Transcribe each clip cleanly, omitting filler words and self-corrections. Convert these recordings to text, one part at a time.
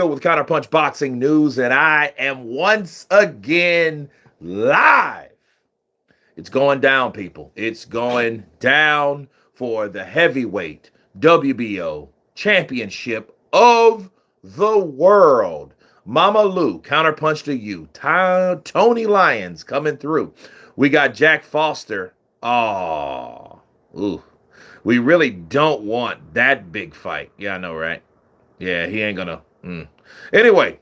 with Counterpunch Boxing News, and I am once again live. It's going down, people. It's going down for the heavyweight WBO championship of the world. Mama Lou, Counterpunch to you. Tony Lyons coming through. We got Jack Foster. Oh, ooh. We really don't want that big fight. Yeah, I know, right? Yeah, he ain't gonna. Anyway,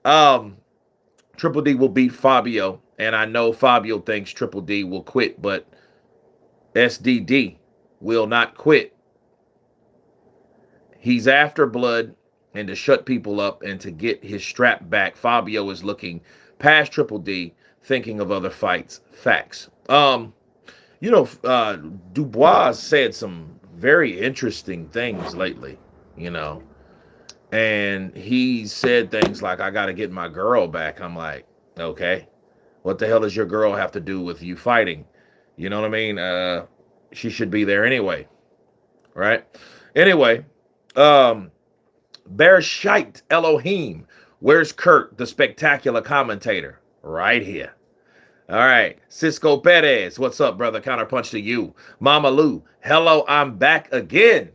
Triple D will beat Fabio, and I know Fabio thinks Triple D will quit, but SDD will not quit. He's after blood and to shut people up and to get his strap back. Fabio is looking past Triple D, thinking of other fights. Facts. Dubois said some very interesting things lately, and he said things like, I got to get my girl back. I'm like, okay, what the hell does your girl have to do with you fighting? You know what I mean? She should be there anyway, right? Anyway, Bear Shite Elohim. Where's Kurt, the spectacular commentator? Right here. All right. Cisco Perez. What's up, brother? Counterpunch to you. Mama Lou. Hello, I'm back again.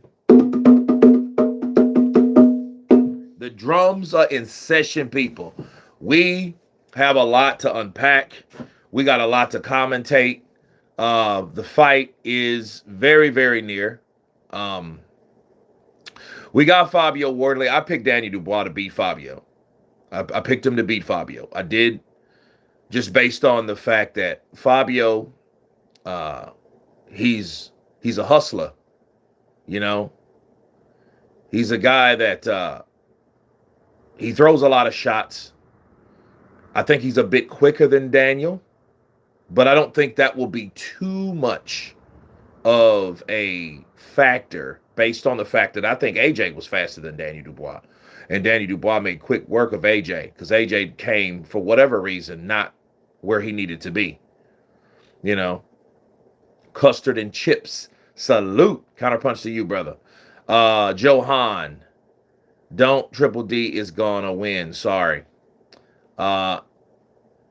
The drums are in session, people. We have a lot to unpack. We got a lot to commentate. The fight is very, very near. We got Fabio Wardley. I picked Daniel Dubois to beat Fabio. I picked him to beat Fabio. I did, just based on the fact that Fabio, he's a hustler. He's a guy that he throws a lot of shots. I think he's a bit quicker than Daniel, but I don't think that will be too much of a factor based on the fact that I think AJ was faster than Daniel Dubois. And Daniel Dubois made quick work of AJ because AJ came, for whatever reason, not where he needed to be. Custard and chips. Salute. Counterpunch to you, brother. Johan. Don't. Triple D is gonna win. Sorry.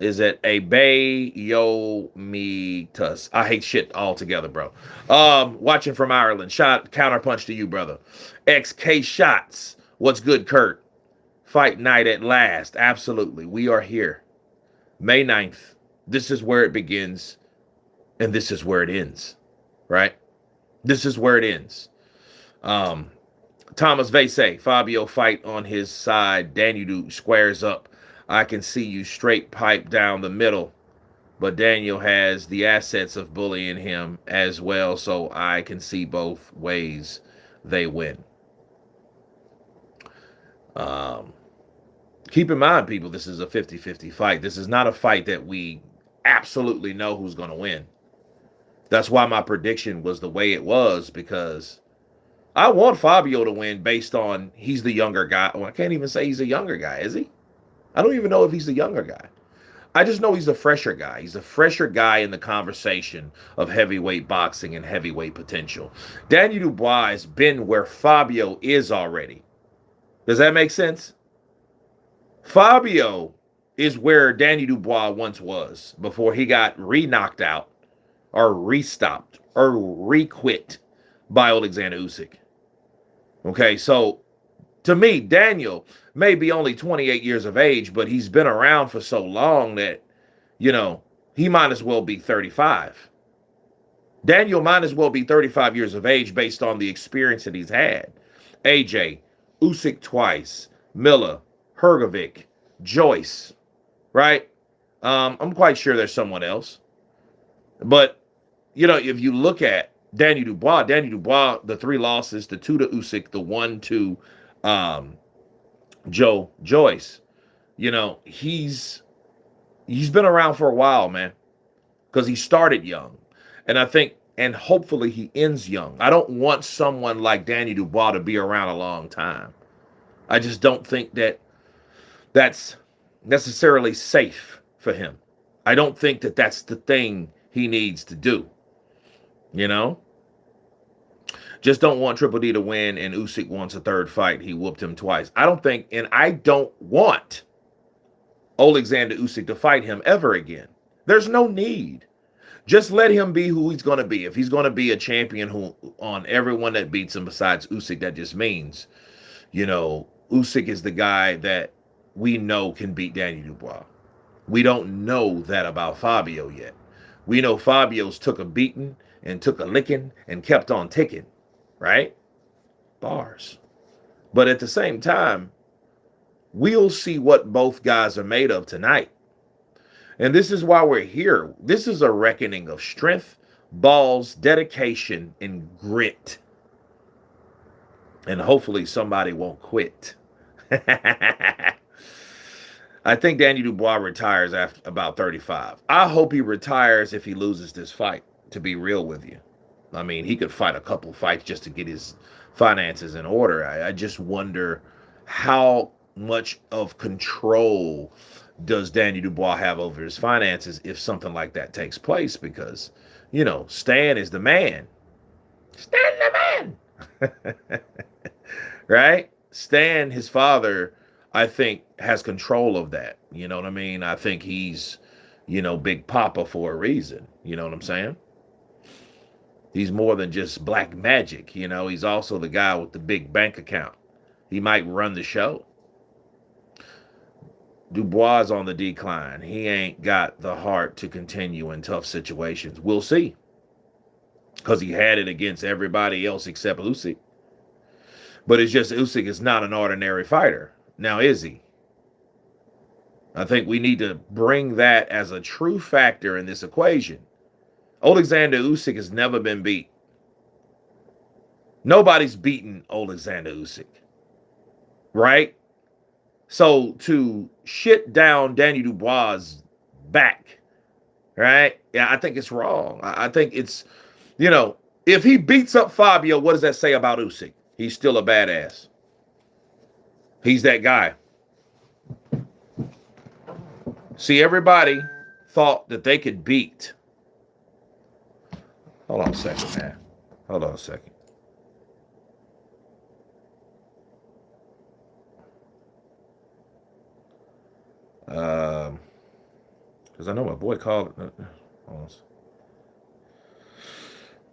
Is it a Bay Yo Metus? I hate shit altogether, bro. Watching from Ireland. Counterpunch to you, brother. XK Shots. What's good, Kurt? Fight night at last. Absolutely. We are here. May 9th. This is where it begins, and this is where it ends. Right? This is where it ends. Thomas Vase, Fabio fight on his side. Daniel squares up. I can see you straight pipe down the middle, but Daniel has the assets of bullying him as well, so I can see both ways they win. Keep in mind, people, this is a 50-50 fight. This is not a fight that we absolutely know who's going to win. That's why my prediction was the way it was, because I want Fabio to win based on he's the younger guy. Well, I can't even say he's a younger guy, is he? I don't even know if he's the younger guy. I just know he's the fresher guy. He's the fresher guy in the conversation of heavyweight boxing and heavyweight potential. Daniel Dubois has been where Fabio is already. Does that make sense? Fabio is where Daniel Dubois once was before he got re-knocked out or re-stopped or re-quit by Alexander Usyk. Okay, so to me, Daniel may be only 28 years of age, but he's been around for so long that, he might as well be 35. Daniel might as well be 35 years of age based on the experience that he's had. AJ, Usyk twice, Miller, Hergovic, Joyce, right? I'm quite sure there's someone else. But, if you look at Daniel Dubois, the 3 losses, the 2 to Usyk, the 1 to Joyce, he's been around for a while, man, because he started young. And I think, and hopefully he ends young. I don't want someone like Daniel Dubois to be around a long time. I just don't think that that's necessarily safe for him. I don't think that that's the thing he needs to do. Just don't want Triple D to win, and Usyk wants a third fight. He whooped him twice. I don't think, and I don't want Alexander Usyk to fight him ever again. There's no need. Just let him be who he's going to be. If he's going to be a champion who on everyone that beats him besides Usyk, that just means, Usyk is the guy that we know can beat Danny Dubois. We don't know that about Fabio yet. We know Fabio's took a beating and took a licking and kept on ticking, right? Bars. But at the same time, we'll see what both guys are made of tonight. And this is why we're here. This is a reckoning of strength, balls, dedication, and grit. And hopefully somebody won't quit. I think Danny Dubois retires after about 35. I hope he retires if he loses this fight, to be real with you. I mean, he could fight a couple fights just to get his finances in order. I just wonder how much of control does Danny Dubois have over his finances if something like that takes place? Because, Stan is the man. Stan the man. Right? Stan, his father, I think, has control of that. You know what I mean? I think he's, Big Papa for a reason. You know what I'm saying? He's more than just black magic. He's also the guy with the big bank account. He might run the show. Dubois is on the decline. He ain't got the heart to continue in tough situations. We'll see. Because he had it against everybody else except Usyk. But it's just Usyk is not an ordinary fighter. Now, is he? I think we need to bring that as a true factor in this equation. Alexander Usyk has never been beat. Nobody's beaten Alexander Usyk. Right? So to shit down Danny Dubois' back, right? Yeah, I think it's wrong. I think it's, if he beats up Fabio, what does that say about Usyk? He's still a badass. He's that guy. See, everybody thought that they could beat. Hold on a second, man. Hold on a second. Because I know my boy called.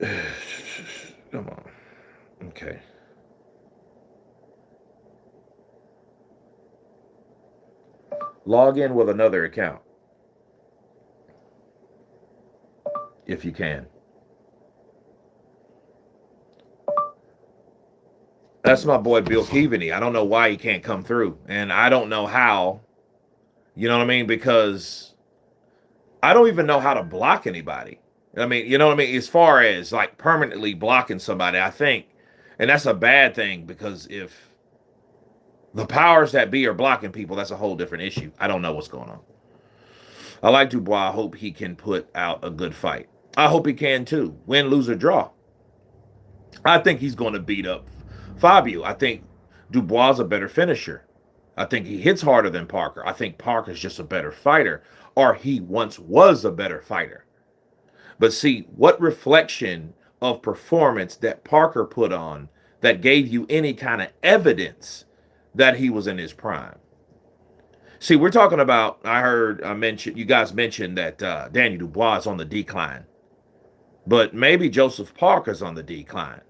Come on. Okay. Log in with another account. If you can. That's my boy Bill Keaveney. I don't know why he can't come through. And I don't know how. You know what I mean? Because I don't even know how to block anybody. I mean, you know what I mean? As far as like permanently blocking somebody, I think, and that's a bad thing, because if the powers that be are blocking people, that's a whole different issue. I don't know what's going on. I like Dubois. I hope he can put out a good fight. I hope he can too. Win, lose, or draw. I think he's going to beat up Fabio. I think Dubois is a better finisher. I think he hits harder than Parker. I think Parker's just a better fighter, or he once was a better fighter. But see, what reflection of performance that Parker put on that gave you any kind of evidence that he was in his prime? See, we're talking about, you guys mentioned that Danny Dubois is on the decline. But maybe Joseph Parker's on the decline.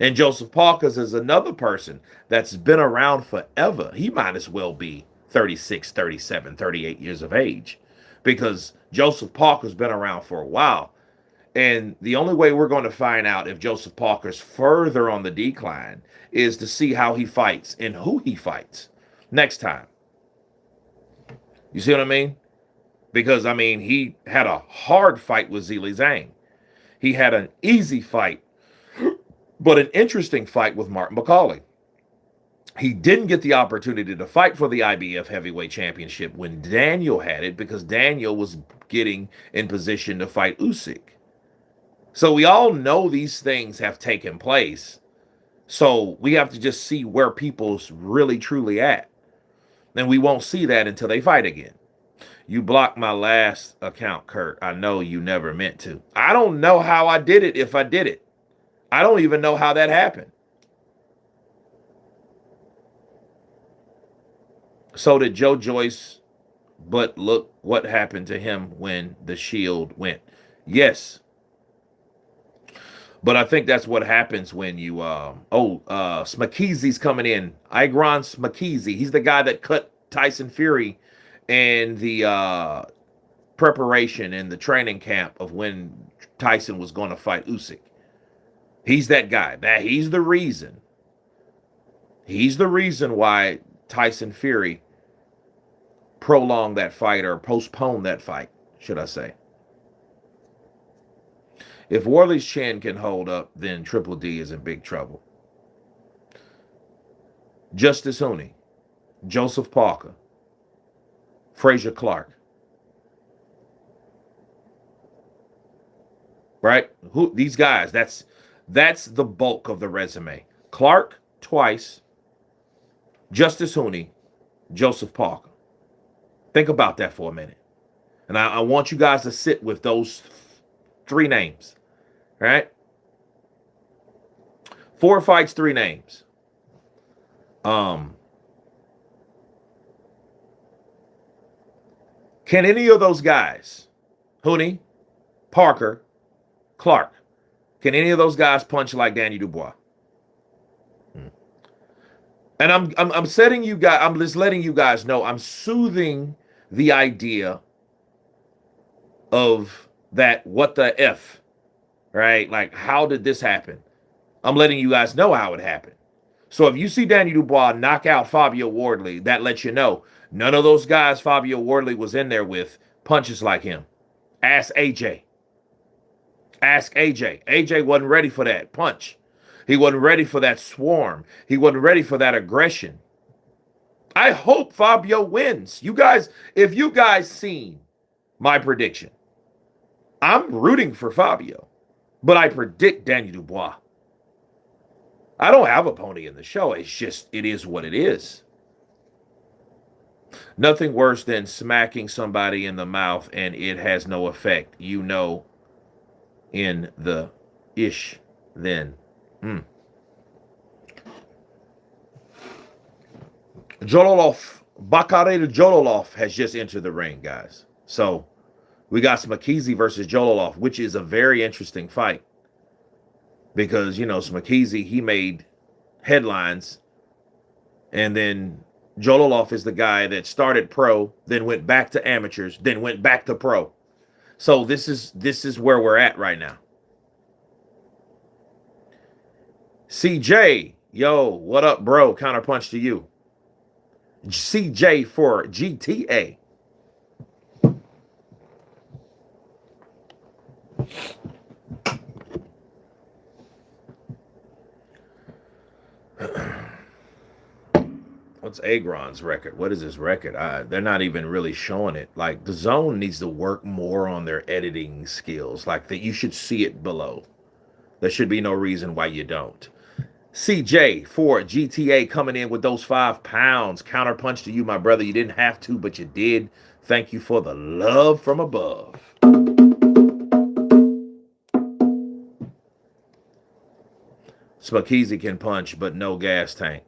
And Joseph Parker's is another person that's been around forever. He might as well be 36, 37, 38 years of age, because Joseph Parker's been around for a while. And the only way we're going to find out if Joseph Parker's further on the decline is to see how he fights and who he fights next time. You see what I mean? Because, I mean, he had a hard fight with Zhilei Zhang. He had an easy fight, but an interesting fight with Martin McCauley. He didn't get the opportunity to fight for the IBF Heavyweight Championship when Daniel had it, because Daniel was getting in position to fight Usyk. So we all know these things have taken place. So we have to just see where people's really truly at. And we won't see that until they fight again. You blocked my last account, Kurt. I know you never meant to. I don't know how I did it if I did it. I don't even know how that happened. So did Joe Joyce, but look what happened to him when the Shield went. Yes, but I think that's what happens when you Smakeezy's coming in. Igron Smakeezy. He's the guy that cut Tyson Fury and the preparation in the training camp of when Tyson was going to fight Usyk. He's that guy. He's the reason. He's the reason why Tyson Fury prolonged that fight, or postponed that fight, should I say. If Wardley's chin can hold up, then Triple D is in big trouble. Justice Hooney, Joseph Parker, Frazier Clark. Right? These guys, that's the bulk of the resume. Clark twice, Justice Hooney, Joseph Parker. Think about that for a minute. And I want you guys to sit with those 3 names. Right? 4 fights, 3 names. Can any of those guys, Hooney, Parker, Clark, can any of those guys punch like Danny Dubois? And I'm setting you guys, I'm just letting you guys know, I'm soothing the idea of that what the F, right? Like, how did this happen? I'm letting you guys know how it happened. So if you see Danny Dubois knock out Fabio Wardley, that lets you know none of those guys Fabio Wardley was in there with punches like him. Ask AJ. Ask AJ. AJ wasn't ready for that punch. He wasn't ready for that swarm. He wasn't ready for that aggression. I hope Fabio wins. You guys, if you guys seen my prediction, I'm rooting for Fabio, but I predict Danny Dubois. I don't have a pony in the show. It's just, it is what it is. Nothing worse than smacking somebody in the mouth and it has no effect. You know, in the ish then. Jololov, Bakare Jololov has just entered the ring, guys. So we got Smakeezy versus Jololov, which is a very interesting fight. Because, you know, Smakeezy, he made headlines. And then Jololov is the guy that started pro, then went back to amateurs, then went back to pro. So this is where we're at right now. CJ, yo, what up, bro? Counterpunch to you. CJ for GTA. What's Agron's record? What is his record? They're not even really showing it. Like, the Zone needs to work more on their editing skills. Like, that you should see it below. There should be no reason why you don't. CJ for GTA coming in with those 5 pounds. Counterpunch to you, my brother. You didn't have to, but you did. Thank you for the love from above. Smakeezy can punch, but no gas tank.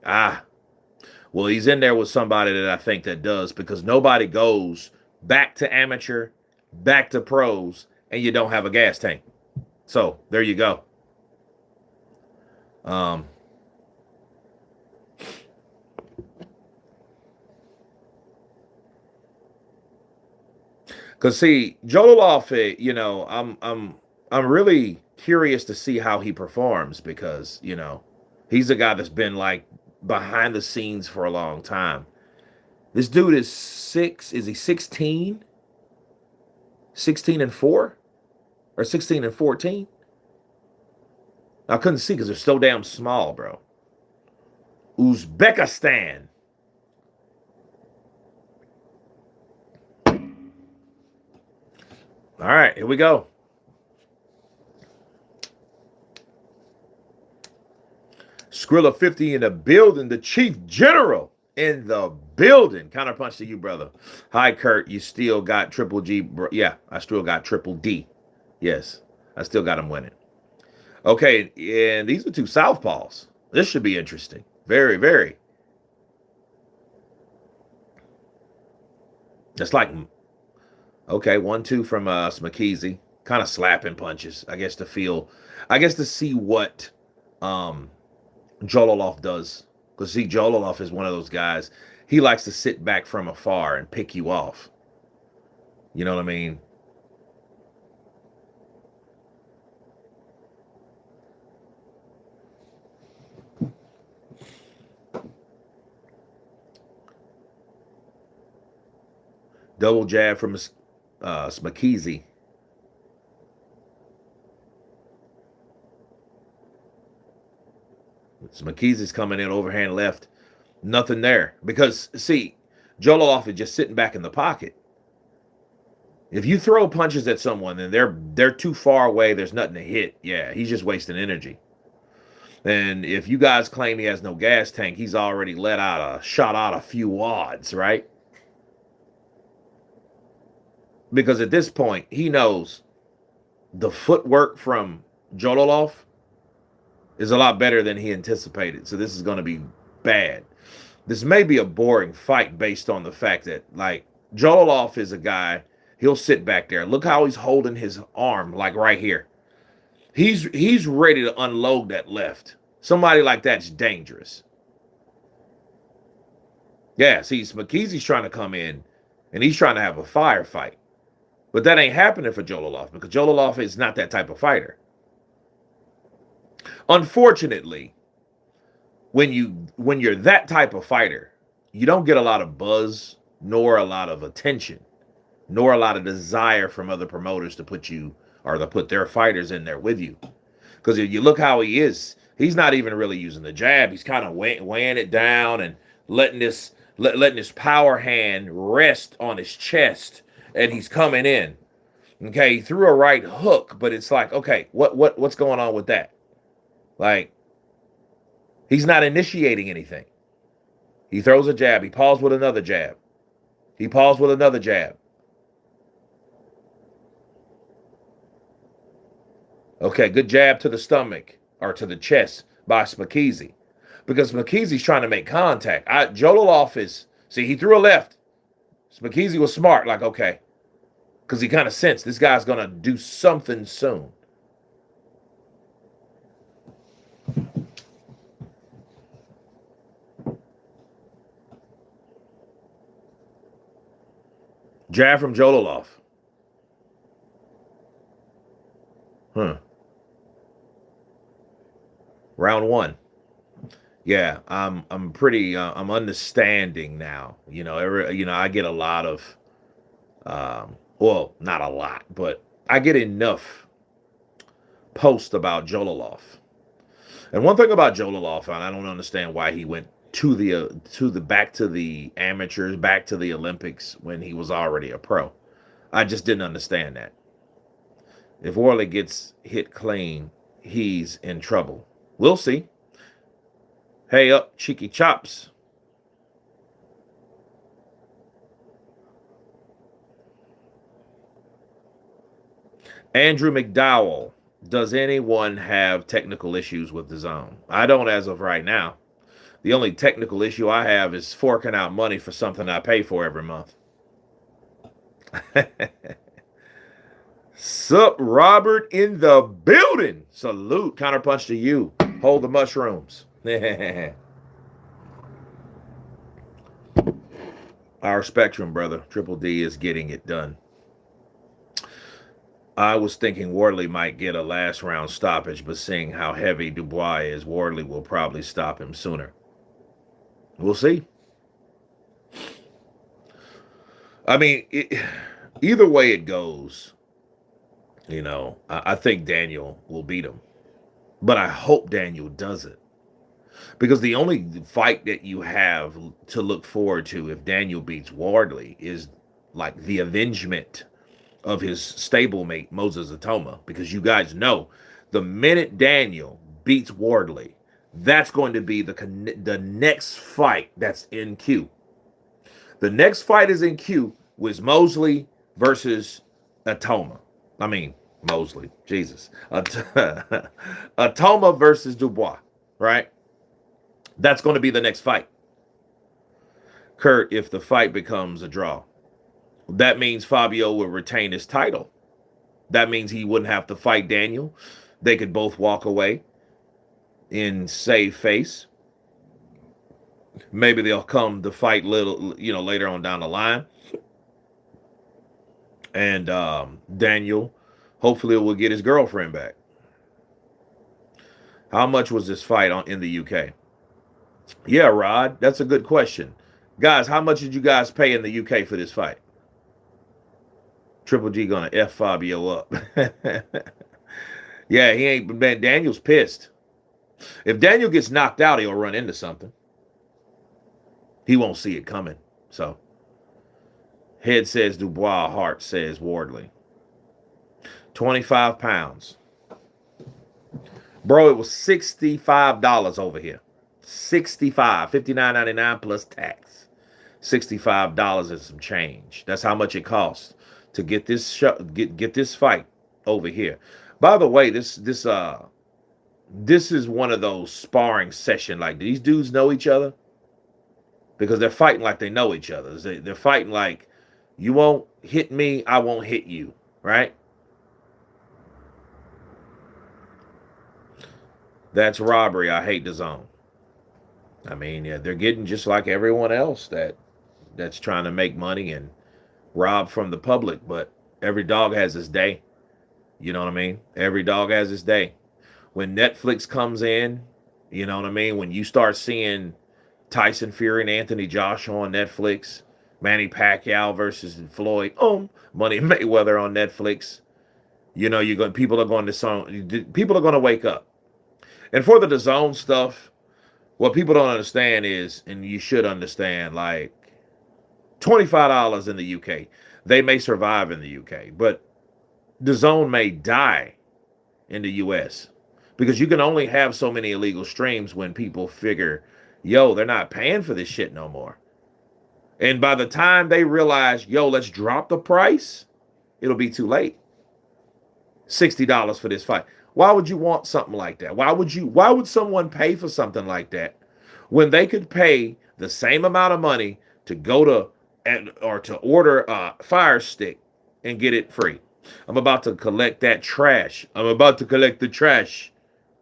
Well, he's in there with somebody that I think that does, because nobody goes back to amateur, back to pros, and you don't have a gas tank. So there you go. Because see, Jololov, you know, I'm really curious to see how he performs, because, you know, he's a guy that's been like behind the scenes for a long time. This dude is 16? 16 and 4? Or 16 and 14? I couldn't see because they're so damn small, bro. Uzbekistan. All right, here we go. Skrilla 50 in the building. The Chief General in the building. Counterpunch to you, brother. Hi, Kurt. You still got Triple G. Yeah, I still got Triple D. Yes, I still got him winning. Okay, and these are two southpaws. This should be interesting. Very, very. It's like, okay, 1-2 from Smakeezy. Kind of slapping punches, I guess, to see what um Jololoff does. Because see, Jololoff is one of those guys. He likes to sit back from afar and pick you off. You know what I mean? Double jab from Smakeezy. Smakeezy's coming in overhand left. Nothing there. Because, see, Jololoff is just sitting back in the pocket. If you throw punches at someone and they're too far away, there's nothing to hit. Yeah, he's just wasting energy. And if you guys claim he has no gas tank, he's already shot out a few wads, right? Because at this point, he knows the footwork from Jololoff is a lot better than he anticipated. So this is going to be bad. This may be a boring fight based on the fact that, like, Jololoff is a guy, he'll sit back there. Look how he's holding his arm, like right here. He's ready to unload that left. Somebody like that's dangerous. Yeah, see, Smakeezy's trying to come in, and he's trying to have a firefight. But that ain't happening for Jololoff, because Jololoff is not that type of fighter. Unfortunately, when you're that type of fighter, you don't get a lot of buzz, nor a lot of attention, nor a lot of desire from other promoters to put you or to put their fighters in there with you. Because if you look how he is, he's not even really using the jab. He's kind of weighing it down and letting his power hand rest on his chest, and he's coming in. Okay, he threw a right hook, but it's like, okay, what's going on with that? Like, he's not initiating anything. He throws a jab. He paused with another jab. He paused with another jab. Okay, good jab to the stomach or to the chest by Smakeezy. Because Smakeezy's trying to make contact. Jololoff is, see, he threw a left. Smakeezy was smart, like, okay. Because he kind of sensed this guy's going to do something soon. Jab from Jololoff. Round one. Yeah, I'm pretty I'm understanding now. I get a lot of well, not a lot, but I get enough posts about Jololoff. And one thing about Jololoff, and I don't understand why he went to the back to the amateurs, back to the Olympics when he was already a pro. I just didn't understand that. If Wardley gets hit clean, he's in trouble. We'll see. Hey up, cheeky chops. Andrew McDowell. Does anyone have technical issues with the zone? I don't as of right now. The only technical issue I have is forking out money for something I pay for every month. Sup, Robert in the building. Salute. Counterpunch to you. Hold the mushrooms. Our spectrum, brother. Triple D is getting it done. I was thinking Wardley might get a last round stoppage, but seeing how heavy Dubois is, Wardley will probably stop him sooner. We'll see. I mean, either way it goes, I think Daniel will beat him. But I hope Daniel does it. Because the only fight that you have to look forward to if Daniel beats Wardley is like the avengement of his stablemate, Moses Atoma. Because you guys know, the minute Daniel beats Wardley, that's going to be the next fight that's in queue. The next fight is in queue with Mosley versus Atoma. Mosley, Jesus. Atoma versus Dubois, right? That's going to be the next fight. Kurt, if the fight becomes a draw, that means Fabio will retain his title. That means he wouldn't have to fight Daniel. They could both walk away in save face. Maybe they'll come to fight later on down the line. And Daniel hopefully will get his girlfriend back. How much was this fight in the UK? Yeah, Rod, that's a good question. Guys, how much did you guys pay in the UK for this fight? Triple G gonna F Fabio up. Yeah, he ain't, man, Daniel's pissed. If Daniel gets knocked out, he'll run into something. He won't see it coming. So, head says Dubois, heart says Wardley. 25 pounds. Bro, it was $65 over here. 65, $59.99 plus tax. $65 and some change. That's how much it costs to get this get this fight over here. By the way, this is one of those sparring session. Like, do these dudes know each other? Because they're fighting like they know each other. They're fighting like, you won't hit me, I won't hit you, right? That's robbery. I hate the zone. I mean, yeah, they're getting just like everyone else that's trying to make money and rob from the public. But every dog has his day. You know what I mean? Every dog has his day. When Netflix comes in, you know what I mean? When you start seeing Tyson Fury and Anthony Joshua on Netflix, Manny Pacquiao versus Floyd, Money Mayweather on Netflix, you know, people are going to wake up. And for the DAZN stuff, what people don't understand is, and you should understand, like $25 in the UK, they may survive in the UK, but DAZN may die in the US because you can only have so many illegal streams when people figure, yo, they're not paying for this shit no more. And by the time they realize, yo, let's drop the price, it'll be too late. $60 for this fight. Why would you want something like that? Why would someone pay for something like that when they could pay the same amount of money to go to or to order a Fire Stick and get it free? I'm about to collect that trash. I'm about to collect the trash.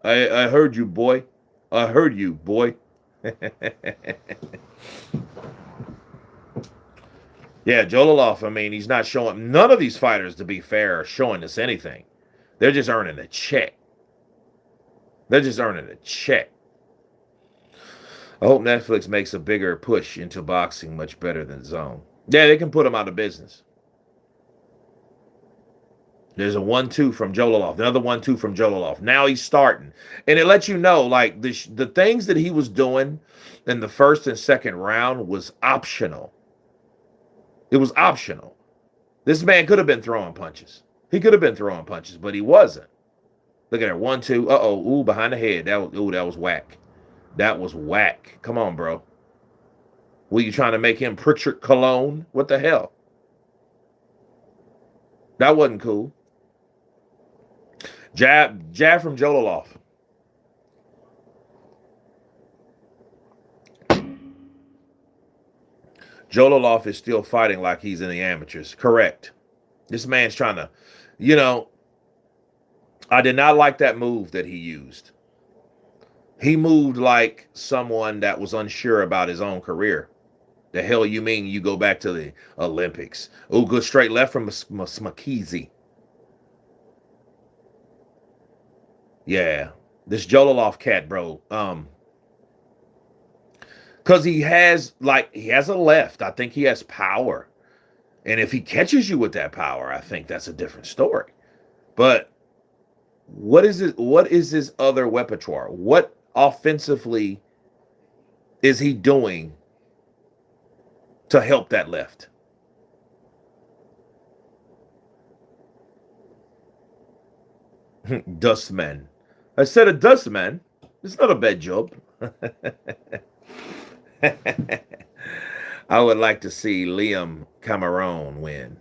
I heard you, boy. I heard you, boy. Yeah, Jololoff, I mean, he's not showing, none of these fighters, to be fair, are showing us anything. They're just earning a check. They're just earning a check. I hope Netflix makes a bigger push into boxing, much better than Zone. Yeah, they can put them out of business. There's a 1-2 from Jololoff, another 1-2 from Jololoff. Now he's starting. And it lets you know, like, the things that he was doing in the first and second round was optional. It was optional. This man could have been throwing punches. He could have been throwing punches, but he wasn't. Look at that. 1-2. Uh-oh. Ooh, behind the head. That was whack. That was whack. Come on, bro. Were you trying to make him Pritchard Cologne? What the hell? That wasn't cool. Jab from Jololoff. Jololoff is still fighting like he's in the amateurs. Correct. This man's trying to, I did not like that move that he used. He moved like someone that was unsure about his own career. The hell you mean you go back to the Olympics? Oh, good straight left from Smakeezy. Yeah, this Jololoff cat, bro. Because he has a left. I think he has power. And if he catches you with that power, I think that's a different story. But what is it? What is his other repertoire? What offensively is he doing to help that left? Dustman. I said a dustman. It's not a bad job. I would like to see Liam Cameron win.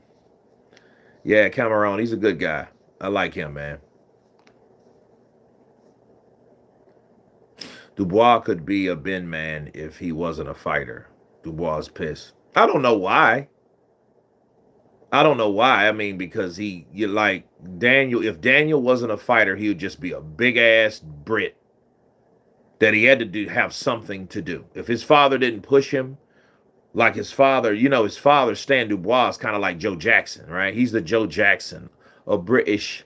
Yeah, Cameron, he's a good guy. I like him, man. Dubois could be a bin man if he wasn't a fighter. Dubois is pissed. I don't know why. I don't know why. I mean, because you like Daniel. If Daniel wasn't a fighter, he would just be a big ass Brit that he had to have something to do. If his father didn't push him, like his father, his father, Stan Dubois, is kind of like Joe Jackson, right? He's the Joe Jackson of British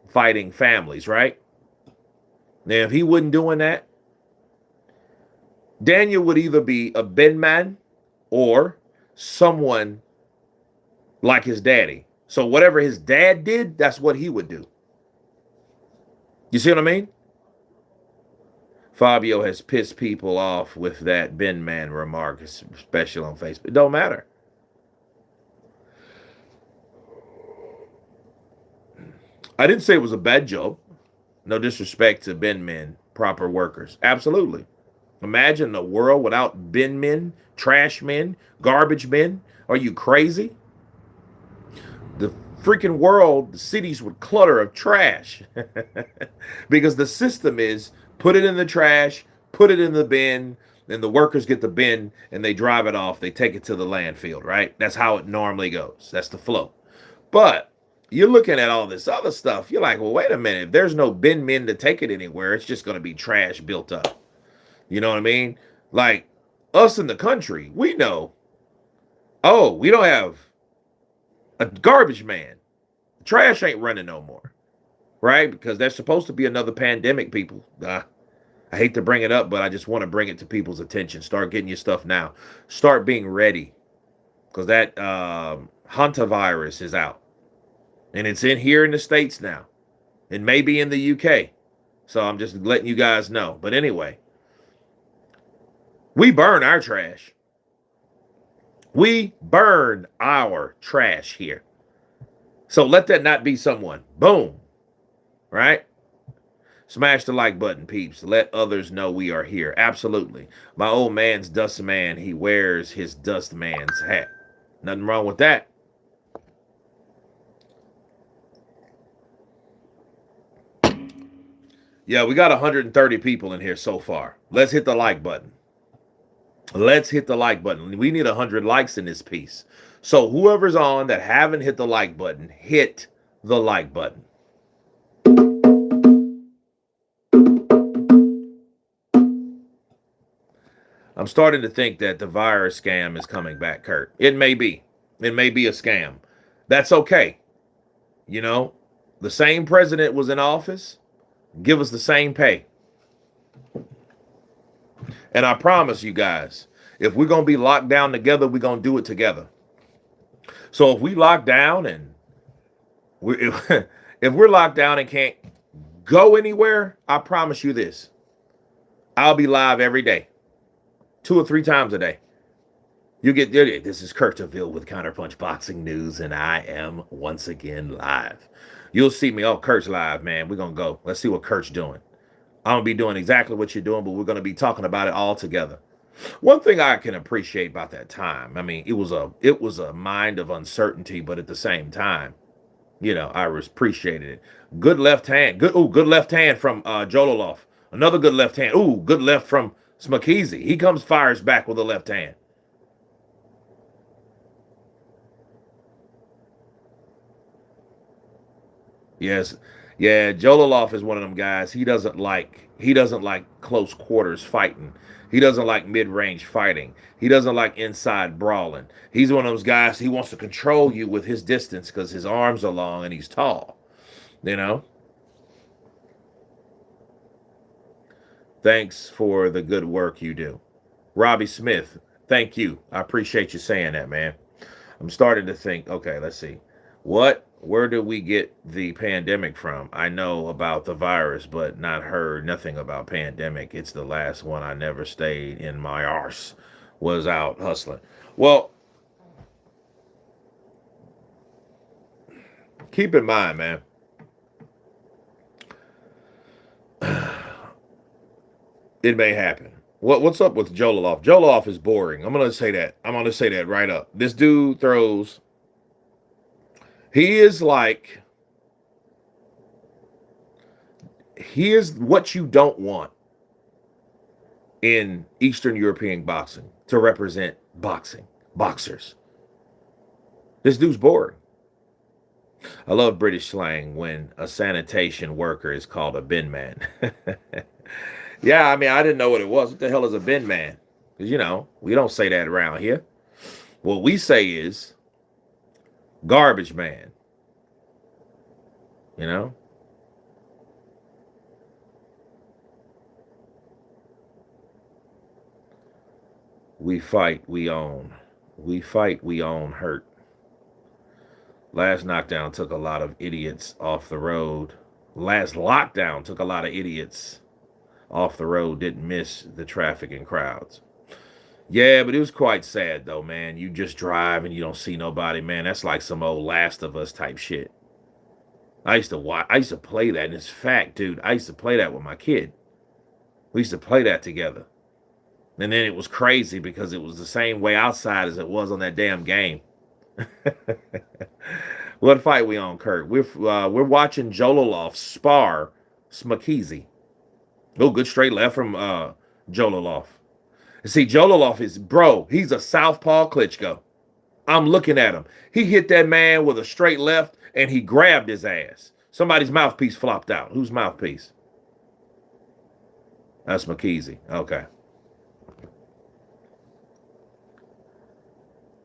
fighting families, right? Now, if he wasn't doing that, Daniel would either be a bin man or someone like his daddy. So whatever his dad did, that's what he would do. You see what I mean? Fabio has pissed people off with that bin man remark, especially on Facebook. It don't matter. I didn't say it was a bad joke. No disrespect to bin men, proper workers. Absolutely. Imagine a world without bin men, trash men, garbage men. Are you crazy? The freaking world, the cities would clutter of trash because the system is put it in the trash, put it in the bin, then the workers get the bin and they drive it off. They take it to the landfill, right? That's how it normally goes. That's the flow. But you're looking at all this other stuff. You're like, well, wait a minute. If there's no bin men to take it anywhere, it's just going to be trash built up. You know what I mean? Like us in the country, we know, oh, we don't have a garbage man. Trash ain't running no more, right? Because there's supposed to be another pandemic, people. I hate to bring it up, but I just want to bring it to people's attention. Start getting your stuff now. Start being ready because that hantavirus is out. And it's in here in the States now. It may be in the UK. So I'm just letting you guys know. But anyway, we burn our trash. We burn our trash here. So let that not be someone. Boom. Right? Smash the like button, peeps. Let others know we are here. Absolutely. My old man's dust man. He wears his dust man's hat. Nothing wrong with that. Yeah, we got 130 people in here so far. Let's hit the like button. Let's hit the like button. We need 100 likes in this piece. So whoever's on that haven't hit the like button, hit the like button. I'm starting to think that the virus scam is coming back, Kurt. It may be. It may be a scam. That's okay. You know, the same president was in office. Give us the same pay. And I promise you guys, if we're going to be locked down together, we're going to do it together. So if we lock down and if we're locked down and can't go anywhere, I promise you this. I'll be live every day. 2 or 3 times a day. You get there. This is Kurt DeVille with Counterpunch Boxing News, and I am once again live. You'll see me. Oh, Kurt's live, man. We're going to go. Let's see what Kurt's doing. I'm going to be doing exactly what you're doing, but we're going to be talking about it all together. One thing I can appreciate about that time, I mean, it was a mind of uncertainty, but at the same time, you know, I appreciated it. Good left hand. Good left hand from Jololoff. Another good left hand. Ooh, good left from Smakeezy. He fires back with a left hand. Yes. Yeah, Jololoff is one of them guys. He doesn't like close quarters fighting. He doesn't like mid-range fighting. He doesn't like inside brawling. He's one of those guys, he wants to control you with his distance because his arms are long and he's tall. You know? Thanks for the good work you do. Robbie Smith, thank you. I appreciate you saying that, man. I'm starting to think, okay, let's see. Where do we get the pandemic from? I know about the virus, but not heard nothing about pandemic. It's the last one. I never stayed in my arse. Was out hustling. Well, keep in mind, man. It may happen. What's up with Jololoff? Jololoff is boring. I'm going to say that. I'm going to say that right up. This dude throws. He is like Here's what you don't want in Eastern European boxing to represent boxers. This dude's boring. I love British slang when a sanitation worker is called a bin man. Yeah, I mean, I didn't know what it was. What the hell is a bin man? Because, we don't say that around here. What we say is garbage man. You know? We fight, we own. We fight, we own hurt. Last knockdown took a lot of idiots off the road. Last lockdown took a lot of idiots off the road. Didn't miss the traffic and crowds. Yeah, but it was quite sad though, man. You just drive and you don't see nobody, man. That's like some old Last of Us type shit. I used to play that. And it's fact, dude. I used to play that with my kid. We used to play that together. And then it was crazy because it was the same way outside as it was on that damn game. What fight we on, Kurt? We're watching Jololoff spar Smakeezy. Oh, good straight left from Jololoff. See, Jololoff is, he's a southpaw Klitschko. I'm looking at him. He hit that man with a straight left, and he grabbed his ass. Somebody's mouthpiece flopped out. Whose mouthpiece? That's Smakeezy. Okay.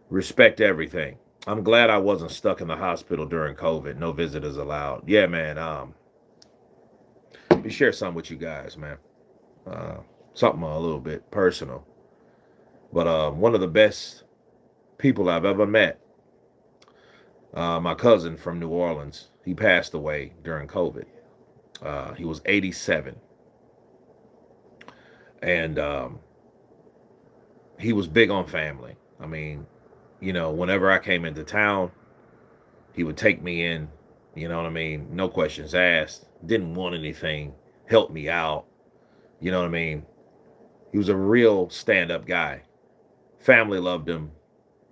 Respect everything. I'm glad I wasn't stuck in the hospital during COVID. No visitors allowed. Yeah, man. Let me share something with you guys, man. Something a little bit personal. But one of the best people I've ever met, my cousin from New Orleans, he passed away during COVID. He was 87. And he was big on family. I mean, whenever I came into town, he would take me in, you know what I mean? No questions asked. Didn't want anything. Helped me out. You know what I mean? He was a real stand-up guy. Family loved him.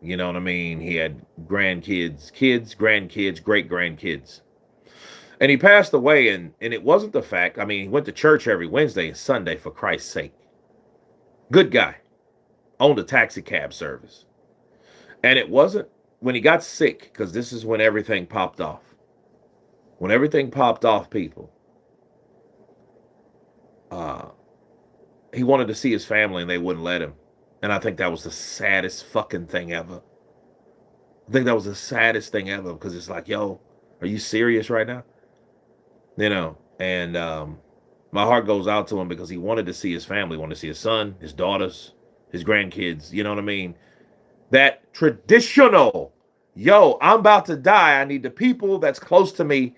You know what I mean? He had grandkids, grandkids, great-grandkids. And he passed away, and it wasn't the fact. I mean, he went to church every Wednesday and Sunday, for Christ's sake. Good guy. Owned a taxi cab service. And it wasn't when he got sick, because this is when everything popped off. When everything popped off, people, he wanted to see his family and they wouldn't let him. And I think that was the saddest fucking thing ever. I think that was the saddest thing ever, because it's like, yo, are you serious right now? And my heart goes out to him because he wanted to see his family, wanted to see his son, his daughters, his grandkids, you know what I mean? That traditional, yo, I'm about to die. I need the people that's close to me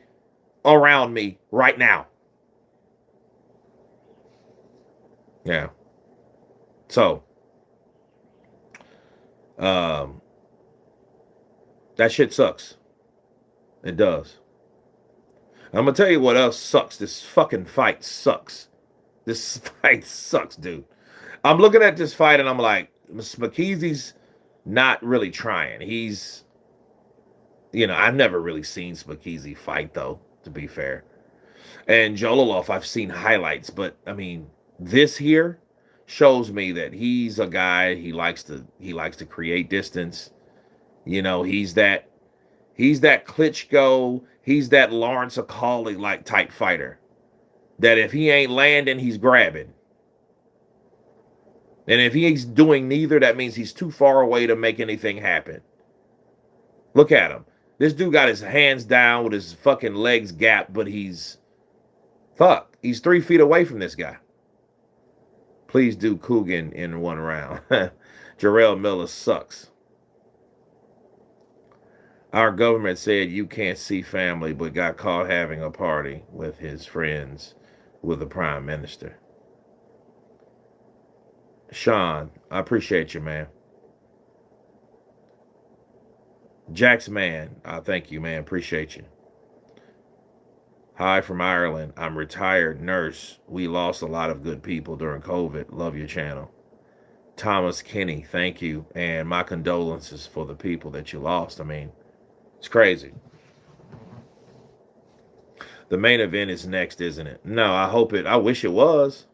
around me right now. Yeah. So, that shit sucks. It does. I'm going to tell you what else sucks. This fucking fight sucks. This fight sucks, dude. I'm looking at this fight and I'm like, Smakeezy's not really trying. He's, I've never really seen Smakeezy fight, though, to be fair. And Jololoff, I've seen highlights, but I mean, this here shows me that he's a guy. He likes to create distance. He's that Klitschko. He's that Lawrence Akali like type fighter. That if he ain't landing, he's grabbing. And if he's doing neither, that means he's too far away to make anything happen. Look at him. This dude got his hands down with his fucking legs gapped, but he's 3 feet away from this guy. Please do Coogan in one round. Jarrell Miller sucks. Our government said you can't see family, but got caught having a party with his friends with the prime minister. Sean, I appreciate you, man. Jack's man, thank you, man. Appreciate you. Hi from Ireland. I'm retired nurse. We lost a lot of good people during COVID. Love your channel. Thomas Kinney, thank you. And my condolences for the people that you lost. I mean, it's crazy. The main event is next, isn't it? No, I wish it was.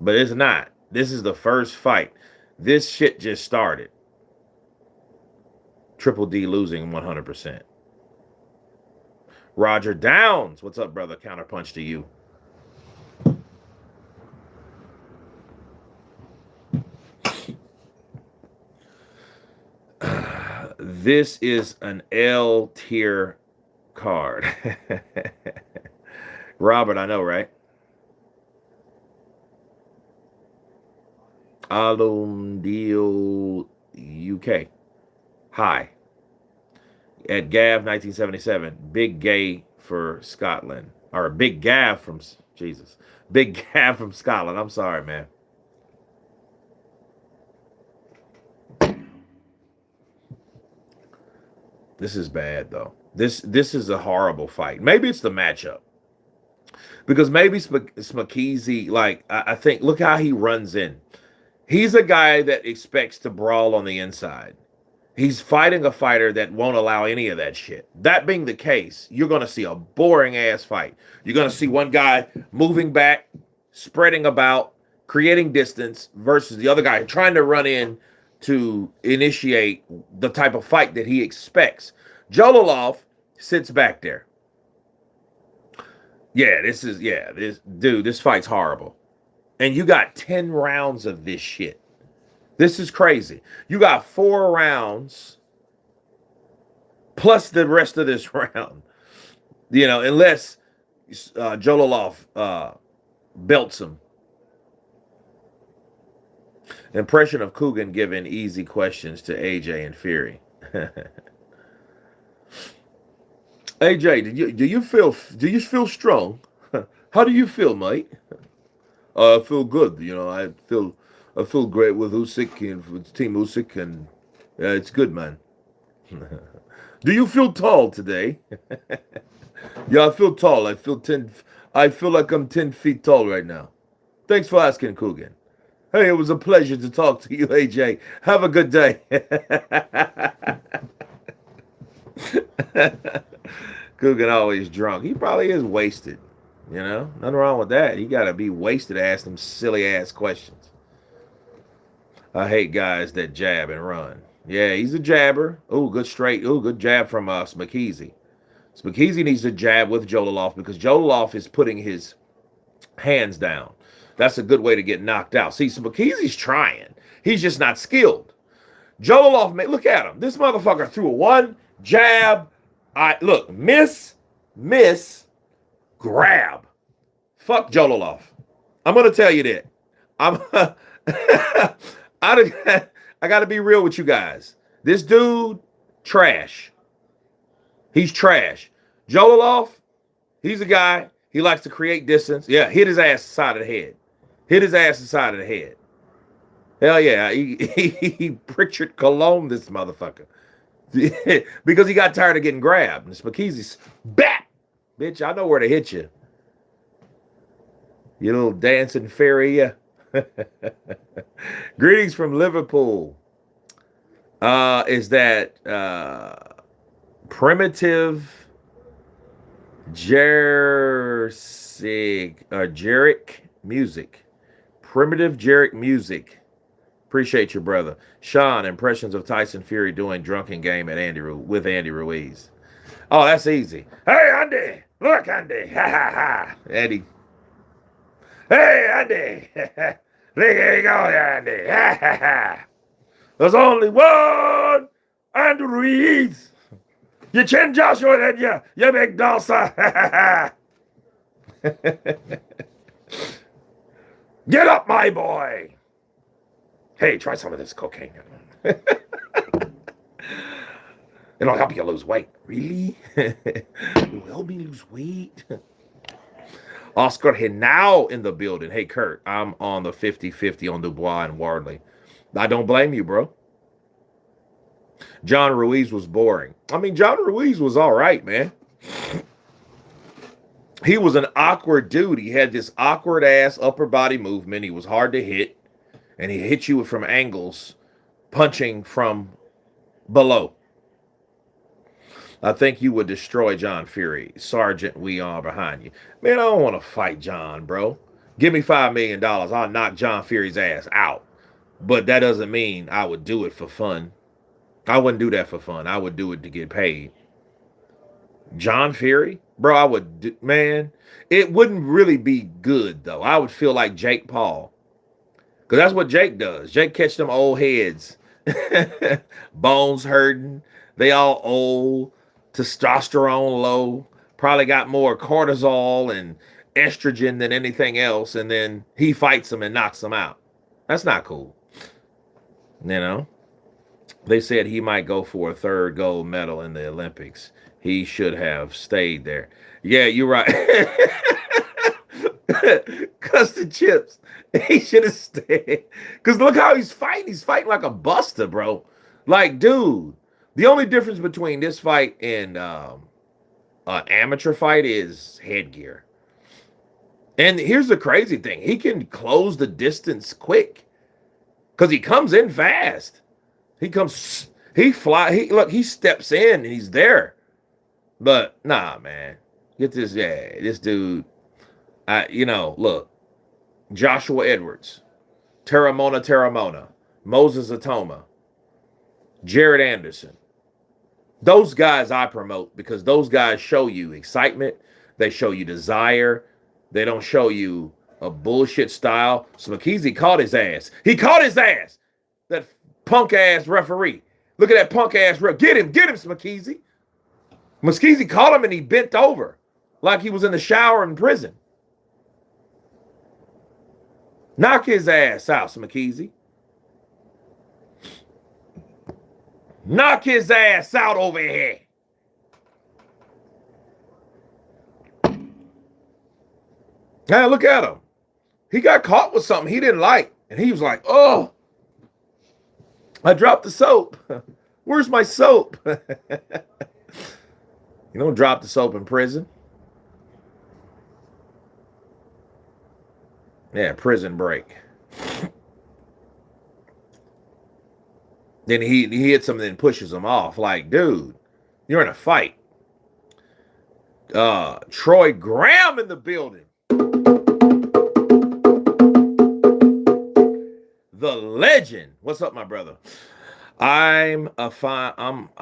But it's not. This is the first fight. This shit just started. Triple D losing 100%. Roger Downs. What's up, brother? Counterpunch to you. This is an L tier card. Robert, I know, right? Alumdale, UK. Hi. At Gav 1977, Big Gay for Scotland. Or Big Gav from, Jesus. Big Gav from Scotland. I'm sorry, man. This is bad, though. This is a horrible fight. Maybe it's the matchup. Because maybe Smakeezy, like, I think, look how he runs in. He's a guy that expects to brawl on the inside. He's fighting a fighter that won't allow any of that shit. That being the case, you're going to see a boring-ass fight. You're going to see one guy moving back, spreading about, creating distance, versus the other guy trying to run in to initiate the type of fight that he expects. Jololoff sits back there. Yeah, this fight's horrible. And you got 10 rounds of this shit. This is crazy. You got 4 rounds plus the rest of this round. You know, unless Jololoff belts him. Impression of Coogan giving easy questions to AJ and Fury. AJ, do you feel strong? How do you feel, mate? I feel good. You know, I feel great with Usyk and with Team Usyk, and it's good, man. Do you feel tall today? Yeah, I feel tall. I feel like I'm 10 feet tall right now. Thanks for asking, Coogan. Hey, it was a pleasure to talk to you, AJ. Have a good day. Coogan always drunk. He probably is wasted. You know, nothing wrong with that. You got to be wasted to ask them silly-ass questions. I hate guys that jab and run. Yeah, he's a jabber. Oh, good straight. Oh, good jab from Smakeezy. Smakeezy needs to jab with Jololoff because Jololoff is putting his hands down. That's a good way to get knocked out. See, Smakeezy's trying. He's just not skilled. Jololoff, look at him. This motherfucker threw a one, jab. Look, miss, grab. Fuck Jololoff. I'm going to tell you that. I got to be real with you guys. This dude, trash. He's trash. Jololoff, he's a guy. He likes to create distance. Yeah, hit his ass side of the head. Hit his ass inside of the head. Hell yeah. He Pritchard Cologne this motherfucker. Because he got tired of getting grabbed. And Smakeezy's bat. Bitch, I know where to hit you. You little dancing fairy. Yeah. Greetings from Liverpool. Is that primitive Jarek music? Primitive Jarek music. Appreciate you, brother. Sean, impressions of Tyson Fury doing drunken game at with Andy Ruiz. Oh, that's easy. Hey, Andy. Look, Andy. Ha, ha, ha. Andy. Hey, Andy. There you go, Andy. Ha, ha, ha. There's only one Andy Ruiz. You chin Joshua, then you big Dulce. Get up, my boy. Hey, try some of this cocaine. It'll help you lose weight. Really? It'll help me lose weight. Oscar Henao in the building. Hey, Kurt, I'm on the 50-50 on Dubois and Wardley. I don't blame you, bro. John Ruiz was boring. I mean, John Ruiz was all right, man. He was an awkward dude. He had this awkward-ass upper body movement. He was hard to hit, and he hit you from angles, punching from below. I think you would destroy John Fury. Sergeant, we are behind you. Man, I don't want to fight John, bro. Give me $5 million. I'll knock John Fury's ass out. But that doesn't mean I would do it for fun. I wouldn't do that for fun. I would do it to get paid. John Fury? Bro, I would do, man. It wouldn't really be good, though. I would feel like Jake Paul. Because that's what Jake does. Jake catch them old heads. Bones hurting. They all old. Testosterone low. Probably got more cortisol and estrogen than anything else. And then he fights them and knocks them out. That's not cool. You know? They said he might go for a third gold medal in the Olympics. He should have stayed there. Yeah, you're right. Custard chips. He should have stayed. Because look how he's fighting. He's fighting like a buster, bro. Like, dude, the only difference between this fight and an amateur fight is headgear. And here's the crazy thing. He can close the distance quick. Because he comes in fast. He comes, he steps in and he's there. But nah, man. Get this, this dude. Look. Joshua Edwards, Terramona, Moses Atoma, Jared Anderson. Those guys I promote because those guys show you excitement. They show you desire. They don't show you a bullshit style. Smakeezy caught his ass. He caught his ass. That punk ass referee. Look at that punk ass ref. Get him, Smakeezy. Smakeezy caught him and he bent over like he was in the shower in prison. Knock his ass out, Smakeezy. Knock his ass out over here. Now look at him. He got caught with something he didn't like. And he was like, oh, I dropped the soap. Where's my soap? You don't drop the soap in prison. Yeah, prison break. Then he hits him and then pushes him off. Like, dude, you're in a fight. Troy Graham in the building. The legend. What's up, my brother? I'm a find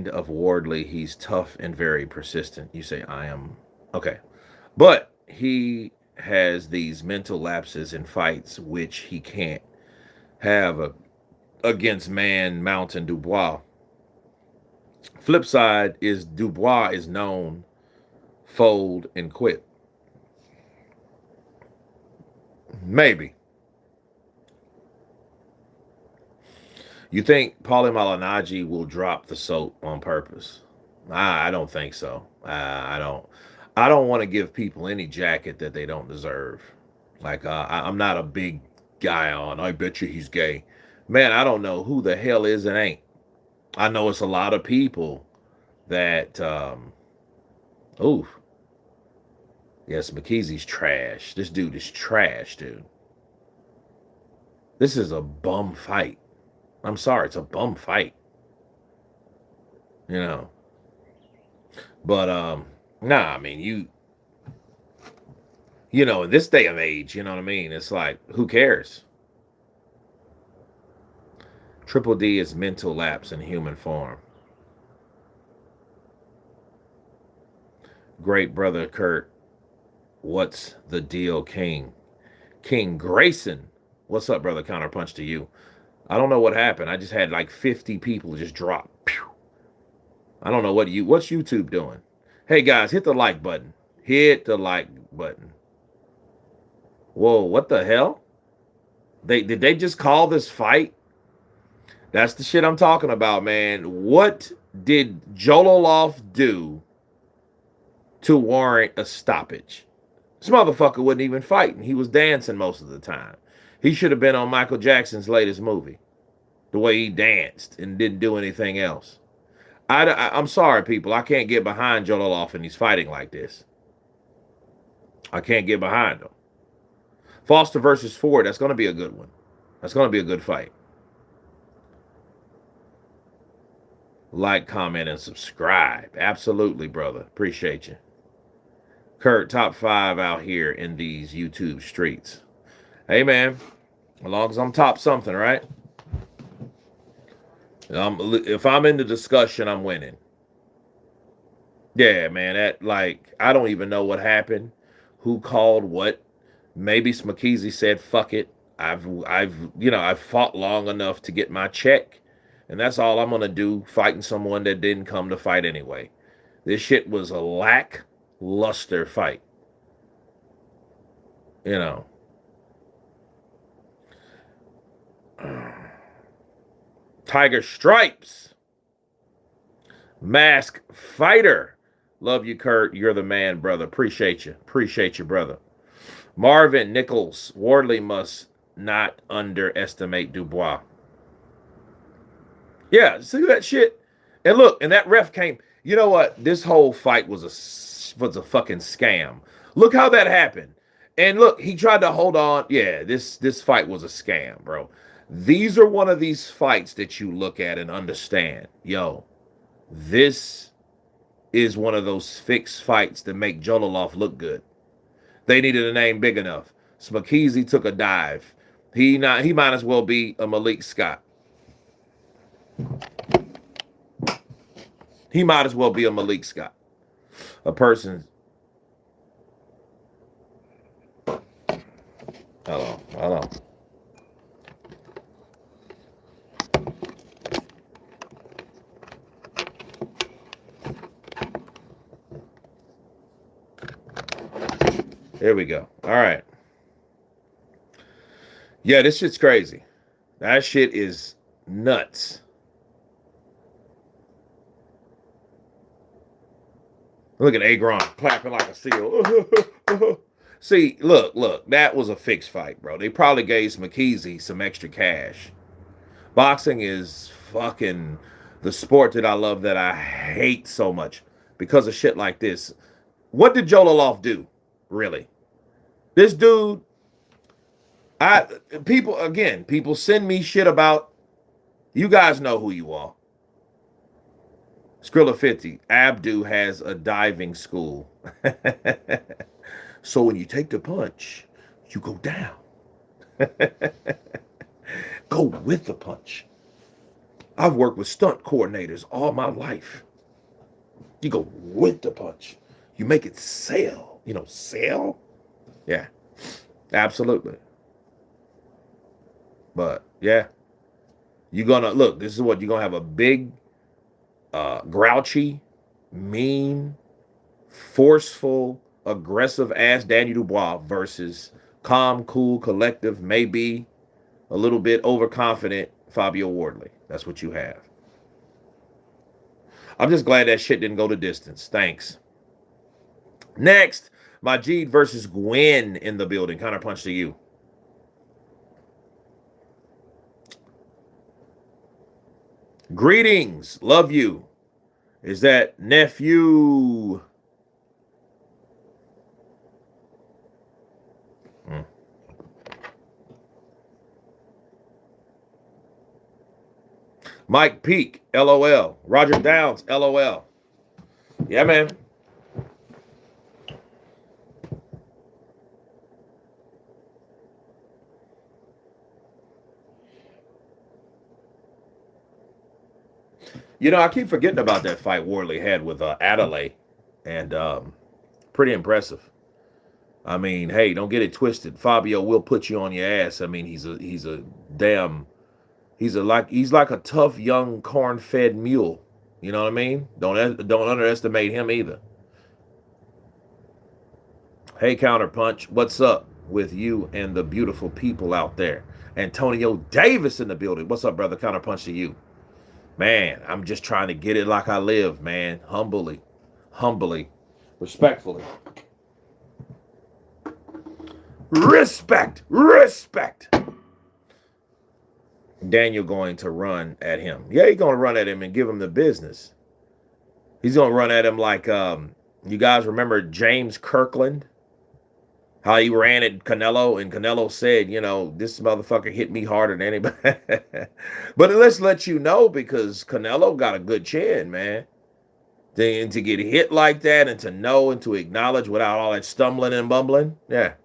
of Wardley. He's tough and very persistent. You say I am. Okay. But he has these mental lapses in fights which he can't have against Mountain Dubois. Flip side is Dubois is known fold and quit. Maybe. You think Paulie Malignaggi will drop the soap on purpose? I don't think so. I don't want to give people any jacket that they don't deserve. Like, I'm not a big guy on, I bet you he's gay. Man, I don't know who the hell is and ain't. I know it's a lot of people that, yes, McKeezy's trash. This dude is trash, dude. This is a bum fight. I'm sorry, it's a bum fight. You know. But, nah, I mean, you know, in this day and age, you know what I mean? It's like, who cares? Triple D is mental lapse in human form. Great brother Kurt, what's the deal, King? King Grayson, what's up, brother? Counterpunch to you. I don't know what happened. I just had like 50 people just drop. Pew. I don't know what's YouTube doing. Hey guys, hit the like button. Hit the like button. Whoa, what the hell? Did they just call this fight? That's the shit I'm talking about, man. What did Jololoff do to warrant a stoppage? This motherfucker wasn't even fighting. He was dancing most of the time. He should have been on Michael Jackson's latest movie. The way he danced and didn't do anything else. I'm sorry, people. I can't get behind Jololoff and he's fighting like this. I can't get behind him. Foster versus Ford. That's going to be a good one. That's going to be a good fight. Like, comment, and subscribe. Absolutely, brother. Appreciate you. Kurt, top 5 out here in these YouTube streets. Hey, man. As long as I'm top something, right? If I'm in the discussion, I'm winning. Yeah, man. That, like, I don't even know what happened. Who called what? Maybe Smakeezy said, fuck it. I've fought long enough to get my check. And that's all I'm going to do, fighting someone that didn't come to fight anyway. This shit was a lackluster fight. You know. Tiger Stripes. Mask Fighter. Love you, Kurt. You're the man, brother. Appreciate you. Appreciate you, brother. Marvin Nichols. Wardley must not underestimate Dubois. Yeah, see that shit? And look, and that ref came. You know what? This whole fight was a fucking scam. Look how that happened. And look, he tried to hold on. Yeah, this fight was a scam, bro. These are one of these fights that you look at and understand. Yo, this is one of those fixed fights that make Jololoff look good. They needed a name big enough. Smakeezy took a dive. He might as well be a Malik Scott. He might as well be a Malik Scott. A person. Hello. There we go. All right. Yeah, this shit's crazy. That shit is nuts. Look at Agron clapping like a seal. See, look, that was a fixed fight, bro. They probably gave Smakeezy some extra cash. Boxing is fucking the sport that I love that I hate so much because of shit like this. What did Jololoff do, really? This dude, people send me shit about, you guys know who you are. Skrilla 50, Abdu has a diving school. So when you take the punch, you go down. Go with the punch. I've worked with stunt coordinators all my life. You go with the punch. You make it sail. You know, sail? Yeah, absolutely. But, yeah. You're going to, look, this is what, you're going to have a big, grouchy, mean, forceful, aggressive ass Daniel Dubois versus calm, cool, collective, maybe a little bit overconfident Fabio Wardley. That's what you have. I'm just glad that shit didn't go the distance. Thanks. Next, Majid versus Gwen in the building. Counterpunch to you. Greetings. Love you. Is that nephew? Mike Peak, LOL. Roger Downs, LOL. Yeah, man. You know, I keep forgetting about that fight Wardley had with Adelaide, and pretty impressive. I mean, hey, don't get it twisted. Fabio will put you on your ass. I mean, he's like a tough young corn-fed mule. You know what I mean? Don't underestimate him either. Hey, Counterpunch, what's up with you and the beautiful people out there? Antonio Davis in the building. What's up, brother? Counterpunch to you. Man, I'm just trying to get it like I live, man. Humbly, respectfully. Respect. Daniel going to run at him. Yeah, he's going to run at him and give him the business. He's going to run at him like, you guys remember James Kirkland? How he ran at Canelo, and Canelo said, you know, this motherfucker hit me harder than anybody. But let's let you know, because Canelo got a good chin, man. To get hit like that, and to know and to acknowledge without all that stumbling and bumbling. Yeah.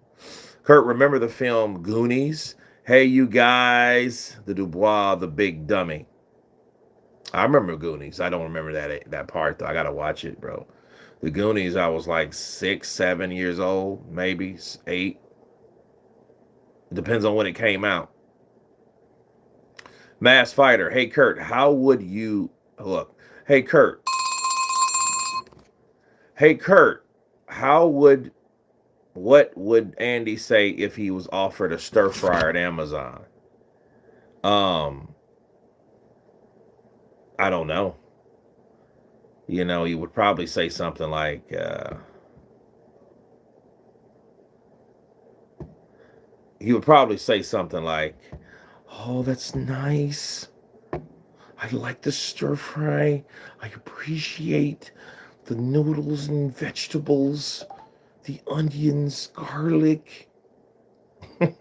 Kurt, remember the film Goonies? Hey, you guys, the Dubois, the big dummy. I remember Goonies. I don't remember that part, though. I got to watch it, bro. The Goonies, I was like 6, 7 years old, maybe 8. It depends on when it came out. Mass Fighter. Hey, Kurt, how would you look? Hey, Kurt. Hey, Kurt, what would Andy say if he was offered a stir fryer at Amazon? I don't know. You know, he would probably say something like, oh, that's nice. I like the stir fry. I appreciate the noodles and vegetables, the onions, garlic. I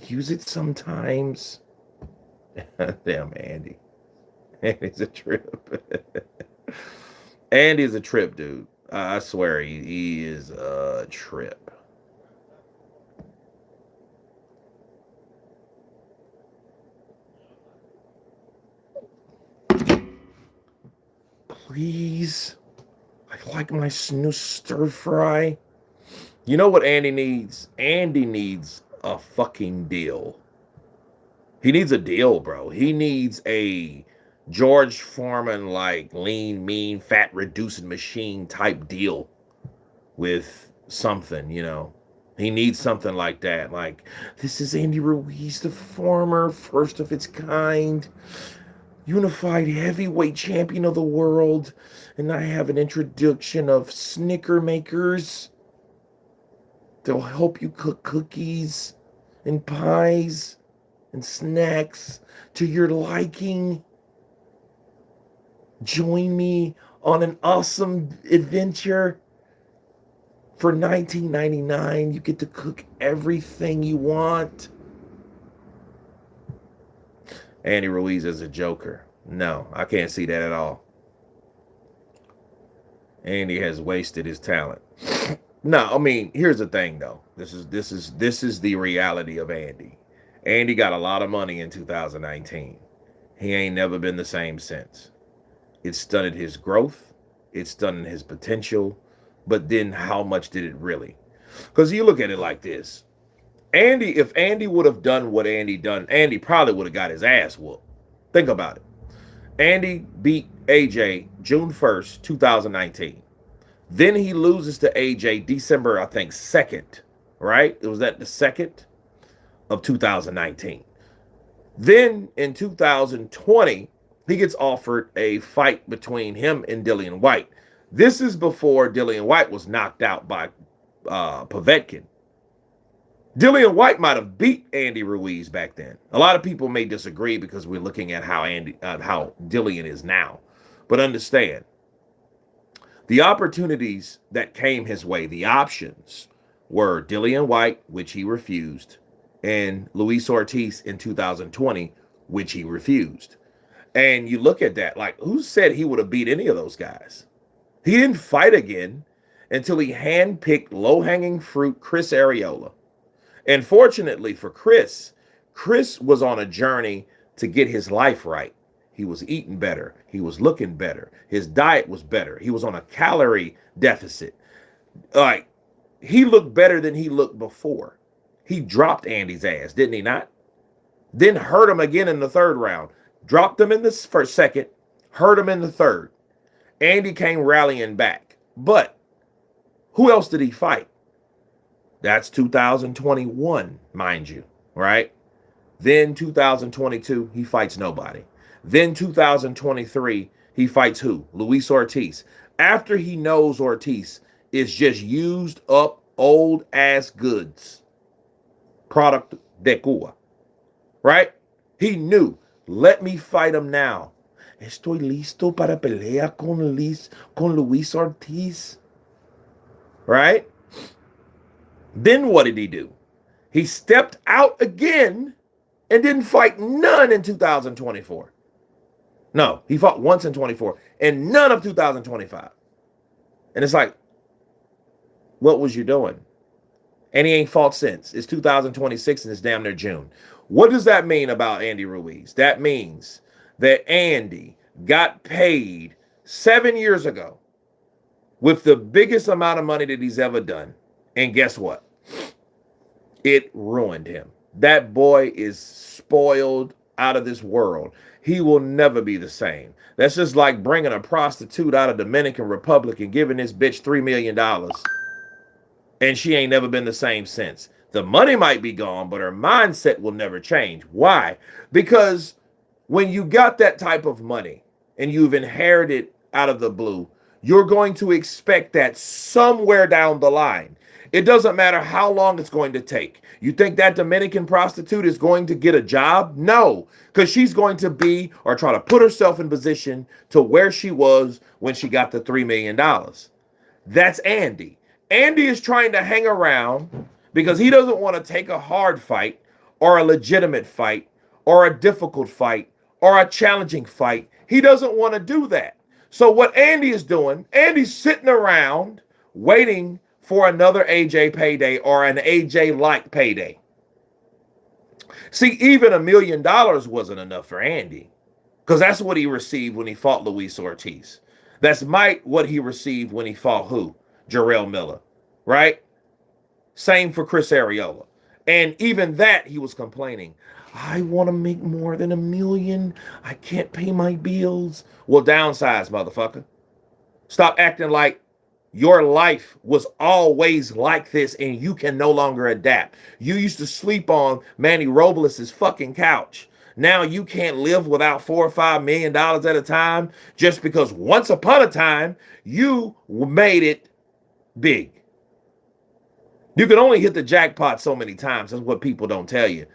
use it sometimes. Damn, Andy. Andy's a trip. Andy's a trip, dude. I swear he is a trip. Please. I like my new stir fry. You know what Andy needs? Andy needs a fucking deal. He needs a deal, bro. He needs a George Foreman, like, lean, mean, fat reducing machine type deal with something, you know. He needs something like that. Like, this is Andy Ruiz, the former first of its kind unified heavyweight champion of the world, and I have an introduction of Snicker makers. They'll help you cook cookies and pies and snacks to your liking. Join me on an awesome adventure. For $19.99, you get to cook everything you want. Andy Ruiz is a joker. No, I can't see that at all. Andy has wasted his talent. No, I mean, here's the thing though. This is the reality of Andy. Andy got a lot of money in 2019. He ain't never been the same since. It stunted his growth. It stunted his potential. But then how much did it really? Because you look at it like this. If Andy would have done what Andy done, Andy probably would have got his ass whooped. Think about it. Andy beat AJ June 1st, 2019. Then he loses to AJ December, I think, 2nd, right? It was that the 2nd of 2019. Then in 2020, he gets offered a fight between him and Dillian Whyte. This is before Dillian Whyte was knocked out by Povetkin. Dillian Whyte might have beat Andy Ruiz back then. A lot of people may disagree because we're looking at how Dillian is now. But understand, the opportunities that came his way, the options, were Dillian Whyte, which he refused, and Luis Ortiz in 2020, which he refused. And you look at that, like, who said he would have beat any of those guys? He didn't fight again until he handpicked low-hanging fruit Chris Arreola. And fortunately for Chris was on a journey to get his life right. He was eating better. He was looking better. His diet was better. He was on a calorie deficit. Like, he looked better than he looked before. He dropped Andy's ass, didn't he not? Then hurt him again in the 3rd round. Dropped him in the first, second, hurt him in the 3rd. Andy came rallying back. But who else did he fight? That's 2021, mind you, right? Then 2022, he fights nobody. Then 2023, he fights who? Luis Ortiz. After he knows Ortiz is just used up old ass goods. Product de Cuba. Right? He knew, let me fight him now. Estoy listo para pelea con Luis Ortiz. Right? Then what did he do? He stepped out again and didn't fight none in 2024. No, he fought once in 24 and none of 2025. And it's like, what was you doing? And he ain't fought since. It's 2026 and it's damn near June. What does that mean about Andy Ruiz? That means that Andy got paid 7 years ago with the biggest amount of money that he's ever done. And guess what? It ruined him. That boy is spoiled out of this world. He will never be the same. That's just like bringing a prostitute out of Dominican Republic and giving this bitch $3 million. And she ain't never been the same since. The money might be gone, but her mindset will never change. Why? Because when you got that type of money and you've inherited out of the blue, you're going to expect that somewhere down the line. It doesn't matter how long it's going to take. You think that Dominican prostitute is going to get a job? No, because she's going to be or try to put herself in position to where she was when she got the $3 million. That's Andy. Andy is trying to hang around because he doesn't want to take a hard fight or a legitimate fight or a difficult fight or a challenging fight. He doesn't want to do that. So what Andy is doing, Andy's sitting around waiting for another AJ payday or an AJ-like payday. See, even $1 million wasn't enough for Andy because that's what he received when he fought Luis Ortiz. That's what he received when he fought who? Jarrell Miller, right? Same for Chris Arreola. And even that, he was complaining. I want to make more than $1 million. I can't pay my bills. Well, downsize, motherfucker. Stop acting like your life was always like this and you can no longer adapt. You used to sleep on Manny Robles' fucking couch. Now you can't live without $4 or $5 million at a time just because once upon a time you made it big. You can only hit the jackpot so many times. That's what people don't tell you.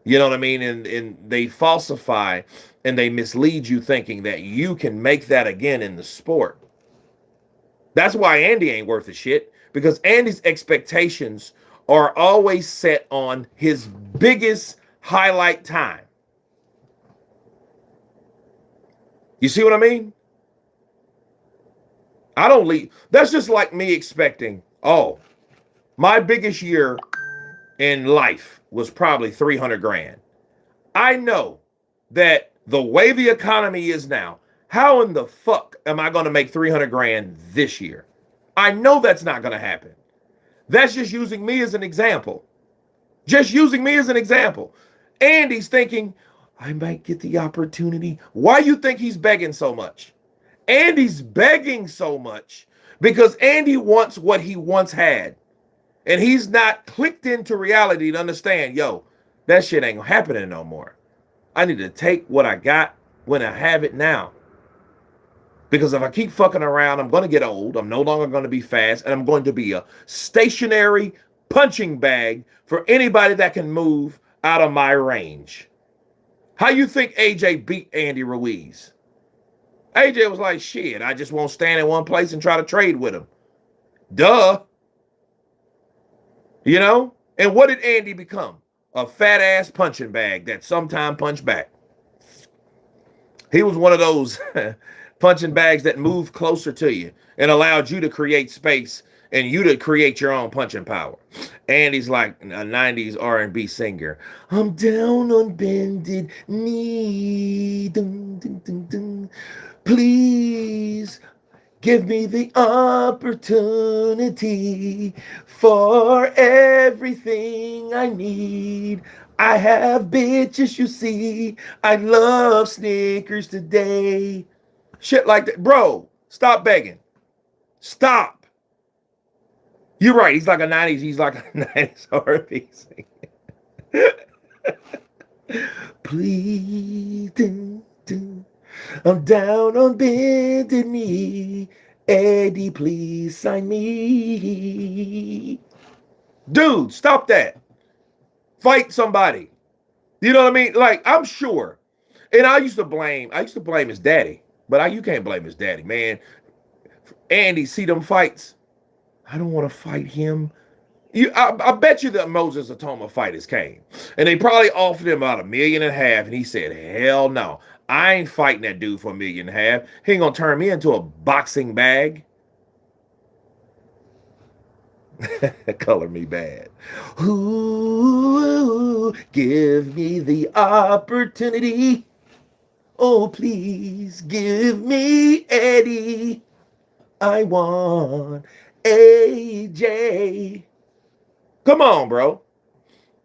You know what I mean? And they falsify and they mislead you thinking that you can make that again in the sport. That's why Andy ain't worth a shit, because Andy's expectations are always set on his biggest highlight time. You see what I mean? I don't leave. That's just like me expecting, oh, my biggest year in life was probably 300 grand. I know that the way the economy is now, how in the fuck am I going to make 300 grand this year? I know that's not going to happen. That's just using me as an example. Just using me as an example. Andy's thinking, I might get the opportunity. Why you think he's begging so much? Andy's begging so much because Andy wants what he once had. And he's not clicked into reality to understand, yo, that shit ain't happening no more. I need to take what I got when I have it now. Because if I keep fucking around, I'm going to get old. I'm no longer going to be fast. And I'm going to be a stationary punching bag for anybody that can move out of my range. How you think AJ beat Andy Ruiz? AJ was like, shit, I just won't stand in one place and try to trade with him. Duh. You know? And what did Andy become? A fat ass punching bag that sometime punched back. He was one of those punching bags that moved closer to you and allowed you to create space and you to create your own punching power. Andy's like a 90s R&B singer. I'm down on bended knee. Dun, dun, dun, dun. Please give me the opportunity for everything I need. I have bitches, you see. I love Snickers today. Shit like that. Bro, stop begging. Stop. You're right. He's like a 90s R&B singer. Please, dun, dun. I'm down on bended knee. Eddie, please sign me. Dude, stop that. Fight somebody. You know what I mean? Like, I'm sure. And I used to blame his daddy. But you can't blame his daddy, man. Andy, see them fights? I don't want to fight him. I bet you that Moses Atoma fighters came, and they probably offered him about $1.5 million, and he said, "Hell no, I ain't fighting that dude for $1.5 million. He ain't gonna turn me into a boxing bag." Color me bad. Ooh, give me the opportunity. Oh, please give me Eddie. I want AJ. Come on, bro.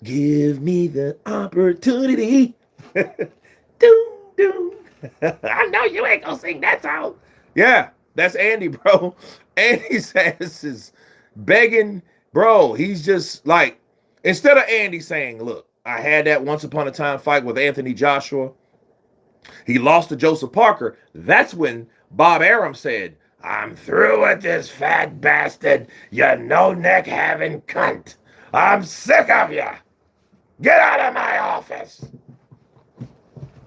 Give me the opportunity. Doom, doom. I know you ain't gonna sing that song. Yeah, that's Andy, bro. Andy's ass is begging, bro. He's just like, instead of Andy saying, look, I had that once upon a time fight with Anthony Joshua. He lost to Joseph Parker. That's when Bob Arum said, I'm through with this fat bastard, you no-neck having cunt. I'm sick of you. Get out of my office.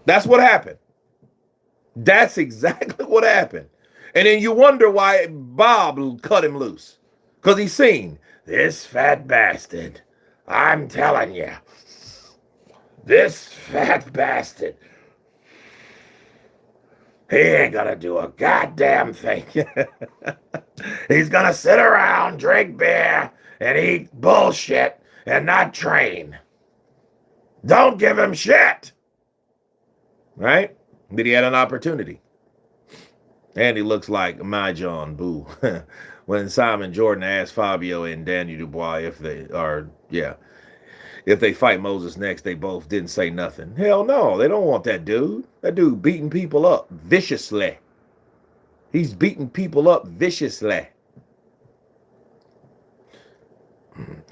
That's what happened. That's exactly what happened. And then you wonder why Bob cut him loose. Because he's seen, this fat bastard, I'm telling you, this fat bastard, he ain't gonna do a goddamn thing. He's gonna sit around, drink beer, and eat bullshit and not train. Don't give him shit. Right? But he had an opportunity. And he looks like my John Boo. When Simon Jordan asked Fabio and Daniel Dubois if they fight Moses next, they both didn't say nothing. Hell no, they don't want that dude. That dude beating people up viciously. He's beating people up viciously.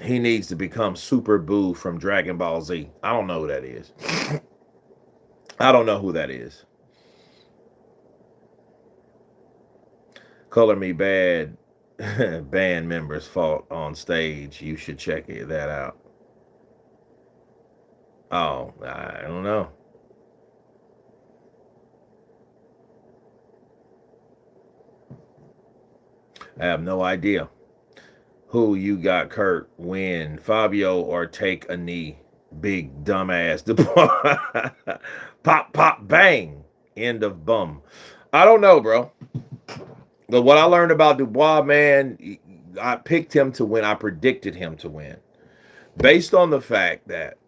He needs to become Super Boo from Dragon Ball Z. I don't know who that is. I don't know who that is. Color Me Bad band members fought on stage. You should check that out. Oh, I don't know. I have no idea. Who you got, Kurt, win? Fabio or take a knee? Big dumbass. Pop, pop, bang. End of bum. I don't know, bro. But what I learned about Dubois, man, I picked him to win. I predicted him to win. Based on the fact that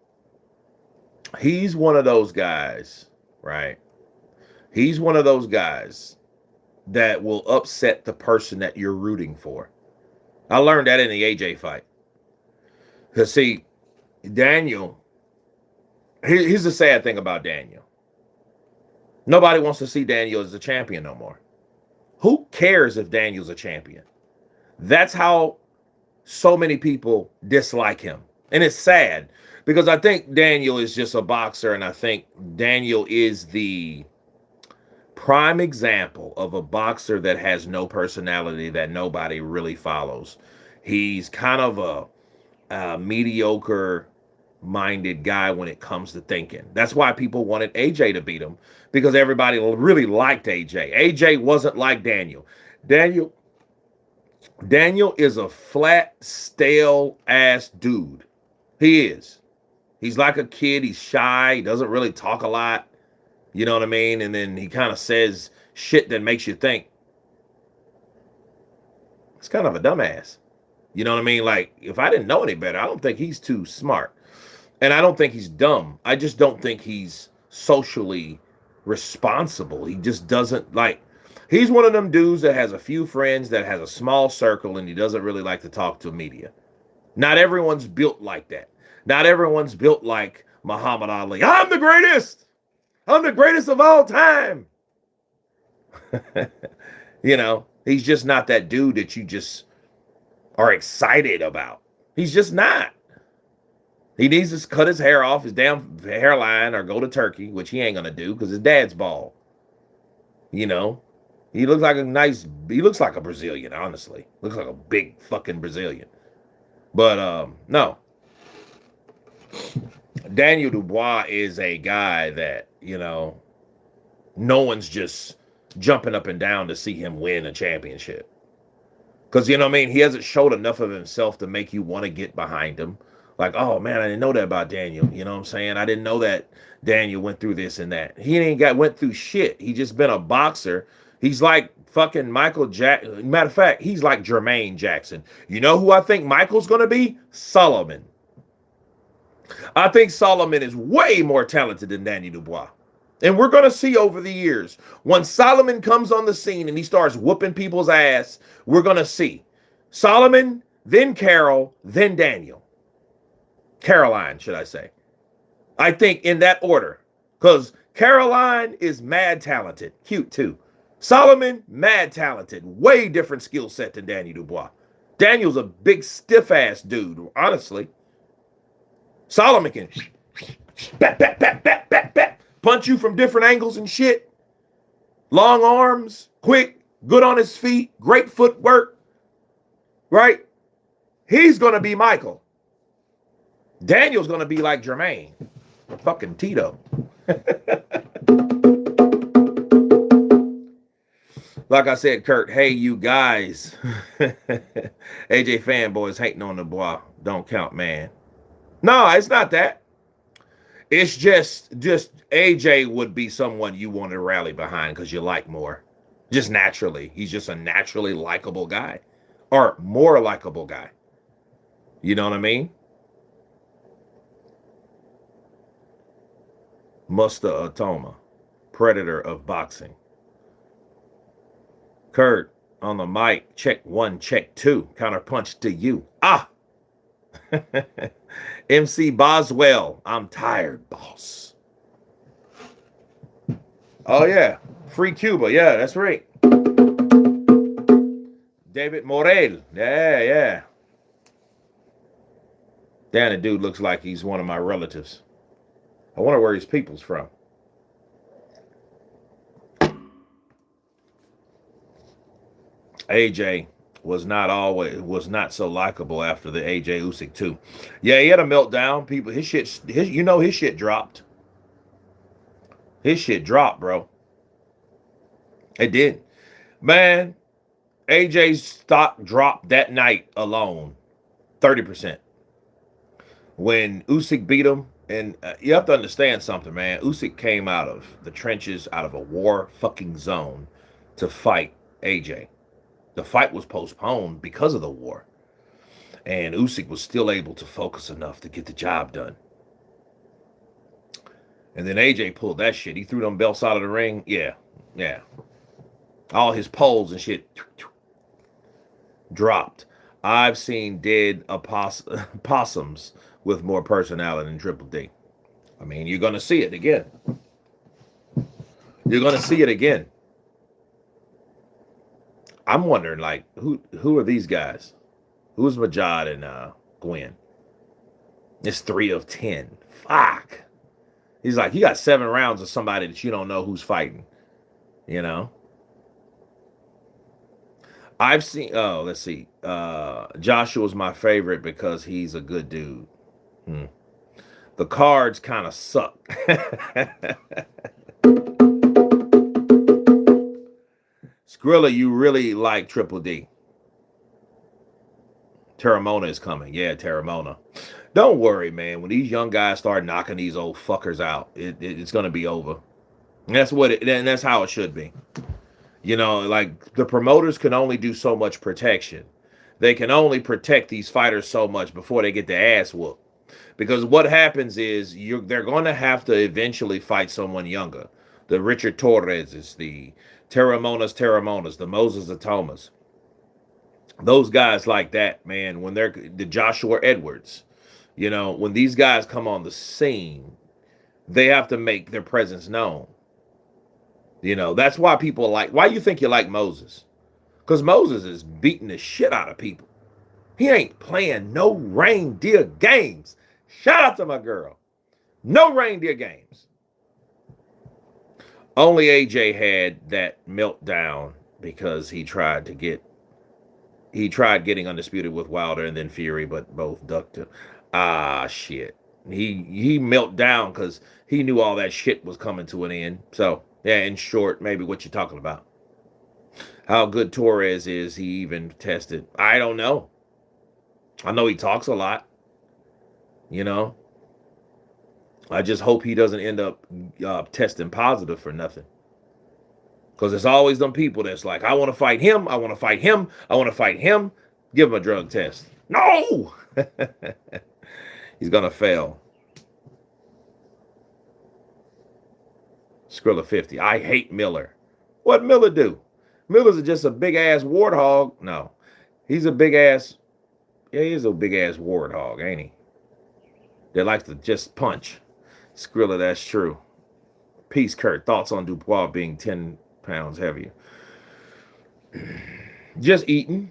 he's one of those guys, right? He's one of those guys that will upset the person that you're rooting for. I learned that in the AJ fight. Because, see, Daniel, here's the sad thing about Daniel. Nobody wants to see Daniel as a champion no more. Who cares if Daniel's a champion? That's how so many people dislike him. And it's sad because I think Daniel is just a boxer, and I think Daniel is the prime example of a boxer that has no personality, that nobody really follows. He's kind of a mediocre-minded guy when it comes to thinking. That's why people wanted AJ to beat him, because everybody really liked AJ. AJ wasn't like Daniel. Daniel is a flat, stale-ass dude. He is. He's like a kid. He's shy. He doesn't really talk a lot. You know what I mean? And then he kind of says shit that makes you think. It's kind of a dumbass. You know what I mean? Like, if I didn't know any better, I don't think he's too smart. And I don't think he's dumb. I just don't think he's socially responsible. He just doesn't like, he's one of them dudes that has a few friends, that has a small circle, and he doesn't really like to talk to media. Not everyone's built like that. Not everyone's built like Muhammad Ali. I'm the greatest. I'm the greatest of all time. You know, he's just not that dude that you just are excited about. He's just not. He needs to cut his hair off, his damn hairline, or go to Turkey, which he ain't going to do because his dad's bald. You know, he looks like a Brazilian, honestly. Looks like a big fucking Brazilian. But, no. Daniel Dubois is a guy that, you know, no one's just jumping up and down to see him win a championship. Because, you know what I mean? He hasn't showed enough of himself to make you want to get behind him. Like, oh, man, I didn't know that about Daniel. You know what I'm saying? I didn't know that Daniel went through this and that. He went through shit. He just been a boxer. He's like fucking Michael Jackson. Matter of fact, he's like Jermaine Jackson. You know who I think Michael's going to be? Solomon. I think Solomon is way more talented than Daniel Dubois. And we're going to see over the years, when Solomon comes on the scene and he starts whooping people's ass, we're going to see Solomon, then Carol, then Daniel. Caroline, should I say. I think in that order. Because Caroline is mad talented. Cute, too. Solomon, mad talented. Way different skill set than Daniel Dubois. Daniel's a big, stiff-ass dude, honestly. Solomon can bat, bat, bat, bat, bat, bat, punch you from different angles and shit. Long arms, quick, good on his feet, great footwork. Right? He's going to be Michael. Daniel's going to be like Jermaine. Fucking Tito. Like I said, Kurt, hey, you guys. AJ fanboys hating on the Dubois. Don't count, man. No, it's not that. It's just AJ would be someone you want to rally behind because you like more. Just naturally. He's just a naturally likable guy. Or more likable guy. You know what I mean? Musta Atoma, predator of boxing. Kurt, on the mic, check 1, check 2. Counterpunch to you. Ah! MC Boswell, I'm tired, boss. Oh, yeah. Free Cuba. Yeah, that's right. David Morel. Yeah. Damn, the dude looks like he's one of my relatives. I wonder where his people's from. AJ was not so likable after the AJ Usyk too. Yeah, he had a meltdown. His shit dropped. His shit dropped, bro. It did. Man, AJ's stock dropped that night alone 30%. When Usyk beat him, and you have to understand something, man. Usyk came out of the trenches, out of a war fucking zone to fight AJ. The fight was postponed because of the war. And Usyk was still able to focus enough to get the job done. And then AJ pulled that shit. He threw them belts out of the ring. Yeah. All his poles and shit dropped. I've seen dead possums with more personality than Triple D. I mean, you're going to see it again. You're going to see it again. I'm wondering, like, who are these guys? Who's Majad and Gwen? It's 3 of 10. Fuck. He's like, you got 7 rounds of somebody that you don't know who's fighting. You know? I've seen, let's see. Joshua's my favorite because he's a good dude. The cards kind of suck. Skrilla, you really like Triple D. Terramona is coming. Yeah, Terramona. Don't worry, man. When these young guys start knocking these old fuckers out, it's going to be over. And that's how it should be. You know, like the promoters can only do so much protection. They can only protect these fighters so much before they get their ass whooped. Because what happens is they're going to have to eventually fight someone younger. The Richard Torreses, the Terramonas, the Moses Atomas. Those guys like that, man, when they're the Joshua Edwards, you know, when these guys come on the scene, they have to make their presence known. You know, that's why people why you think you like Moses? Because Moses is beating the shit out of people. He ain't playing no reindeer games. Shout out to my girl. No reindeer games. Only AJ had that meltdown because he tried getting undisputed with Wilder and then Fury, but both ducked him. Shit. He melt down because he knew all that shit was coming to an end. So, yeah, in short, maybe what you're talking about. How good Torres is, he even tested. I don't know. I know he talks a lot, you know. I just hope he doesn't end up testing positive for nothing. Because it's always them people that's like, I want to fight him. I want to fight him. I want to fight him. Give him a drug test. No! He's going to fail. Skrilla 50. I hate Miller. What Miller do? Miller's just a big ass warthog. No. He's a big ass. Yeah, he's a big ass warthog, ain't he? That likes to just punch. Skrilla, that's true. Peace, Kurt. Thoughts on Dubois being 10 pounds heavier? Just eating.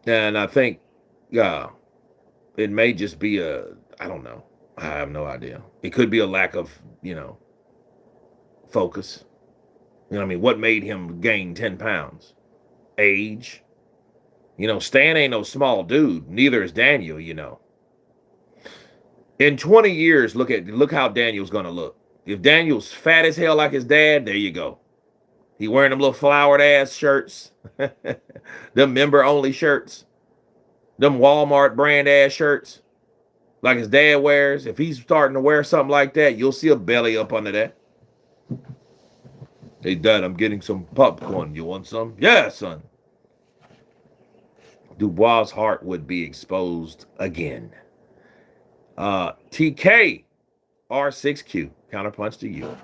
And I think it may just be I don't know. I have no idea. It could be a lack of, focus. You know what I mean? What made him gain 10 pounds? Age. Stan ain't no small dude. Neither is Daniel, In 20 years, look how Daniel's going to look. If Daniel's fat as hell like his dad, there you go. He wearing them little flowered ass shirts. Them member only shirts. Them Walmart brand ass shirts. Like his dad wears. If he's starting to wear something like that, you'll see a belly up under that. Hey, Dad, I'm getting some popcorn. You want some? Yeah, son. Dubois' heart would be exposed again. TK R6Q. Counterpunch to you.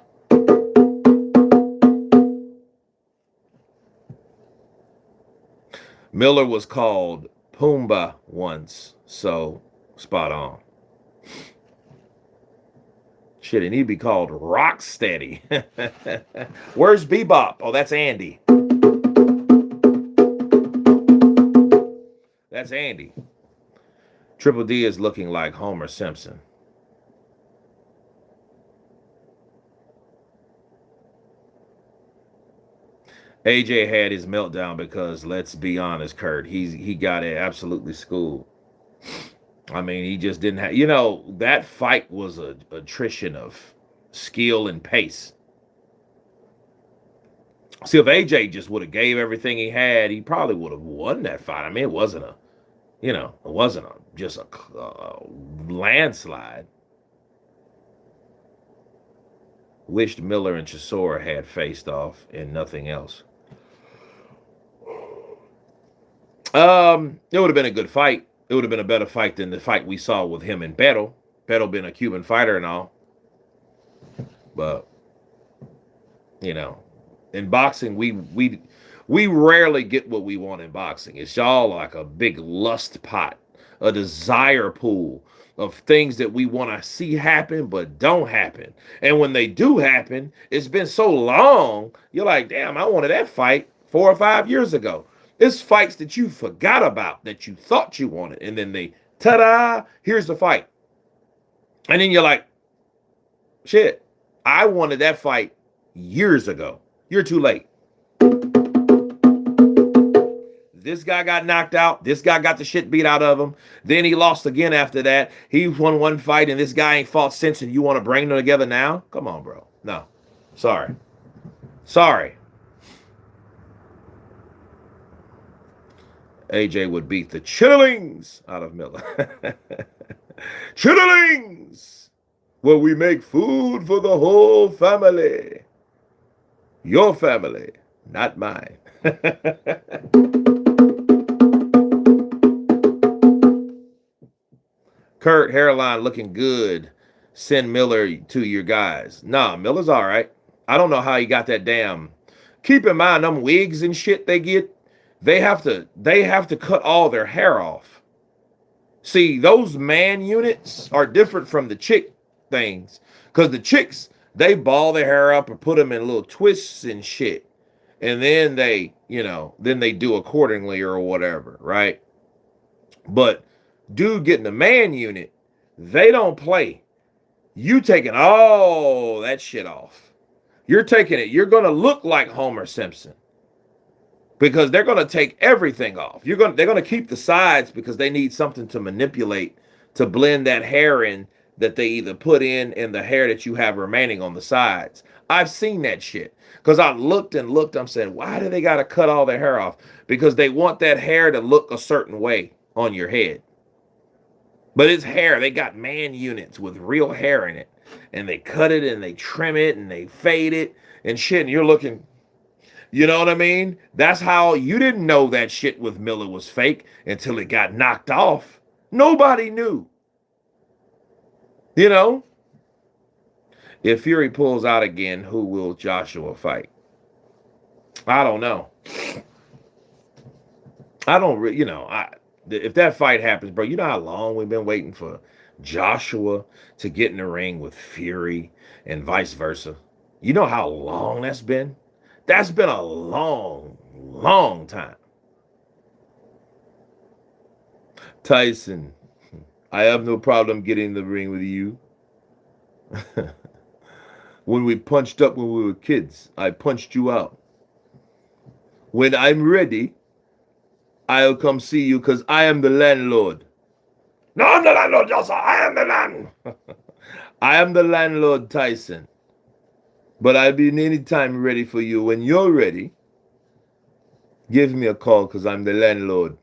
Miller was called Pumbaa once, so spot on. Shit, and he'd be called Rocksteady. Where's Bebop? Oh, that's Andy. That's Andy. Triple D is looking like Homer Simpson. AJ had his meltdown because, let's be honest, Kurt, he got it absolutely schooled. I mean, he just didn't have, that fight was an attrition of skill and pace. See, if AJ just would have gave everything he had, he probably would have won that fight. I mean, it wasn't just a landslide. Wished Miller and Chisora had faced off and nothing else. It would have been a good fight. It would have been a better fight than the fight we saw with him and Beto. Beto being a Cuban fighter and all. But, in boxing, we rarely get what we want in boxing. It's all like a big lust pot, a desire pool of things that we want to see happen but don't happen. And when they do happen, it's been so long, you're like, damn, I wanted that fight 4 or 5 years ago. It's fights that you forgot about that you thought you wanted. And then they, ta-da, here's the fight. And then you're like, shit, I wanted that fight years ago. You're too late. This guy got knocked out. This guy got the shit beat out of him. Then he lost again after that. He won one fight, and this guy ain't fought since, and you want to bring them together now? Come on, bro. No. Sorry. AJ would beat the chitterlings out of Miller. Chitterlings! Where we make food for the whole family. Your family, not mine. Kurt, hairline looking good. Send Miller to your guys. Nah, Miller's all right. I don't know how he got that damn. Keep in mind, them wigs and shit they get, they have to cut all their hair off. See, those man units are different from the chick things. Because the chicks, they ball their hair up or put them in little twists and shit. And then they, do accordingly or whatever, right? But dude getting the man unit, they don't play. You taking all that shit off. You're taking it. You're going to look like Homer Simpson. Because they're going to take everything off. They're going to keep the sides because they need something to manipulate to blend that hair in that they either put in the hair that you have remaining on the sides. I've seen that shit. Because I looked and looked, I'm saying, why do they got to cut all their hair off? Because they want that hair to look a certain way on your head. But it's hair. They got man units with real hair in it. And they cut it and they trim it and they fade it and shit. And you're looking, you know what I mean? That's how you didn't know that shit with Miller was fake until it got knocked off. Nobody knew. You know? If Fury pulls out again, who will Joshua fight? I don't know. I don't, if that fight happens, bro, you know how long we've been waiting for Joshua to get in the ring with Fury and vice versa. You know how long that's been? That's been a long, long time. Tyson, I have no problem getting in the ring with you. When we punched up when we were kids, I punched you out. When I'm ready, I'll come see you because I am the landlord. No, I'm the landlord, Joshua. I am the land. I am the landlord, Tyson. But I'll be anytime ready for you. When you're ready, give me a call because I'm the landlord.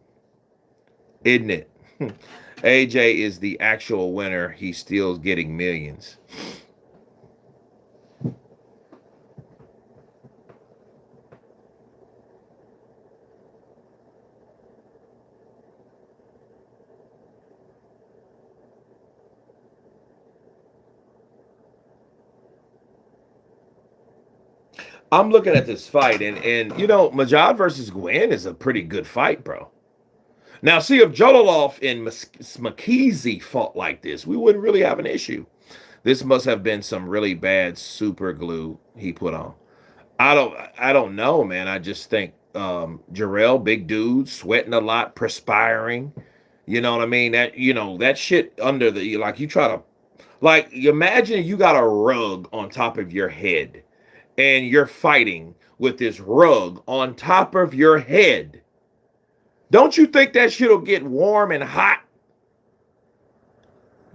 Isn't it? AJ is the actual winner. He's still getting millions. I'm looking at this fight, and Majad versus Gwen is a pretty good fight, bro. Now, see, if Jololoff and Smakeezy fought like this, we wouldn't really have an issue. This must have been some really bad super glue he put on. I don't know, man. I just think Jarrell, big dude, sweating a lot, perspiring. You know what I mean? That shit under the, like, you try to, like, imagine you got a rug on top of your head and you're fighting with this rug on top of your head. Don't you think that shit'll get warm and hot?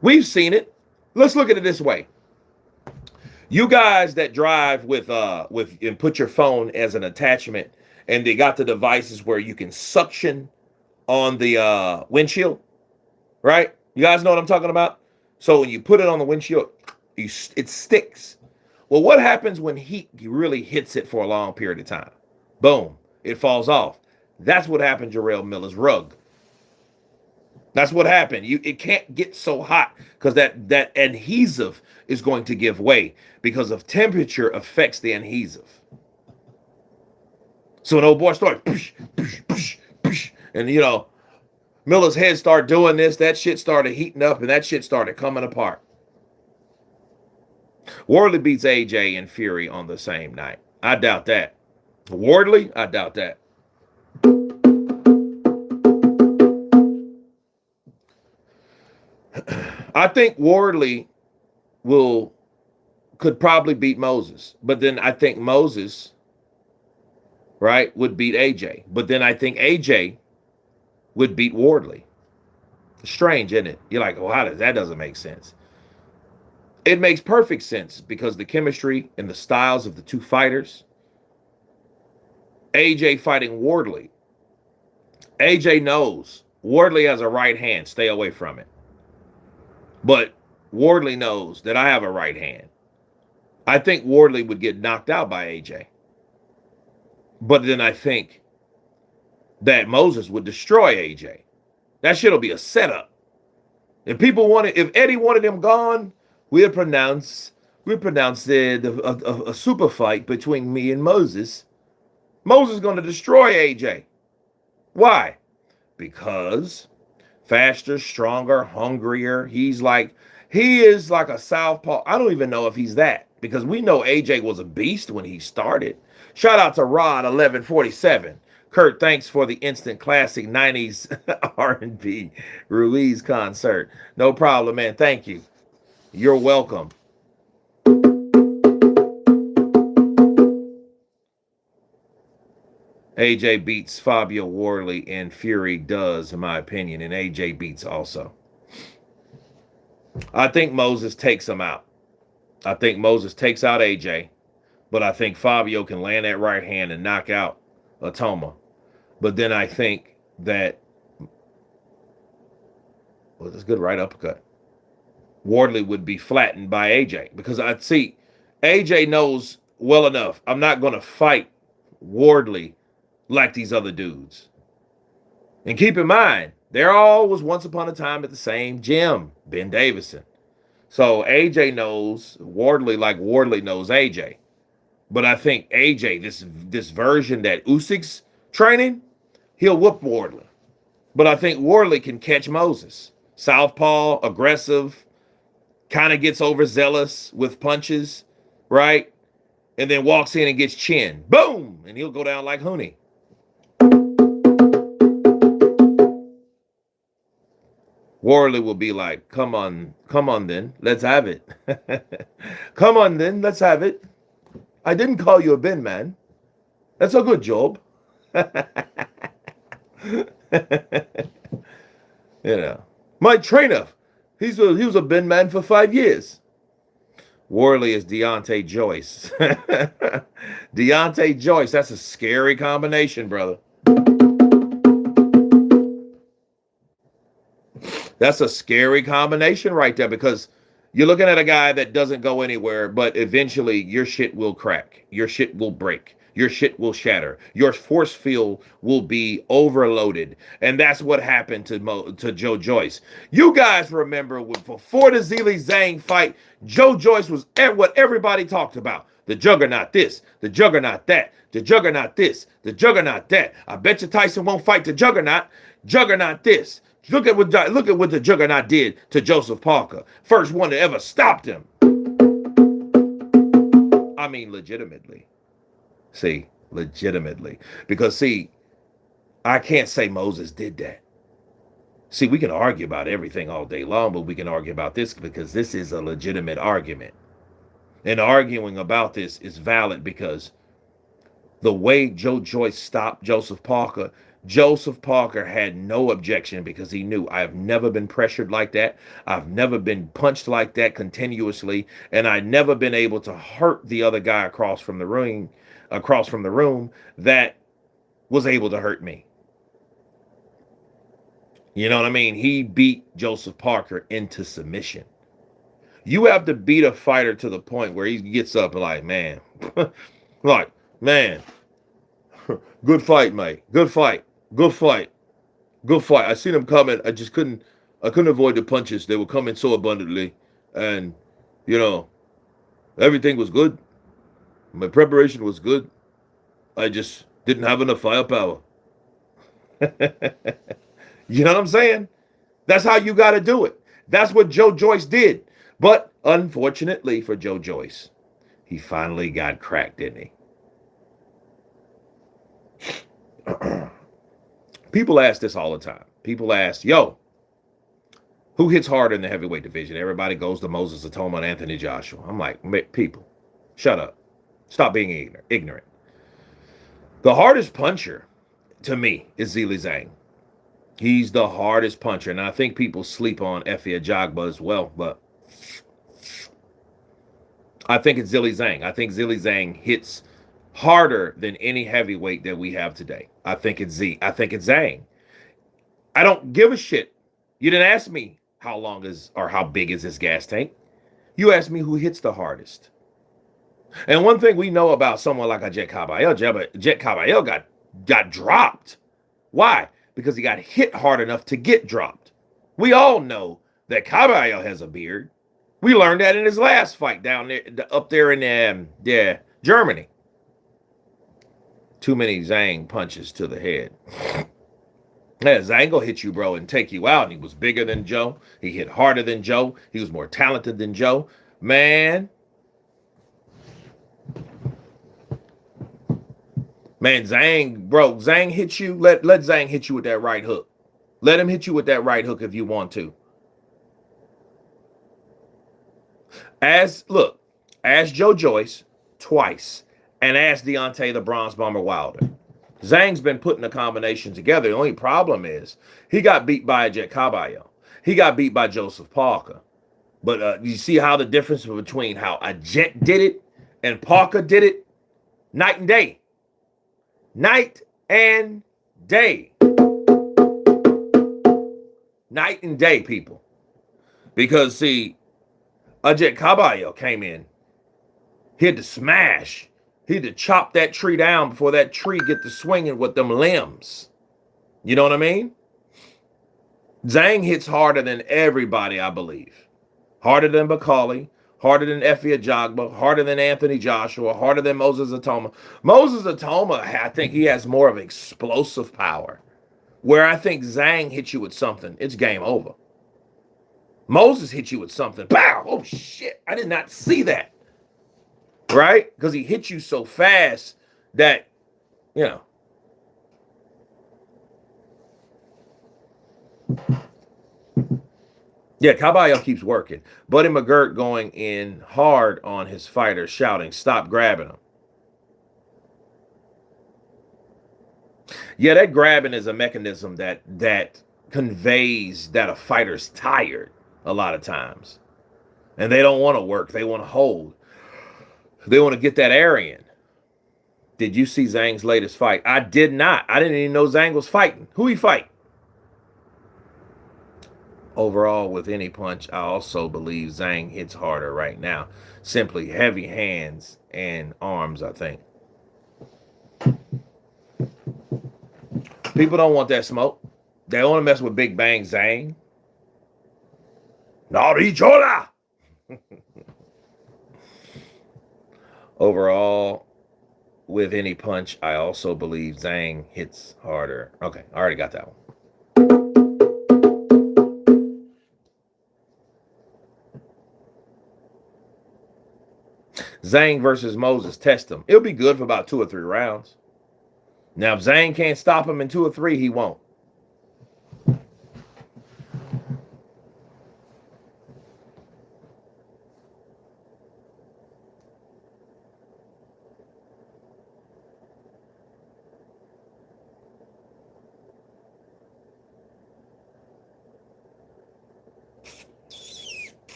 We've seen it. Let's look at it this way. You guys that drive with and put your phone as an attachment, and they got the devices where you can suction on the windshield, right? You guys know what I'm talking about? So when you put it on the windshield, it sticks. Well, what happens when heat really hits it for a long period of time? Boom, it falls off. That's what happened to Jarrell Miller's rug. That's what happened. It can't get so hot because that adhesive is going to give way because of temperature affects the adhesive. So an old boy started, and Miller's head started doing this. That shit started heating up, and that shit started coming apart. Wardley beats AJ and Fury on the same night. I doubt that. Wardley, I doubt that. I think Wardley could probably beat Moses, but then I think Moses, right, would beat AJ. But then I think AJ would beat Wardley. Strange, isn't it? You're like, well, that doesn't make sense. It makes perfect sense because the chemistry and the styles of the two fighters. AJ fighting Wardley. AJ knows Wardley has a right hand. Stay away from it. But Wardley knows that I have a right hand. I think Wardley would get knocked out by AJ. But then I think that Moses would destroy AJ. That shit'll be a setup. If Eddie wanted him gone, we'd pronounce a super fight between me and Moses. Moses is going to destroy AJ. Why? Because faster, stronger, hungrier. He is like a southpaw. I don't even know if he's that because we know AJ was a beast when he started. Shout out to Rod 1147. Kurt, thanks for the instant classic 90s R&B Ruiz concert. No problem, man. Thank you. You're welcome. AJ beats Fabio, Wardley, and Fury does, in my opinion, and AJ beats also. I think Moses takes him out. I think Moses takes out AJ. But I think Fabio can land that right hand and knock out Atoma. But then I think that, well, that's a good right uppercut. Wardley would be flattened by AJ because I see AJ knows well enough. I'm not going to fight Wardley like these other dudes. And keep in mind, they're all was once upon a time at the same gym, Ben Davison. So AJ knows Wardley like Wardley knows AJ. But I think AJ, this version that Usyk's training, he'll whoop Wardley. But I think Wardley can catch Moses. Southpaw, aggressive, kind of gets overzealous with punches, right? And then walks in and gets chin. Boom! And he'll go down like Hooney. Wardley will be like, come on then, let's have it. Come on then, let's have it. I didn't call you a bin man. That's a good job. My trainer, he was a bin man for 5 years. Wardley is Deontay Joyce. Deontay Joyce, that's a scary combination, brother. That's a scary combination right there because you're looking at a guy that doesn't go anywhere, but eventually your shit will crack. Your shit will break. Your shit will shatter. Your force field will be overloaded. And that's what happened to Joe Joyce. You guys remember before the Zhilei Zhang fight, Joe Joyce was what everybody talked about. The juggernaut this, the juggernaut that, the juggernaut this, the juggernaut that. I bet you Tyson won't fight the juggernaut. Juggernaut this. Look at what the juggernaut did to Joseph Parker. First one that ever stopped him. I mean, legitimately. See, legitimately. Because, see, I can't say Moses did that. See, we can argue about everything all day long, but we can argue about this because this is a legitimate argument. And arguing about this is valid because the way Joe Joyce stopped Joseph Parker had no objection because he knew I have never been pressured like that. I've never been punched like that continuously. And I've never been able to hurt the other guy across from the room that was able to hurt me. You know what I mean? He beat Joseph Parker into submission. You have to beat a fighter to the point where he gets up and like, man, good fight, mate. Good fight. Good fight. Good fight. I seen him coming. I couldn't avoid the punches. They were coming so abundantly. And, everything was good. My preparation was good. I just didn't have enough firepower. You know what I'm saying? That's how you got to do it. That's what Joe Joyce did. But unfortunately for Joe Joyce, he finally got cracked, didn't he? People ask this all the time. People ask, yo, who hits harder in the heavyweight division? Everybody goes to Moses Atoma and Anthony Joshua. I'm like, people, shut up. Stop being ignorant. The hardest puncher, to me, is Zhilei Zhang. He's the hardest puncher. And I think people sleep on Efe Ajagba as well. But I think it's Zhilei Zhang. I think Zhilei Zhang hits harder than any heavyweight that we have today. I think it's Zhang. I don't give a shit. You didn't ask me how big is this gas tank. You asked me who hits the hardest. And one thing we know about someone like a Jet Caballero, Jet Caballero got dropped. Why? Because he got hit hard enough to get dropped. We all know that Caballero has a beard. We learned that in his last fight up there in Germany. Too many Zhang punches to the head. Yeah, Zhang will hit you, bro, and take you out. And he was bigger than Joe. He hit harder than Joe. He was more talented than Joe. Man, Zhang hit you. Let Zhang hit you with that right hook. Let him hit you with that right hook if you want to. Ask Joe Joyce twice and ask Deontay the Bronze Bomber Wilder. Zhang's been putting a combination together. The only problem is he got beat by a Jet Caballero. He got beat by Joseph Parker. But you see how the difference between how a Jet did it and Parker did it? Night and day. Night and day. Night and day, people. Because, see, Usyk Caballo came in. He had to smash. He had to chop that tree down before that tree get to swinging with them limbs. You know what I mean? Zhang hits harder than everybody, I believe. Harder than Bakali, harder than Effie Ajagba, harder than Anthony Joshua, harder than Moses Atoma. Moses Atoma, I think he has more of explosive power. Where I think Zhang hits you with something, it's game over. Moses hit you with something. Pow! Oh, shit. I did not see that. Right? Because he hit you so fast that, you know. Yeah, Caballo keeps working. Buddy McGirt going in hard on his fighter, shouting, stop grabbing him. Yeah, that grabbing is a mechanism that conveys that a fighter's tired a lot of times. And they don't want to work. They want to hold. They want to get that air in. Did you see Zhang's latest fight? I did not. I didn't even know Zhang was fighting. Who he fight? Overall, with any punch, I also believe Zhang hits harder right now. Simply heavy hands and arms, I think. People don't want that smoke. They want to mess with Big Bang Zhang. Narichola! Overall, with any punch, I also believe Zhang hits harder. Okay, I already got that one. Zhang versus Moses, test him. It'll be good for about 2 or 3 rounds. Now, if Zhang can't stop him in 2 or 3, he won't.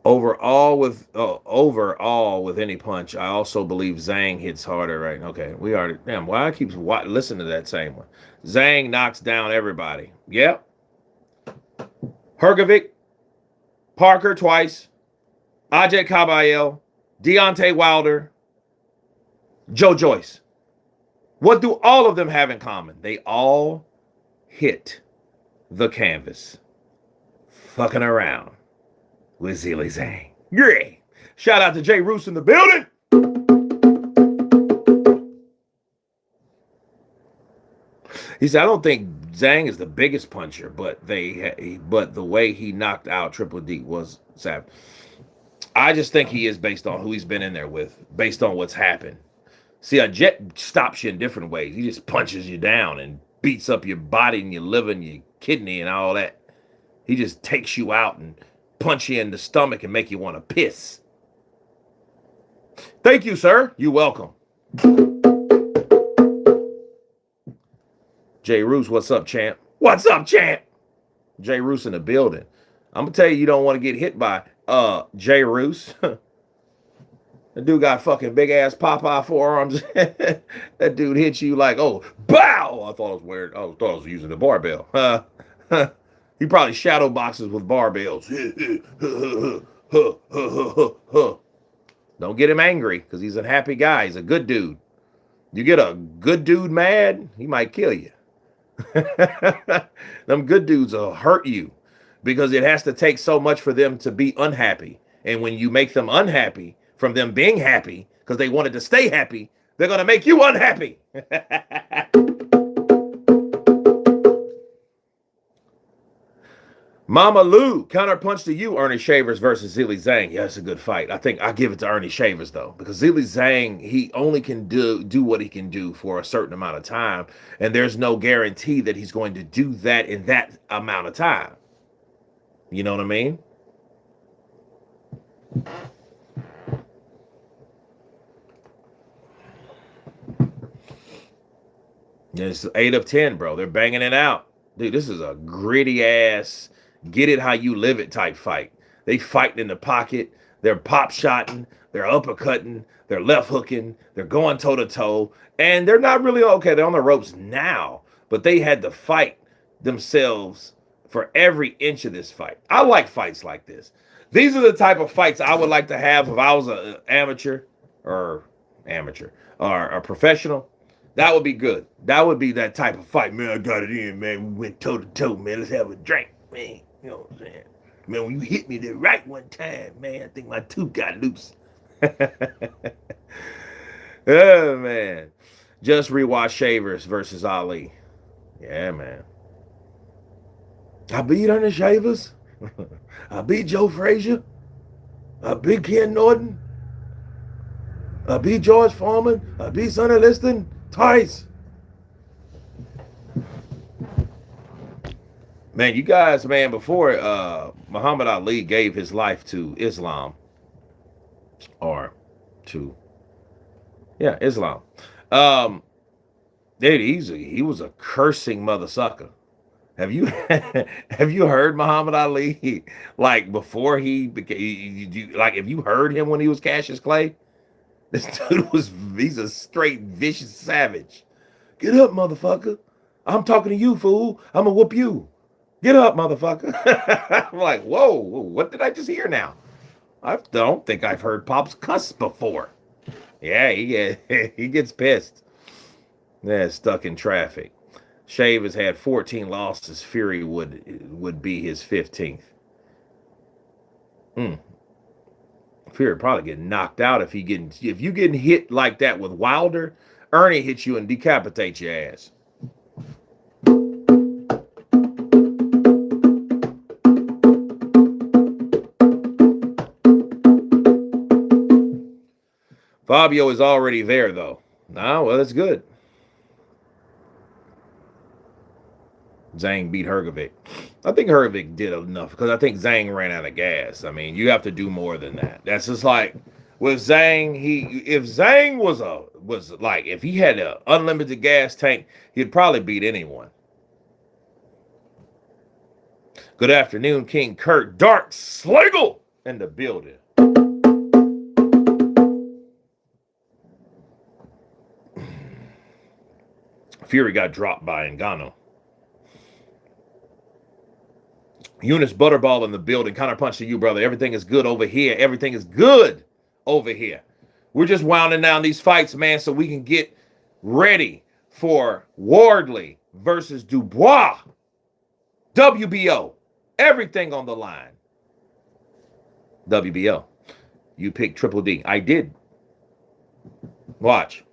Overall with any punch, I also believe Zhang hits harder, right? Okay, we already, damn, why I keep listening to that same one? Zhang knocks down everybody. Yep. Hrgovic, Parker twice, Usyk Caballo, Deontay Wilder, Joe Joyce. What do all of them have in common? They all hit the canvas. Fucking around with Zhilei Zhang. Yeah. Shout out to Jay Ruiz in the building. He said, I don't think Zhang is the biggest puncher, but the way he knocked out Triple D was savage. I just think he is based on who he's been in there with, based on what's happened. See, a Jet stops you in different ways. He just punches you down and beats up your body and your liver and your kidney and all that. He just takes you out and punch you in the stomach and make you want to piss. Thank you, sir. You're welcome. Jay Roos, what's up, champ? What's up, champ? Jay Roos in the building. I'm going to tell you, you don't want to get hit by Jay Roos. That dude got fucking big-ass Popeye forearms. That dude hits you like, oh, bow! I thought it was weird. I thought I was using the barbell. He probably shadow boxes with barbells. Don't get him angry because he's a happy guy. He's a good dude. You get a good dude mad, he might kill you. Them good dudes will hurt you because it has to take so much for them to be unhappy. And when you make them unhappy from them being happy because they wanted to stay happy, they're going to make you unhappy. Mama Lou, counterpunch to you, Ernie Shavers versus Zhilei Zhang. Yeah, it's a good fight. I think I give it to Ernie Shavers, though, because Zhilei Zhang, he only can do what he can do for a certain amount of time, and there's no guarantee that he's going to do that in that amount of time. You know what I mean? It's 8 of 10, bro. They're banging it out. Dude, this is a gritty-ass, get it how you live it type fight. They fighting in the pocket. They're pop shotting, they're uppercutting, they're left hooking, they're going toe to toe, and they're not really okay. They're on the ropes now, but they had to fight themselves for every inch of this fight. I like fights like this. These are the type of fights I would like to have if I was an amateur or a professional. That would be good. That would be that type of fight. Man, I got it in, man. We went toe to toe, man. Let's have a drink, man. You know what I'm saying? Man, when you hit me the right one time, man, I think my tooth got loose. Oh, man. Just rewatch Shavers versus Ali. Yeah, man. I beat Ernest Shavers. I beat Joe Frazier. I beat Ken Norton. I beat George Foreman. I beat Sonny Liston twice. Man, you guys, man, before Muhammad Ali gave his life to Islam, or to, yeah, Islam, dude, he was a cursing mother sucker. Have you have you heard Muhammad Ali like before he became, like, if you heard him when he was Cassius Clay? This dude he's a straight vicious savage. Get up, motherfucker. I'm talking to you, fool. I'm gonna whoop you. Get up, motherfucker. I'm like, whoa, what did I just hear now? I don't think I've heard Pops cuss before. Yeah, he gets pissed. Yeah, stuck in traffic. Shave has had 14 losses. Fury would be his 15th. Fury probably getting knocked out if you getting hit like that with Wilder. Ernie hits you and decapitates your ass. Fabio is already there, though. Ah, well, that's good. Zhang beat Hrgovic. I think Hrgovic did enough because I think Zhang ran out of gas. I mean, you have to do more than that. That's just like with Zhang. If Zhang was like, if he had an unlimited gas tank, he'd probably beat anyone. Good afternoon, King Kurt. Dark Slagle in the building. Fury got dropped by Ngannou. Eunice Butterball in the building. Counterpunch to you, brother. Everything is good over here. Everything is good over here. We're just winding down these fights, man, so we can get ready for Wardley versus Dubois. WBO. Everything on the line. WBO. You picked Triple D. I did. Watch.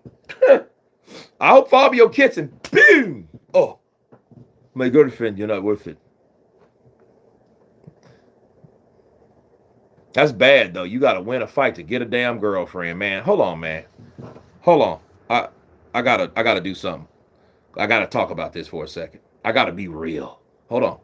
I hope Fabio kicks him. Boom! Oh, my girlfriend, you're not worth it. That's bad, though. You got to win a fight to get a damn girlfriend, man. Hold on, man. Hold on. I gotta do something. I gotta talk about this for a second. I gotta be real. Hold on.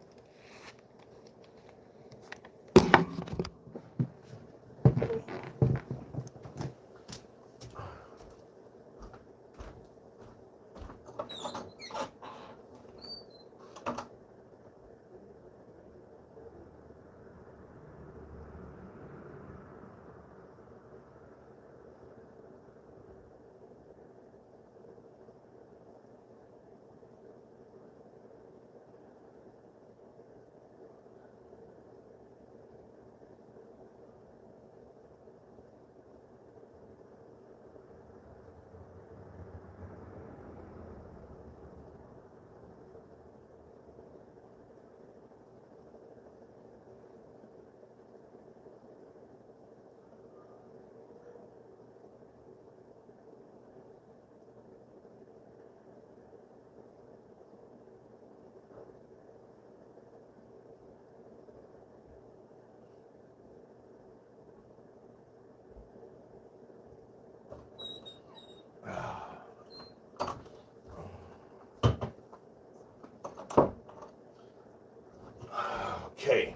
Okay.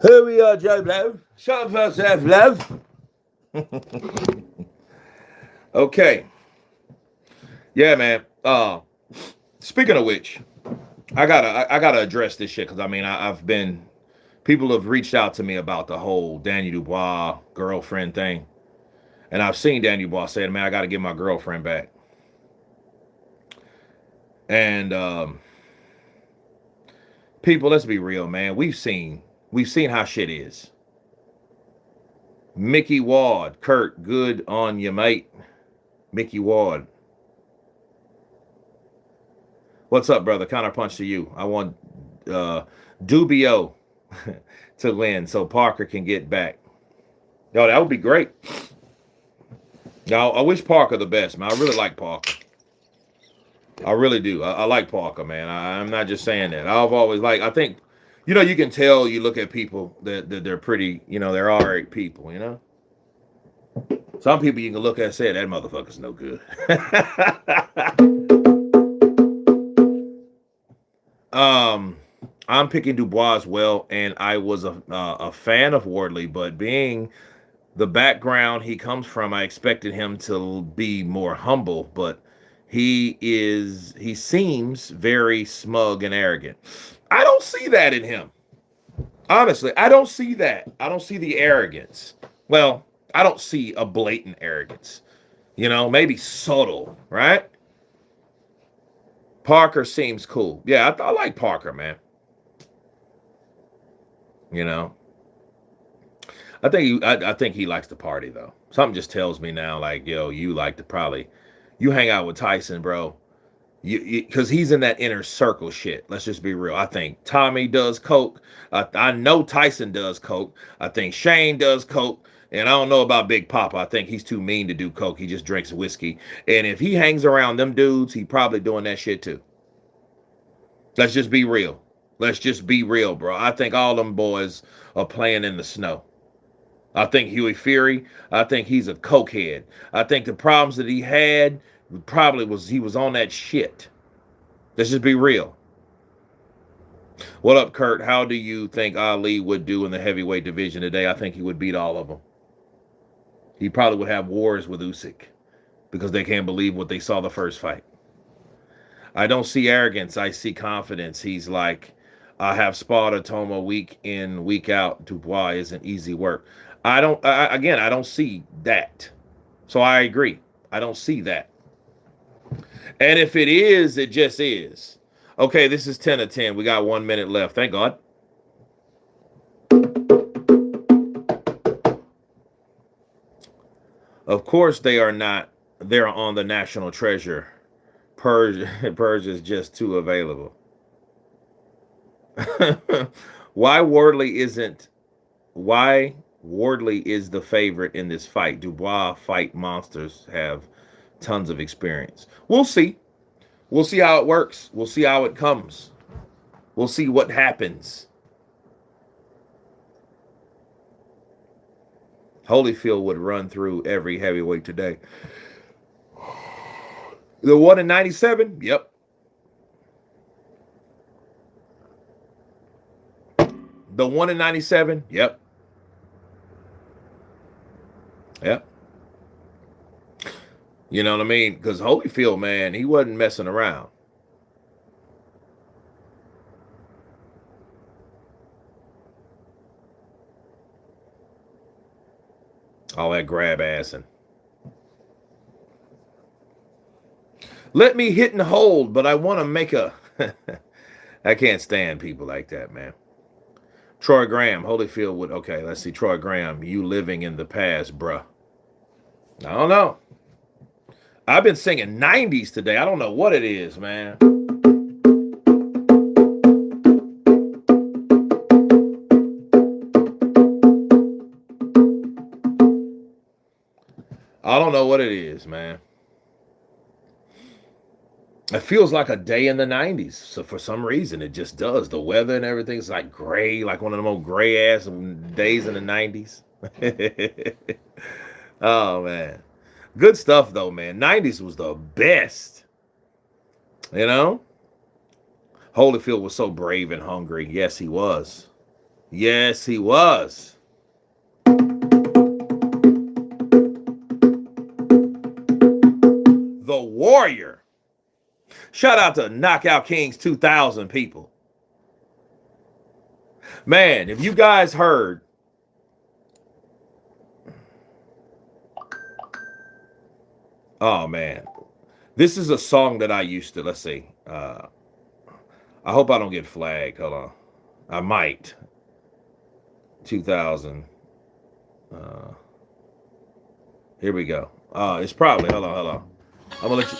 Here we are, Joe Blow. Shut up for yourself, love. Okay. Yeah, man. Speaking of which, I gotta address this shit because I mean I've been People have reached out to me about the whole Daniel Dubois girlfriend thing. And I've seen Daniel Dubois say, man, I got to get my girlfriend back. And people, let's be real, man. We've seen how shit is. Mickey Ward, Kurt, good on you, mate. Mickey Ward. What's up, brother? Counterpunch to you. I want Dubois to win so Parker can get back. Yo, that would be great. Now, I wish Parker the best, man. I really like Parker. I really do. I like Parker, man. I'm not just saying that. I've always liked, I think, you know, you can tell, you look at people that they're pretty, you know, they're all right people, you know? Some people you can look at and say, that motherfucker's no good. I'm picking Dubois as well, and I was a fan of Wardley, but being the background he comes from, I expected him to be more humble, but he seems very smug and arrogant. I don't see that in him. Honestly, I don't see that. I don't see the arrogance. Well, I don't see a blatant arrogance. You know, maybe subtle, right? Parker seems cool. Yeah, I like Parker, man. You know, I think he likes to party though. Something just tells me now, like, yo, you like to probably, you hang out with Tyson, bro. Because he's in that inner circle shit. Let's just be real. I think Tommy does coke. I know Tyson does coke. I think Shane does coke. And I don't know about Big Papa. I think he's too mean to do coke. He just drinks whiskey. And if he hangs around them dudes, he probably doing that shit too. Let's just be real. Let's just be real, bro. I think all them boys are playing in the snow. I think Huey Fury, I think he's a cokehead. I think the problems that he had probably was he was on that shit. Let's just be real. What up, Kurt? How do you think Ali would do in the heavyweight division today? I think he would beat all of them. He probably would have wars with Usyk because they can't believe what they saw the first fight. I don't see arrogance. I see confidence. He's like, I have Sparta Toma week in, week out. Dubois isn't easy work. I don't see that. So I agree. I don't see that. And if it is, it just is. Okay, this is 10 of 10. We got 1 minute left. Thank God. Of course they are not. They're on the national treasure. Purge is just too available. Why Wardley is the favorite in this fight? Dubois fight monsters have tons of experience. We'll see. We'll see how it works. We'll see how it comes. We'll see what happens. Holyfield would run through every heavyweight today. The one in 97? Yep. The one in 97? Yep. Yep. You know what I mean? Because Holyfield, man, he wasn't messing around. All that grab assing. Let me hit and hold, but I want to make a... I can't stand people like that, man. Troy Graham, Holyfield would... Okay, let's see. Troy Graham, you living in the past, bruh. I don't know. I've been singing 90s today. I don't know what it is, man. I don't know what it is, man. It feels like a day in the 90s. So for some reason, it just does. The weather and everything's like gray, like one of them old gray ass days in the 90s. Oh, man. Good stuff, though, man. 90s was the best. You know? Holyfield was so brave and hungry. Yes, he was. Yes, he was. The Warrior. Shout out to Knockout Kings 2000 people. Man, if you guys heard, oh man, this is a song that I used to, let's see. I hope I don't get flagged. Hold on. I might. 2000. Here we go. It's probably, hold on. I'm going to let you.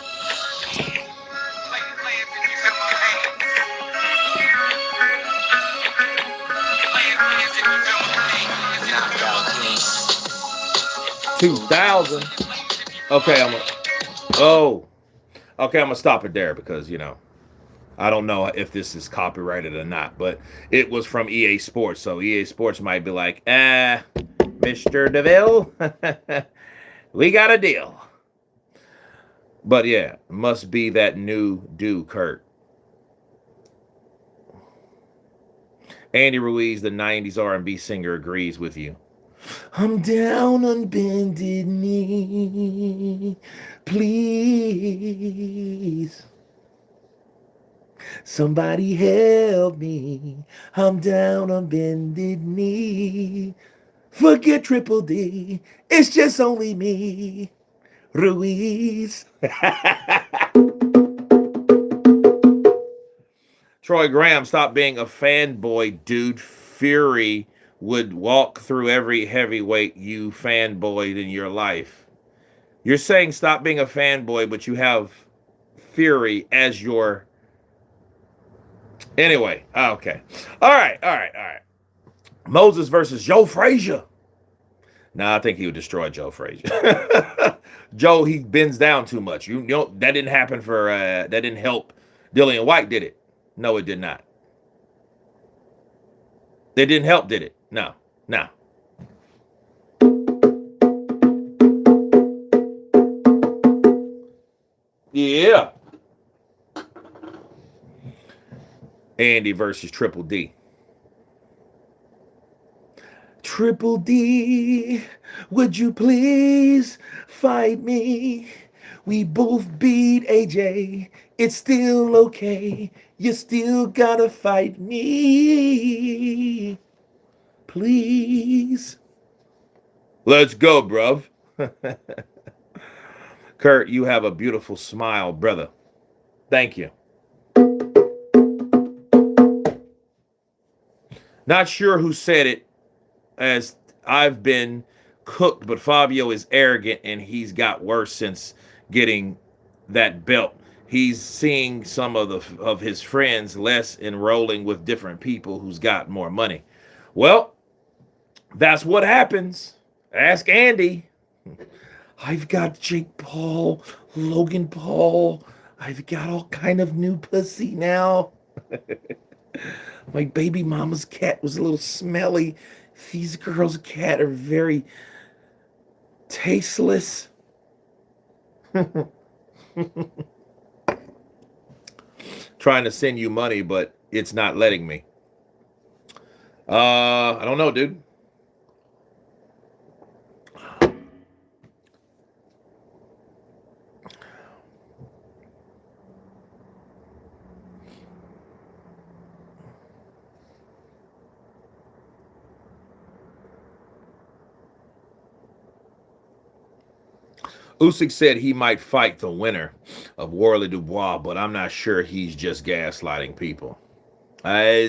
$2,000. Okay, okay, I'm gonna stop it there because I don't know if this is copyrighted or not, but it was from EA Sports, so EA Sports might be like, Mr. DeVille, we got a deal. But yeah, must be that new dude, Kurt. Andy Ruiz, the 90s R&B singer, agrees with you. I'm down on bended knee, please. Somebody help me. I'm down on bended knee. Forget Triple D. It's just only me, Ruiz. Troy Graham, stop being a fanboy, dude. Fury would walk through every heavyweight you fanboyed in your life. You're saying stop being a fanboy, but you have Fury as your... Anyway, okay. All right. Moses versus Joe Frazier. Nah, I think he would destroy Joe Frazier. Joe, he bends down too much. You know, that didn't happen for, that didn't help Dillian White, did it? No, it did not. It didn't help, did it? No. Yeah. Andy versus Triple D. Triple D, would you please fight me? We both beat AJ. It's still okay. You still gotta fight me. Please. Let's go, bruv. Kurt, you have a beautiful smile, brother. Thank you. Not sure who said it, as I've been cooked, but Fabio is arrogant and he's got worse since getting that belt. He's seeing some of his friends less enrolling with different people who's got more money. Well, that's what happens. Ask Andy. I've got Jake Paul, Logan Paul. I've got all kind of new pussy now. My baby mama's cat was a little smelly. These girls' cat are very tasteless. Trying to send you money, but it's not letting me. I don't know, dude. Usyk said he might fight the winner of Wardley Dubois, but I'm not sure he's just gaslighting people. I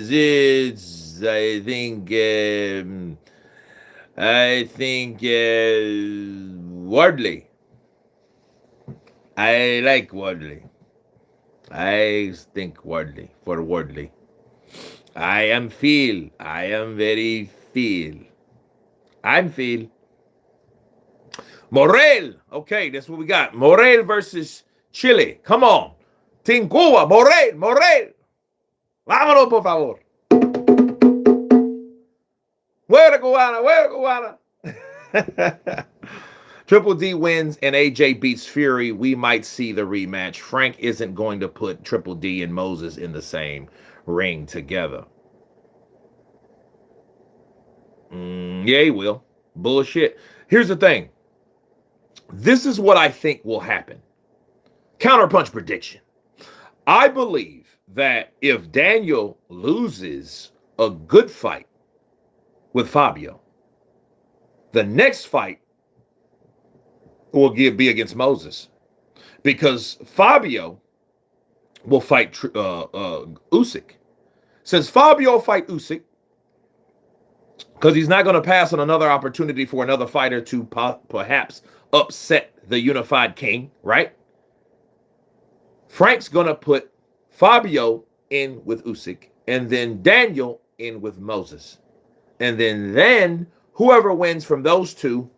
think Wardley. I like Wardley. I think Wardley for Wardley. I am very feel. I'm feel. Morel. Okay, that's what we got. Morel versus Chile. Come on. Team Cuba. Morel. Vámonos, por favor. Fuera cubana. Triple D wins and AJ beats Fury. We might see the rematch. Frank isn't going to put Triple D and Moses in the same ring together. Yeah, he will. Bullshit. Here's the thing. This is what I think will happen. Counterpunch prediction. I believe that if Daniel loses a good fight with Fabio. The next fight will be against Moses, because Fabio will fight Usyk. Since Fabio fight Usyk, because he's not going to pass on another opportunity for another fighter to perhaps upset the unified king, right? Frank's going to put Fabio in with Usyk, and then Daniel in with Moses. And then whoever wins from those two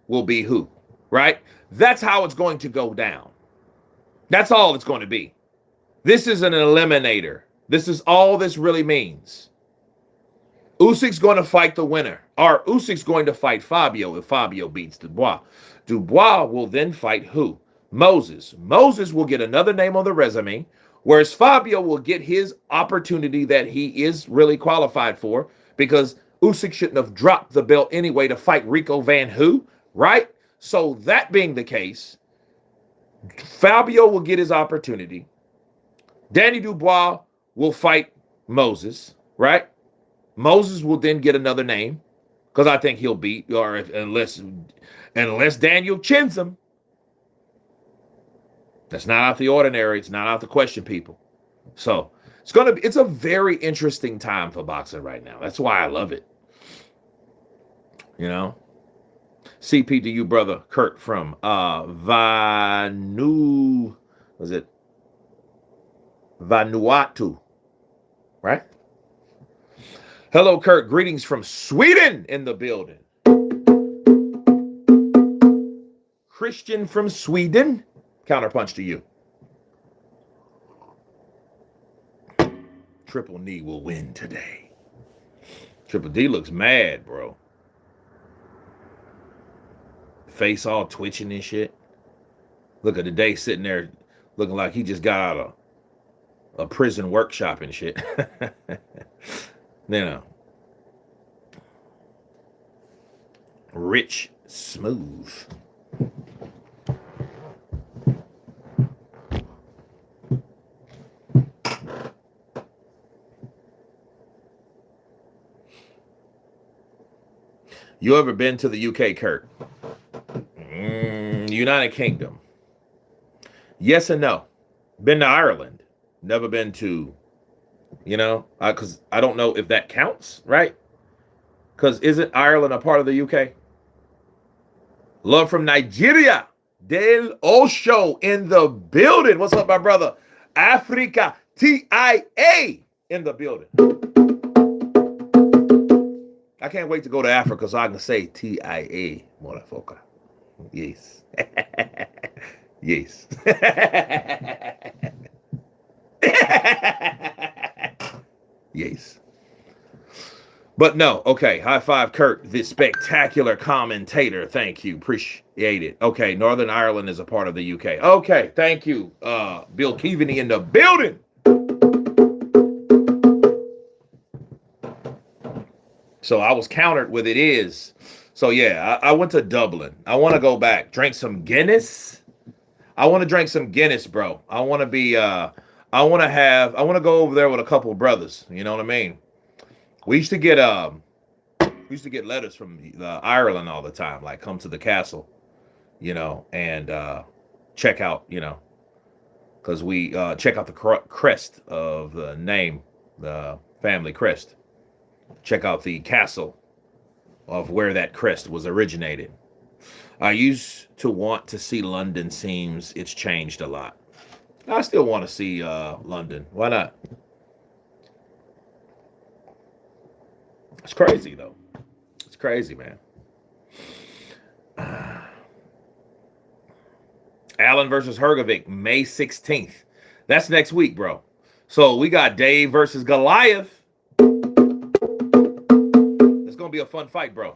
will be who, right? That's how it's going to go down. That's all it's going to be. This is an eliminator. This is all this really means. Usyk's going to fight the winner, or Usyk's going to fight Fabio if Fabio beats Dubois. Dubois will then fight who? Moses. Moses will get another name on the resume, whereas Fabio will get his opportunity that he is really qualified for, because Usyk shouldn't have dropped the belt anyway to fight Rico Van Who, right? So that being the case, Fabio will get his opportunity. Danny Dubois will fight Moses, right? Moses will then get another name, because I think he'll beat, or unless Daniel chins him. That's not out the ordinary. It's not out the question, people. So it's a very interesting time for boxing right now. That's why I love it. You know, CP to you, brother Kurt from Vanuatu, right? Hello, Kurt. Greetings from Sweden in the building. Christian from Sweden. Counterpunch to you. Triple D will win today. Triple D looks mad, bro. Face all twitching and shit. Look at the day sitting there looking like he just got out of a prison workshop and shit. You know. Rich, smooth. You ever been to the UK, Kurt? United Kingdom. Yes and no. Been to Ireland. Never been to, because I don't know if that counts, right? Because isn't Ireland a part of the UK? Love from Nigeria. Del Osho in the building. What's up, my brother? Africa TIA in the building. I can't wait to go to Africa so I can say TIA, motherfucker. Yes. Yes. Yes. But no, okay. High five, Kurt, the spectacular commentator. Thank you. Appreciate it. Okay, Northern Ireland is a part of the UK. Okay, thank you. Bill Keaveney in the building. So I was countered with it is. So yeah, I went to Dublin. I want to go back, drink some Guinness. I want to drink some Guinness, bro. I want to go over there with a couple of brothers. You know what I mean? We used to get letters from Ireland all the time, like come to the castle, and check out, because we check out the crest of the name, the family crest. Check out the castle of where that crest was originated. I used to want to see London. Seems it's changed a lot. I still want to see London. Why not? It's crazy, though. It's crazy, man. Allen versus Hergovic, May 16th. That's next week, bro. So we got Dave versus Goliath. It's going to be a fun fight, bro.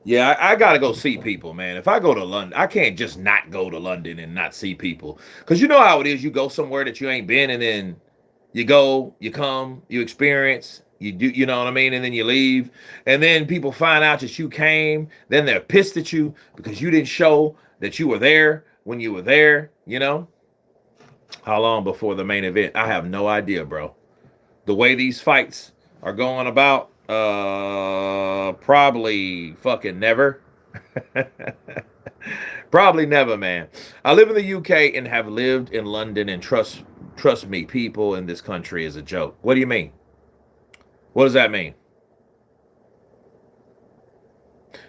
Yeah, I got to go see people, man. If I go to London, I can't just not go to London and not see people. Because you know how it is. You go somewhere that you ain't been, and then you go, you come, you experience, you do, you know what I mean? And then you leave. And then people find out that you came. Then they're pissed at you because you didn't show that you were there when you were there, How long before the main event? I have no idea, bro. The way these fights are going about, probably fucking never. Probably never, man. I live in the UK and have lived in London, and trust me, people in this country is a joke. What do you mean? What does that mean?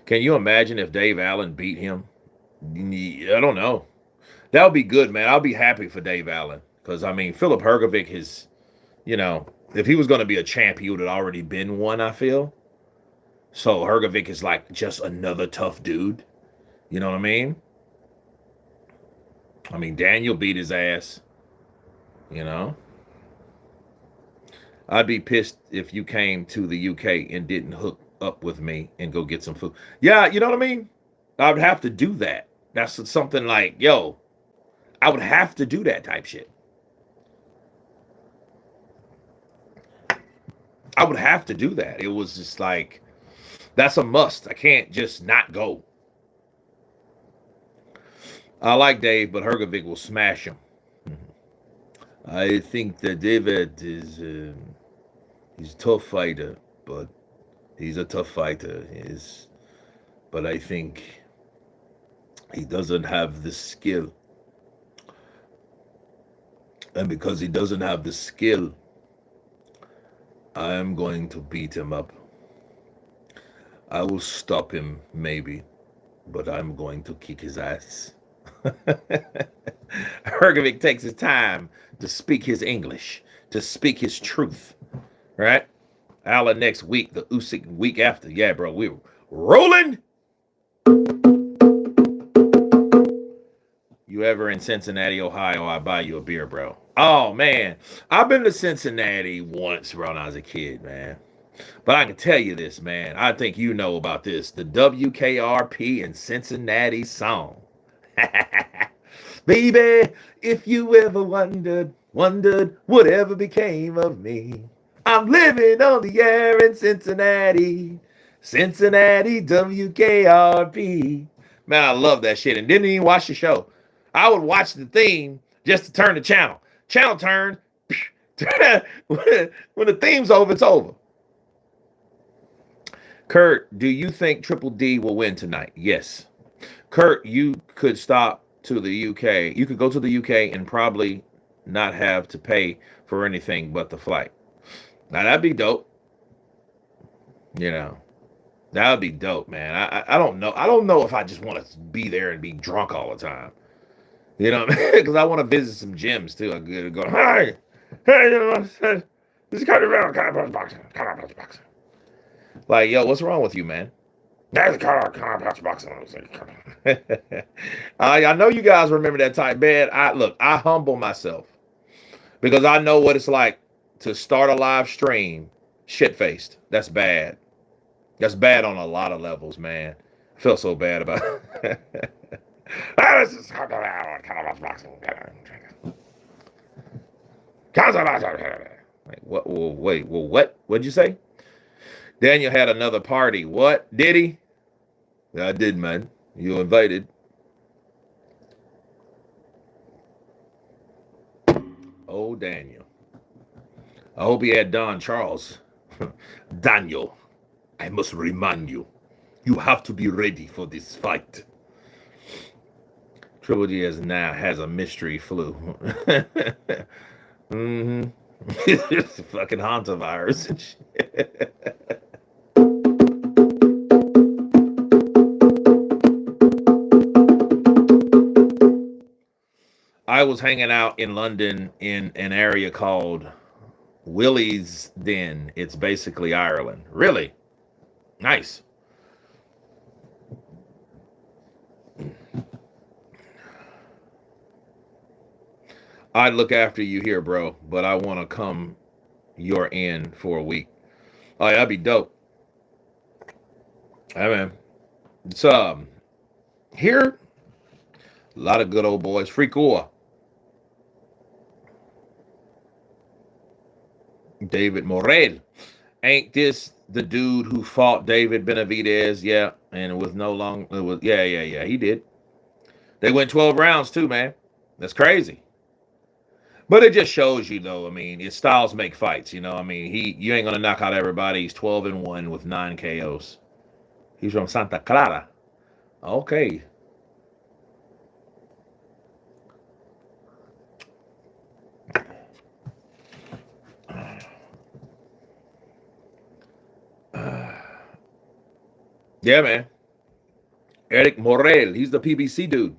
Can you imagine if Dave Allen beat him? I don't know. That would be good, man. I'll be happy for Dave Allen because I mean, Philip Hergovic is, if he was going to be a champ, he would have already been one. I feel so. Hergovic is like just another tough dude. You know what I mean? I mean, Daniel beat his ass. You know, I'd be pissed if you came to the UK and didn't hook up with me and go get some food. Yeah, you know what I mean? I would have to do that. That's something like, yo, I would have to do that type shit. I would have to do that. It was just like, that's a must. I can't just not go. I like Dave, but Hergovic will smash him. I think that David is he's a tough fighter, but he's a tough fighter. But I think he doesn't have the skill, and because he doesn't have the skill, I am going to beat him up. I will stop him maybe, but I'm going to kick his ass. Hergovic takes his time to speak his English, to speak his truth, right? Allen next week, the Usyk week after. Yeah, bro, we're rolling. You ever in Cincinnati, Ohio, I buy you a beer, bro. Oh, man. I've been to Cincinnati once, bro, when I was a kid, man. But I can tell you this, man. I think you know about this. The WKRP in Cincinnati song. Baby, if you ever wondered whatever became of me. I'm living on the air in Cincinnati. Cincinnati WKRP. Man, I love that shit and didn't even watch the show. I would watch the theme just to turn the channel. Channel turn. When the theme's over, it's over. Kurt, do you think Triple D will win tonight? Yes. Kurt, you could stop to the UK. You could go to the UK and probably not have to pay for anything but the flight. Now, that'd be dope. That would be dope, man. I don't know. I don't know if I just want to be there and be drunk all the time. Because I want to visit some gyms, too. I go, hey, this is kind of boxing. Like, yo, what's wrong with you, man? That's boxing. I know you guys remember that type, man. I humble myself because I know what it's like to start a live stream shit-faced. That's bad. That's bad on a lot of levels, man. I feel so bad about it. Like, what? Wait, what? What'd you say? Daniel had another party. What? Did he? I did, man. You invited. Oh, Daniel. I hope he had Don Charles. Daniel, I must remind you, you have to be ready for this fight. Triple G now has a mystery flu. Mm-hmm. It's a fucking hantavirus and shit. I was hanging out in London in an area called Willie's Den. It's basically Ireland. Really? Nice. I'd look after you here, bro, but I want to come your end for a week. Oh, yeah, that'd be dope. Hey, man. It's here, a lot of good old boys. Free cool. David Morel. Ain't this the dude who fought David Benavidez? Yeah, and with no long, it was, yeah, he did. They went 12 rounds too, man. That's crazy. But it just shows you, though. I mean, his styles make fights. You know, I mean, you ain't gonna knock out everybody. He's 12-1 with 9 KOs. He's from Santa Clara. Okay. Yeah, man. Eric Morel. He's the PBC dude.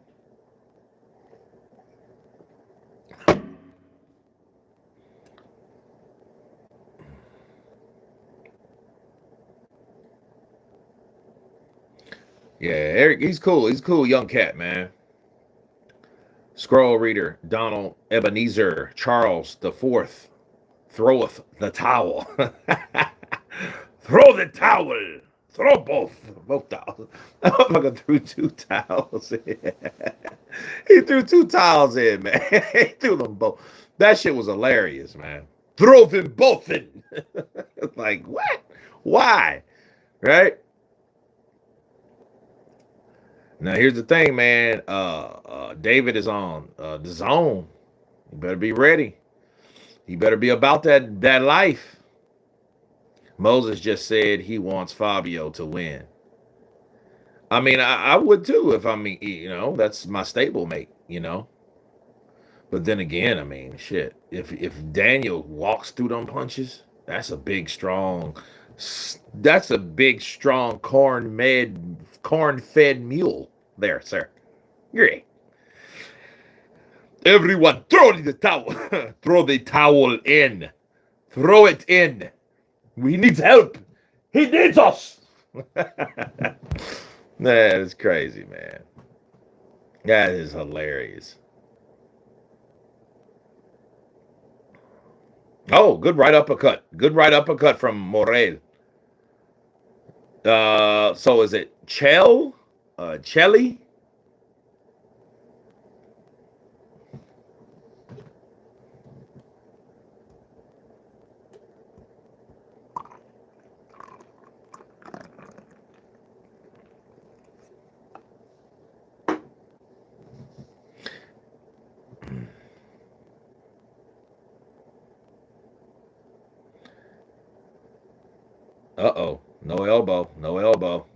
Yeah, Eric, he's cool. He's a cool young cat, man. Scroll reader, Donald Ebenezer Charles the Fourth throweth the towel. Throw the towel. Throw both towels. That motherfucker threw 2 towels in. He threw 2 towels in, man. He threw them both. That shit was hilarious, man. Throw them both in. Like, what? Why? Right? Now here's the thing, man. David is on the zone. You better be ready. You better be about that life. Moses just said he wants Fabio to win. I mean, I would too if that's my stablemate, But then again, I mean, shit. If Daniel walks through them punches, that's a big strong corn-fed mule there, sir. Great. Everyone, throw the towel. Throw the towel in. Throw it in. We need help. He needs us. That is crazy, man. That is hilarious. Oh, good right uppercut. Good right uppercut from Morel. So is it Chelly? Uh-oh. No elbow. No elbow.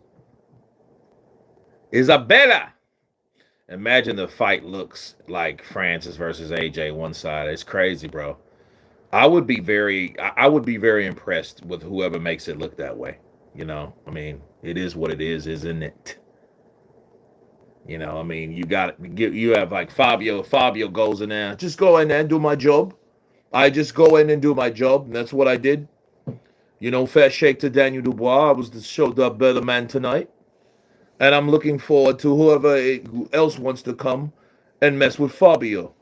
Isabella. Imagine the fight looks like Francis versus AJ one side. It's crazy, bro. I would be very impressed with whoever makes it look that way. I mean, it is what it is, isn't it? I mean, you have like Fabio. Fabio goes in there. Just go in there and do my job. I just go in and do my job. And that's what I did. Fair shake to Daniel Dubois. I was the showed up better man tonight. And I'm looking forward to whoever else wants to come and mess with Fabio.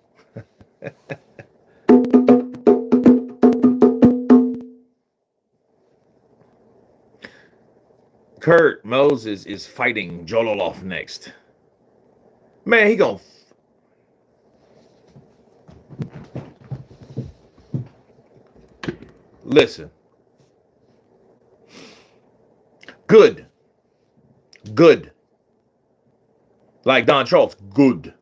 Kurt Moses is fighting Jololoff next. Man, he gonna... Listen. Good. Good. Like Don Charles, good.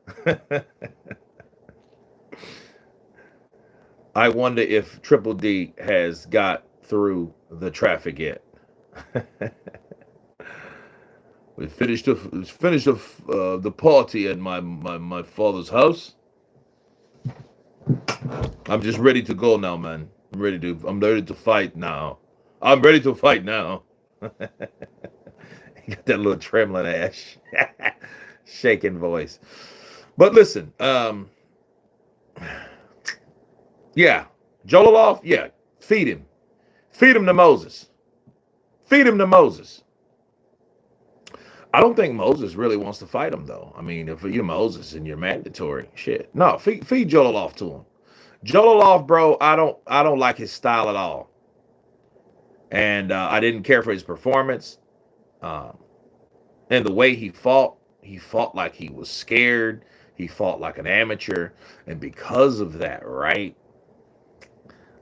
I wonder if Triple D has got through the traffic yet. We finished the party at my father's house. I'm just ready to go now, man. I'm ready to fight now. I'm ready to fight now. He got that little trembling ass, shaking voice. But listen, yeah, Jololoff, yeah, feed him to Moses. Feed him to Moses. I don't think Moses really wants to fight him, though. I mean, if you're Moses and you're mandatory, shit. No, feed Jololoff to him. Jololoff, bro, I don't like his style at all. And I didn't care for his performance. And the way he fought like he was scared. He fought like an amateur. And because of that, right,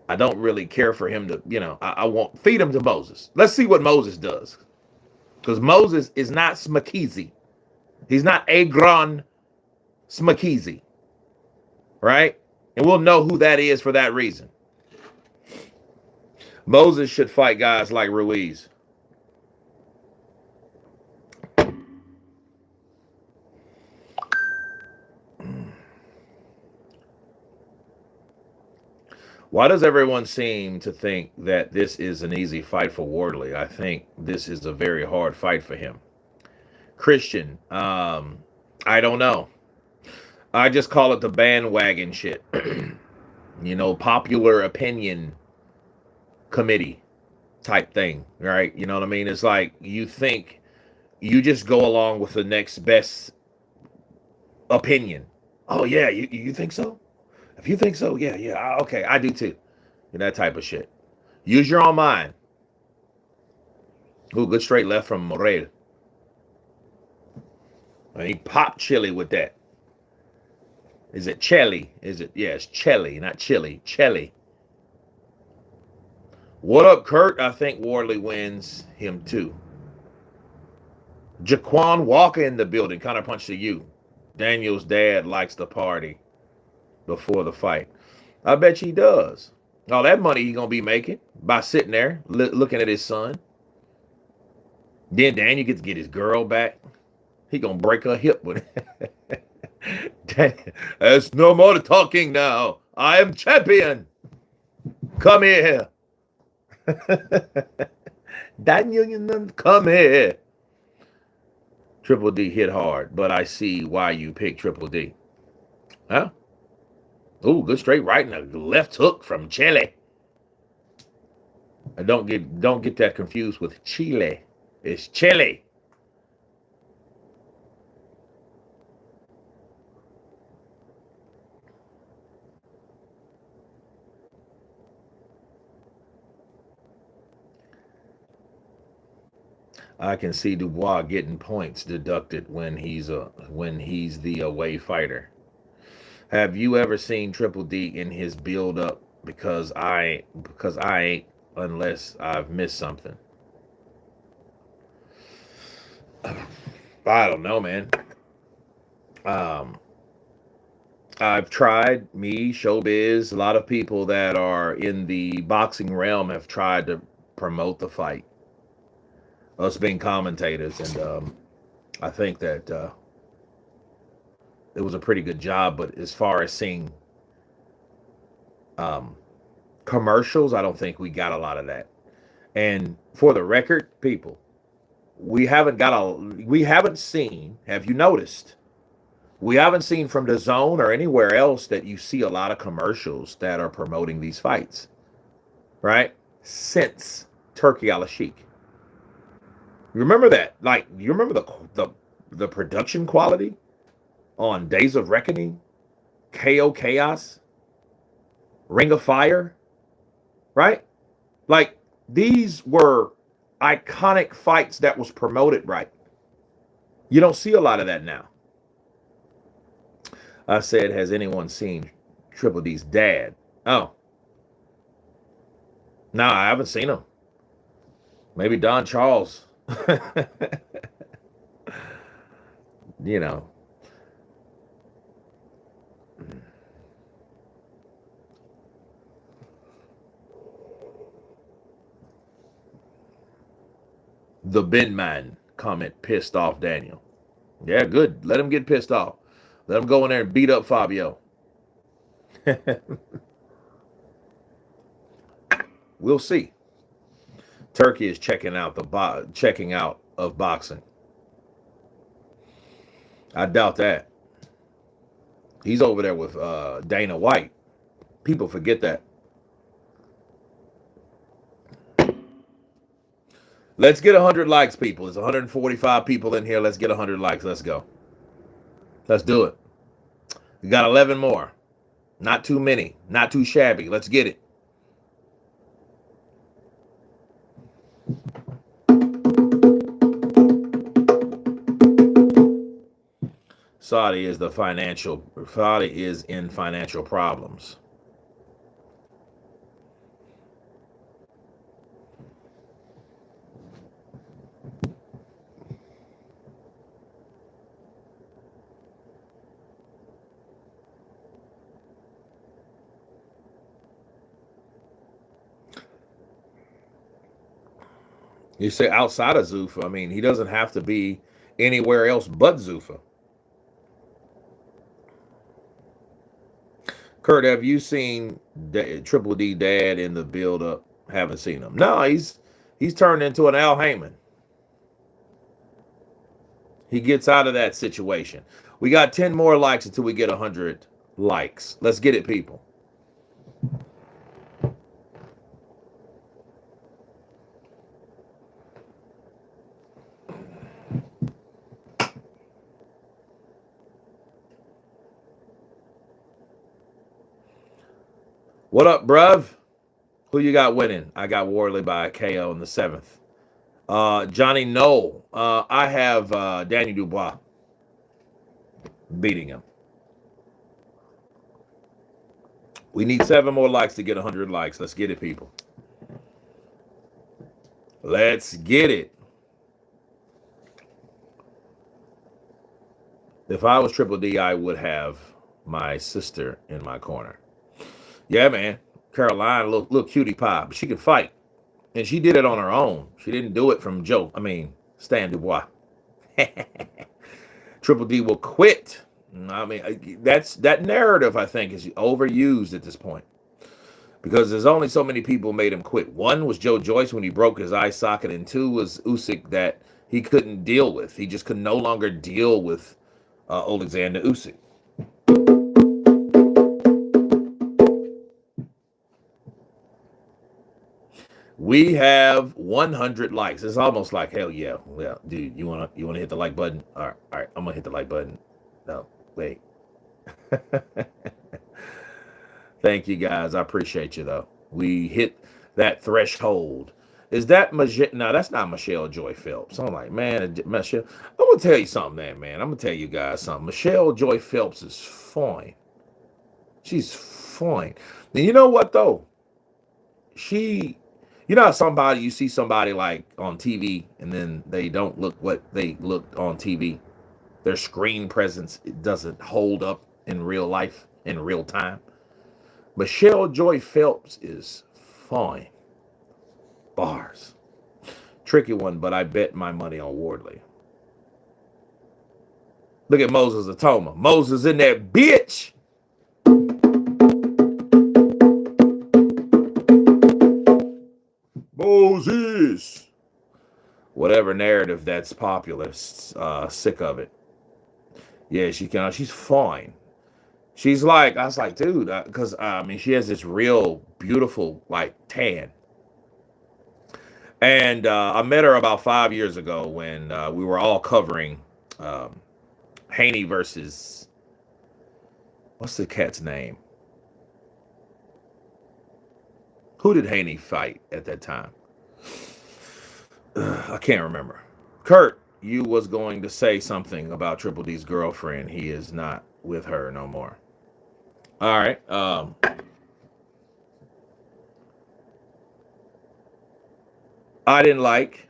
I don't really care for him to, I won't feed him to Moses. Let's see what Moses does. Because Moses is not Smakeezy. He's not Agron Smakeezy. Right? And we'll know who that is for that reason. Moses should fight guys like Ruiz. Why does everyone seem to think that this is an easy fight for Wardley? I think this is a very hard fight for him. Christian, I don't know. I just call it the bandwagon shit. Popular opinion committee type thing, right? You know what I mean? It's like you think you just go along with the next best opinion. Oh, yeah, you think so? If you think so, yeah, okay, I do too. That type of shit. Use your own mind. Ooh, good straight left from Morel. He popped chili with that. Is it Chelly? Yeah, it's Chelly, not chili. Chelly. What up, Kurt? I think Wardley wins him too. Jaquan Walker in the building. Counter punch to you. Daniel's dad likes to party before the fight. I bet he does. All that money he's going to be making by sitting there looking at his son. Then Daniel gets to get his girl back. He going to break her hip with it. There's no more talking now. I am champion. Come here. Daniel, come here. Triple D hit hard, but I see why you picked Triple D. Huh? Ooh, good straight right and a left hook from Chile. Don't get that confused with Chile. It's Chile. I can see Dubois getting points deducted when he's the away fighter. Have you ever seen Triple D in his build up? Because I ain't, unless I've missed something. I don't know, man. I've tried, Showbiz, a lot of people that are in the boxing realm have tried to promote the fight. Us being commentators, and I think that it was a pretty good job. But as far as seeing commercials, I don't think we got a lot of that. And for the record, people, we haven't seen. Have you noticed? We haven't seen from the Zone or anywhere else that you see a lot of commercials that are promoting these fights, right? Since Turkey Al-Sheikh. Remember that? Like, you remember the production quality on Days of Reckoning, KO Chaos, Ring of Fire, right? Like, these were iconic fights that was promoted right. You don't see a lot of that now. I said, has anyone seen Triple D's dad? Oh. No, I haven't seen him. Maybe Don Charles. You know. The bin man comment pissed off Daniel. Yeah, good. Let him get pissed off. Let him go in there and beat up Fabio. We'll see. Turkey is checking out of boxing. I doubt that. He's over there with Dana White. People forget that. Let's get 100 likes, people. There's 145 people in here. Let's get 100 likes. Let's go. Let's do it. We got 11 more. Not too many. Not too shabby. Let's get it. Saudi is in financial problems. You say outside of Zuffa. I mean, he doesn't have to be anywhere else but Zuffa. Kurt, have you seen Triple D dad in the build up? Haven't seen him. No, he's turned into an Al Heyman. He gets out of that situation. We got 10 more likes until we get 100 likes. Let's get it, people. What up, bruv? Who you got winning? I got Wardley by KO in the 7th. Johnny Knoll. I have Daniel Dubois beating him. We need 7 more likes to get 100 likes. Let's get it, people. Let's get it. If I was Triple D, I would have my sister in my corner. Yeah, man. Caroline, little cutie pie, but she can fight. And she did it on her own. She didn't do it from Stan Dubois. Triple D will quit. I mean, that narrative, I think, is overused at this point. Because there's only so many people made him quit. One was Joe Joyce when he broke his eye socket, and 2 was Usyk that he couldn't deal with. He just could no longer deal with Alexander Usyk. We have 100 likes. It's almost like, hell yeah. Well, dude, you wanna hit the like button? All right, I'm gonna hit the like button. No, wait. Thank you guys. I appreciate you though. We hit that threshold. Is that no, that's not Michelle Joy Phelps. I'm like, man, Michelle. I'm gonna tell you something, man. I'm gonna tell you guys something. Michelle Joy Phelps is fine. She's fine. And you know what though? You know how you see somebody like on TV and then they don't look what they looked on TV. Their screen presence doesn't hold up in real life, in real time. Michelle Joy Phelps is fine. Bars. Tricky one, but I bet my money on Wardley. Look at Moses Atoma. Moses in that bitch. Moses. Whatever narrative that's popular, sick of it. Yeah, she's fine. She's like, I was like, dude, because she has this real beautiful like tan. And I met her about 5 years ago when we were all covering Haney versus, what's the cat's name? Who did Haney fight at that time? I can't remember. Kurt, you was going to say something about Triple D's girlfriend. He is not with her no more. All right. I didn't like.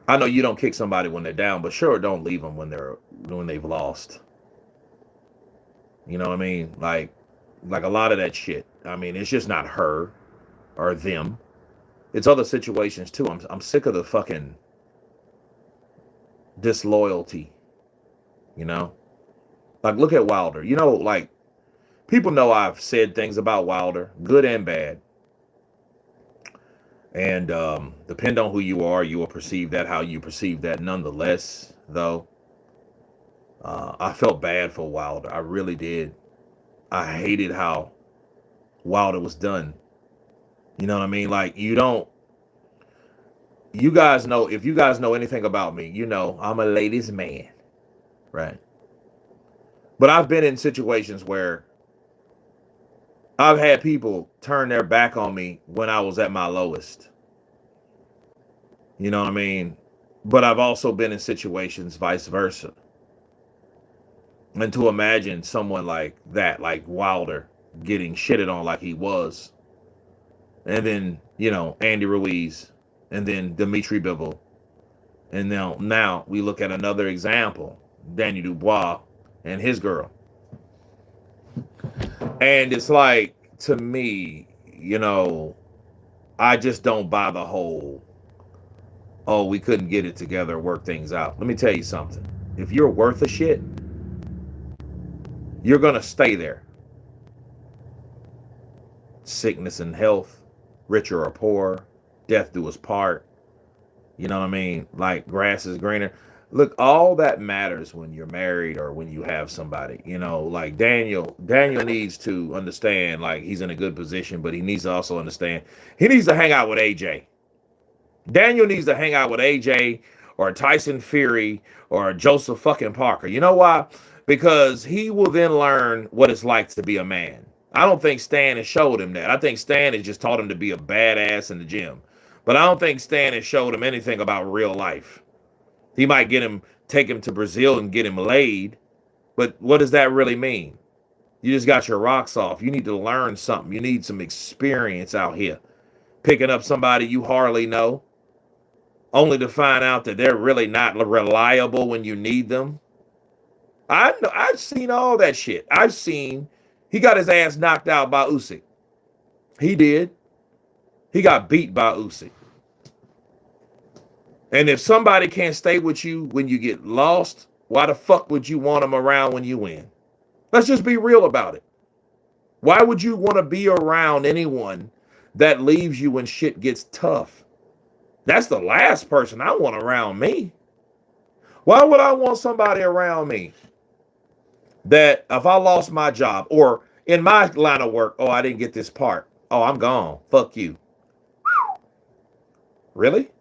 I know you don't kick somebody when they're down, but sure, don't leave them when they've lost. You know what I mean? Like a lot of that shit. I mean, it's just not her or them. It's other situations too. I'm sick of the fucking disloyalty. You know? Like, look at Wilder. You know, like, people know I've said things about Wilder, good and bad. And depend on who you are, you will perceive that how you perceive that. Nonetheless, though, I felt bad for Wilder. I really did. I hated how Wilder was done. You know what I mean? Like, you guys know, if you guys know anything about me, you know I'm a ladies' man, right? But I've been in situations where I've had people turn their back on me when I was at my lowest. You know what I mean? But I've also been in situations vice versa. And to imagine someone like that, like Wilder, getting shitted on like he was. And then, you know, Andy Ruiz. And then Dimitri Bivol. And now we look at another example. Daniel Dubois and his girl. And it's like, to me, you know, I just don't buy the whole, oh, we couldn't get it together, work things out. Let me tell you something. If you're worth a shit, you're going to stay there. Sickness and health, rich or poor, death do us part. You know what I mean? Like grass is greener. Look, all that matters when you're married or when you have somebody. You know, like Daniel needs to understand, like, he's in a good position, but he needs to also understand he needs to hang out with AJ. Daniel needs to hang out with AJ or Tyson Fury or Joseph fucking Parker. You know why? Because he will then learn what it's like to be a man. I don't think Stan has showed him that. I think Stan has just taught him to be a badass in the gym. But I don't think Stan has showed him anything about real life. He might take him to Brazil and get him laid. But what does that really mean? You just got your rocks off. You need to learn something. You need some experience out here. Picking up somebody you hardly know, only to find out that they're really not reliable when you need them. I've seen all that shit. I've seen he got his ass knocked out by Usyk. He did. He got beat by Usyk. And if somebody can't stay with you when you get lost, why the fuck would you want them around when you win? Let's just be real about it. Why would you want to be around anyone that leaves you when shit gets tough? That's the last person I want around me. Why would I want somebody around me that if I lost my job or in my line of work, oh, I didn't get this part. Oh, I'm gone. Fuck you. Really?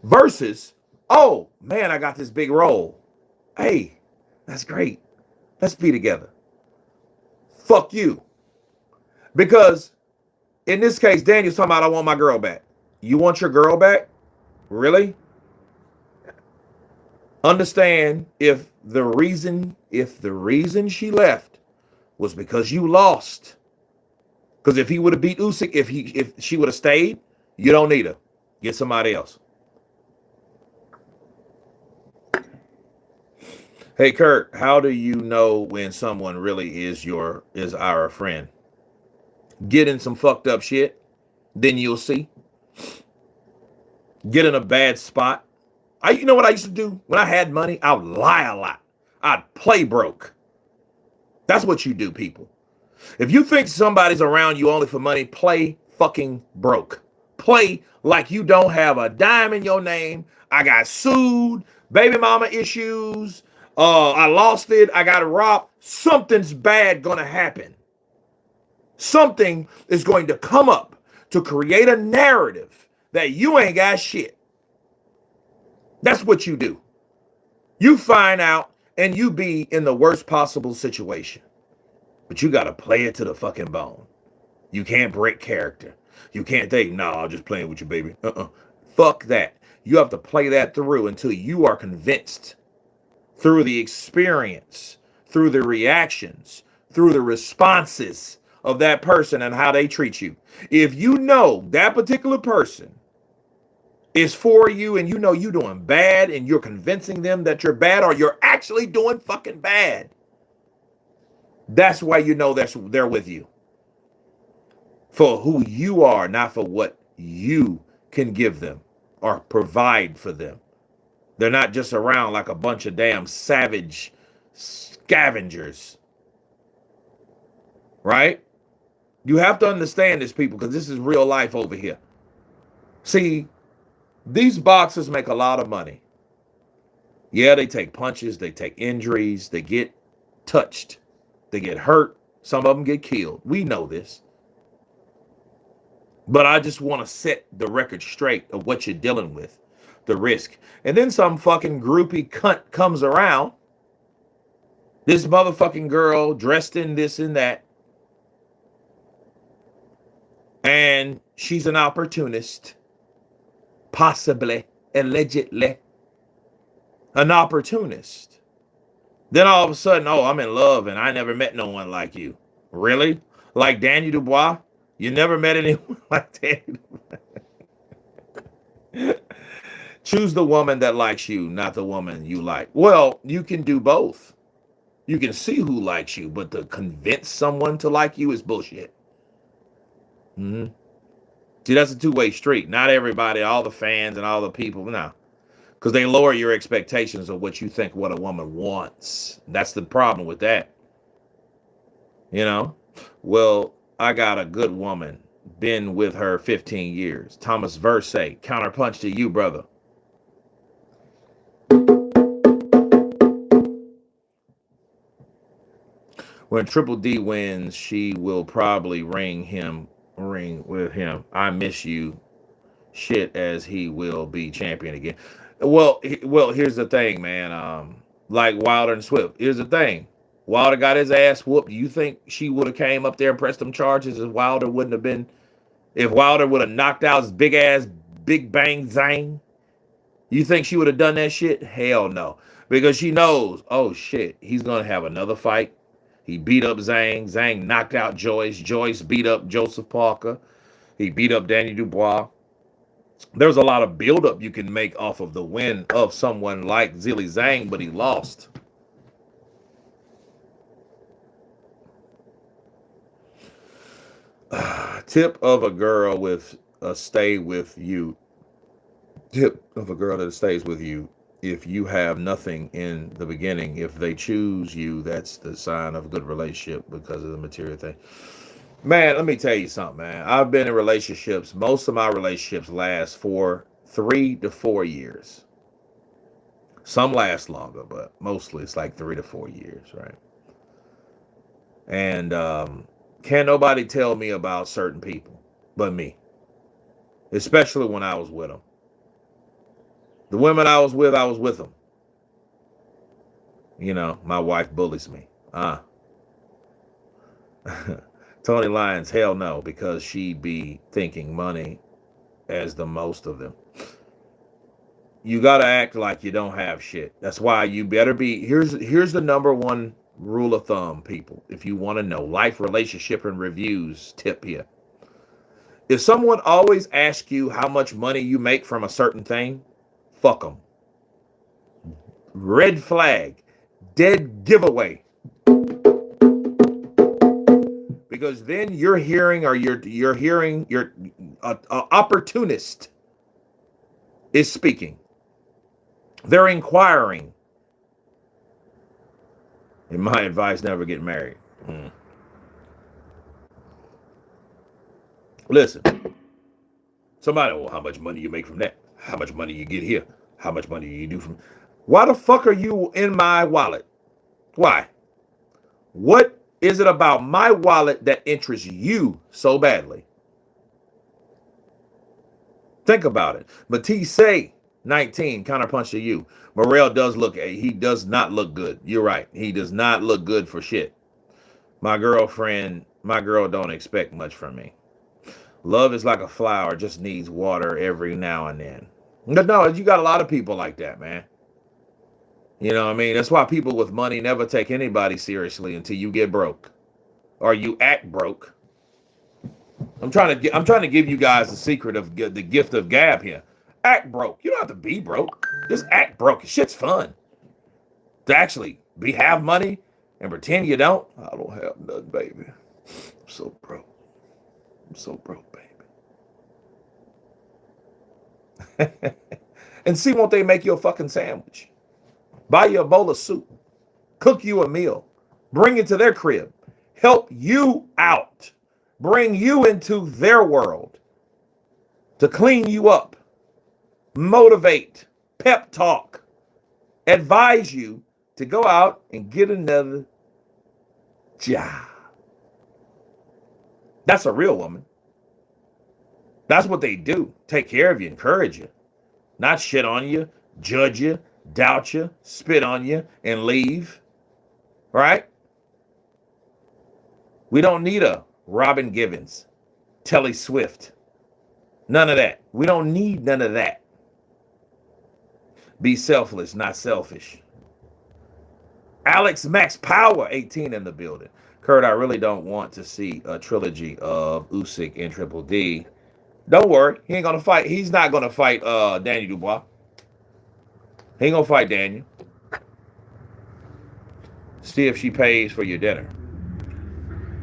Versus, oh, man, I got this big role. Hey, that's great. Let's be together. Fuck you. Because in this case, Daniel's talking about, I want my girl back. You want your girl back? Really? Understand if the reason she left was because you lost. Because if he would have beat Usyk, if she would have stayed, you don't need her. Get somebody else. Hey Kurt, how do you know when someone really is our friend? Get in some fucked up shit, then you'll see. Get in a bad spot. You know what I used to do? When I had money, I would lie a lot. I'd play broke. That's what you do, people. If you think somebody's around you only for money, play fucking broke. Play like you don't have a dime in your name. I got sued, baby mama issues. I lost it. I got robbed. Something's bad gonna happen. Something is going to come up to create a narrative that you ain't got shit. That's what you do. You find out and you be in the worst possible situation. But you got to play it to the fucking bone. You can't break character. You can't think, no, I'm just playing with you, baby. Fuck that. You have to play that through until you are convinced through the experience, through the reactions, through the responses of that person and how they treat you. If you know that particular person is for you and you know you're doing bad and you're convincing them that you're bad or you're actually doing fucking bad, that's why you know they're with you. For who you are, not for what you can give them or provide for them. They're not just around like a bunch of damn savage scavengers. Right? You have to understand this, people, because this is real life over here. See, these boxers make a lot of money. Yeah, they take punches, they take injuries, they get touched, they get hurt, some of them get killed. We know this. But I just want to set the record straight of what you're dealing with, the risk. And then some fucking groupie cunt comes around, this motherfucking girl dressed in this and that, and she's an opportunist. Possibly, allegedly, an opportunist. Then all of a sudden, oh, I'm in love and I never met no one like you. Really? Like Daniel Dubois? You never met anyone like Daniel Dubois? Choose the woman that likes you, not the woman you like. Well, you can do both. You can see who likes you, but to convince someone to like you is bullshit. See, that's a two-way street. Not everybody, all the fans and all the people, no. Because they lower your expectations of what you think what a woman wants. That's the problem with that. You know? Well, I got a good woman. Been with her 15 years. Thomas Verse, counterpunch to you, brother. When Triple D wins, she will probably ring with him. I miss you, shit, as he will be champion again. Well, here's the thing, man. Like Wilder and Swift. Here's the thing. Wilder got his ass whooped. You think she would have came up there and pressed them charges if Wilder wouldn't have been? If Wilder would have knocked out his big ass, big bang zang, you think she would have done that shit? Hell no. Because she knows, oh shit, he's going to have another fight. He beat up Zhang. Zhang knocked out Joyce. Joyce beat up Joseph Parker. He beat up Danny Dubois. There's a lot of buildup you can make off of the win of someone like Zhilei Zhang, but he lost. Tip of a girl with a stay with you. Tip of a girl that stays with you. If you have nothing in the beginning, if they choose you, that's the sign of a good relationship because of the material thing. Man, let me tell you something, man. I've been in relationships. Most of my relationships last for 3 to 4 years. Some last longer, but mostly it's like 3 to 4 years, right? And can't nobody tell me about certain people but me, especially when I was with them. The women I was with them. You know, my wife bullies me. Tony Lyons, hell no, because she be thinking money as the most of them. You got to act like you don't have shit. That's why you better be. Here's the number one rule of thumb, people. If you want to know life, relationship, and reviews tip here. If someone always asks you how much money you make from a certain thing, fuck them. Red flag. Dead giveaway. Because then you're hearing your opportunist is speaking. They're inquiring. In my advice, never get married. Listen. Somebody, well, how much money you make from that? How much money you get here? How much money you do from? Why the fuck are you in my wallet? Why? What is it about my wallet that interests you so badly? Think about it. Matisse, 19, counterpunch to you. Morrell he does not look good. You're right. He does not look good for shit. My girl don't expect much from me. Love is like a flower, just needs water every now and then. No, you got a lot of people like that, man. You know what I mean? That's why people with money never take anybody seriously until you get broke. Or you act broke. I'm trying to give you guys the secret of the gift of gab here. Act broke. You don't have to be broke. Just act broke. Shit's fun. To actually have money and pretend you don't. I don't have nothing, baby. I'm so broke. I'm so broke, baby. And see, won't they make you a fucking sandwich? Buy you a bowl of soup. Cook you a meal. Bring it to their crib. Help you out. Bring you into their world. To clean you up. Motivate. Pep talk. Advise you to go out and get another job. That's a real woman. That's what they do. Take care of you, encourage you. Not shit on you, judge you, doubt you, spit on you, and leave. Right? We don't need a Robin Givens, Telly Swift. None of that. We don't need none of that. Be selfless, not selfish. Alex Max Power, 18 in the building. Kurt, I really don't want to see a trilogy of Usyk and Triple D. Don't worry. He ain't going to fight. He's not going to fight Danny Dubois. He ain't going to fight Daniel. See if she pays for your dinner.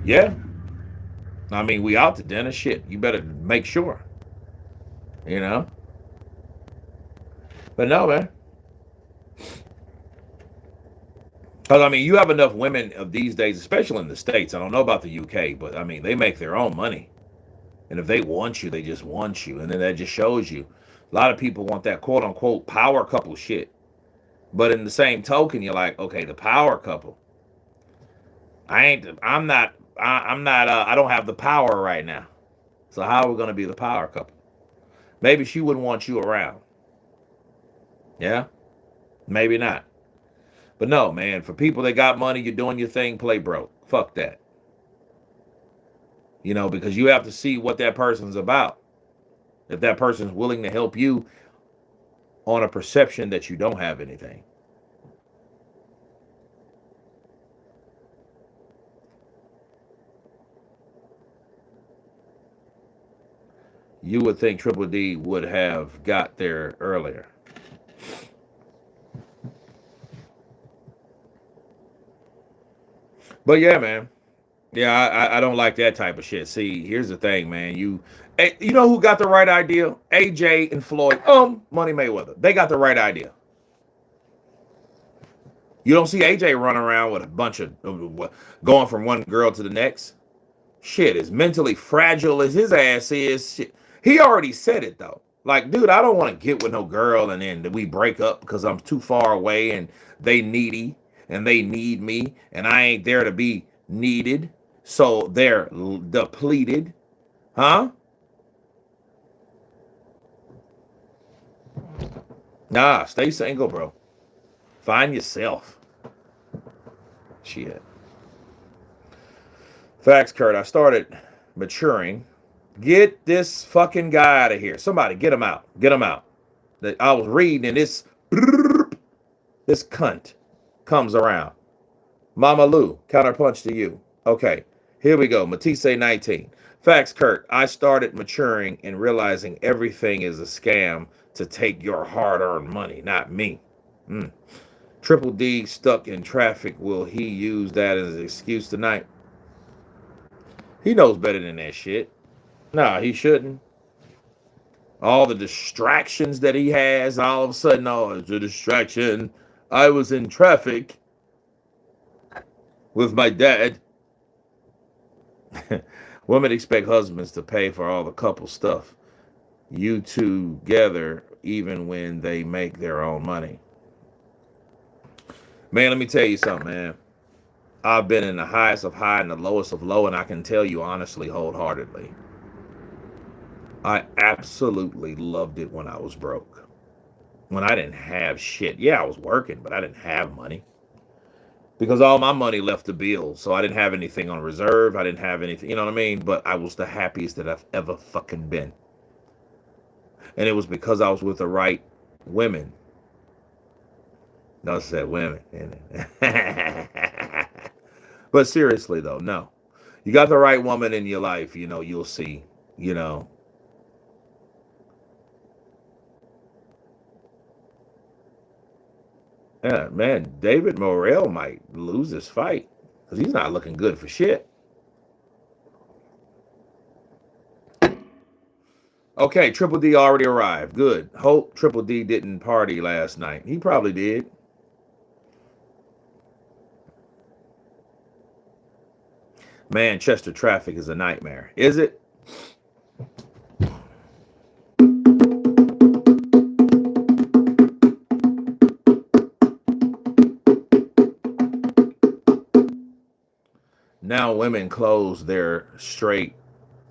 Yeah. I mean, we out to dinner. Shit. You better make sure. you know. But no, man. Because, I mean, you have enough women of these days, especially in the States. I don't know about the UK, but I mean, they make their own money. And if they want you, they just want you. And then that just shows you. A lot of people want that quote unquote power couple shit. But in the same token, you're like, okay, the power couple. I don't have the power right now. So how are we going to be the power couple? Maybe she wouldn't want you around. Yeah? Maybe not. But no, man, for people that got money, you're doing your thing, play broke. Fuck that. You know, because you have to see what that person's about. If that person's willing to help you on a perception that you don't have anything. You would think Triple D would have got there earlier. But yeah, man. Yeah, I don't like that type of shit. See, here's the thing, man. You know who got the right idea? AJ and Floyd. Money Mayweather. They got the right idea. You don't see AJ running around with a bunch of going from one girl to the next. Shit, as mentally fragile as his ass is, shit. He already said it though. Like, dude, I don't want to get with no girl and then we break up because I'm too far away and they needy and they need me and I ain't there to be needed. So they're depleted. Huh? Nah, stay single, bro. Find yourself. Shit. Facts, Kurt. I started maturing. Get this fucking guy out of here. Somebody get him out. Get him out. I was reading and this cunt comes around. Mama Lou, counterpunch to you. Okay, here we go. Matisse 19. Facts, Kurt. I started maturing and realizing everything is a scam to take your hard-earned money, not me. Triple D stuck in traffic. Will he use that as an excuse tonight? He knows better than that shit. No, he shouldn't. All the distractions that he has, all of a sudden, oh, it's a distraction. I was in traffic with my dad. Women expect husbands to pay for all the couple stuff. You together, even when they make their own money. Man, let me tell you something, man. I've been in the highest of high and the lowest of low, and I can tell you honestly, wholeheartedly, I absolutely loved it when I was broke. When I didn't have shit. Yeah, I was working, but I didn't have money. Because all my money left to bills. So I didn't have anything on reserve. I didn't have anything, you know what I mean? But I was the happiest that I've ever fucking been. And it was because I was with the right women. No, I said women. But seriously, though, no. You got the right woman in your life, you know, you'll see, you know. Yeah, man, David Morrell might lose this fight because he's not looking good for shit. Okay, Triple D already arrived. Good. Hope Triple D didn't party last night. He probably did. Manchester traffic is a nightmare. Is it? Now women close their straight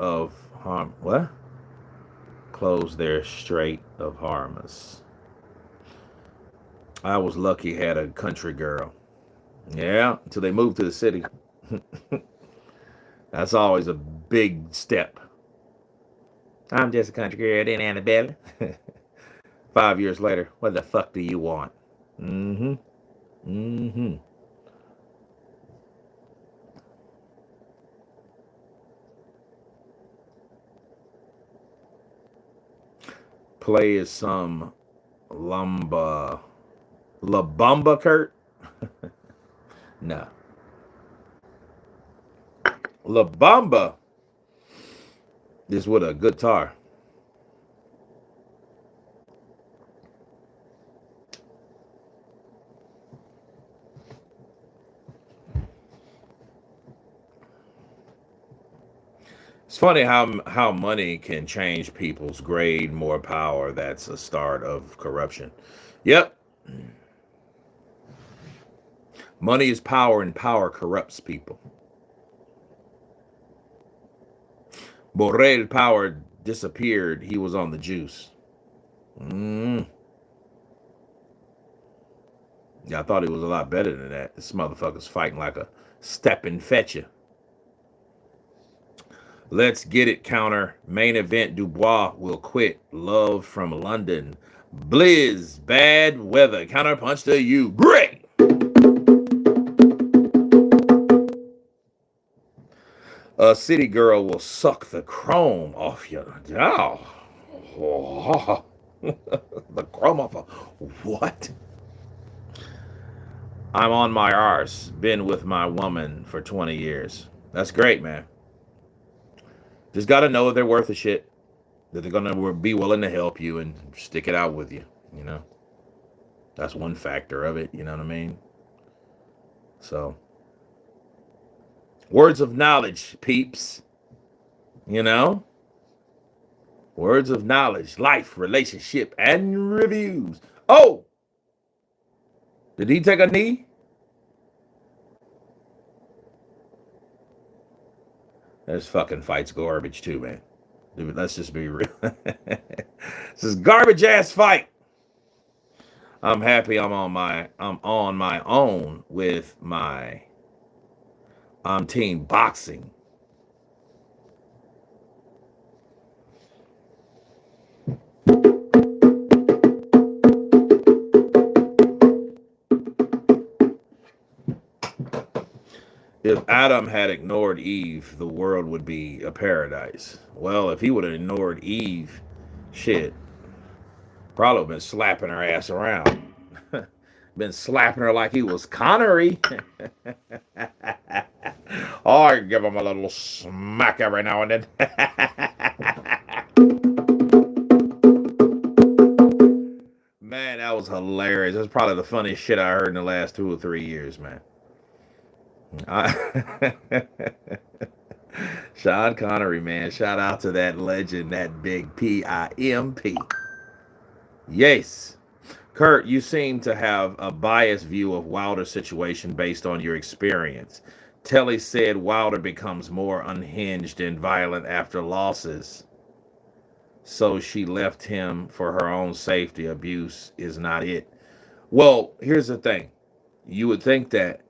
of harm. What? Close their straight of harmless. I was lucky had a country girl. Yeah, until they moved to the city. That's always a big step. I'm just a country girl in Annabelle. 5 years later, what the fuck do you want? Mm-hmm. Mm-hmm. Play is some La Bamba, Kurt? No. La Bamba is with a guitar. It's funny how money can change people's grade, more power. That's a start of corruption. Yep. Money is power, and power corrupts people. Borrell power disappeared. He was on the juice. Yeah, I thought he was a lot better than that. This motherfucker's fighting like a stepping fetcher. Let's get it counter. Main event, Dubois will quit. Love from London. Blizz, bad weather. Counter punch to you. Great. A city girl will suck the chrome off you. Oh. The chrome off of what? I'm on my arse. Been with my woman for 20 years. That's great, man. Just got to know they're worth a shit. That they're going to be willing to help you and stick it out with you, you know? That's one factor of it, you know what I mean? So, words of knowledge, peeps. You know? Words of knowledge, life, relationship, and reviews. Oh! Did he take a knee? This fucking fight's garbage too, man. Dude, let's just be real. This is garbage ass fight. I'm happy I'm on my own with my team boxing. If Adam had ignored Eve, the world would be a paradise. Well, if he would have ignored Eve, shit, probably been slapping her ass around. Been slapping her like he was Connery. Oh, I give him a little smack every now and then. Man, that was hilarious. That's probably the funniest shit I heard in the last 2 or 3 years, man. Sean Connery, man. Shout out to that legend, that big P-I-M-P. Yes. Kurt, you seem to have a biased view of Wilder's situation based on your experience. Telly said Wilder becomes more unhinged and violent after losses. So she left him for her own safety. Abuse is not it. Well, here's the thing. You would think that,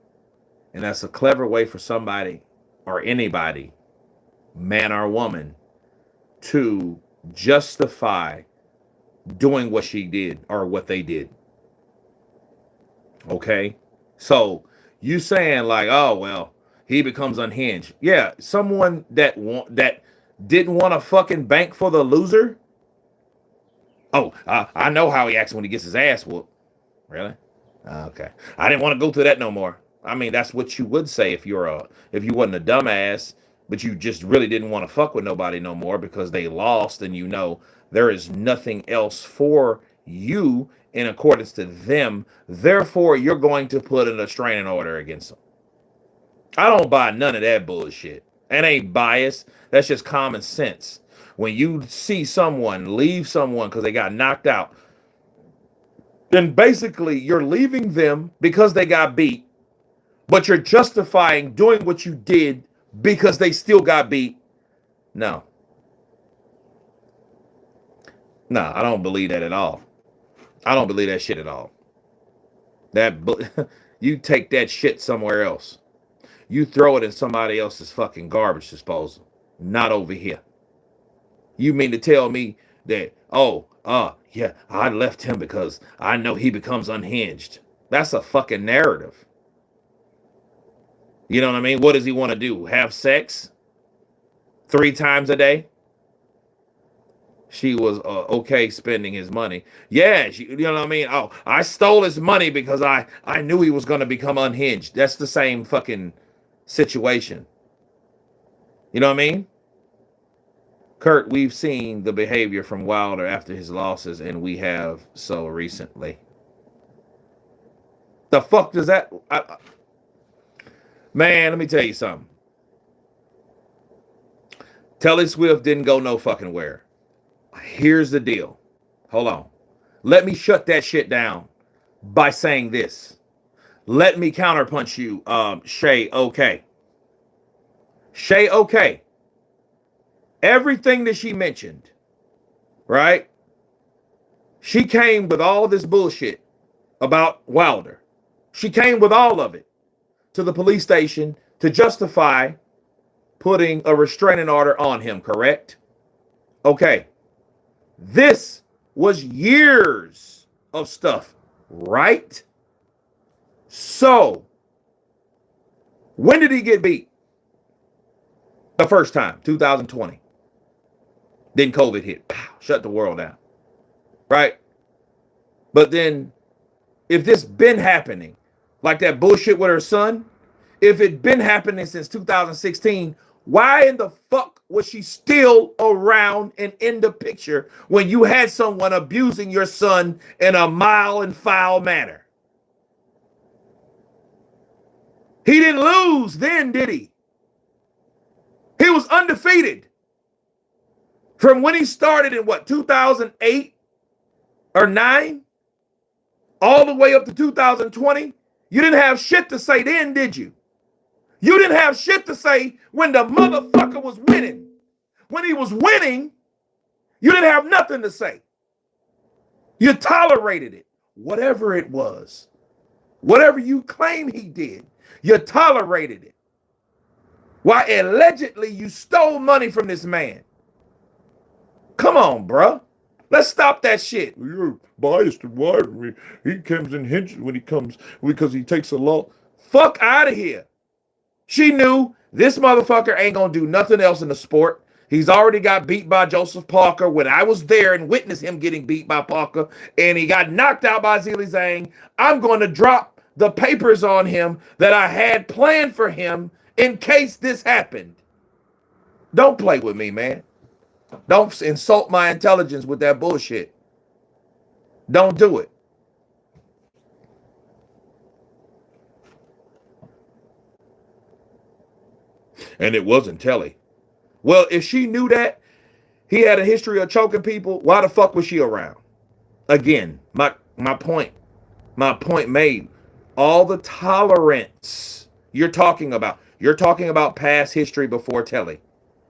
and that's a clever way for somebody or anybody, man or woman, to justify doing what she did or what they did. Okay? So you saying like, oh, well, he becomes unhinged. Yeah, someone that didn't want to fucking bank for the loser. Oh, I know how he acts when he gets his ass whooped. Really? Okay. I didn't want to go through that no more. I mean, that's what you would say if you wasn't a dumbass, but you just really didn't want to fuck with nobody no more because they lost, and you know there is nothing else for you in accordance to them. Therefore, you're going to put in a restraining order against them. I don't buy none of that bullshit. That ain't bias. That's just common sense. When you see someone leave someone because they got knocked out, then basically you're leaving them because they got beat, but you're justifying doing what you did because they still got beat. No. No, I don't believe that at all. I don't believe that shit at all. You take that shit somewhere else. You throw it in somebody else's fucking garbage disposal, not over here. You mean to tell me that, yeah, I left him because I know he becomes unhinged. That's a fucking narrative. You know what I mean? What does he want to do? Have sex 3 times a day? She was okay spending his money. Yeah, you know what I mean? Oh, I stole his money because I knew he was going to become unhinged. That's the same fucking situation. You know what I mean? Kurt, we've seen the behavior from Wilder after his losses, and we have so recently. The fuck does that... Man, let me tell you something. Telly Swift didn't go no fucking where. Here's the deal. Hold on. Let me shut that shit down by saying this. Let me counterpunch you, Shay. Okay. Shay, okay. Everything that she mentioned, right? She came with all this bullshit about Wilder. She came with all of it to the police station to justify putting a restraining order on him, correct? Okay. This was years of stuff, right? So, when did he get beat? The first time, 2020. Then COVID hit. Pow, shut the world down. Right? But then, if this been happening, like that bullshit with her son, if it been happening since 2016, why in the fuck was she still around and in the picture when you had someone abusing your son in a mild and foul manner? He didn't lose then, did he? He was undefeated. From when he started in what, 2008 or 9? All the way up to 2020? You didn't have shit to say then, did you? You didn't have shit to say when the motherfucker was winning. When he was winning, you didn't have nothing to say. You tolerated it. Whatever it was. Whatever you claim he did, you tolerated it. Why allegedly you stole money from this man. Come on, bruh. Let's stop that shit. You're biased and why? He comes in hinges when he comes because he takes a law. Fuck out of here. She knew this motherfucker ain't gonna do nothing else in the sport. He's already got beat by Joseph Parker when I was there and witnessed him getting beat by Parker, and he got knocked out by Zhilei Zhang. I'm going to drop the papers on him that I had planned for him in case this happened. Don't play with me, man. Don't insult my intelligence with that bullshit. Don't do it. And it wasn't Telly. Well, if she knew that he had a history of choking people, why the fuck was she around? Again, my point made. All the tolerance you're talking about past history before Telly.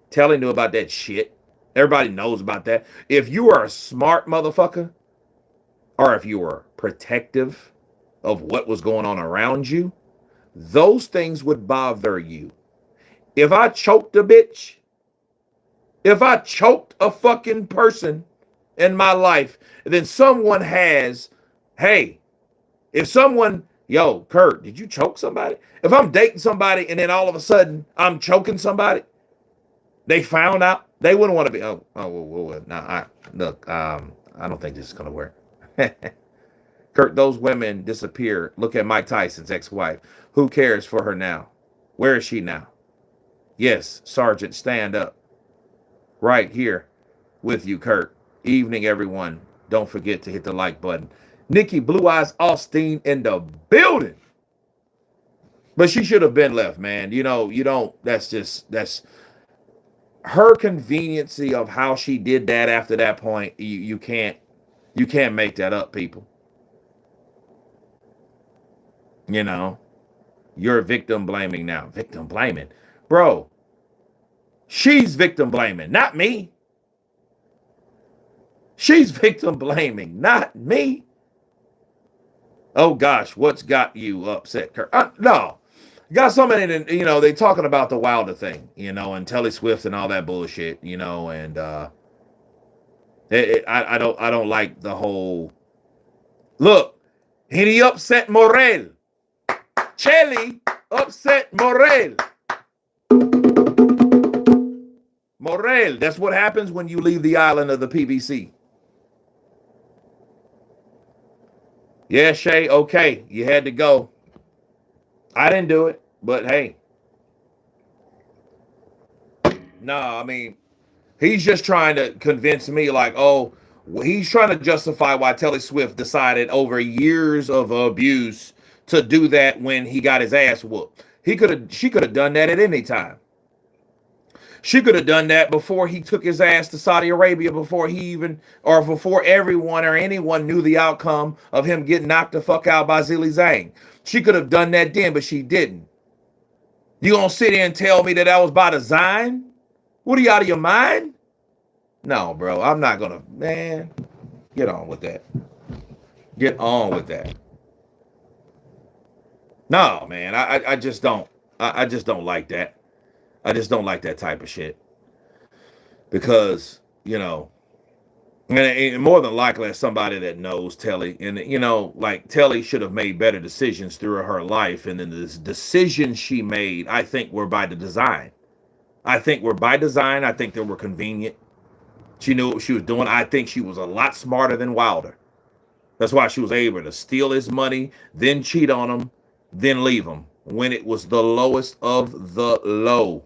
Telly knew about that shit. Everybody knows about that. If you are a smart motherfucker, or if you were protective of what was going on around you, those things would bother you. If I choked a bitch, if I choked a fucking person in my life, then someone has, hey, if someone, yo, Kurt, did you choke somebody? If I'm dating somebody and then all of a sudden I'm choking somebody, they found out, they wouldn't want to be, look, I don't think this is going to work. Kurt, those women disappear. Look at Mike Tyson's ex-wife. Who cares for her now? Where is she now? Yes, Sergeant, stand up. Right here with you, Kurt. Evening, everyone. Don't forget to hit the like button. Nikki Blue Eyes Austin in the building. But she should have been left, man. You don't, that's her conveniency of how she did that after that point. You can't make that up, people. You're victim blaming now. Victim blaming. Bro, she's victim blaming, not me. She's victim blaming, not me. Oh gosh, what's got you upset, Kurt? No, got somebody that, they talking about the Wilder thing, and Telly Swift and all that bullshit, and I don't like the whole look. He upset Morel. Chelly upset Morel. Morel, that's what happens when you leave the island of the PBC. Yeah, Shay, okay, you had to go. I didn't do it, but hey. No, I mean, he's just trying to convince me like, oh, he's trying to justify why Telly Swift decided over years of abuse to do that when he got his ass whooped. She could have done that at any time. She could have done that before he took his ass to Saudi Arabia, before he even, or before everyone or anyone knew the outcome of him getting knocked the fuck out by Zhilei Zhang. She could have done that then, but she didn't. You gonna sit here and tell me that was by design? What are you, out of your mind? No, bro, I'm not gonna, man, get on with that. Get on with that. No, man, I just don't. I just don't like that. I just don't like that type of shit. Because, and more than likely as somebody that knows Telly, and like Telly should have made better decisions through her life, and then the decisions she made, I think, were by the design. I think were by design. I think they were convenient. She knew what she was doing. I think she was a lot smarter than Wilder. That's why she was able to steal his money, then cheat on him, then leave him when it was the lowest of the low.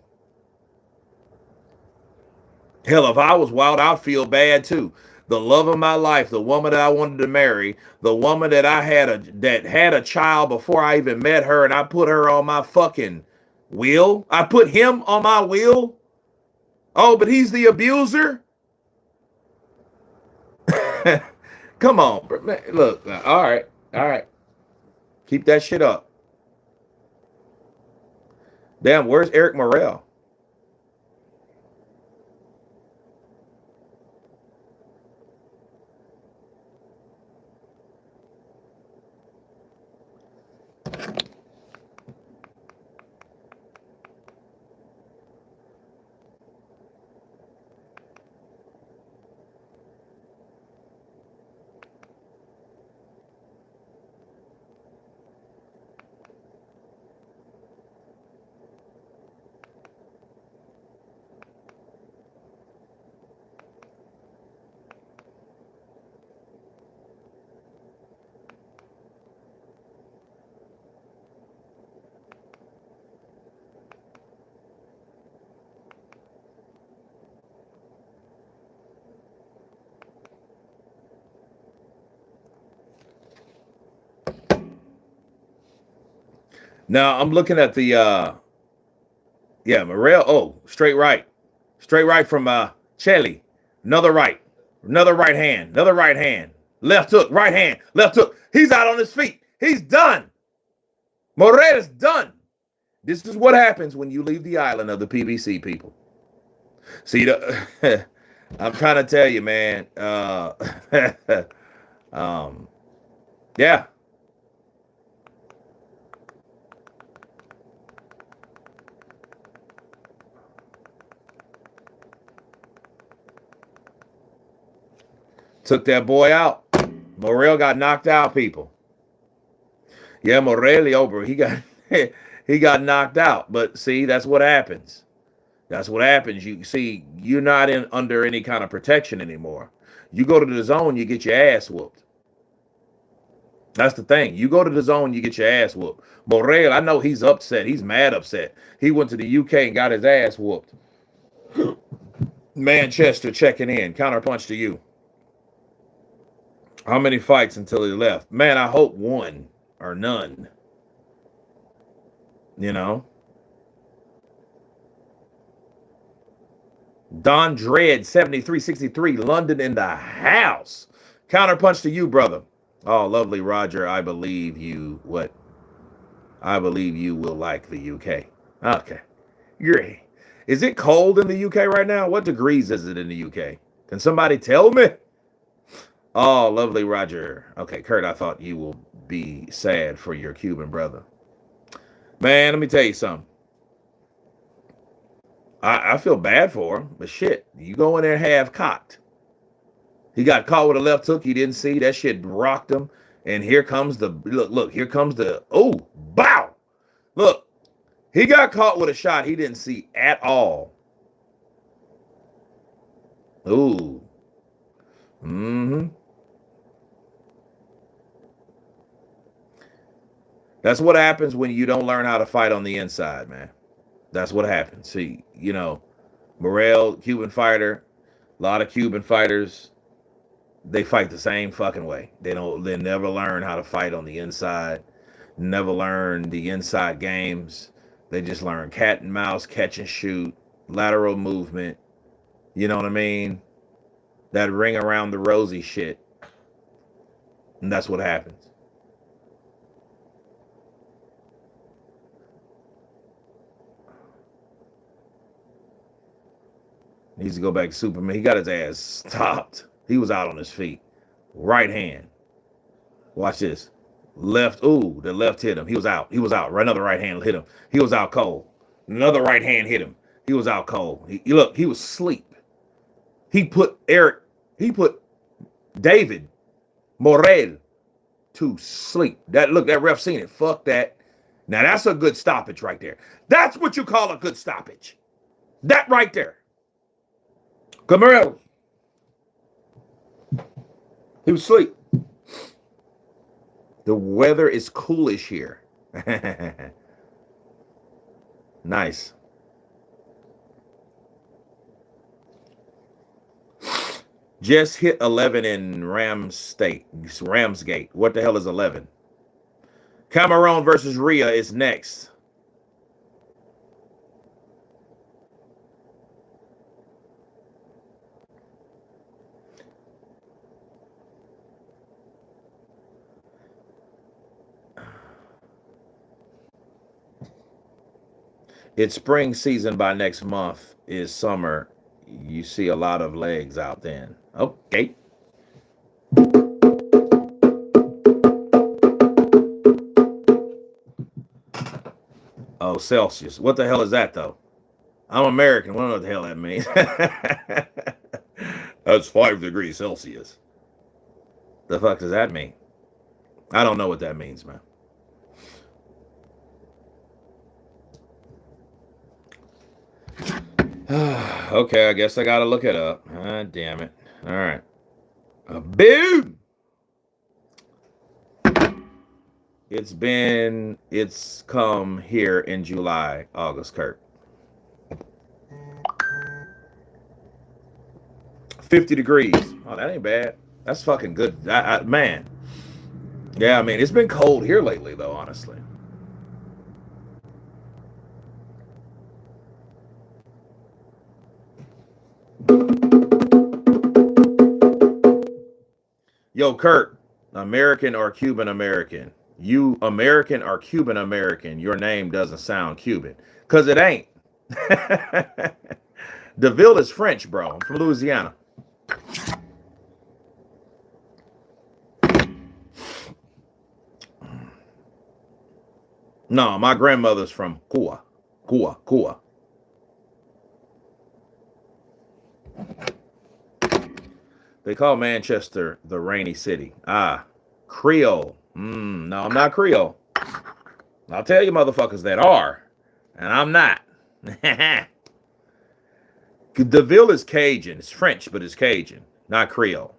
Hell, if I was Wild, I'd feel bad too. The love of my life, the woman that I wanted to marry, the woman that I had that had a child before I even met her, and I put her on my fucking wheel. I put him on my wheel. Oh, but he's the abuser. Come on, man. Look. All right. Keep that shit up. Damn, where's Eric Morrell? Now I'm looking at the Morrell. Oh, straight right. Straight right from Chelly. Another right hand. Another right hand. Left hook, right hand, left hook. He's out on his feet. He's done. Morrell is done. This is what happens when you leave the island of the PBC, people. See, I'm trying to tell you, man. Yeah. Took that boy out. Morrell got knocked out, people. Yeah, Morelli he got knocked out. But see, that's what happens. That's what happens. You see, you're not under any kind of protection anymore. You go to the zone, you get your ass whooped. That's the thing. You go to the zone, you get your ass whooped. Morrell, I know he's upset. He's mad upset. He went to the UK and got his ass whooped. Manchester checking in. Counterpunch to you. How many fights until he left? Man, I hope one or none. Don Dredd, 7363, London in the house. Counterpunch to you, brother. Oh, lovely Roger. I believe you. What? I believe you will like the UK. Okay. Great. Is it cold in the UK right now? What degrees is it in the UK? Can somebody tell me? Oh, lovely Roger. Okay, Kurt, I thought you will be sad for your Cuban brother. Man, let me tell you something. I feel bad for him, but shit, you go in there half cocked. He got caught with a left hook he didn't see. That shit rocked him. And here comes the, look, here comes the, oh, bow. Look, he got caught with a shot he didn't see at all. Ooh. Mm-hmm. That's what happens when you don't learn how to fight on the inside, man. That's what happens. See, Morrell, Cuban fighter, a lot of Cuban fighters, they fight the same fucking way. They never learn how to fight on the inside, never learn the inside games. They just learn cat and mouse, catch and shoot, lateral movement. You know what I mean? That ring around the rosy shit. And that's what happens. Needs to go back to Superman. He got his ass stopped. He was out on his feet. Right hand. Watch this. Left. Ooh, the left hit him. He was out. He was out. Another right hand hit him. He was out cold. Another right hand hit him. He was out cold. Look, he was asleep. He put David Morel to sleep. That ref seen it. Fuck that. Now that's a good stoppage right there. That's what you call a good stoppage. That right there. Camaro. He was asleep. The weather is coolish here. Nice. Just hit 11 in Ramsgate. What the hell is 11? Cameron versus Rhea is next. It's spring season by next month is summer. You see a lot of legs out then. Okay. Oh, Celsius. What the hell is that, though? I'm American. I don't know what the hell that means. That's 5 degrees Celsius. The fuck does that mean? I don't know what that means, man. Okay, I guess I gotta look it up. Ah, damn it. All right. Boom! It's come here in July, August, Kurt. 50 degrees. Oh, that ain't bad. That's fucking good. Man. Yeah, I mean, it's been cold here lately, though, honestly. Yo, Kurt, American or Cuban American? You American or Cuban American? Your name doesn't sound Cuban. Because it ain't. DeVille is French, bro. I'm from Louisiana. No, my grandmother's from Cuba. Cuba. They call Manchester the rainy city. Ah, Creole. No, I'm not Creole. I'll tell you motherfuckers that are. And I'm not. DeVille is Cajun. It's French, but it's Cajun, not Creole.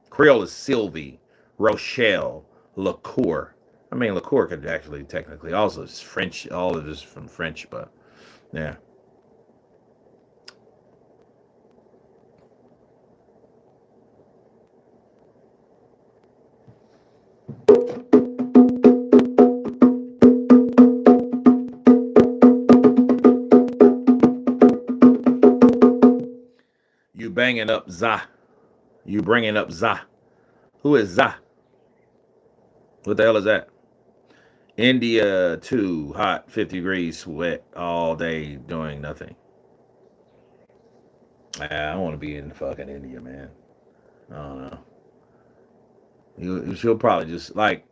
Creole is Sylvie, Rochelle, Liqueur. I mean, Liqueur could actually technically also it's French. All of this from French, but yeah. You banging up Za. You bringing up Za. Who is Za? What the hell is that? India, too hot, 50 degrees, sweat all day, doing nothing. I don't want to be in fucking India, man. I don't know. She'll probably just like.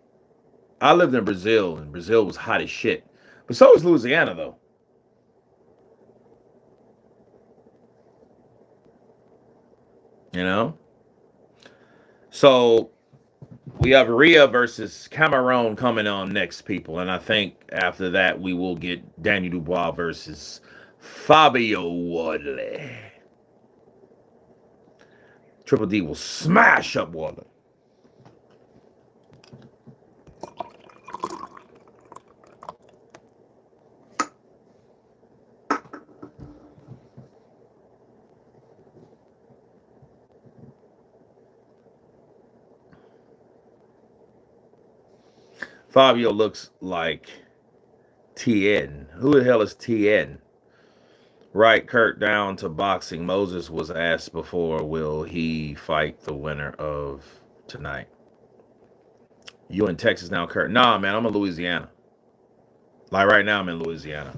I lived in Brazil, and Brazil was hot as shit. But so was Louisiana, though. You know? So we have Rhea versus Cameron coming on next, people. And I think after that, we will get Daniel Dubois versus Fabio Wardley. Triple D will smash up Wardley. Fabio looks like TN. Who the hell is TN? Right, Kurt, down to boxing. Moses was asked before, will he fight the winner of tonight? You in Texas now, Kurt? Nah, man, I'm in Louisiana. Like right now, I'm in Louisiana.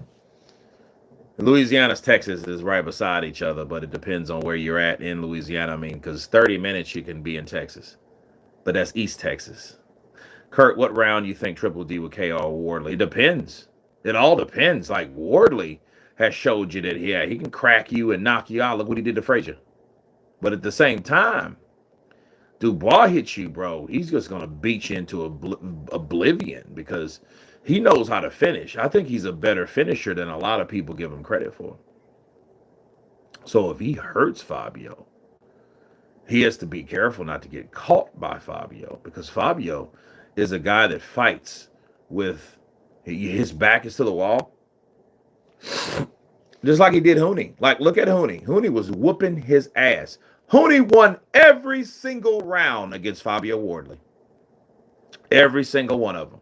Louisiana's Texas is right beside each other, but it depends on where you're at in Louisiana. I mean, because 30 minutes you can be in Texas, but that's East Texas. Kurt, what round you think Triple D would KO Wardley? It depends. It all depends. Like Wardley has showed you that he can crack you and knock you out. Look what he did to Frazier. But at the same time, Dubois hits you, bro. He's just gonna beat you into oblivion because he knows how to finish. I think he's a better finisher than a lot of people give him credit for. So if he hurts Fabio, he has to be careful not to get caught by Fabio because Fabio is a guy that fights with his back is to the wall. Just like he did Hooney. Like, look at Hooney. Hooney was whooping his ass. Hooney won every single round against Fabio Wardley. Every single one of them.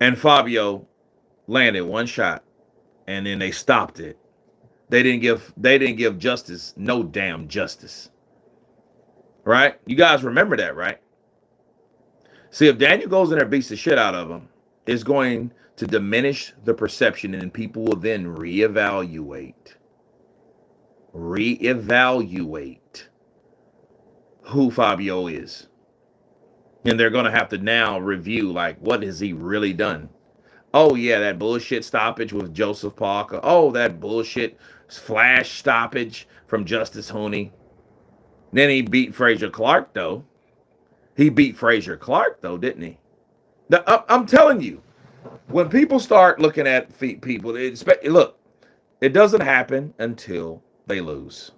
And Fabio landed one shot, and then they stopped it. They didn't give justice no damn justice. Right? You guys remember that, right? See, if Daniel goes in there and beats the shit out of him, it's going to diminish the perception, and people will then reevaluate who Fabio is. And they're going to have to now review, like, what has he really done? Oh, yeah, that bullshit stoppage with Joseph Parker. Oh, that bullshit flash stoppage from Justice Hooney. Then he beat Frazier Clark, though. He beat Frazier Clark, though, didn't he? I'm telling you, when people start looking at people, look, it doesn't happen until they lose.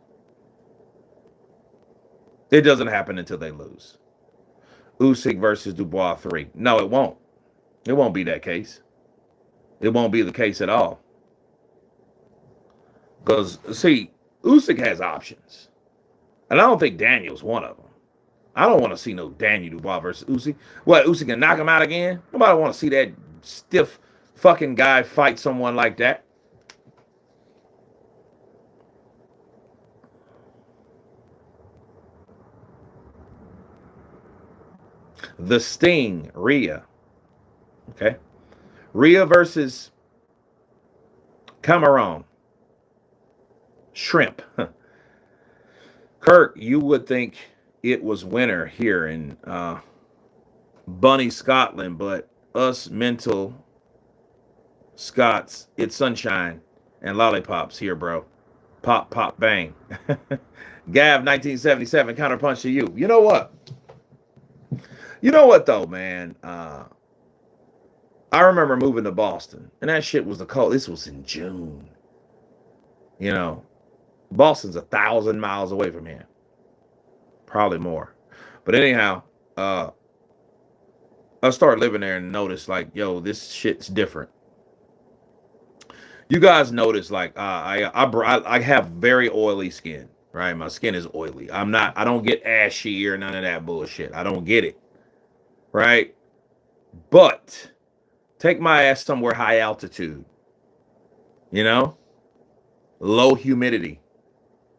It doesn't happen until they lose. Usyk versus Dubois 3. No, it won't. It won't be that case. It won't be the case at all. Because, see, Usyk has options. And I don't think Daniel's one of them. I don't want to see no Daniel Dubois versus Usyk. What, Usyk can knock him out again? Nobody want to see that stiff fucking guy fight someone like that. The Sting, Rhea. Okay. Rhea versus Cameron. Shrimp. Kurt, you would think it was winter here in Bunny, Scotland, but us mental Scots, it's sunshine and lollipops here, bro. Pop, pop, bang. Gav 1977, counterpunch to you. You know what? You know what, though, man? I remember moving to Boston, and that shit was the cold. This was in June. You know, Boston's 1,000 miles away from here. Probably more. But anyhow, I started living there and noticed, like, yo, this shit's different. You guys notice, like, I have very oily skin, right? My skin is oily. I don't get ashy or none of that bullshit. I don't get it, right? But take my ass somewhere high altitude, you know, low humidity,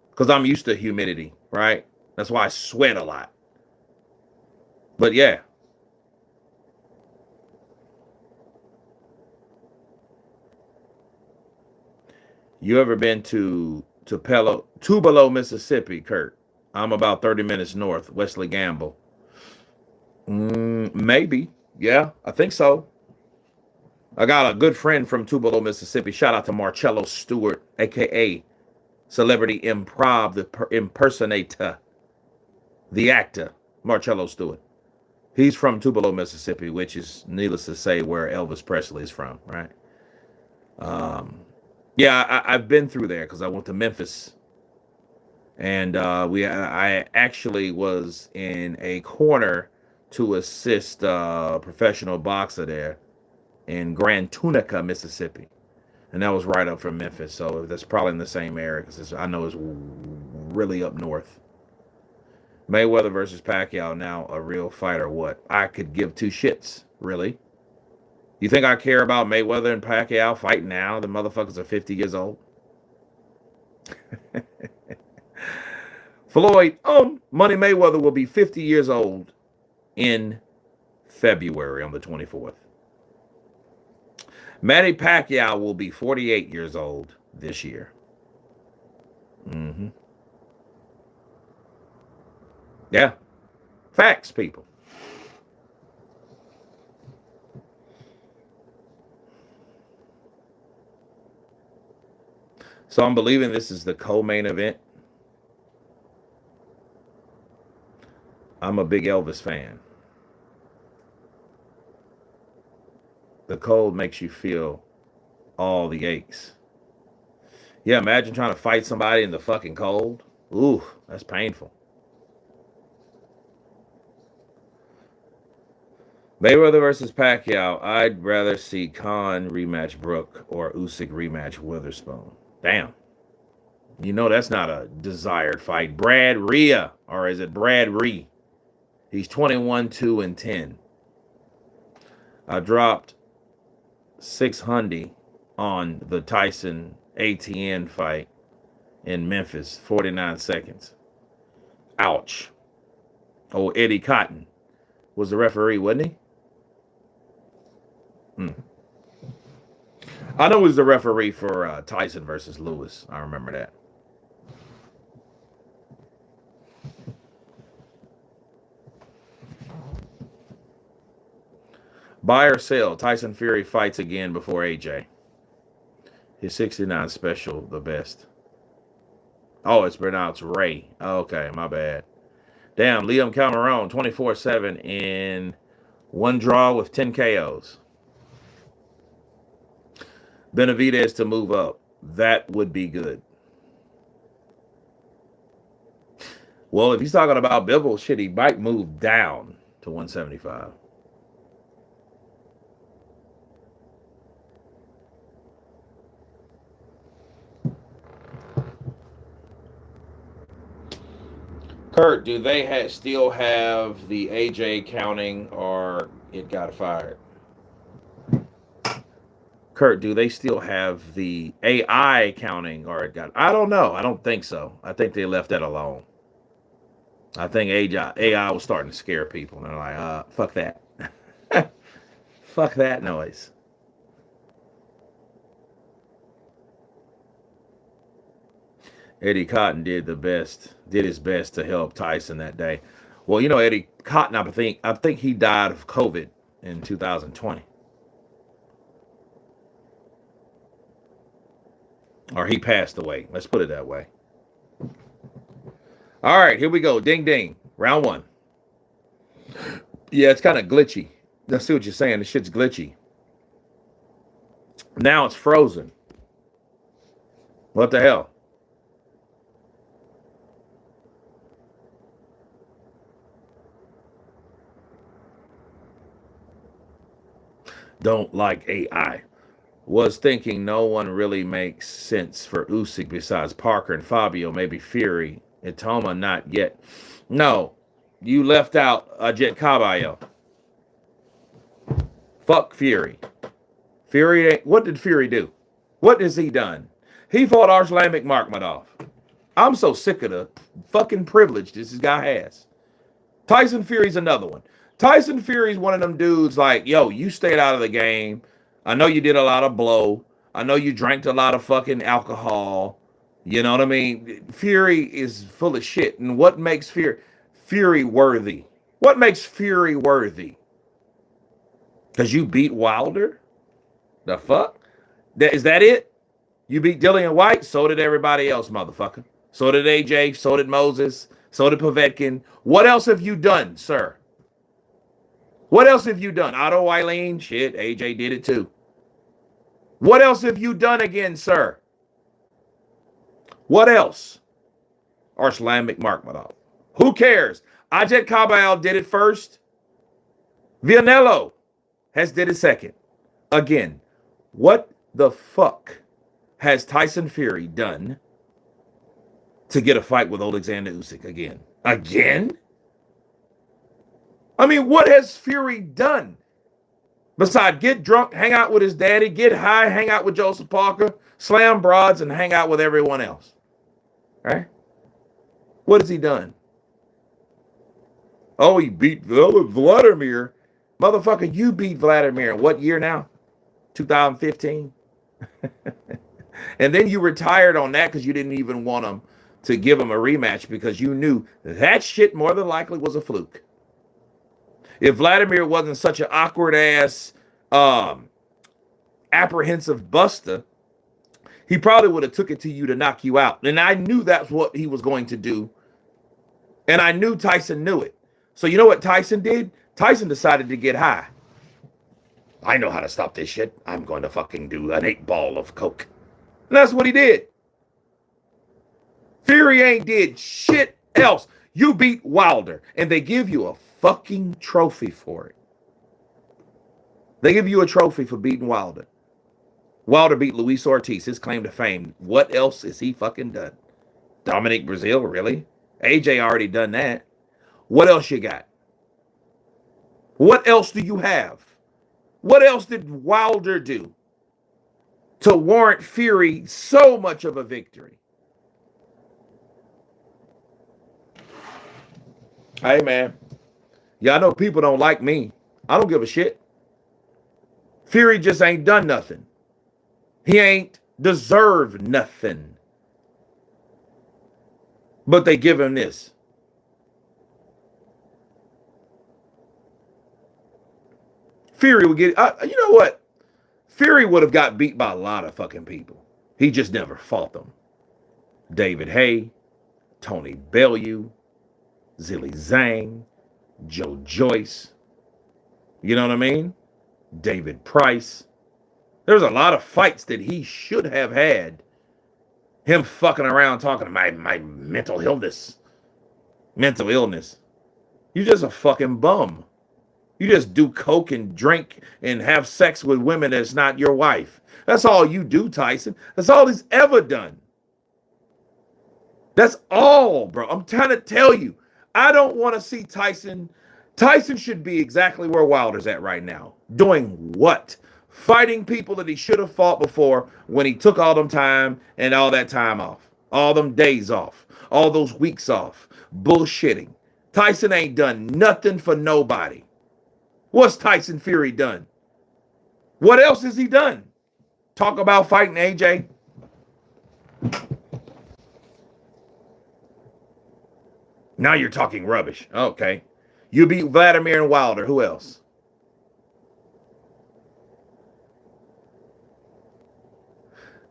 because I'm used to humidity, right? That's why I sweat a lot. But yeah. You ever been to Tupelo, Mississippi, Kurt? I'm about 30 minutes north, Wesley Gamble. Maybe. Yeah, I think so. I got a good friend from Tupelo, Mississippi. Shout out to Marcello Stewart, a.k.a. Celebrity Improv, the impersonator, the actor, Marcello Stewart. He's from Tupelo, Mississippi, which is, needless to say, where Elvis Presley is from, right? Yeah, I've been through there because I went to Memphis, and I actually was in a corner to assist a professional boxer there in Grand Tunica, Mississippi, and that was right up from Memphis. So that's probably in the same area because I know it's really up north. Mayweather versus Pacquiao, now a real fight or what? I could give two shits, really. You think I care about Mayweather and Pacquiao fighting now? The motherfuckers are 50 years old. Floyd, Money Mayweather will be 50 years old in February on the 24th. Manny Pacquiao will be 48 years old this year. Yeah. Facts, people. So I'm believing this is the co-main event. I'm a big Elvis fan. The cold makes you feel all the aches. Yeah, imagine trying to fight somebody in the fucking cold. Ooh, that's painful. Mayweather versus Pacquiao. I'd rather see Khan rematch Brook or Usyk rematch Witherspoon. Damn. You know that's not a desired fight. Brad Rhea, or is it Brad Ree? He's 21, 2, and 10. I dropped 600 on the Tyson ATN fight in Memphis, 49 seconds. Ouch. Oh, Eddie Cotton was the referee, wasn't he? I know he was the referee for Tyson versus Lewis. I remember that. Buy or sell. Tyson Fury fights again before AJ. His 69 special, the best. Oh, it's pronounced Ray. Okay, my bad. Damn, Liam Cameron, 24-7 in one draw with 10 KOs. Benavidez to move up. That would be good. Well, if he's talking about Bivol, shit, he might move down to 175. Kurt, do they still have the AJ counting or it got fired? Kurt, do they still have the AI counting or it got... I don't know. I don't think so. I think they left that alone. I think AI was starting to scare people. And they're like, fuck that. Fuck that noise. Eddie Cotton did his best to help Tyson that day. Well, you know, Eddie Cotton, I think he died of COVID in 2020. Or he passed away. Let's put it that way. All right, here we go. Ding, ding. Round one. Yeah, it's kind of glitchy. I see what you're saying. The shit's glitchy. Now it's frozen. What the hell? Don't like AI. Was thinking no one really makes sense for Usyk besides Parker and Fabio, maybe Fury. Itoma, not yet. No, you left out Jet Caballo. Fuck Fury. What did Fury do? What has he done? He fought Arslan Makhmadov. I'm so sick of the fucking privilege this guy has. Tyson Fury's another one. Tyson Fury's one of them dudes like, yo, you stayed out of the game. I know you did a lot of blow. I know you drank a lot of fucking alcohol. You know what I mean? Fury is full of shit. And what makes Fury worthy? What makes Fury worthy? Because you beat Wilder? The fuck? Is that it? You beat Dillian White? So did everybody else, motherfucker. So did AJ. So did Moses. So did Povetkin. What else have you done, sir? What else have you done? Otto Eileen? Shit, AJ did it too. What else have you done again, sir? What else? Arslan Makhmadov. Who cares? Ajit Cabal did it first. Villanello has did it second. Again, what the fuck has Tyson Fury done to get a fight with Alexander Usyk again? Again? I mean, what has Fury done? Besides get drunk, hang out with his daddy, get high, hang out with Joseph Parker, slam broads, and hang out with everyone else. right? What has he done? Oh, he beat Vladimir. Motherfucker, you beat Vladimir in what year now? 2015? And then you retired on that because you didn't even want him to give him a rematch because you knew that shit more than likely was a fluke. If Vladimir wasn't such an awkward ass, apprehensive buster, he probably would have took it to you to knock you out. And I knew that's what he was going to do. And I knew Tyson knew it. So you know what Tyson did? Tyson decided to get high. I know how to stop this shit. I'm going to fucking do an 8-ball of coke. And that's what he did. Fury ain't did shit else. You beat Wilder, and they give you a fucking trophy for it. They give you a trophy for beating Wilder. Wilder beat Luis Ortiz, his claim to fame. What else has he fucking done? Dominic Brazil, really? AJ already done that. What else you got? What else do you have? What else did Wilder do to warrant Fury so much of a victory? Hey, man. Y'all know people don't like me. I don't give a shit. Fury just ain't done nothing. He ain't deserved nothing. But they give him this. Fury would get, you know what? Fury would have got beat by a lot of fucking people. He just never fought them. David Haye, Tony Bellew, Zilly Zhang, Joe Joyce. You know what I mean? David Price. There's a lot of fights that he should have had. Him fucking around talking about my mental illness. Mental illness. You're just a fucking bum. You just do coke and drink and have sex with women that's not your wife. That's all you do, Tyson. That's all he's ever done. That's all, bro. I'm trying to tell you. I don't want to see Tyson. Tyson should be exactly where Wilder's at right now. Doing what? Fighting people that he should have fought before when he took all them time and all that time off. All them days off. All those weeks off. Bullshitting. Tyson ain't done nothing for nobody. What's Tyson Fury done? What else has he done? Talk about fighting AJ. Now you're talking rubbish. Okay. You beat Vladimir and Wilder. Who else?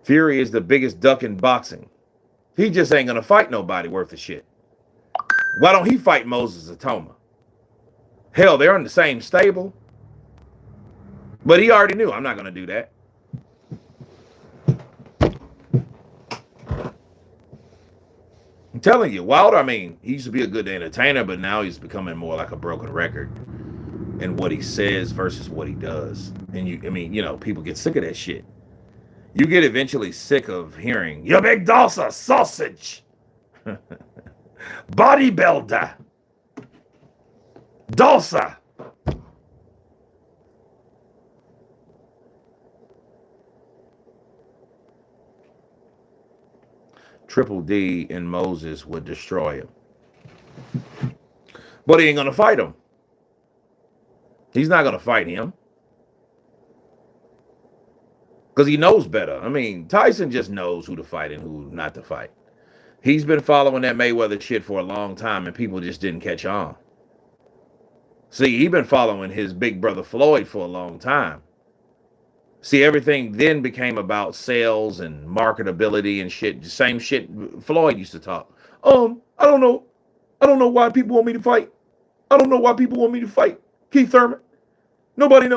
Fury is the biggest duck in boxing. He just ain't going to fight nobody worth a shit. Why don't he fight Moses Atoma? Hell, they're in the same stable. But he already knew, I'm not going to do that. I'm telling you, Wilder, I mean, he used to be a good entertainer, but now he's becoming more like a broken record in what he says versus what he does. And people get sick of that shit. You get eventually sick of hearing, you big Dulce sausage. Bodybuilder. Dulce. Triple D and Moses would destroy him. But he ain't going to fight him. He's not going to fight him. Because he knows better. I mean, Tyson just knows who to fight and who not to fight. He's been following that Mayweather shit for a long time and people just didn't catch on. See, he's been following his big brother Floyd for a long time. See, everything then became about sales and marketability and shit. The same shit Floyd used to talk. I don't know. I don't know why people want me to fight. I don't know why people want me to fight Keith Thurman. Nobody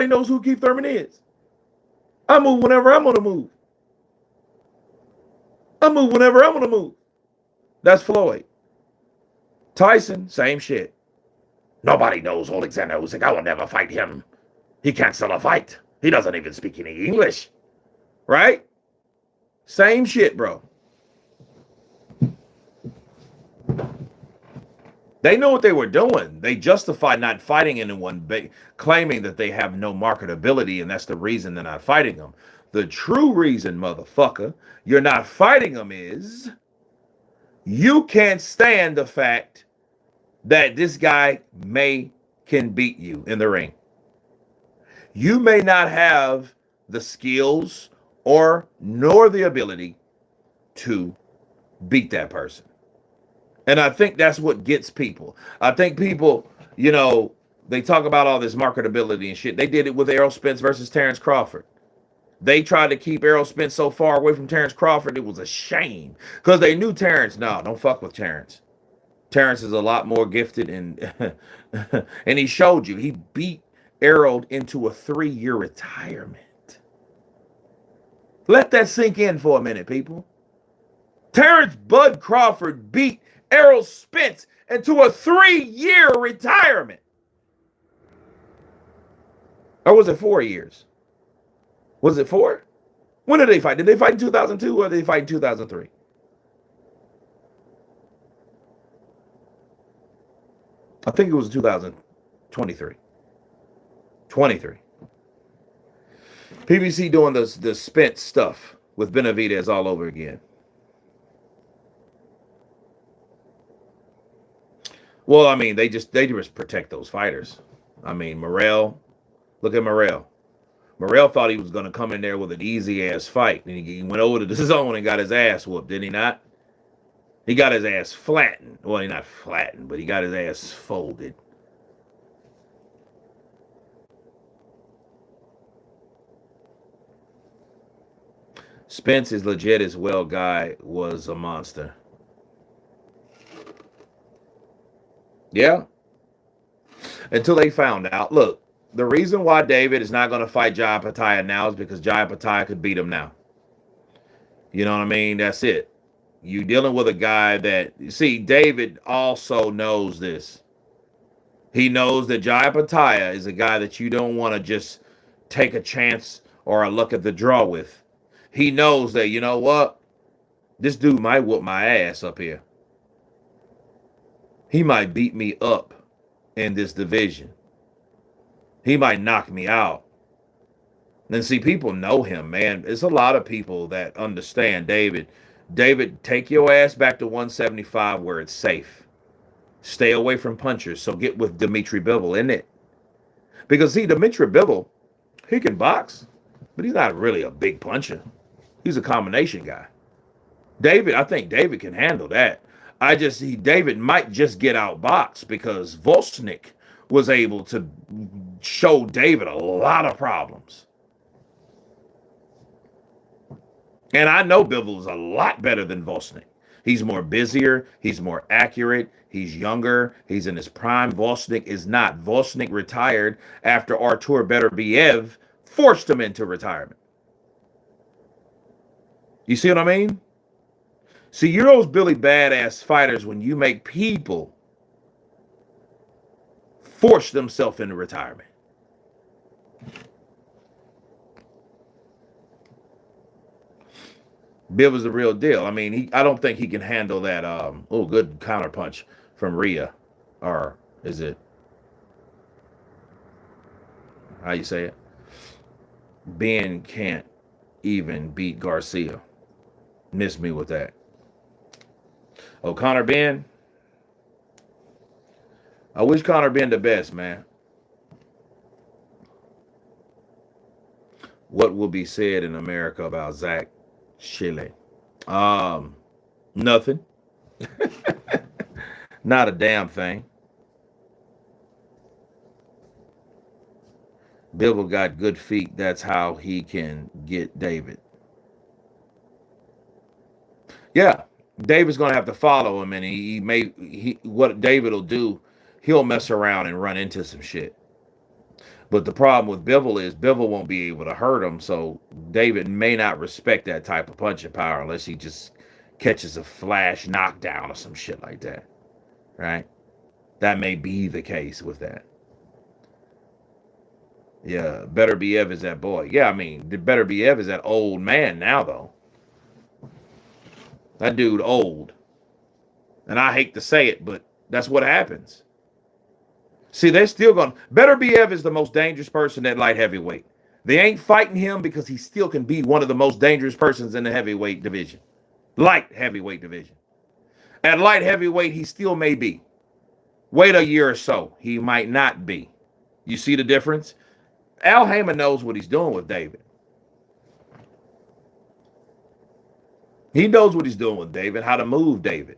knows who Keith Thurman is. I move whenever I'm going to move. I move whenever I'm going to move. That's Floyd. Tyson, same shit. Nobody knows Alexander Usyk. I will never fight him. He can't sell a fight. He doesn't even speak any English. Right? Same shit, bro. They know what they were doing. They justified not fighting anyone, claiming that they have no marketability, and that's the reason they're not fighting them. The true reason, motherfucker, you're not fighting them is You can't stand the fact that this guy can beat you in the ring. You may not have the skills nor the ability to beat that person. And I think that's what gets people. I think people, they talk about all this marketability and shit. They did it with Errol Spence versus Terrence Crawford. They tried to keep Errol Spence so far away from Terrence Crawford, it was a shame. Because they knew Terrence, no, don't fuck with Terrence. Terrence is a lot more gifted, and and he showed you. He beat Errol into a 3-year retirement. Let that sink in for a minute, people. Terrence Bud Crawford beat Errol Spence into a 3-year retirement. Or was it 4 years? Was it 4? When did they fight? Did they fight in 2002 or did they fight in 2003? I think it was 2023. 23. PBC doing the Spence stuff with Benavidez all over again. Well, I mean, they just protect those fighters. I mean, Morrell, look at Morrell. Morrell thought he was going to come in there with an easy-ass fight. And he went over to the zone and got his ass whooped, did he not? He got his ass flattened. Well, he not flattened, but he got his ass folded. Spence is legit as well. Guy was a monster. Yeah. Until they found out. Look, the reason why David is not going to fight Jaya Pataya now is because Jaya Pataya could beat him now. You know what I mean? That's it. You dealing with a guy that, see, David also knows this. He knows that Jaya Pataya is a guy that you don't want to just take a chance or a look at the draw with. He knows that, you know what? This dude might whoop my ass up here. He might beat me up in this division. He might knock me out. And see, people know him, man. There's a lot of people that understand David. David, take your ass back to 175 where it's safe. Stay away from punchers. So get with Dimitri Bivol in it. Because, see, Dimitri Bivol, he can box, but he's not really a big puncher. He's a combination guy. David, I think David can handle that. I just see David might just get outboxed because Volsnik was able to show David a lot of problems. And I know Bivol is a lot better than Volsnik. He's more busier. He's more accurate. He's younger. He's in his prime. Volsnik is not. Volsnik retired after Artur Beterbiev forced him into retirement. You see what I mean? See, you're those Billy Badass fighters when you make people force themselves into retirement. Bill was the real deal. I mean, I don't think he can handle that. Good counter punch from Rhea, or is it? How you say it? Ben can't even beat Garcia. Miss me with that. Oh, Conor Ben. I wish Conor Ben the best, man. What will be said in America about Zach Chile? Nothing. Not a damn thing. Bivol got good feet. That's how he can get David. Yeah, David's gonna have to follow him, and what David will do, he'll mess around and run into some shit. But the problem with Bivol is Bivol won't be able to hurt him, so David may not respect that type of punching power unless he just catches a flash knockdown or some shit like that, right? That may be the case with that. Yeah, Beterbiev is that boy. Yeah, I mean, Beterbiev is that old man now, though. That dude old. And I hate to say it, but that's what happens. See, they're still going. Beterbiev is the most dangerous person at light heavyweight. They ain't fighting him because he still can be one of the most dangerous persons in the heavyweight division. Light heavyweight division. At light heavyweight, he still may be. Wait a year or so, he might not be. You see the difference? Al Heyman knows what he's doing with David. He knows what he's doing with David, how to move David.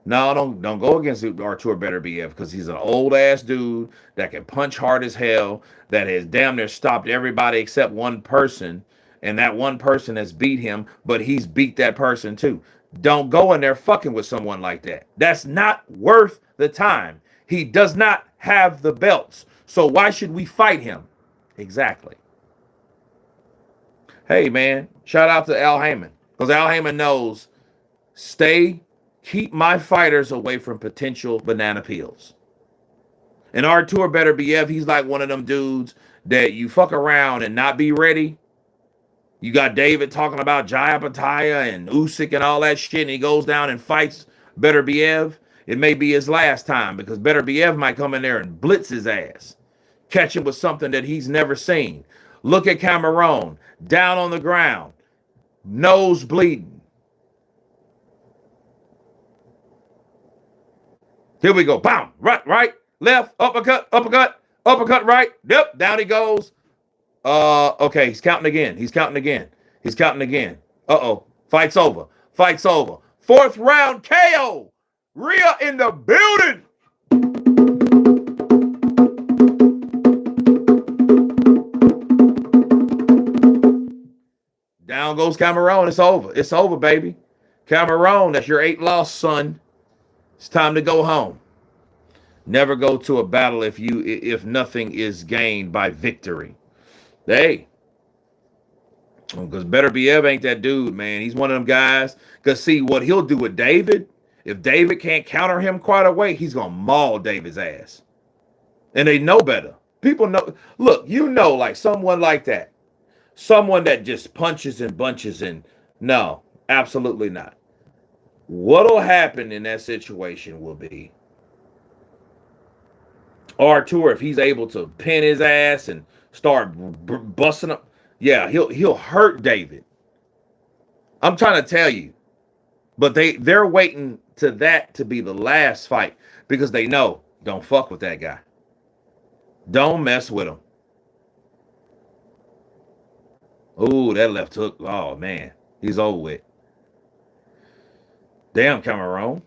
No, don't go against Artur Beterbiev because he's an old-ass dude that can punch hard as hell, that has damn near stopped everybody except one person, and that one person has beat him, but he's beat that person too. Don't go in there fucking with someone like that. That's not worth the time. He does not have the belts, so why should we fight him? Exactly. Hey, man, shout out to Al Heyman. Because Al Heyman knows, keep my fighters away from potential banana peels. And Artur Beterbiev, he's like one of them dudes that you fuck around and not be ready. You got David talking about Jaya Pataya and Usyk and all that shit, and he goes down and fights Beterbiev. It may be his last time because Beterbiev might come in there and blitz his ass. Catch him with something that he's never seen. Look at Cameron, down on the ground. Nose bleeding. Here we go. Bam. Right, left, uppercut, right. Yep, down he goes. Okay, he's counting again. Uh-oh. Fight's over. Fourth round KO. Rhea in the building. Down goes Cameron. It's over, baby. Cameron, that's your 8th loss, son. It's time to go home. Never go to a battle if nothing is gained by victory. Hey, because Beterbiev ain't that dude, man. He's one of them guys. Because see, what he'll do with David, if David can't counter him quite a way, he's going to maul David's ass. And they know better. People know. Look, like someone like that. Someone that just punches and bunches and no, absolutely not. What'll happen in that situation will be Artur, if he's able to pin his ass and start busting up, yeah, he'll hurt David. I'm trying to tell you, but they're waiting to that to be the last fight because they know don't fuck with that guy. Don't mess with him. Ooh, that left hook. Oh man, he's over with. Damn, Cameron.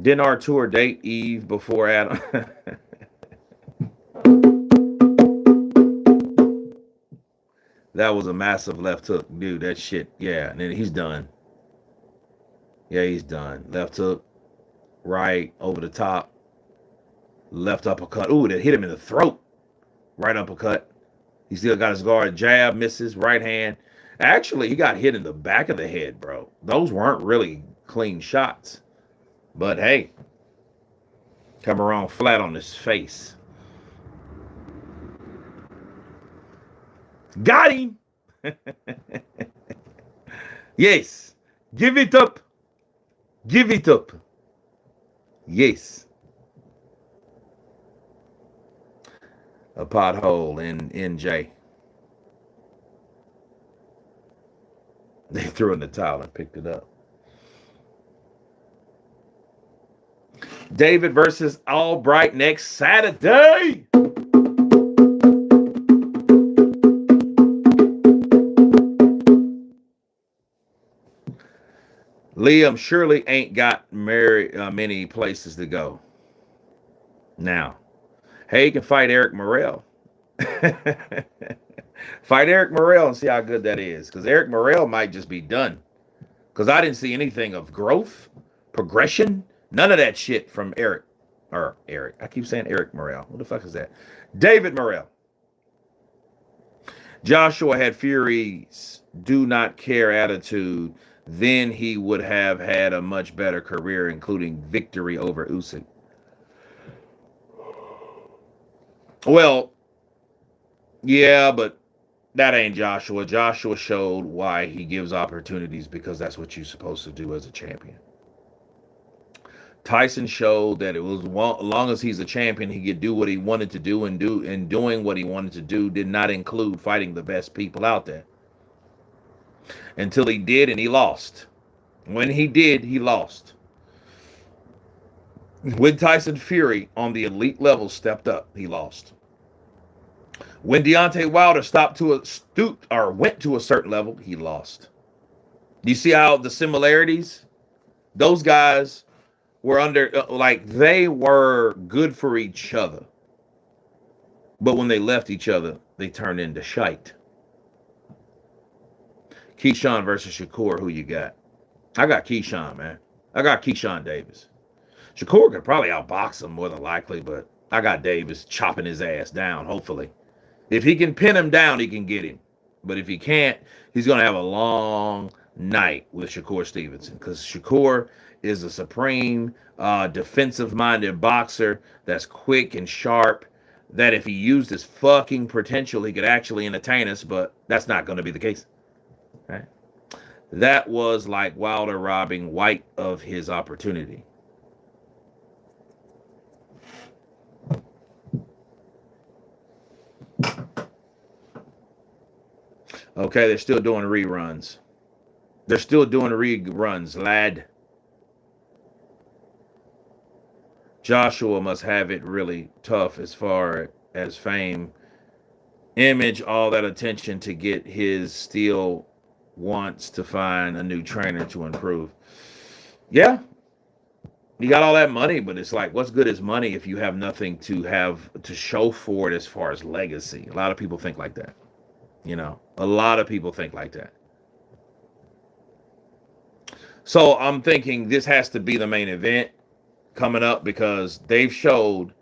Didn't Artur date Eve before Adam? That was a massive left hook, dude. That shit, yeah. And then he's done. Yeah, he's done. Left hook, right over the top, left uppercut. Ooh, that hit him in the throat. Right uppercut. He still got his guard. Jab misses. Right hand. Actually, he got hit in the back of the head, bro. Those weren't really clean shots. But hey, come around flat on his face. Got him. Yes. Give it up. Yes. A pothole in NJ. They threw in the towel and picked it up. David versus Albright next Saturday. Liam surely ain't got many places to go. Now, hey, you can fight Eric Morrell. Fight Eric Morrell and see how good that is. Because Eric Morrell might just be done. Because I didn't see anything of growth, progression, none of that shit from Eric. Or Eric. I keep saying Eric Morrell. What the fuck is that? David Morrell. Joshua had Fury's do not care attitude. Then he would have had a much better career, including victory over Usyk. Well, yeah, but that ain't Joshua. Joshua showed why he gives opportunities because that's what you're supposed to do as a champion. Tyson showed that it was as long as he's a champion, he could do what he wanted to do, and doing what he wanted to do did not include fighting the best people out there. Until he did, and he lost. When he did, he lost. When Tyson Fury on the elite level stepped up, he lost. When Deontay Wilder went to a certain level, he lost. You see how the similarities? Those guys were they were good for each other. But when they left each other, they turned into shite. Keyshawn versus Shakur, who you got? I got Keyshawn, man. I got Keyshawn Davis. Shakur could probably outbox him more than likely, but I got Davis chopping his ass down, hopefully. If he can pin him down, he can get him. But if he can't, he's going to have a long night with Shakur Stevenson because Shakur is a supreme defensive-minded boxer that's quick and sharp, that if he used his fucking potential, he could actually entertain us, but that's not going to be the case. Right? That was like Wilder robbing White of his opportunity. Okay, they're still doing reruns. They're still doing reruns, lad. Joshua must have it really tough as far as fame, image, all that attention to get his still wants to find a new trainer to improve. Yeah, you got all that money, but it's like, what's good is money if you have nothing to show for it as far as legacy? A lot of people think like that. A lot of people think like that. So I'm thinking this has to be the main event coming up because they've showed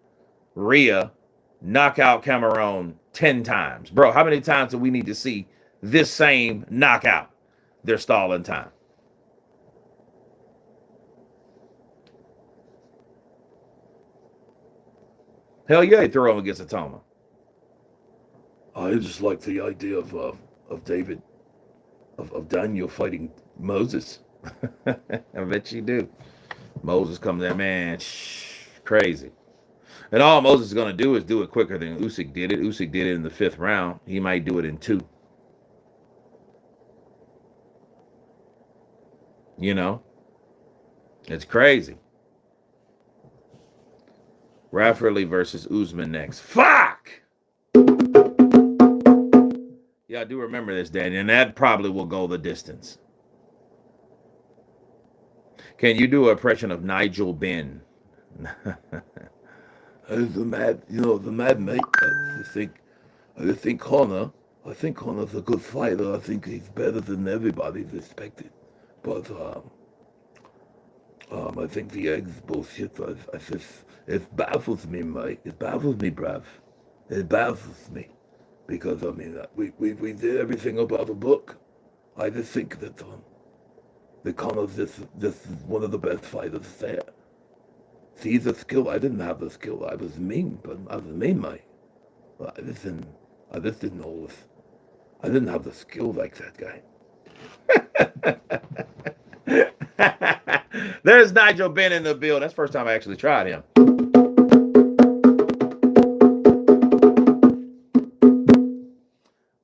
Rhea knock out Cameron 10 times. Bro, how many times do we need to see this same knockout? They're stalling time. Hell yeah, he threw him against Atoma. I just like the idea of David, of Daniel fighting Moses. I bet you do. Moses comes in, man, crazy. And all Moses is going to do is do it quicker than Usyk did it. Usyk did it in the 5th round. He might do it in 2. It's crazy. Rafferty versus Usman next. Fuck! Yeah, I do remember this, Danny, and that probably will go the distance. Can you do an impression of Nigel Benn? The mad mate. I think Connor's a good fighter. I think he's better than everybody's expected. But I think the egg's bullshit. It baffles me, mate. It baffles me, bruv. It baffles me. Because, we did everything about the book. I just think that Connor's just one of the best fighters there. See the skill. I didn't have the skill. I was mean, mate. I just didn't know this. I didn't have the skill like that guy. There's Nigel Benn in the build. That's the first time I actually tried him.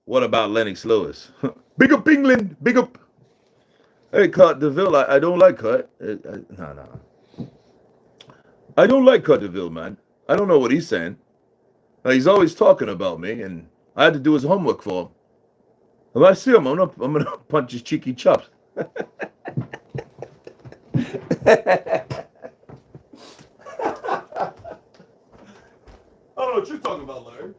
What about Lennox Lewis? Big up England. Big up. Hey, Cut DeVille. I don't like Cut. No. I don't like Cut DeVille, man. I don't know what he's saying. He's always talking about me, and I had to do his homework for him. If I see him, I'm gonna punch his cheeky chops. I don't know what you're talking about, Larry.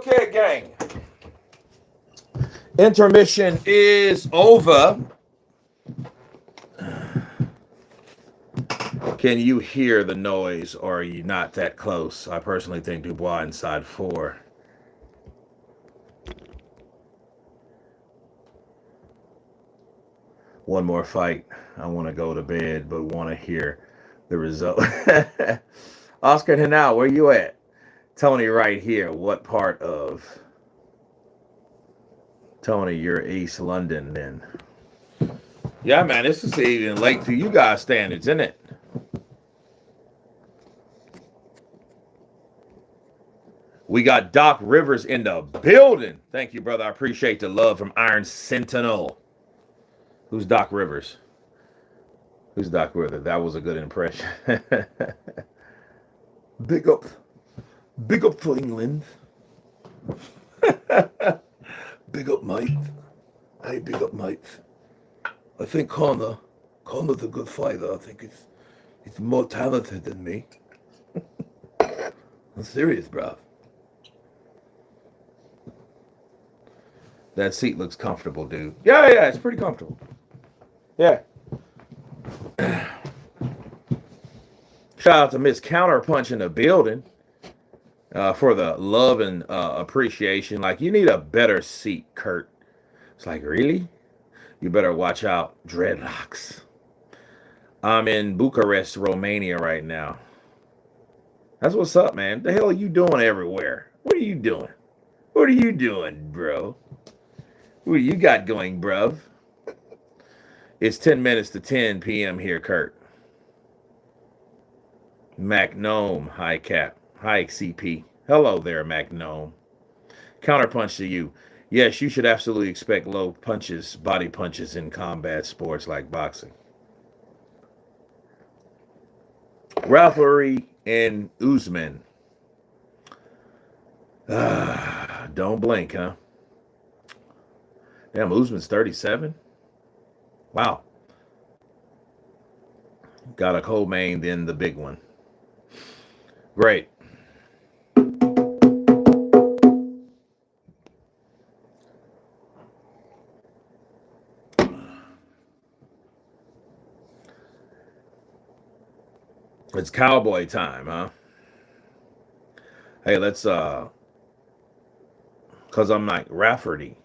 Okay, gang. Intermission is over. Can you hear the noise, or are you not that close? I personally think Dubois inside 4. One more fight. I want to go to bed, but want to hear the result. Oscar Hanau, where you at? Tony right here. What part of? Tony, you're East London then. Yeah, man, this is even late to you guys' standards, isn't it? We got Doc Rivers in the building. Thank you, brother. I appreciate the love from Iron Sentinel. Who's Doc Rivers? Who's Doc Rivers? That was a good impression. Big up to England. Big up, mate. Hey, big up, mate. I think Connor's a good fighter. I think he's more talented than me. I'm serious, bro. That seat looks comfortable, dude. Yeah, it's pretty comfortable. Yeah. Shout out to Miss Counterpunch in the building for the love and appreciation. Like, you need a better seat, Kurt. It's like, really? You better watch out. Dreadlocks. I'm in Bucharest, Romania right now. That's what's up, man. The hell are you doing everywhere? What are you doing? What are you doing, bro? What do you got going, bruv? It's 10 minutes to 10 p.m. here, Kurt. Mac Gnome. Hi, Cap. Hi, CP. Hello there, Mac Gnome. Counterpunch to you. Yes, you should absolutely expect low punches, body punches in combat sports like boxing. Rivalry and Usman. Don't blink, huh? Damn, Usman's 37? Wow. Got a co-main, then the big one. Great. It's cowboy time, huh? Hey, let's, because I'm like Rafferty,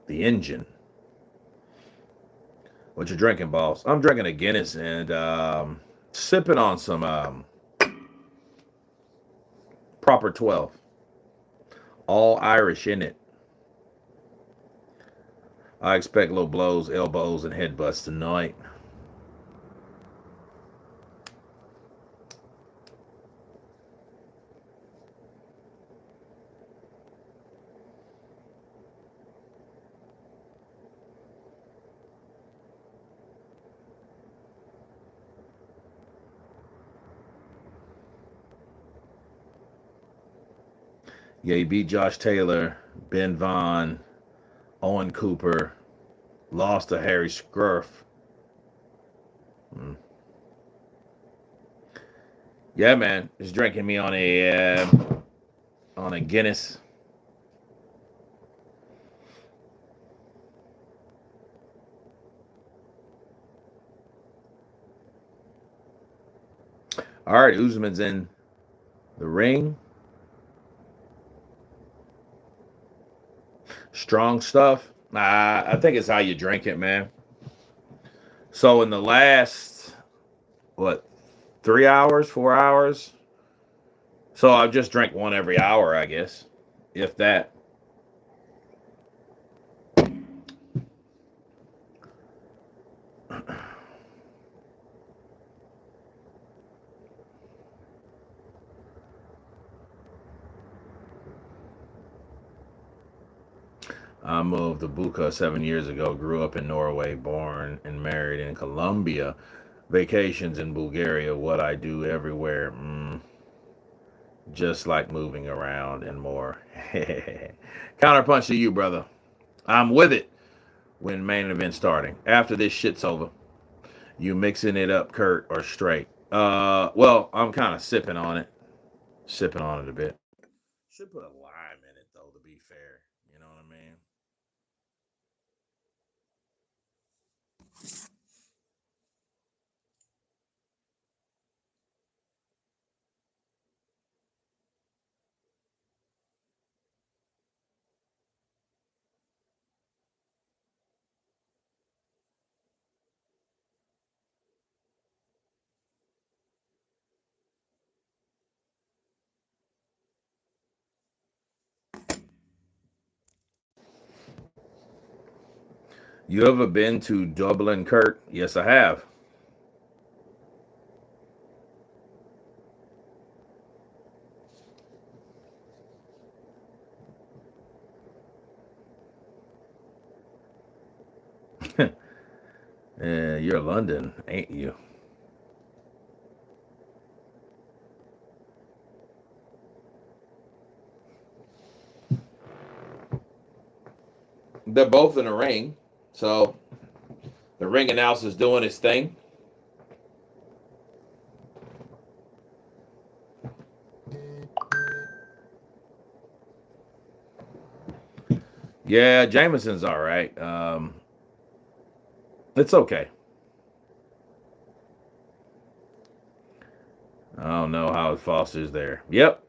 the engine. What you drinking, boss? I'm drinking a Guinness and sipping on some proper 12. All Irish in it. I expect low blows, elbows, and headbutts tonight. Yeah, he beat Josh Taylor, Ben Vaughn, Owen Cooper, lost to Harry Scruff. Yeah, man, just drinking me on a Guinness. All right, Usman's in the ring. Strong stuff. I think it's how you drink it, man. So in the last, 3 hours, 4 hours? So I've just drank one every hour, I guess, if that. I moved to Bucha 7 years ago, grew up in Norway, born and married in Colombia, vacations in Bulgaria, what I do everywhere. Just like moving around and more. Counterpunch to you, brother. I'm with it when main event starting. After this shit's over, you mixing it up, Kurt, or straight? Well, I'm kind of sipping on it a bit. Should put a lime in it though, to be fair. You know what I mean? You ever been to Dublin, Kurt? Yes, I have. You're London, ain't you? They're both in the ring, so the ring announcer's doing his thing. Yeah, Jameson's all right. It's okay. I don't know how Foster's there. Yep,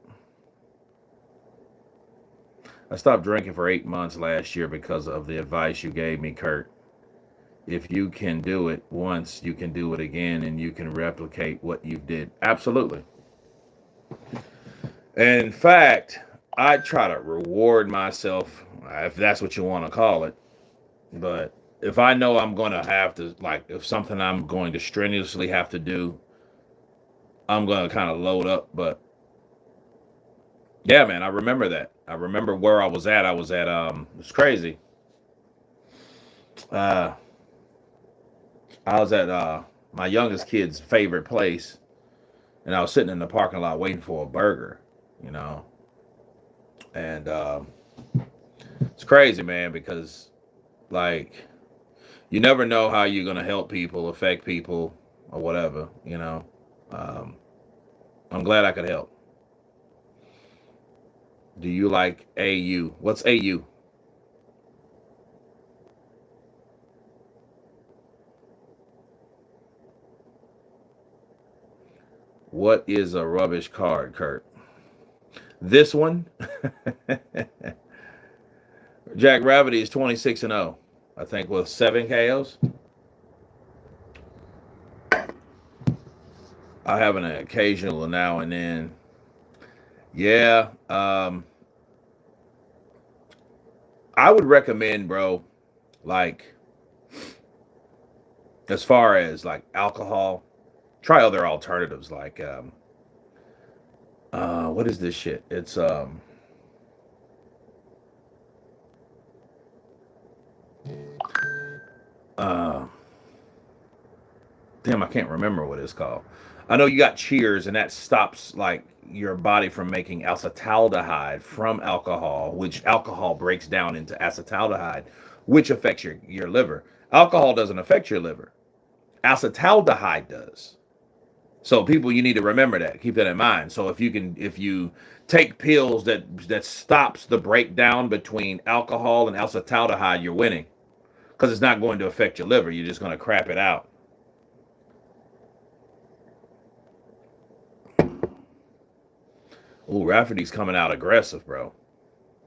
I stopped drinking for 8 months last year because of the advice you gave me, Kurt. If you can do it once, you can do it again, and you can replicate what you did. Absolutely. In fact, I try to reward myself, if that's what you want to call it. But if I know I'm going to have to, like, if something I'm going to strenuously have to do, I'm going to kind of load up. But yeah, man, I remember that. I remember where I was at. It's crazy. Uh, I was at my youngest kid's favorite place, and I was sitting in the parking lot waiting for a burger, you know. And it's crazy, man, because, like, you never know how you're going to help people, affect people, or whatever, you know. Um, I'm glad I could help. Do you like AU? What's AU? What is a rubbish card, Kurt? This one, Jack Ravity is 26-0, I think, with 7 KOs. I have an occasional now and then. Yeah, I would recommend, bro, like, as far as like alcohol, try other alternatives like what is this shit? It's uh damn, I can't remember what it's called. I know you got Cheers, and that stops like your body from making acetaldehyde from alcohol, which alcohol breaks down into acetaldehyde, which affects your liver. Alcohol doesn't affect your liver. Acetaldehyde does. So people, you need to remember that. Keep that in mind. So if you take pills that stops the breakdown between alcohol and acetaldehyde, you're winning because it's not going to affect your liver. You're just going to crap it out. Ooh, Rafferty's coming out aggressive, bro.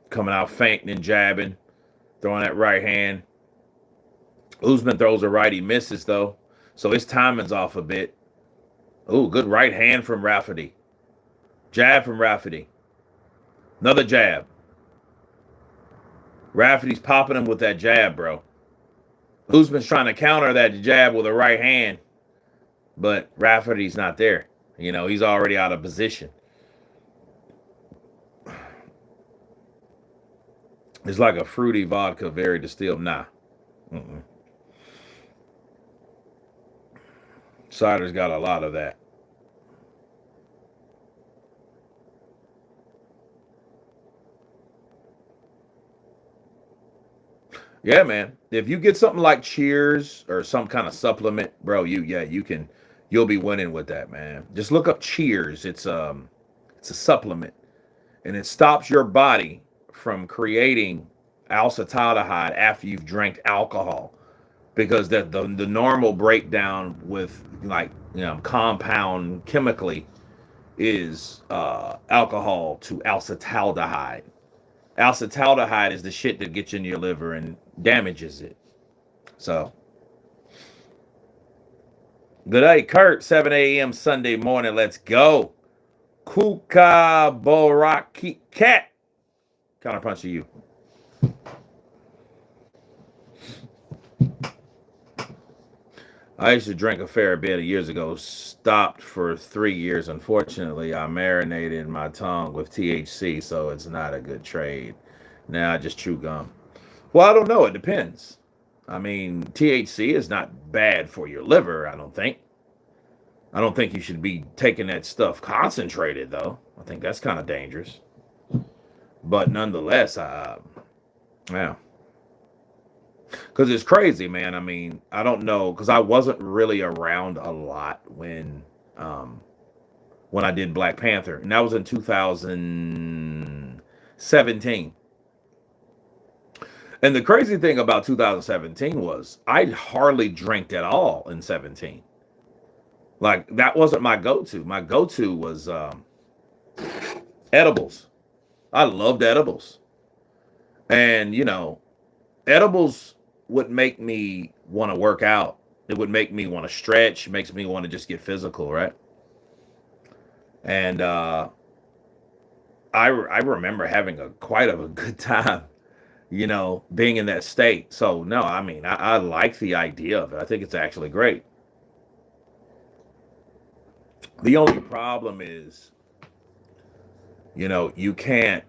Coming out fainting and jabbing, throwing that right hand. Usman throws a right, he misses though, so his timing's off a bit. Ooh, good right hand from Rafferty. Jab from Rafferty. Another jab. Rafferty's popping him with that jab, bro. Usman's trying to counter that jab with a right hand, but Rafferty's not there. You know, he's already out of position. It's like a fruity vodka, very distilled. Nah. Mm-mm. Cider's got a lot of that. Yeah, man. If you get something like Cheers or some kind of supplement, bro, you'll be winning with that, man. Just look up Cheers. It's a supplement. and it stops your body from creating acetaldehyde after you've drank alcohol, because the normal breakdown with, like, compound chemically is alcohol to acetaldehyde. Acetaldehyde is the shit that gets in your liver and damages it. So, good day, Kurt. 7 a.m. Sunday morning. Let's go. Kuka Boraki Cat. Counter punch to you. I used to drink a fair bit years ago. Stopped for 3 years. Unfortunately, I marinated my tongue with THC, so it's not a good trade. Now I just chew gum. Well, I don't know. It depends. I mean, THC is not bad for your liver, I don't think. I don't think you should be taking that stuff concentrated, though. I think that's kind of dangerous. But nonetheless, yeah. Because it's crazy, man. I mean, I don't know, because I wasn't really around a lot when I did Black Panther, and that was in 2017. And the crazy thing about 2017 was I hardly drank at all in 17. Like, that wasn't my go-to. My go-to was edibles. I loved edibles. And, edibles would make me want to work out. It would make me want to stretch. It makes me want to just get physical, right? And I remember having quite a good time, being in that state. So, no, I mean, I like the idea of it. I think it's actually great. The only problem is, you can't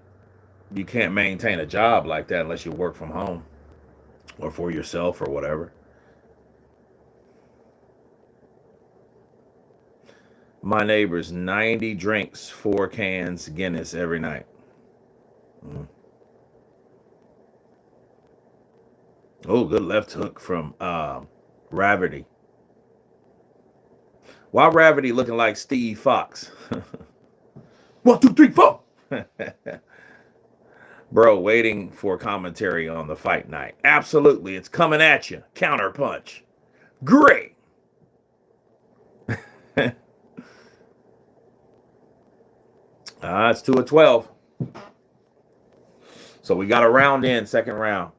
maintain a job like that unless you work from home or for yourself or whatever. My neighbor's 90 drinks, 4 cans Guinness every night. Mm. Oh, good left hook from Ravity. Why Ravity looking like Steve Fox? 1, 2, 3, 4. Bro, waiting for commentary on the fight night. Absolutely, it's coming at you. Counter punch. Great. It's 2 of 12. So we got a round in, second round.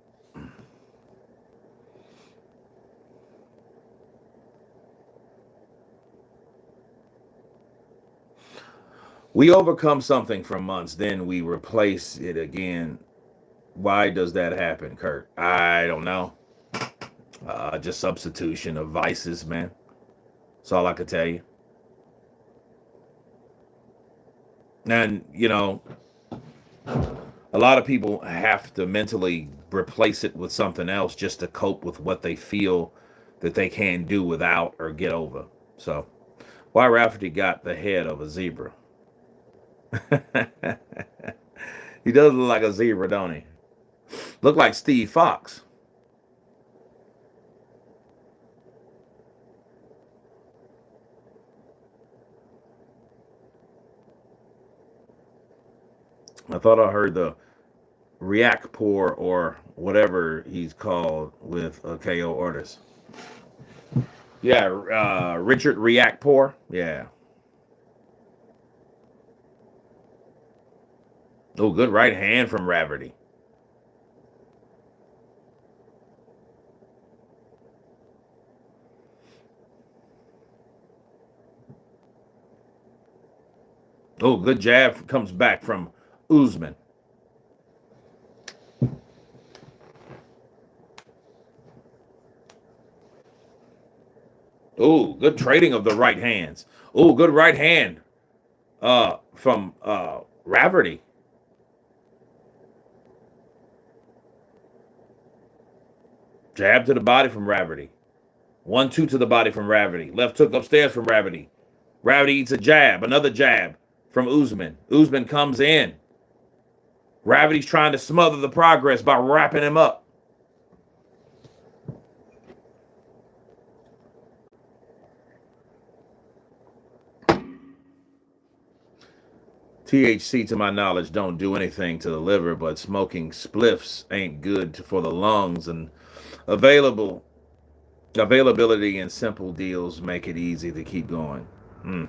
We overcome something for months, then we replace it again. Why does that happen, Kurt? I don't know. Just substitution of vices, man. That's all I could tell you. And, a lot of people have to mentally replace it with something else just to cope with what they feel that they can't do without or get over. So, why Rafferty got the head of a zebra? He does look like a zebra, don't he? Look like Steve Fox. I thought I heard the React Pour or whatever he's called with KO orders. Yeah, Richard React Pour. Yeah. Oh, good right hand from Rafferty. Oh, good jab comes back from Usman. Oh, good trading of the right hands. Oh, good right hand from Rafferty. Jab to the body from Rafferty. 1-2 to the body from Rafferty. Left hook upstairs from Rafferty. Rafferty eats a jab. Another jab from Usman. Usman comes in. Rafferty's trying to smother the progress by wrapping him up. THC, to my knowledge, don't do anything to the liver, but smoking spliffs ain't good for the lungs, and availability and simple deals make it easy to keep going. Mm.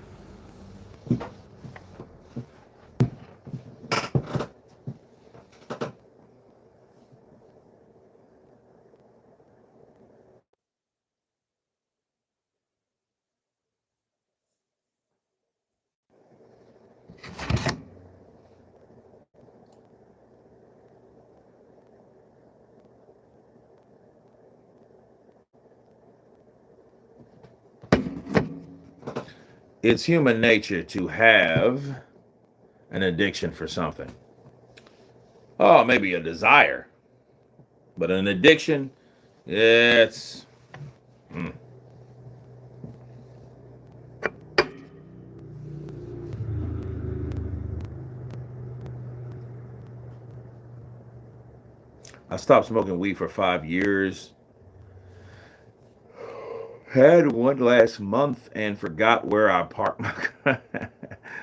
It's human nature to have an addiction for something. Oh, maybe a desire, but an addiction, it's. Mm. I stopped smoking weed for 5 years. Had one last month and forgot where I parked my car.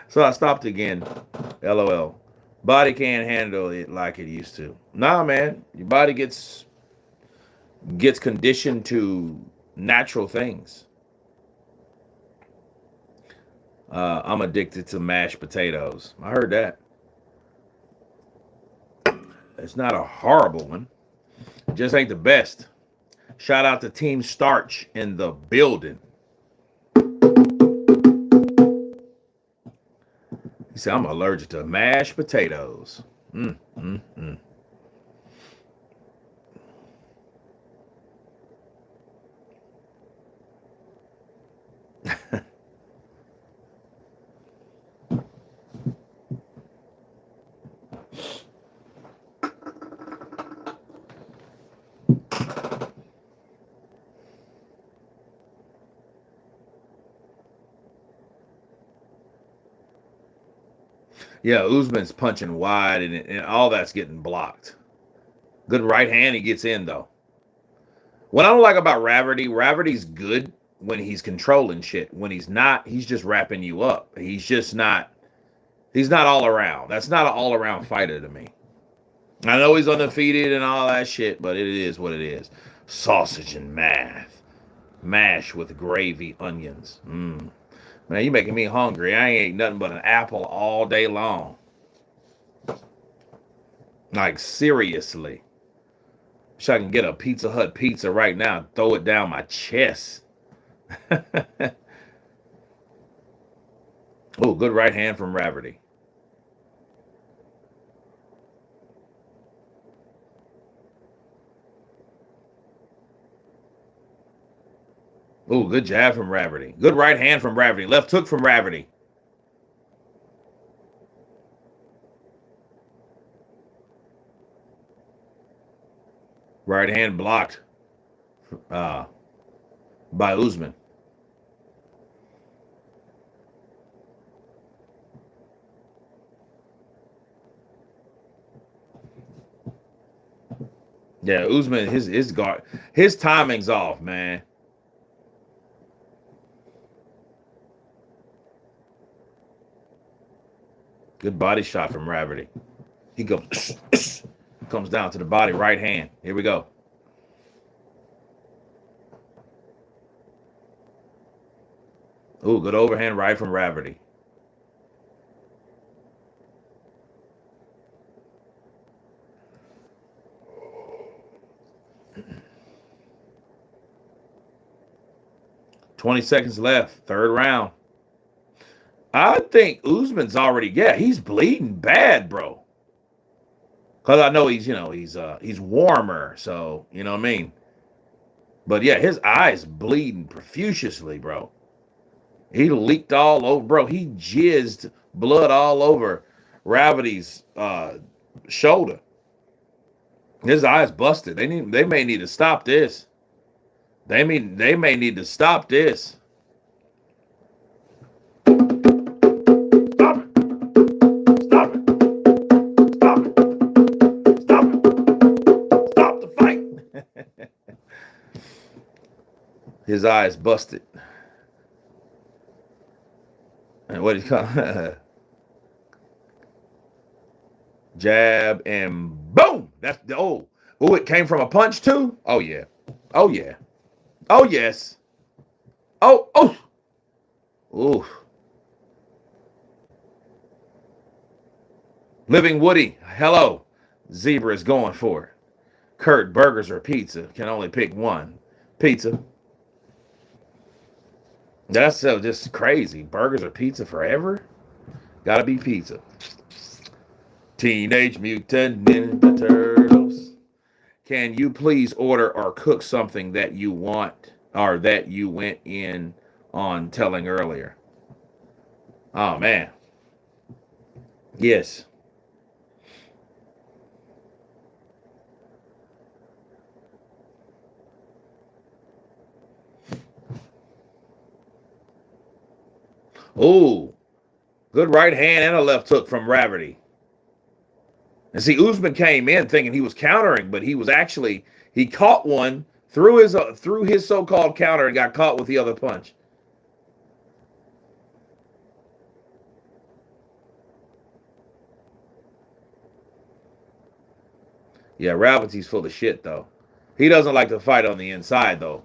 So I stopped again. LOL. Body can't handle it like it used to. Nah, man. Your body gets conditioned to natural things. I'm addicted to mashed potatoes. I heard that. It's not a horrible one. It just ain't the best. Shout out to Team Starch in the building. He said, I'm allergic to mashed potatoes. Mm, mm, mm. Yeah, Usman's punching wide, and all that's getting blocked. Good right hand, he gets in, though. What I don't like about Rafferty's good when he's controlling shit. When he's not, he's just wrapping you up. He's not all around. That's not an all around fighter to me. I know he's undefeated and all that shit, but it is what it is. Sausage and mash with gravy, onions. Man, you making me hungry. I ain't ate nothing but an apple all day long. Like, seriously. Wish I can get a Pizza Hut pizza right now and throw it down my chest. Oh, good right hand from Rafferty. Oh, good jab from Rafferty. Good right hand from Rafferty. Left hook from Rafferty. Right hand blocked by Usman. Yeah, Usman, his guard, his timing's off, man. Good body shot from Rafferty. He goes, comes down to the body, right hand. Here we go. Ooh, good overhand right from Rafferty. $20 left, third round. I think Usman's already, yeah, he's bleeding bad, bro. Cause I know he's warmer, so you know what I mean. But yeah, his eyes bleeding profusely, bro. He leaked all over, bro. He jizzed blood all over Rafferty's shoulder. His eyes busted. They may need to stop this. They may need to stop this. Stop it. Stop it. Stop it. Stop it. Stop the fight. His eyes busted. And what he call Jab and boom. That's the oh, it came from a punch too? Oh yeah. Oh yeah. Oh yes. Oh. Ooh. Living Woody. Hello. Zebra is going for it. Kurt, burgers or pizza? Can only pick one. Pizza. That's so just crazy. Burgers or pizza forever? Gotta be pizza. Teenage Mutant Ninja Turtles. Can you please order or cook something that you want or that you went in on telling earlier? Oh, man. Yes. Oh, good right hand and a left hook from Rafferty. And see, Usman came in thinking he was countering, but he was actually he caught one through his so-called counter and got caught with the other punch. Yeah, Rafferty's full of shit though. He doesn't like to fight on the inside though.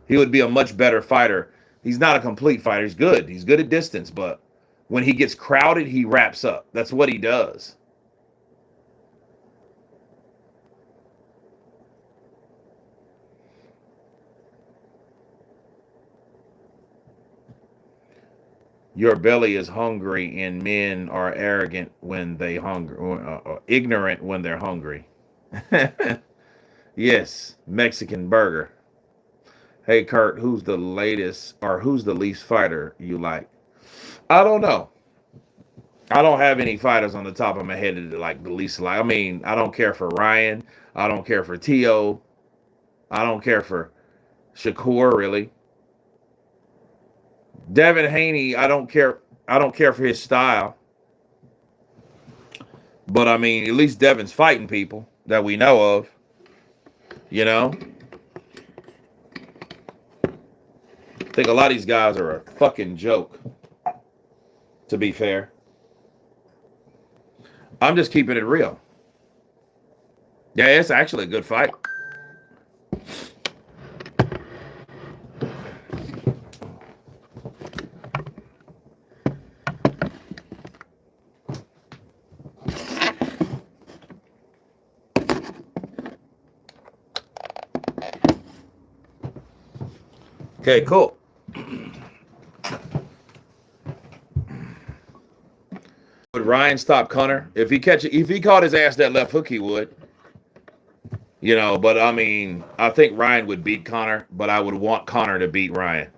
He would be a much better fighter. He's not a complete fighter. He's good. He's good at distance, but when he gets crowded, he wraps up. That's what he does. Your belly is hungry, and men are arrogant when they hungry, ignorant when they're hungry. Yes, Mexican burger. Hey Kurt, who's the latest or who's the least fighter you like? I don't know. I don't have any fighters on the top of my head that like the least like. I mean, I don't care for Ryan. I don't care for Tio. I don't care for Shakur really. Devin Haney, I don't care. I don't care for his style. But I mean, at least Devin's fighting people that we know of. You know? I think a lot of these guys are a fucking joke. To be fair. I'm just keeping it real. Yeah, it's actually a good fight. Okay, cool. Would Ryan stop Connor? If he caught his ass that left hook, he would. You know, but I mean, I think Ryan would beat Connor, but I would want Connor to beat Ryan.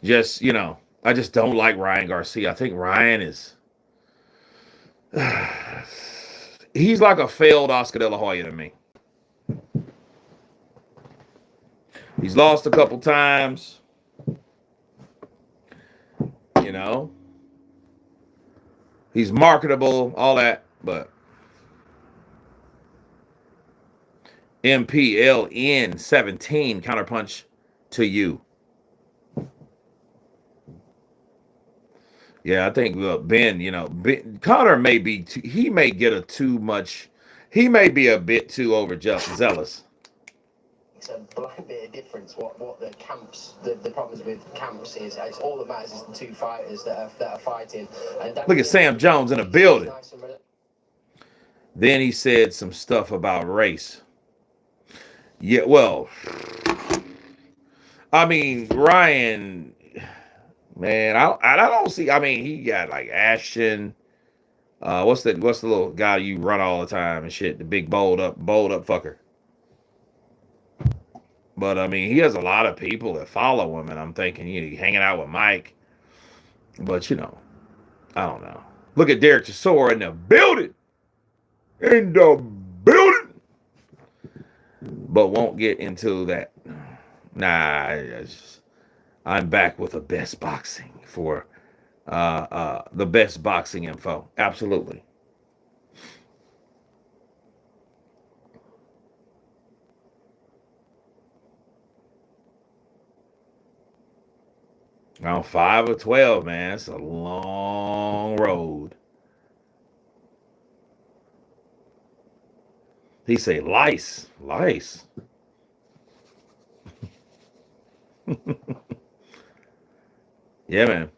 Just, I just don't like Ryan Garcia. I think Ryan is he's like a failed Oscar De La Hoya to me. He's lost a couple times. You know. He's marketable, all that, but MPLN 17 counterpunch to you. Yeah, I think Ben, Connor may be he may get a too much. He may be a bit too zealous. It's a blind bit of difference. What the camps, the problems with camps is all that matters is the two fighters that are fighting. And look at Sam Jones in the building. Then he said some stuff about race. Yeah, well, I mean Ryan, man, I don't see. I mean, he got like Ashton. What's the little guy you run all the time and shit? The big bold up fucker. But I mean, he has a lot of people that follow him, and I'm thinking, he's hanging out with Mike. But I don't know. Look at Derek Chisora in the building. In the building. But won't get into that. Nah, I'm back with the best boxing for the best boxing info. Absolutely. Around 5 or 12, man. It's a long road. He say lice. Lice. Yeah, man.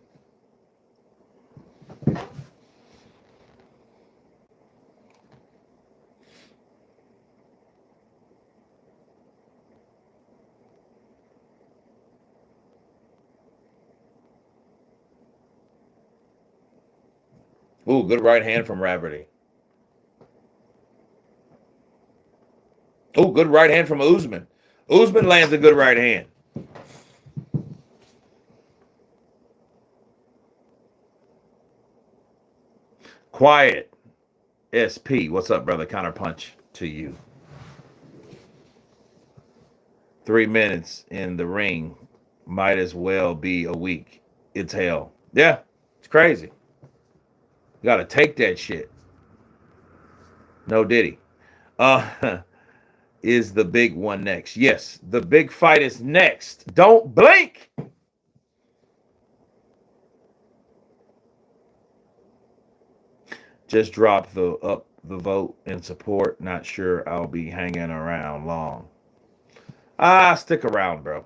Ooh, good right hand from Rafferty. Ooh, good right hand from Usman. Usman lands a good right hand. Quiet. SP. What's up, brother? Counter punch to you. 3 minutes in the ring might as well be a week. It's hell. Yeah, it's crazy. You got to take that shit. No diddy. Is the big one next? Yes, the big fight is next. Don't blink. Just drop the vote in support. Not sure I'll be hanging around long. Stick around, bro.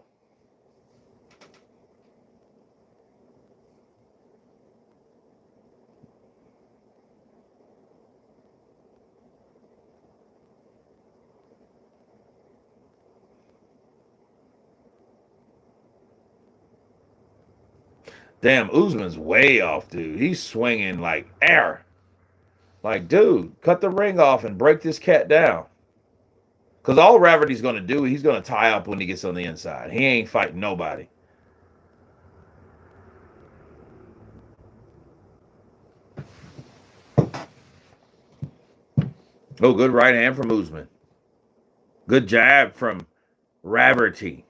Damn, Usman's way off, dude. He's swinging like air. Like, dude, cut the ring off and break this cat down. Because all Rafferty's going to do, he's going to tie up when he gets on the inside. He ain't fighting nobody. Oh, good right hand from Usman. Good jab from Rafferty.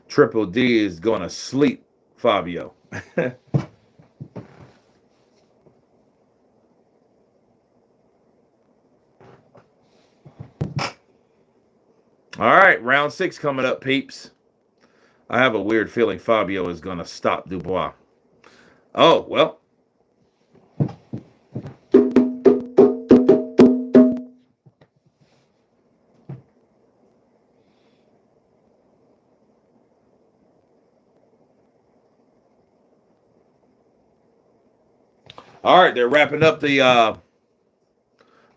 Triple D is going to sleep, Fabio. All right, round 6 coming up, peeps. I have a weird feeling Fabio is going to stop Dubois. Oh, well. All right, they're wrapping up the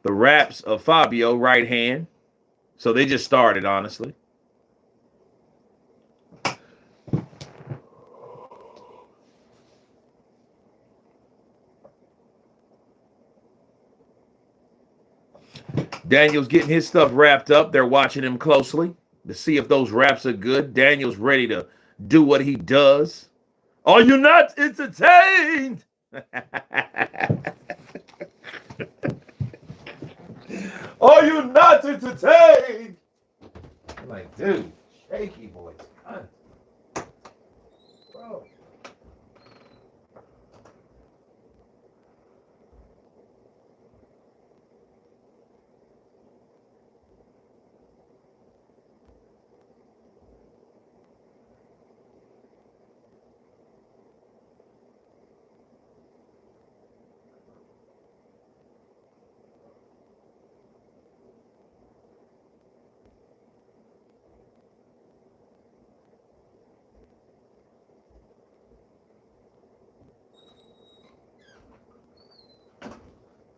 wraps of Fabio right hand. So they just started, honestly. Daniel's getting his stuff wrapped up. They're watching him closely to see if those wraps are good. Daniel's ready to do what he does. Are you not entertained? Are you not entertained? I'm like, dude, shaky boys. Bro.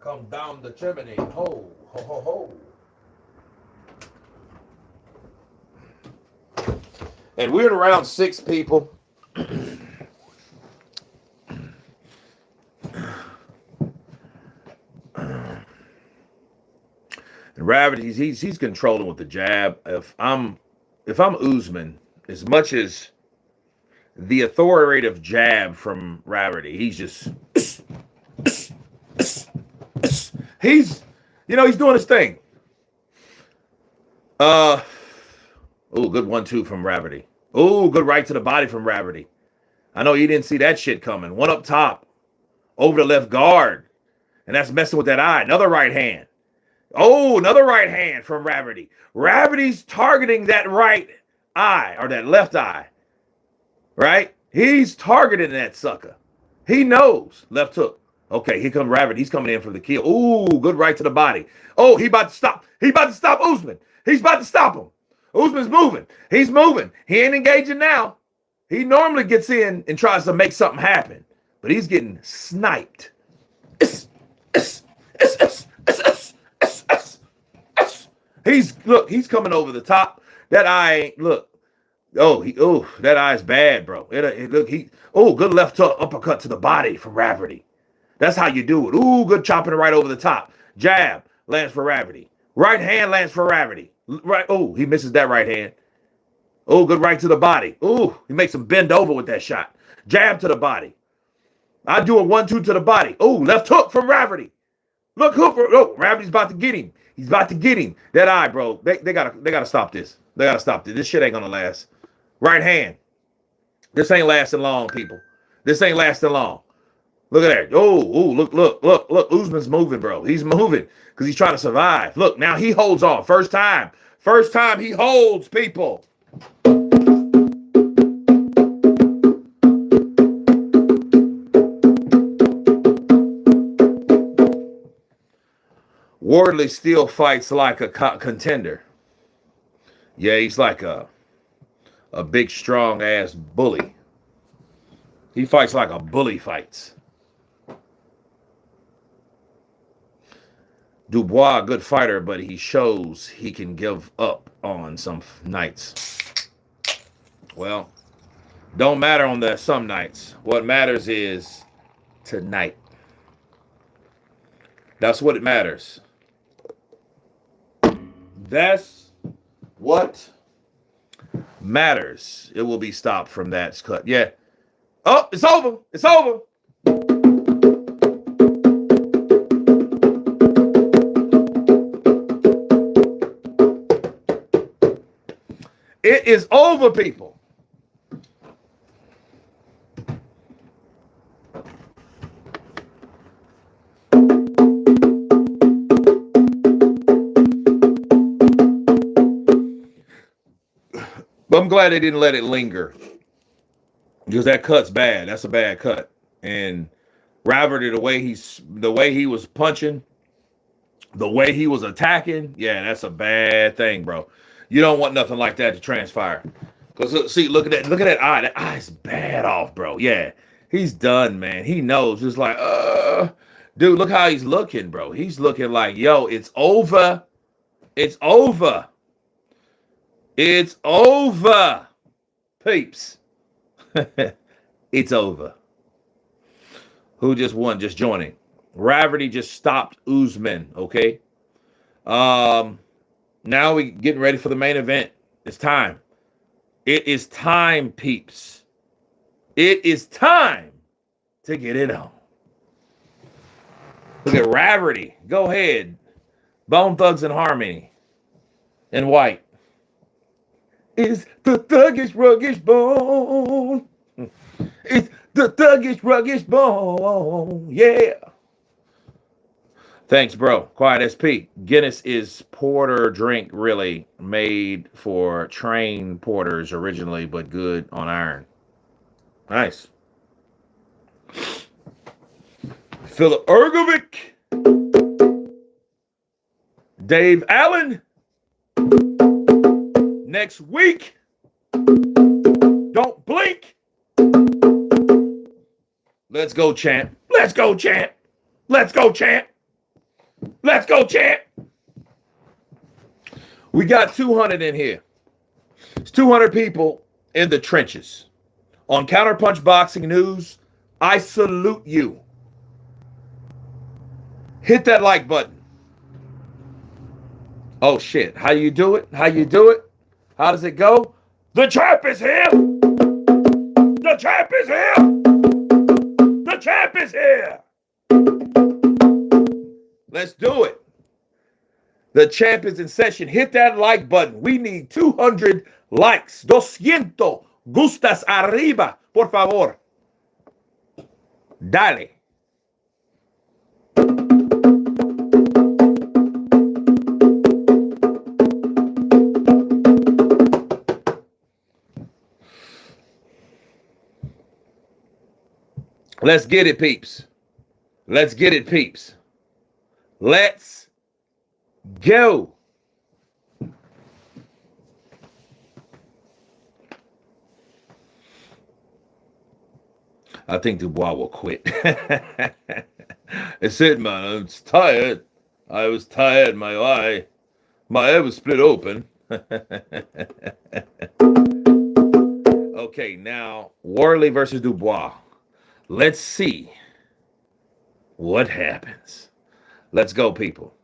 Come down the chimney. Ho, ho, ho, ho. And we're in round 6, people. And Rafferty, he's controlling with the jab. If I'm Usman, as much as the authoritative jab from Rafferty, he's just he's doing his thing. Oh, good 1-2 from Rafferty. Oh, good right to the body from Rafferty. I know you didn't see that shit coming. One up top, over the left guard, and that's messing with that eye. Another right hand. Oh, another right hand from Rafferty. Rafferty's targeting that right eye or that left eye, right? He's targeting that sucker. He knows. Left hook. Okay, here comes Rafferty. He's coming in for the kill. Ooh, good right to the body. Oh, he about to stop. He about to stop Usman. He's about to stop him. Usman's moving. He's moving. He ain't engaging now. He normally gets in and tries to make something happen, but he's getting sniped. He's coming over the top. That eye, look. That eye's bad, bro. Good left hook, uppercut to the body from Rafferty. That's how you do it. Ooh, good chopping right over the top. Jab lands for Rafferty. Right hand lands for Rafferty. Right. Oh, he misses that right hand. Oh, good right to the body. Ooh, he makes him bend over with that shot. Jab to the body. I do a 1-2 to the body. Oh, left hook from Rafferty. Look, hook. Oh, Rafferty's about to get him. He's about to get him. That eye, bro. They gotta stop this. They gotta stop this. This shit ain't gonna last. Right hand. This ain't lasting long, people. This ain't lasting long. Look at that. Look. Usman's moving, bro. He's moving because he's trying to survive. Look, now he holds on. First time he holds, people. Wardley still fights like a contender. Yeah, he's like a big, strong-ass bully. He fights like a bully fights. Dubois, a good fighter, but he shows he can give up on some nights. Well, don't matter on the some nights. What matters is tonight. That's what it matters. That's what matters. It will be stopped from that cut. Yeah. Oh, it's over. It's over. It is over, people. But I'm glad they didn't let it linger because that cut's bad. That's a bad cut. And Rafferty, the way he was punching, the way he was attacking, yeah, that's a bad thing, bro. You don't want nothing like that to transpire. Because see, look at that eye. That eye's bad off, bro. Yeah, he's done, man. He knows. Just like, dude, look how he's looking, bro. He's looking like, yo, it's over. It's over. It's over, peeps. It's over. Who just won? Just joining. Rafferty just stopped Usman, okay? Now we getting ready for the main event. It's time. It is time, peeps. It is time to get it on. Look at Rafferty. Go ahead. Bone Thugs and Harmony. In white. It's the thuggish, ruggish bone. It's the thuggish, ruggish bone. Yeah. Thanks, bro. Quiet SP. Guinness is porter drink really made for trained porters originally, but good on iron. Nice. Philip Ergovic. Dave Allen. Next week. Don't blink. Let's go, champ. Let's go, champ. Let's go, champ. Let's go, champ. We got 200 in here. It's 200 people in the trenches. On Counterpunch Boxing News, I salute you. Hit that like button. Oh, shit. How you do it? How you do it? How does it go? The champ is here. The champ is here. The champ is here. Let's do it. The champ is in session. Hit that like button. We need 200 likes. 200 gustas arriba, por favor. Dale. Let's get it, peeps. Let's get it, peeps. Let's go. I think Dubois will quit. It's it, man. I'm tired. I was tired. My eye was split open. Okay, now Wardley versus Dubois. Let's see what happens. Let's go, people.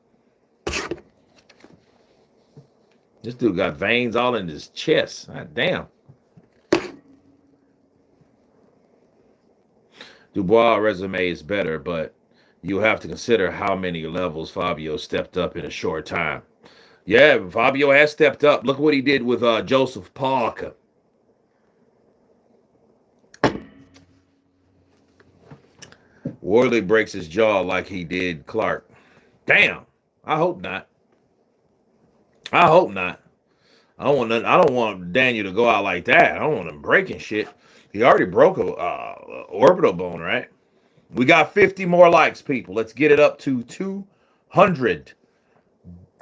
This dude got veins all in his chest. God damn. Dubois' resume is better, but you have to consider how many levels Fabio stepped up in a short time. Yeah, Fabio has stepped up. Look what he did with Joseph Parker. Wardley breaks his jaw like he did Clark. Damn. I hope not. I hope not. I don't want Daniel to go out like that. I don't want him breaking shit. He already broke a orbital bone, right? We got 50 more likes, people. Let's get it up to 200.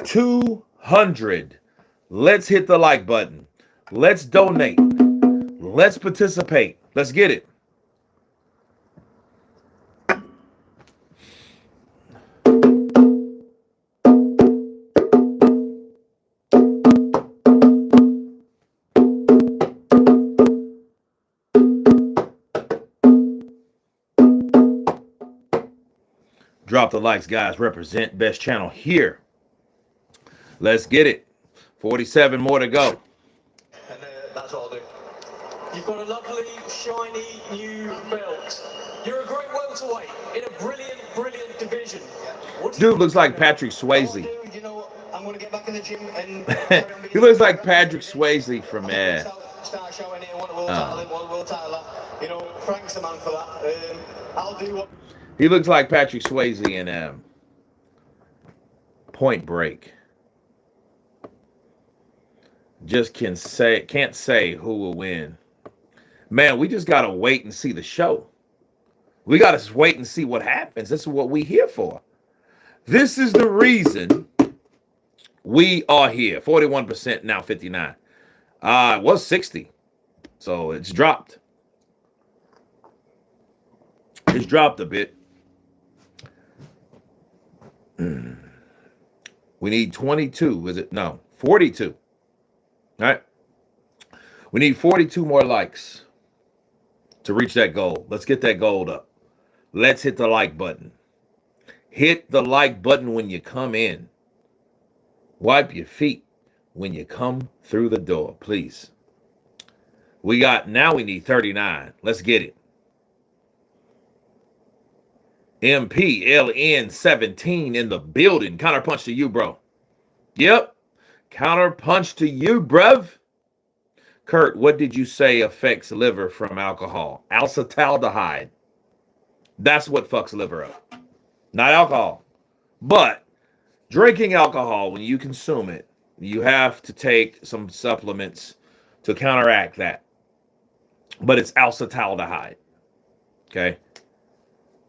200. Let's hit the like button. Let's donate. Let's participate. Let's get it. Drop the likes, guys. Represent best channel here. Let's get it. 47 more to go. And that's what I'll do. You've got a lovely, shiny new belt. You're a great welterweight in a brilliant, brilliant division. Dude looks like Patrick Swayze. You know what? I'm going to get back in the gym and he looks like Patrick Swayze from start showing here. Want a world title, want a world title. You know, Frank's the man for that. I'll do what. He looks like Patrick Swayze in Point Break. Just can't say who will win. Man, we just gotta wait and see the show. We gotta wait and see what happens. This is what we here for. This is the reason we are here. 41% now, 59. It was 60, so it's dropped. It's dropped a bit. We need 22. Is it? No, 42. All right. We need 42 more likes to reach that goal. Let's get that goal up. Let's hit the like button. Hit the like button when you come in. Wipe your feet when you come through the door, please. Now we need 39. Let's get it. MPLN17 in the building. Counterpunch to you, bro. Yep. Counterpunch to you, bruv. Kurt, what did you say affects liver from alcohol? Acetaldehyde. That's what fucks liver up. Not alcohol. But drinking alcohol, when you consume it, you have to take some supplements to counteract that. But it's acetaldehyde. Okay?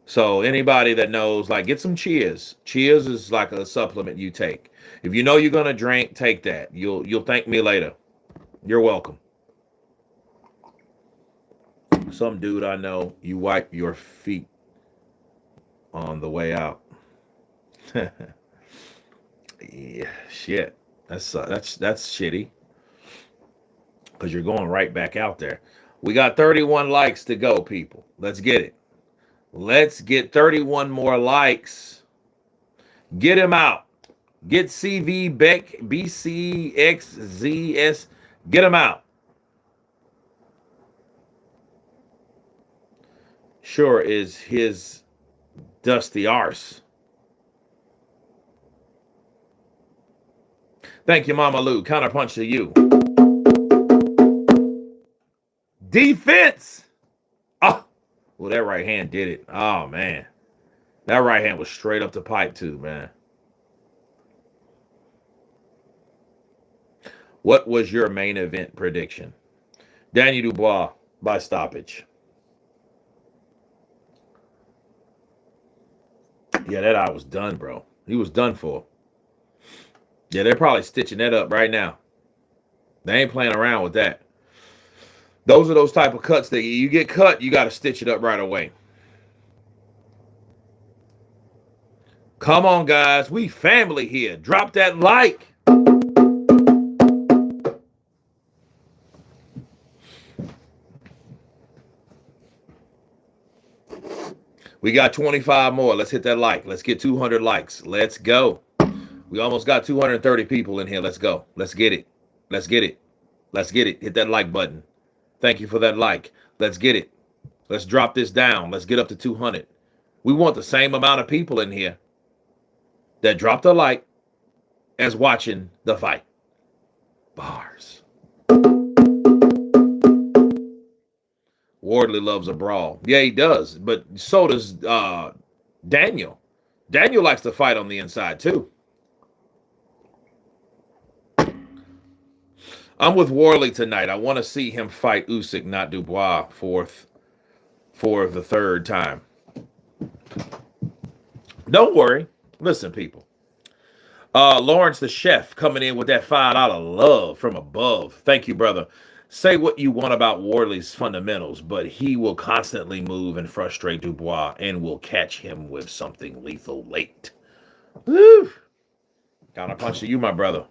So anybody that knows, like, get some Cheers. Cheers is like a supplement you take. If you know you're gonna drink, take that. You'll thank me later. You're welcome. Some dude I know, you wipe your feet on the way out. Yeah, shit. That's shitty. Because you're going right back out there. We got 31 likes to go, people. Let's get it. Let's get 31 more likes. Get him out. Get CV Beck, BCXZS. Get him out. Sure is his dusty arse. Thank you, Mama Lou. Counterpunch to you. Defense. Oh. Well, that right hand did it. Oh, man. That right hand was straight up the pipe, too, man. What was your main event prediction? Daniel Dubois by stoppage. Yeah, that eye was done, bro. He was done for. Yeah, they're probably stitching that up right now. They ain't playing around with that. Those are those type of cuts that you get cut, you got to stitch it up right away. Come on, guys. We family here. Drop that like. We got 25 more. Let's hit that like. Let's get 200 likes. Let's go. We almost got 230 people in here. Let's go. Let's get it. Let's get it. Let's get it. Hit that like button. Thank you for that like. Let's get it. Let's drop this down. Let's get up to 200. We want the same amount of people in here that dropped a like as watching the fight. Bars. Wardley loves a brawl. Yeah, he does. But so does Daniel. Daniel likes to fight on the inside too. I'm with Wardley tonight. I want to see him fight Usyk, not Dubois, for the third time. Don't worry. Listen, people. Lawrence the chef coming in with that $5 love from above. Thank you, brother. Say what you want about Wardley's fundamentals, but he will constantly move and frustrate Dubois and will catch him with something lethal late. Woo! Counterpunch to you, my brother.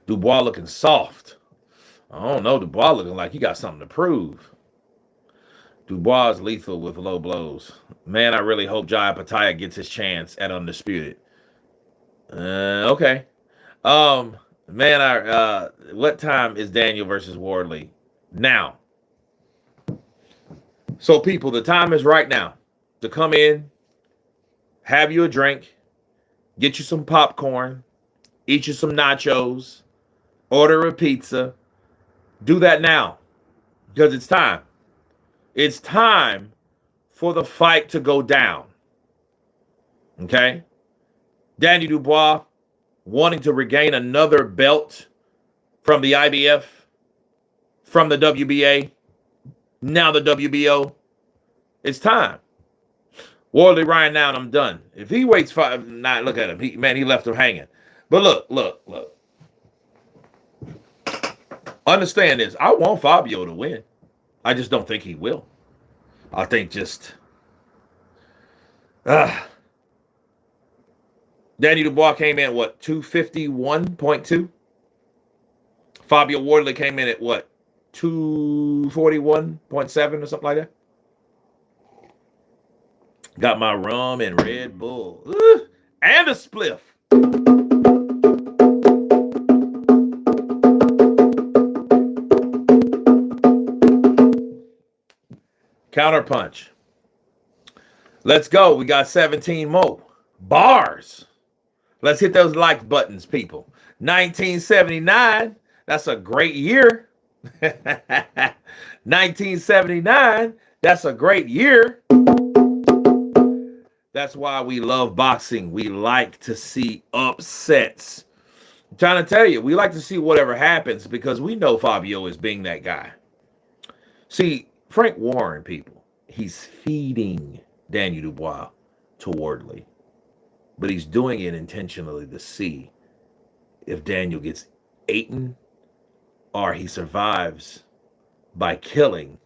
Dubois looking soft. I don't know. Dubois looking like he got something to prove. Dubois is lethal with low blows. Man, I really hope Jaya Pataya gets his chance at Undisputed. Okay. Man, what time is Daniel versus Wardley? Now. So, people, the time is right now to come in, have you a drink, get you some popcorn, eat you some nachos, order a pizza. Do that now because it's time. It's time for the fight to go down. Okay? Danny Dubois wanting to regain another belt from the IBF, from the WBA, now the WBO. It's time. Wardley Ryan now, and I'm done. If he waits 5-9, look at him. He left him hanging. But look. Understand this. I want Fabio to win. I just don't think he will. I think just Danny Dubois came in at what, 251.2? Fabio Wardley came in at what, 241.7 or something like that? Got my rum and Red Bull. And a spliff. Counterpunch. Let's go. We got 17 more. Bars. Let's hit those like buttons, people. 1979. That's a great year. 1979. That's a great year. That's why we love boxing. We like to see upsets. I'm trying to tell you, we like to see whatever happens because we know Fabio is being that guy. See, Frank Warren, people, he's feeding Daniel Dubois to Wardley. But he's doing it intentionally to see if Daniel gets eaten or he survives by killing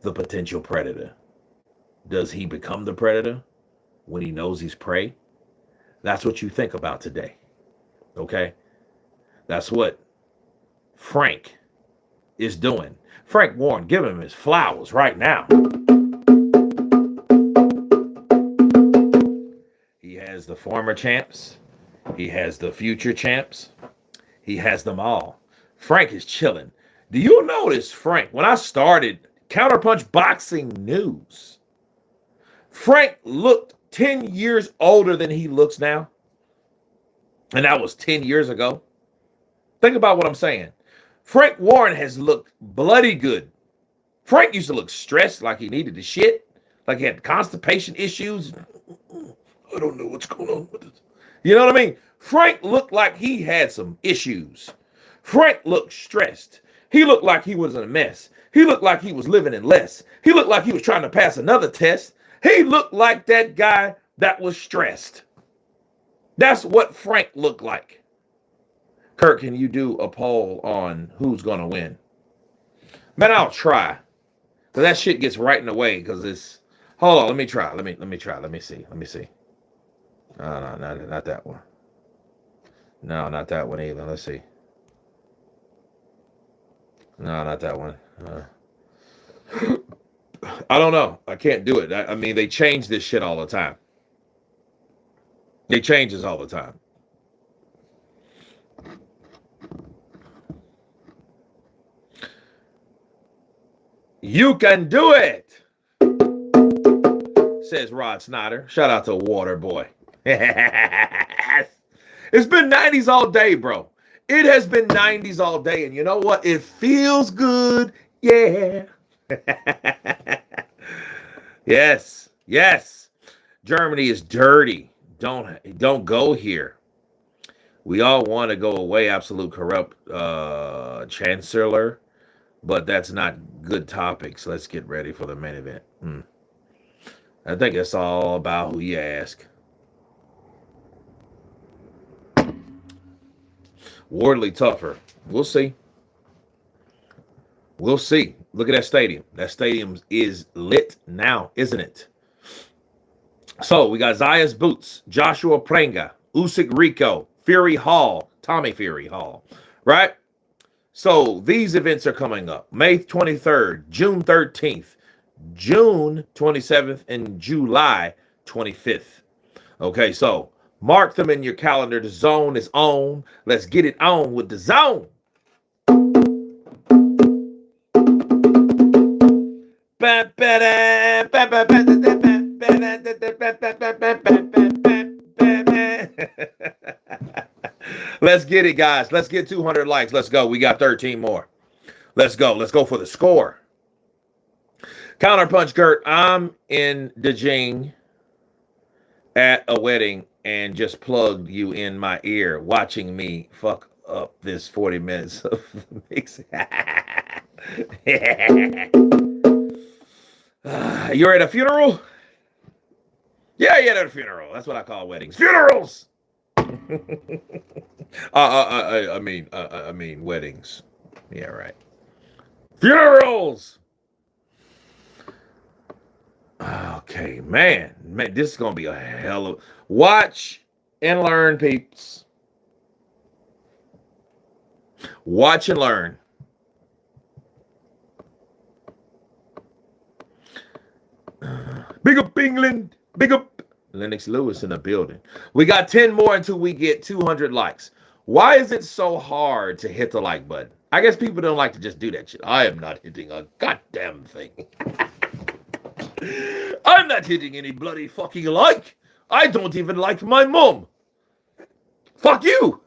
the potential predator. Does he become the predator when he knows he's prey? That's what you think about today. Okay? That's what Frank is doing. Frank Warren, give him his flowers right now. He has the former champs. He has the future champs. He has them all. Frank is chilling. Do you notice, Frank, when I started Counterpunch Boxing News, Frank looked 10 years older than he looks now. And that was 10 years ago. Think about what I'm saying. Frank Warren has looked bloody good. Frank used to look stressed, like he needed to shit, like he had constipation issues. I don't know what's going on with this. You know what I mean? Frank looked like he had some issues. Frank looked stressed. He looked like he was in a mess. He looked like he was living in less. He looked like he was trying to pass another test. He looked like that guy that was stressed. That's what Frank looked like. Kurt, can you do a poll on who's going to win? Man, I'll try. But that shit gets right in the way because it's... Hold on, let me try. Let me try. Let me see. No, not that one. No, not that one either. Let's see. No, not that one. I don't know. I can't do it. I mean, they change this shit all the time. They change this all the time. You can do it, says Rod Snyder. Shout out to Water Boy. It's been 90s all day, bro. It has been 90s all day. And you know what? It feels good. Yeah. Yes. Germany is dirty. Don't go here. We all want to go away, absolute corrupt chancellor, but that's not good topics. Let's get ready for the main event. I think it's all about who you ask. Wardley tougher. We'll see. Look at that stadium. That stadium is lit now, isn't it? So we got Zayas Boots, Joshua Prenga, Usyk Rico, Fury Hall, Tommy Fury Hall, right? So these events are coming up. May 23rd, June 13th, June 27th, and July 25th. Okay, so mark them in your calendar. The zone is on. Let's get it on with the zone. Let's get it, guys. Let's get 200 likes. Let's go. We got 13 more. Let's go. Let's go for the score. Counterpunch, Gert. I'm in Beijing at a wedding and just plugged you in my ear, watching me fuck up this 40 minutes of mixing. You're at a funeral? Yeah, you're at a funeral. That's what I call weddings. Funerals. I mean weddings. Yeah, right. Funerals. Okay, man, this is gonna be a hell of... Watch and learn, peeps. Watch and learn. Big up England. Big up Lennox Lewis in the building. We got 10 more until we get 200 likes. Why is it so hard to hit the like button? I guess people don't like to just do that shit. I am not hitting a goddamn thing. I'm not hitting any bloody fucking like. I don't even like my mom. Fuck you.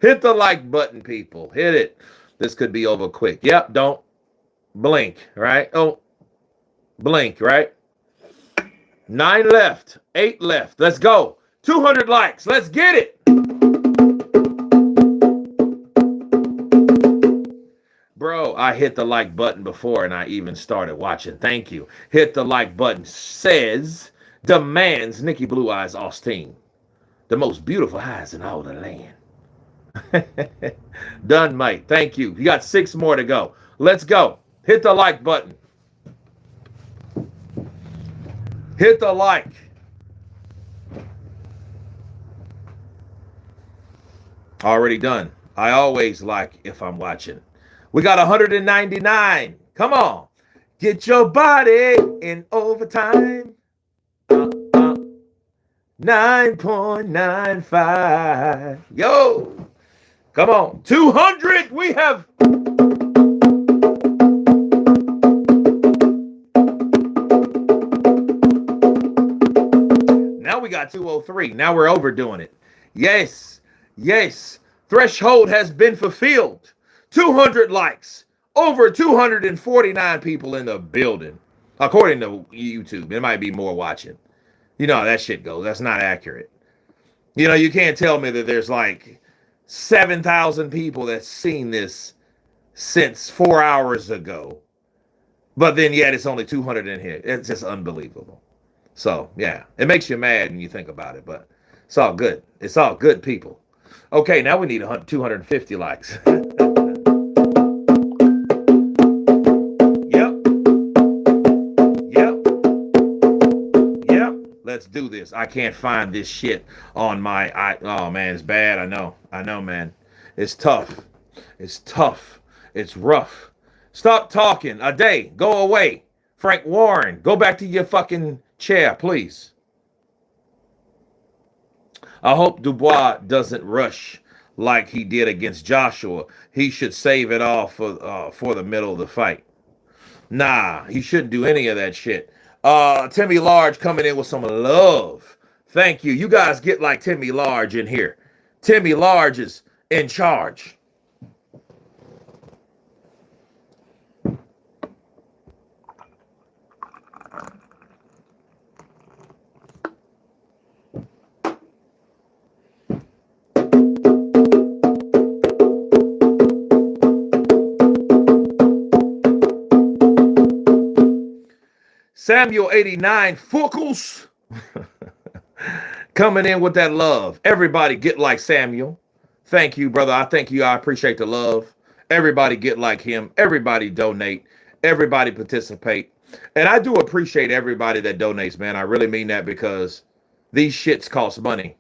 Hit the like button, people. Hit it. This could be over quick. Yep, don't blink, right? Oh, blink, right? 9 left. 8 left. Let's go. 200 likes. Let's get it. Bro, I hit the like button before and I even started watching. Thank you. Hit the like button. Says, demands Nikki Blue Eyes Austin. The most beautiful eyes in all the land. Done, mate. Thank you. You got 6 more to go. Let's go. Hit the like button. Hit the like. Already done. I always like if I'm watching. We got 199. Come on. Get your body in overtime. 9.95. Yo. Come on. 200. We have... Now we got 203. Now we're overdoing it. Yes. Yes. Threshold has been fulfilled. 200 likes. Over 249 people in the building. According to YouTube. There might be more watching. You know how that shit goes. That's not accurate. You know, you can't tell me that there's like 7,000 people that's seen this since 4 hours ago. But then yet it's only 200 in here. It's just unbelievable. So yeah, it makes you mad when you think about it, but it's all good. It's all good, people. Okay, now we need 250 likes. Yep. Yep. Yep. Let's do this. I can't find this shit on my oh man, it's bad. I know, man. It's tough. It's tough. It's rough. Stop talking. A day. Go away. Frank Warren, go back to your fucking chair, please. I hope Dubois doesn't rush like he did against Joshua. He should save it all for the middle of the fight. Nah, he shouldn't do any of that shit. Timmy Large coming in with some love. Thank you. You guys get like Timmy Large in here. Timmy Large is in charge. Samuel 89 Focus coming in with that love. Everybody get like Samuel. Thank you, brother. I thank you. I appreciate the love. Everybody get like him. Everybody donate. Everybody participate. And I do appreciate everybody that donates, man. I really mean that because these shits cost money.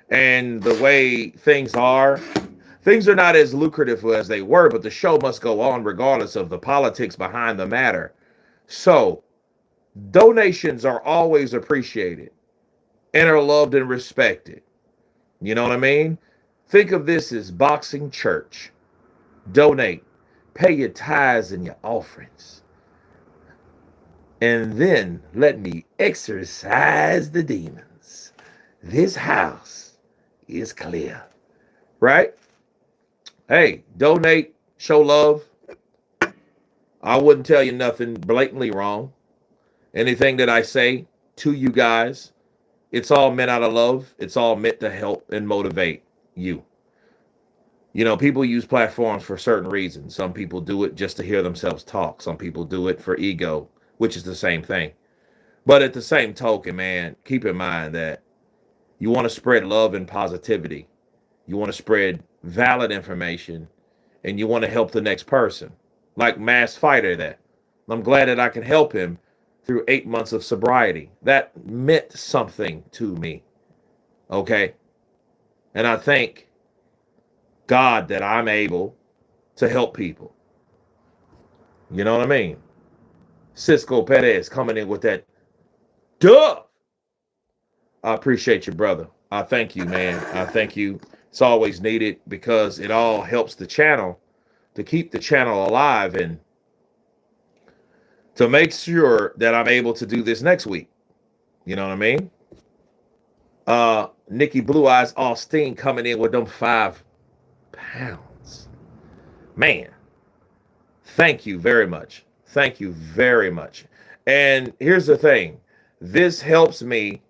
And the way things are not as lucrative as they were, but the show must go on regardless of the politics behind the matter. So donations are always appreciated and are loved and respected. You know what I mean? Think of this as boxing church. Donate. Pay your tithes and your offerings. And then let me exorcise the demons. This house is clear. Right? Hey, donate, show love. I wouldn't tell you nothing blatantly wrong. Anything that I say to you guys, it's all meant out of love. It's all meant to help and motivate you. You know, people use platforms for certain reasons. Some people do it just to hear themselves talk. Some people do it for ego, which is the same thing. But at the same token, man, keep in mind that you want to spread love and positivity. You want to spread valid information, and you want to help the next person. Like Mass Fighter that. I'm glad that I can help him through 8 months of sobriety. That meant something to me. Okay? And I thank God that I'm able to help people. You know what I mean? Cisco Perez coming in with that duh. I appreciate you, brother. I thank you, man. I thank you. It's always needed because it all helps the channel to keep the channel alive and to make sure that I'm able to do this next week. You know what I mean? Nikki Blue Eyes Austin coming in with them 5 pounds. Man, thank you very much. Thank you very much. And here's the thing. This helps me.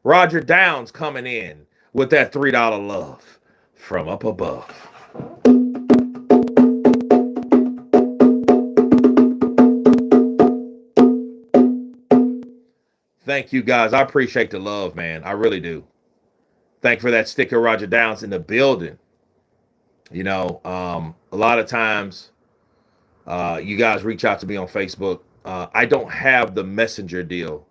Roger Downs coming in with that $3 love from up above. Thank you, guys. I appreciate the love, man. I really do. Thank for that sticker, Roger Downs, in the building. You know, a lot of times you guys reach out to me on Facebook. I don't have the messenger deal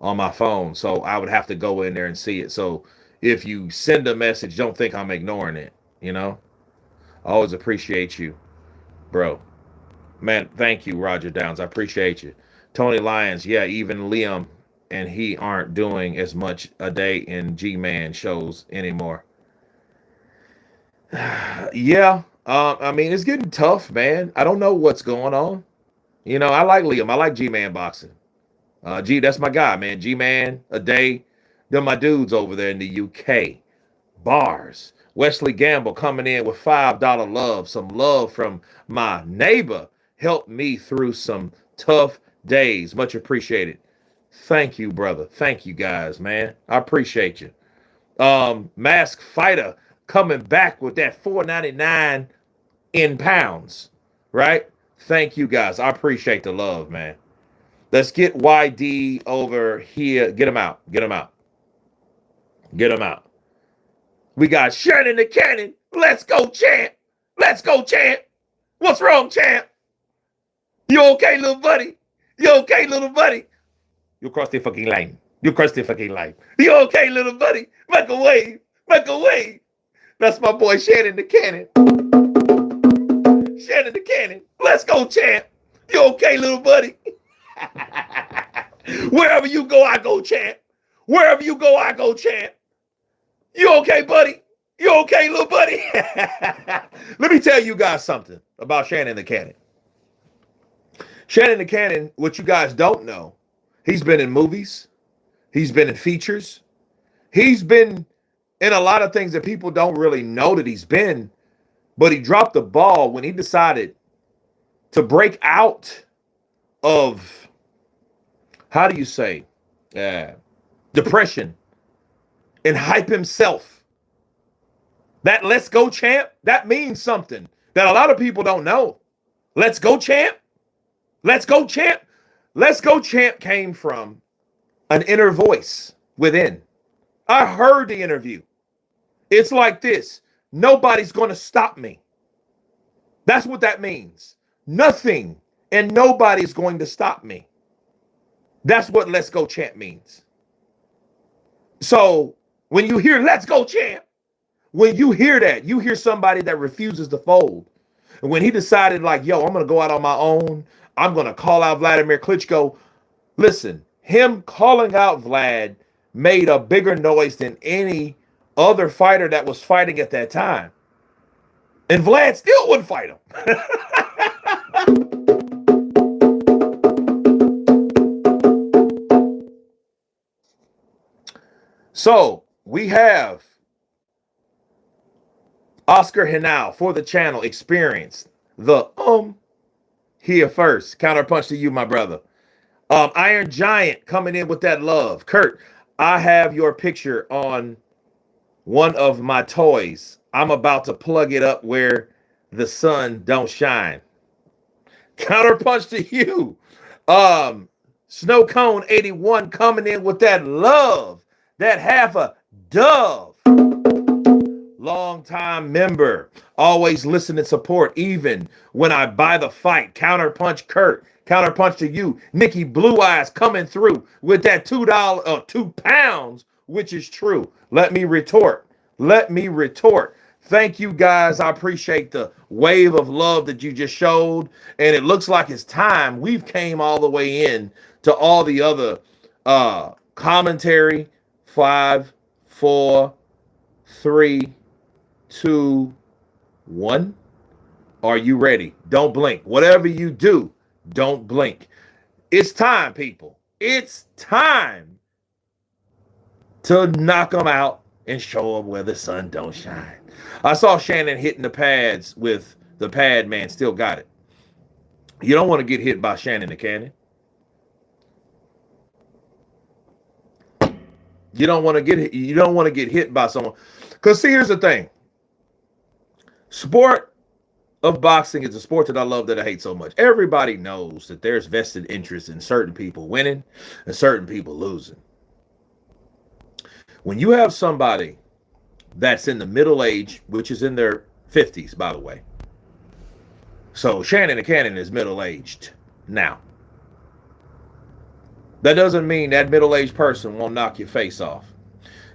on my phone, so I would have to go in there and see it. So if you send a message, don't think I'm ignoring it, you know? I always appreciate you, bro. Man, thank you, Roger Downs. I appreciate you. Tony Lyons, yeah, even Liam and he aren't doing as much a day in G-Man shows anymore. Yeah, I mean, it's getting tough, man. I don't know what's going on. You know, I like Liam. I like G-Man boxing. G, that's my guy, man. G-Man, a day. They're my dudes over there in the UK. Bars. Wesley Gamble coming in with $5 love. Some love from my neighbor. Helped me through some tough days. Much appreciated. Thank you, brother. Thank you, guys, man. I appreciate you. Mask Fighter coming back with that $4.99 in pounds. right? Thank you guys. I appreciate the love, man. Let's get YD over here. Get him out. Get him out. Get him out. We got Shannon the Cannon. Let's go, champ. Let's go, champ. What's wrong, champ? You okay, little buddy? You okay, little buddy? You crossed the fucking line. You crossed the fucking line. You okay, little buddy? Make a wave. Make a wave. That's my boy Shannon the Cannon. Shannon the Cannon. Let's go, champ. You okay, little buddy? Wherever you go, I go, champ. Wherever you go, I go, champ. You okay, buddy? You okay, little buddy? Let me tell you guys something about Shannon the Cannon. Shannon the Cannon, what you guys don't know, he's been in movies. He's been in features. He's been in a lot of things that people don't really know that he's been, but he dropped the ball when he decided to break out of, how do you say, depression and hype himself. That let's go champ, that means something that a lot of people don't know. Let's go champ. Let's go champ. Let's go champ came from an inner voice within. I heard the interview. It's like this. Nobody's going to stop me. That's what that means. Nothing and nobody's going to stop me. That's what let's go champ means. So when you hear let's go champ, when you hear that, you hear somebody that refuses to fold. And when he decided like, yo, I'm going to go out on my own. I'm going to call out Vladimir Klitschko. Listen, him calling out Vlad made a bigger noise than any other fighter that was fighting at that time. And Vlad still wouldn't fight him. So we have Oscar Henao for the channel experienced the here first. Counterpunch to you, my brother. Iron Giant coming in with that love. Kurt, I have your picture on one of my toys. I'm about to plug it up where the sun don't shine. Counterpunch to you. Snow Cone 81 coming in with that love. That half a dove. Long-time member. Always listen and support even when I buy the fight. Counterpunch Kurt. Counterpunch to you. Nikki Blue Eyes coming through with that £2, which is true. Let me retort. Let me retort. Thank you guys. I appreciate the wave of love that you just showed. And it looks like it's time. We've came all the way in to all the other commentary. 5, 4, 3, 2, 1. Are you ready? Don't blink. Whatever you do, don't blink. It's time, people. It's time to knock them out and show them where the sun don't shine. I saw Shannon hitting the pads with the pad man. Still got it. You don't want to get hit by Shannon the Cannon. You don't want to get hit. You don't want to get hit by someone. Because see, here's the thing. Sport of boxing is a sport that I love that I hate so much. Everybody knows that there's vested interest in certain people winning and certain people losing. When you have somebody that's in the middle age, which is in their 50s, by the way. So Shannon the Cannon is middle-aged now. That doesn't mean that middle-aged person won't knock your face off.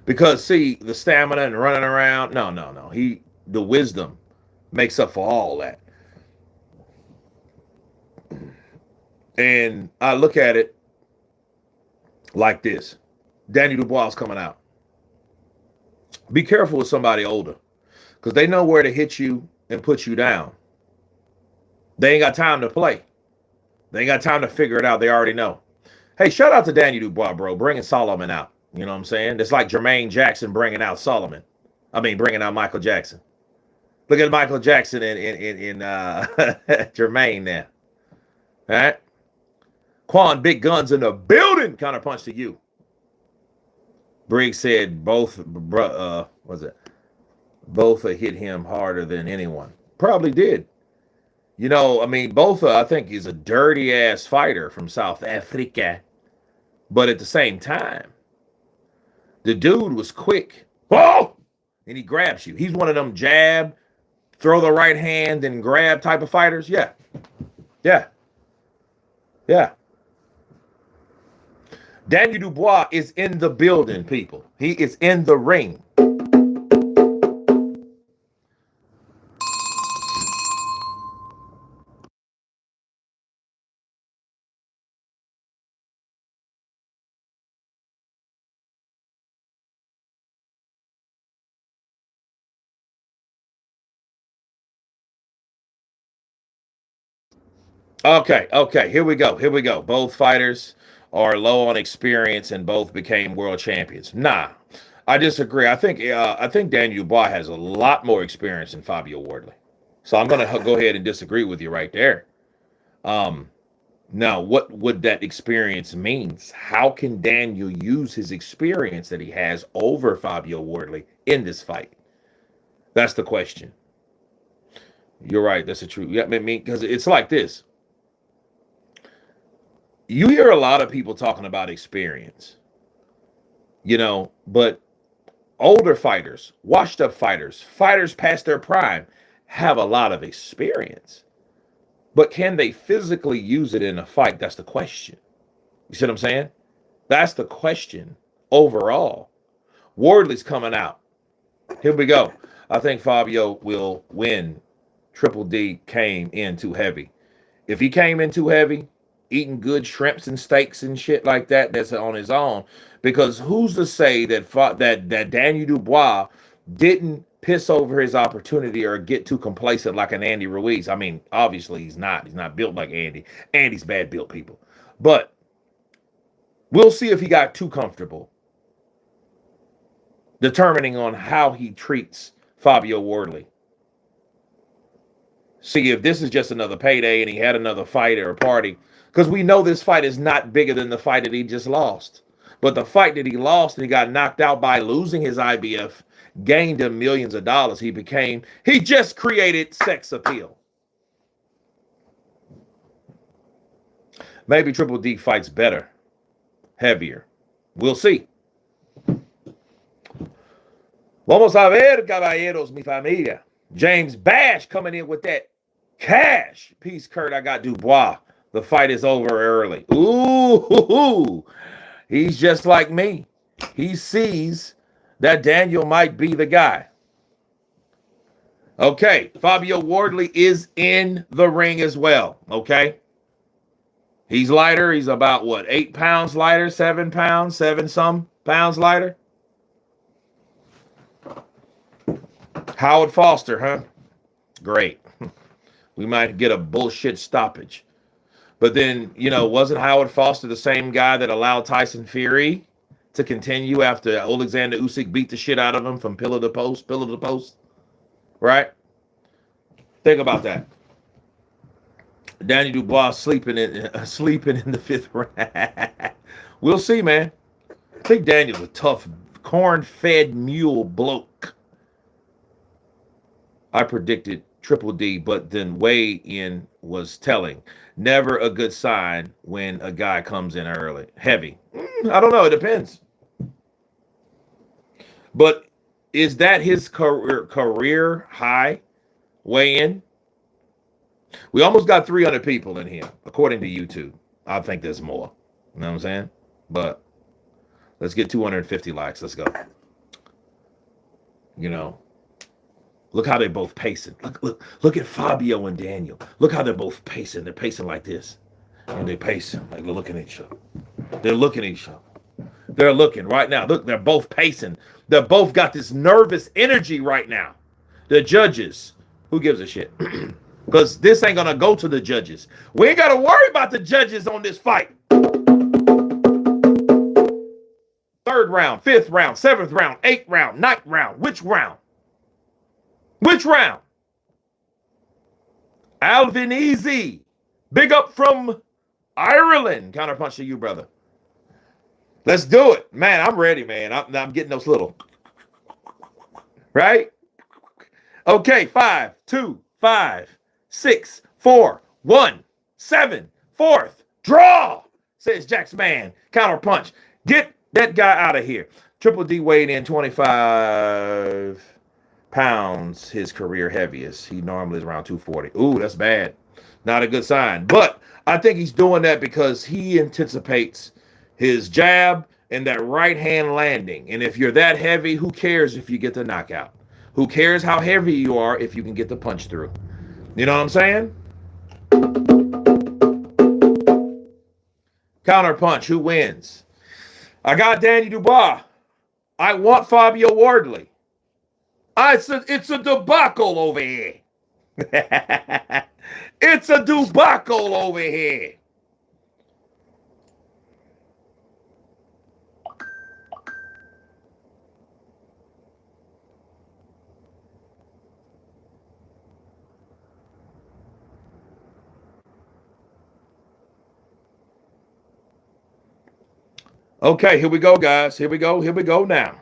Because, see, the stamina and running around, no. The wisdom makes up for all that. And I look at it like this. Danny Dubois is coming out. Be careful with somebody older. Because they know where to hit you and put you down. They ain't got time to play. They ain't got time to figure it out. They already know. Hey, shout out to Danny Dubois, bro, bringing Solomon out. You know what I'm saying? It's like Jermaine Jackson bringing out Solomon. Bringing out Michael Jackson. Look at Michael Jackson in Jermaine there. All right? Quan, big guns in the building. Counterpunch to you. Briggs said both, both hit him harder than anyone. Probably did. You know, I mean, both I think he's a dirty ass fighter from South Africa, but at the same time, the dude was quick. Oh, and he grabs you. He's one of them jab, throw the right hand and grab type of fighters. Yeah, yeah, yeah. Daniel Dubois is in the building, people. He is in the ring. Okay, here we go. Both fighters are low on experience and both became world champions. Nah, I disagree. I think Daniel Dubois has a lot more experience than Fabio Wardley. So I'm gonna go ahead and disagree with you right there. Um, Now, what would that experience means? How can Daniel use his experience that he has over Fabio Wardley in this fight? That's the question. You're right. That's the truth. Yeah, I mean, because it's like this. You hear a lot of people talking about experience, but older fighters, washed up fighters, fighters past their prime have a lot of experience. But can they physically use it in a fight? That's the question. You see what I'm saying? That's the question overall. Wardley's coming out. Here we go. I think Fabio will win. Triple D came in too heavy. If he came in too heavy, eating good shrimps and steaks and shit like that, that's on his own. Because who's to say that Daniel Dubois didn't piss over his opportunity or get too complacent like an Andy Ruiz? I mean, obviously he's not. He's not built like Andy. Andy's bad built people. But we'll see if he got too comfortable, determining on how he treats Fabio Wardley. See if this is just another payday and he had another fight or a party. Because we know this fight is not bigger than the fight that he just lost. But the fight that he lost and he got knocked out by losing his IBF gained him millions of dollars. He just created sex appeal. Maybe Triple D fights better, heavier. We'll see. Vamos a ver, caballeros, mi familia. James Bash coming in with that cash. Peace, Kurt. I got Dubois. The fight is over early. Ooh, he's just like me. He sees that Daniel might be the guy. Okay, Fabio Wardley is in the ring as well, okay? He's lighter. He's about, 8 pounds lighter, 7 pounds, 7-some pounds lighter? Howard Foster, huh? Great. We might get a bullshit stoppage. But then, wasn't Howard Foster the same guy that allowed Tyson Fury to continue after Alexander Usyk beat the shit out of him from pillar to post? Right? Think about that. Daniel Dubois sleeping in the 5th round. We'll see, man. I think Daniel's a tough, corn-fed mule bloke. I predicted Triple D, but then weigh-in was telling. Never a good sign when a guy comes in early. Heavy. I don't know. It depends. But is that his career high weigh-in? We almost got 300 people in here, according to YouTube. I think there's more. You know what I'm saying? But let's get 250 likes. Let's go. Look how they're both pacing. Look at Fabio and Daniel. Look how they're both pacing. They're pacing like this. And they're pacing like they're looking at each other. They're looking at each other. They're looking right now. Look, they're both pacing. They both got this nervous energy right now. The judges, who gives a shit? Because this ain't going to go to the judges. We ain't got to worry about the judges on this fight. 3rd round, 5th round, 7th round, 8th round, 9th round. Which round? Which round? Alvin Easy. Big up from Ireland. Counterpunch to you, brother. Let's do it. Man, I'm ready, man. I'm getting those little. Right? Okay, 5, 2, 5, 6, 4, 1, 7, 4th. Draw, says Jack's man. Counter punch. Get that guy out of here. Triple D weighed in 25 pounds, his career heaviest. He normally is around 240. Ooh, that's bad. Not a good sign. But I think he's doing that because he anticipates his jab and that right hand landing. And if you're that heavy, who cares if you get the knockout? Who cares how heavy you are if you can get the punch through? You know what I'm saying? Counter punch. Who wins? I got Danny Dubois. I want Fabio Wardley. It's a debacle over here. It's a debacle over here. Okay, here we go, guys. Here we go. Here we go now.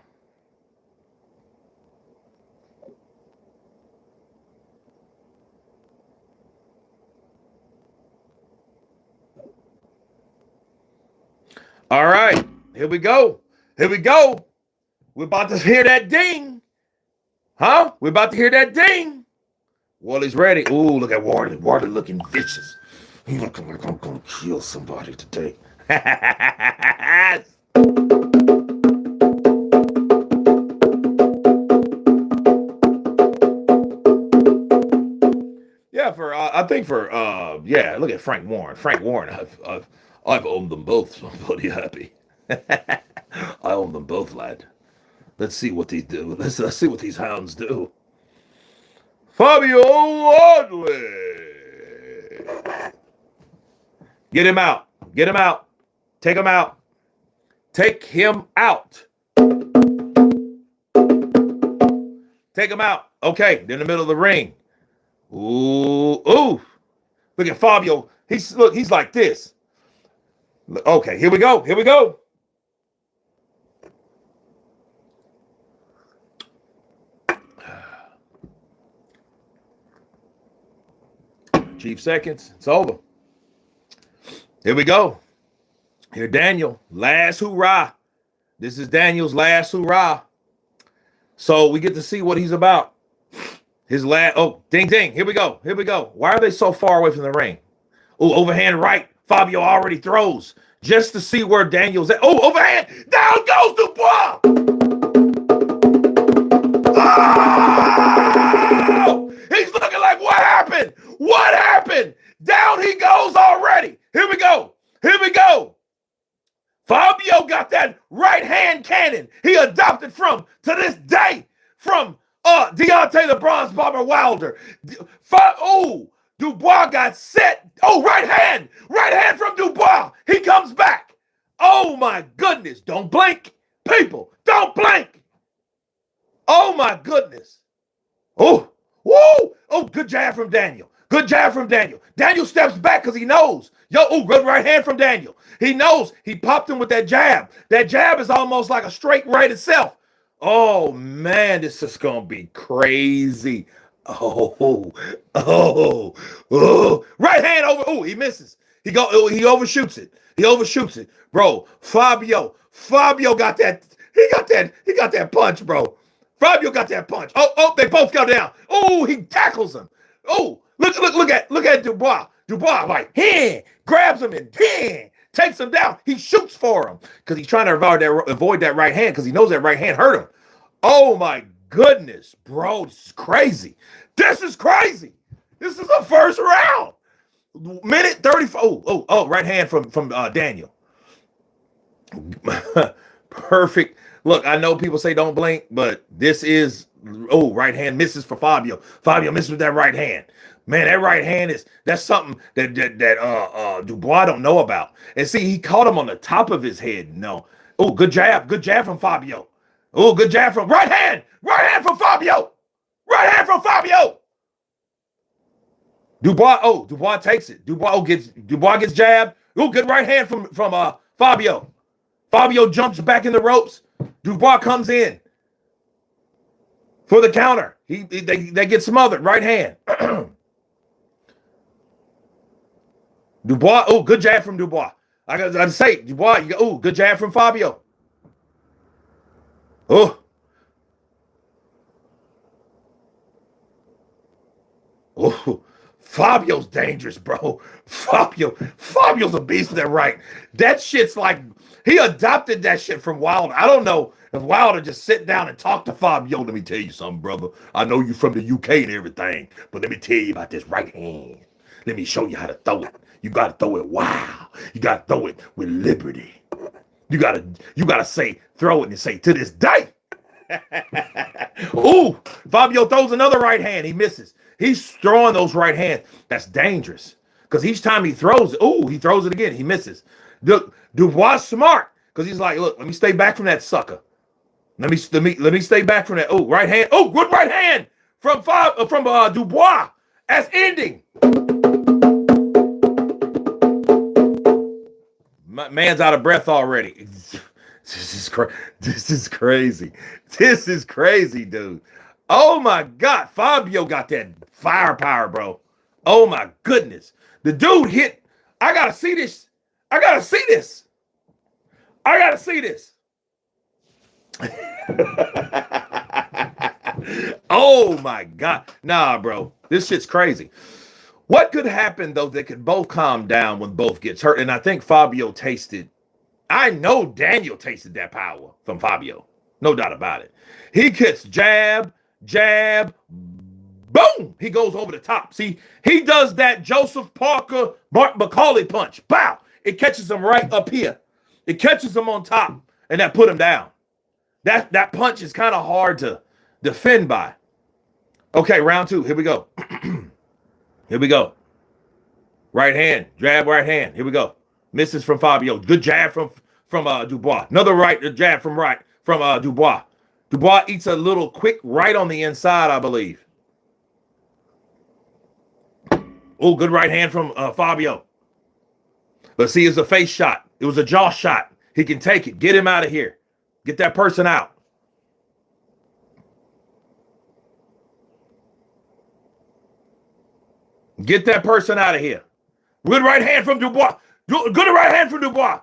All right, here we go. Here we go. We're about to hear that ding. Huh? We're about to hear that ding. Wardley's ready. Ooh, look at Wardley. Wardley looking vicious. He looking like I'm going to kill somebody today. Yeah, yeah, look at Frank Warren. Frank Warren, I've owned them both, so I'm pretty happy. I own them both, lad. Let's see what these do. Let's see what these hounds do. Fabio Wardley. Get him out. Get him out. Take him out. Take him out. Take him out. Okay, they're in the middle of the ring. Ooh, ooh. Look at Fabio. He's like this. Okay, here we go. Here we go. Chief seconds. It's over. Here we go. Here, Daniel. Last hoorah. This is Daniel's last hoorah. So we get to see what he's about. His last. Oh, ding, ding. Here we go. Here we go. Why are they so far away from the ring? Oh, overhand right. Fabio already throws just to see where Daniel's at. Oh, overhand. Down goes Dubois. Oh! He's looking like, what happened? What happened? Down he goes already. Here we go. Here we go. Fabio got that right hand cannon he adopted to this day from Deontay the Bronze Bomber Wilder. Oh, Dubois got set. Oh, right hand from Dubois. He comes back. Oh my goodness. Don't blink. People, don't blink. Oh my goodness. Oh, woo. Oh, good jab from Daniel. Good jab from Daniel. Daniel steps back because he knows. Good right hand from Daniel. He knows. He popped him with that jab. That jab is almost like a straight right itself. Oh, man, this is going to be crazy. Oh. Right hand over. Oh, he misses. He overshoots it. He overshoots it. Bro, Fabio got that. He got that punch, bro. Fabio got that punch. Oh, they both go down. Oh, he tackles him. Oh, look at Dubois. Dubois, like, grabs him and takes him down. He shoots for him because he's trying to avoid that right hand because he knows that right hand hurt him. Oh, my goodness, bro. This is crazy. This is crazy. This is the first round. Minute 34. Oh, right hand from Daniel. Perfect. Look, I know people say don't blink, but this is, right hand misses for Fabio. Fabio misses with that right hand. Man, that right hand that's something that Dubois don't know about. And see, he caught him on the top of his head. No. Oh, good jab from Fabio. Oh, good jab from right hand from Fabio. Right hand from Fabio. Dubois takes it. Dubois gets jabbed. Oh, good right hand from Fabio. Fabio jumps back in the ropes. Dubois comes in for the counter. They get smothered. Right hand. Dubois. Oh, good jab from Dubois. I got to say, Dubois. Oh, good jab from Fabio. Oh. Oh. Fabio's dangerous, bro. Fabio's a beast in that right. That shit's like, he adopted that shit from Wilder. I don't know if Wilder just sit down and talk to Fabio. Let me tell you something, brother. I know you from the UK and everything, but let me tell you about this right hand. Let me show you how to throw it. You got to throw it wild. You got to throw it with liberty. You gotta say, throw it and say, to this day. Ooh, Fabio throws another right hand. He misses. He's throwing those right hands. That's dangerous. Because each time he throws it, ooh, he throws it again. He misses. Dubois smart. Because he's like, look, let me stay back from that sucker. Let me stay back from that. Oh, right hand. Oh, good right hand from Dubois as ending. My man's out of breath already. This is crazy. This is crazy, dude. Oh my God, Fabio got that firepower, bro. Oh my goodness. The dude hit. I gotta see this. I gotta see this. I gotta see this. Oh my God. Nah, bro. This shit's crazy. What could happen, though, they could both calm down when both gets hurt? And I think Fabio tasted, I know Daniel tasted that power from Fabio. No doubt about it. He gets jab, boom. He goes over the top. See, he does that Joseph Parker, Mark McCauley punch. Bow. It catches him right up here. It catches him on top, and that put him down. That punch is kind of hard to defend by. Okay, round two. Here we go. Here we go. Right hand, jab, right hand. Here we go. Misses from Fabio. Good jab from Dubois. Another right jab from Dubois. Dubois eats a little quick right on the inside, I believe. Oh, good right hand from Fabio. But see, it's a face shot. It was a jaw shot. He can take it. Get him out of here. Get that person out. Get that person out of here. Good right hand from Dubois. Good right hand from Dubois.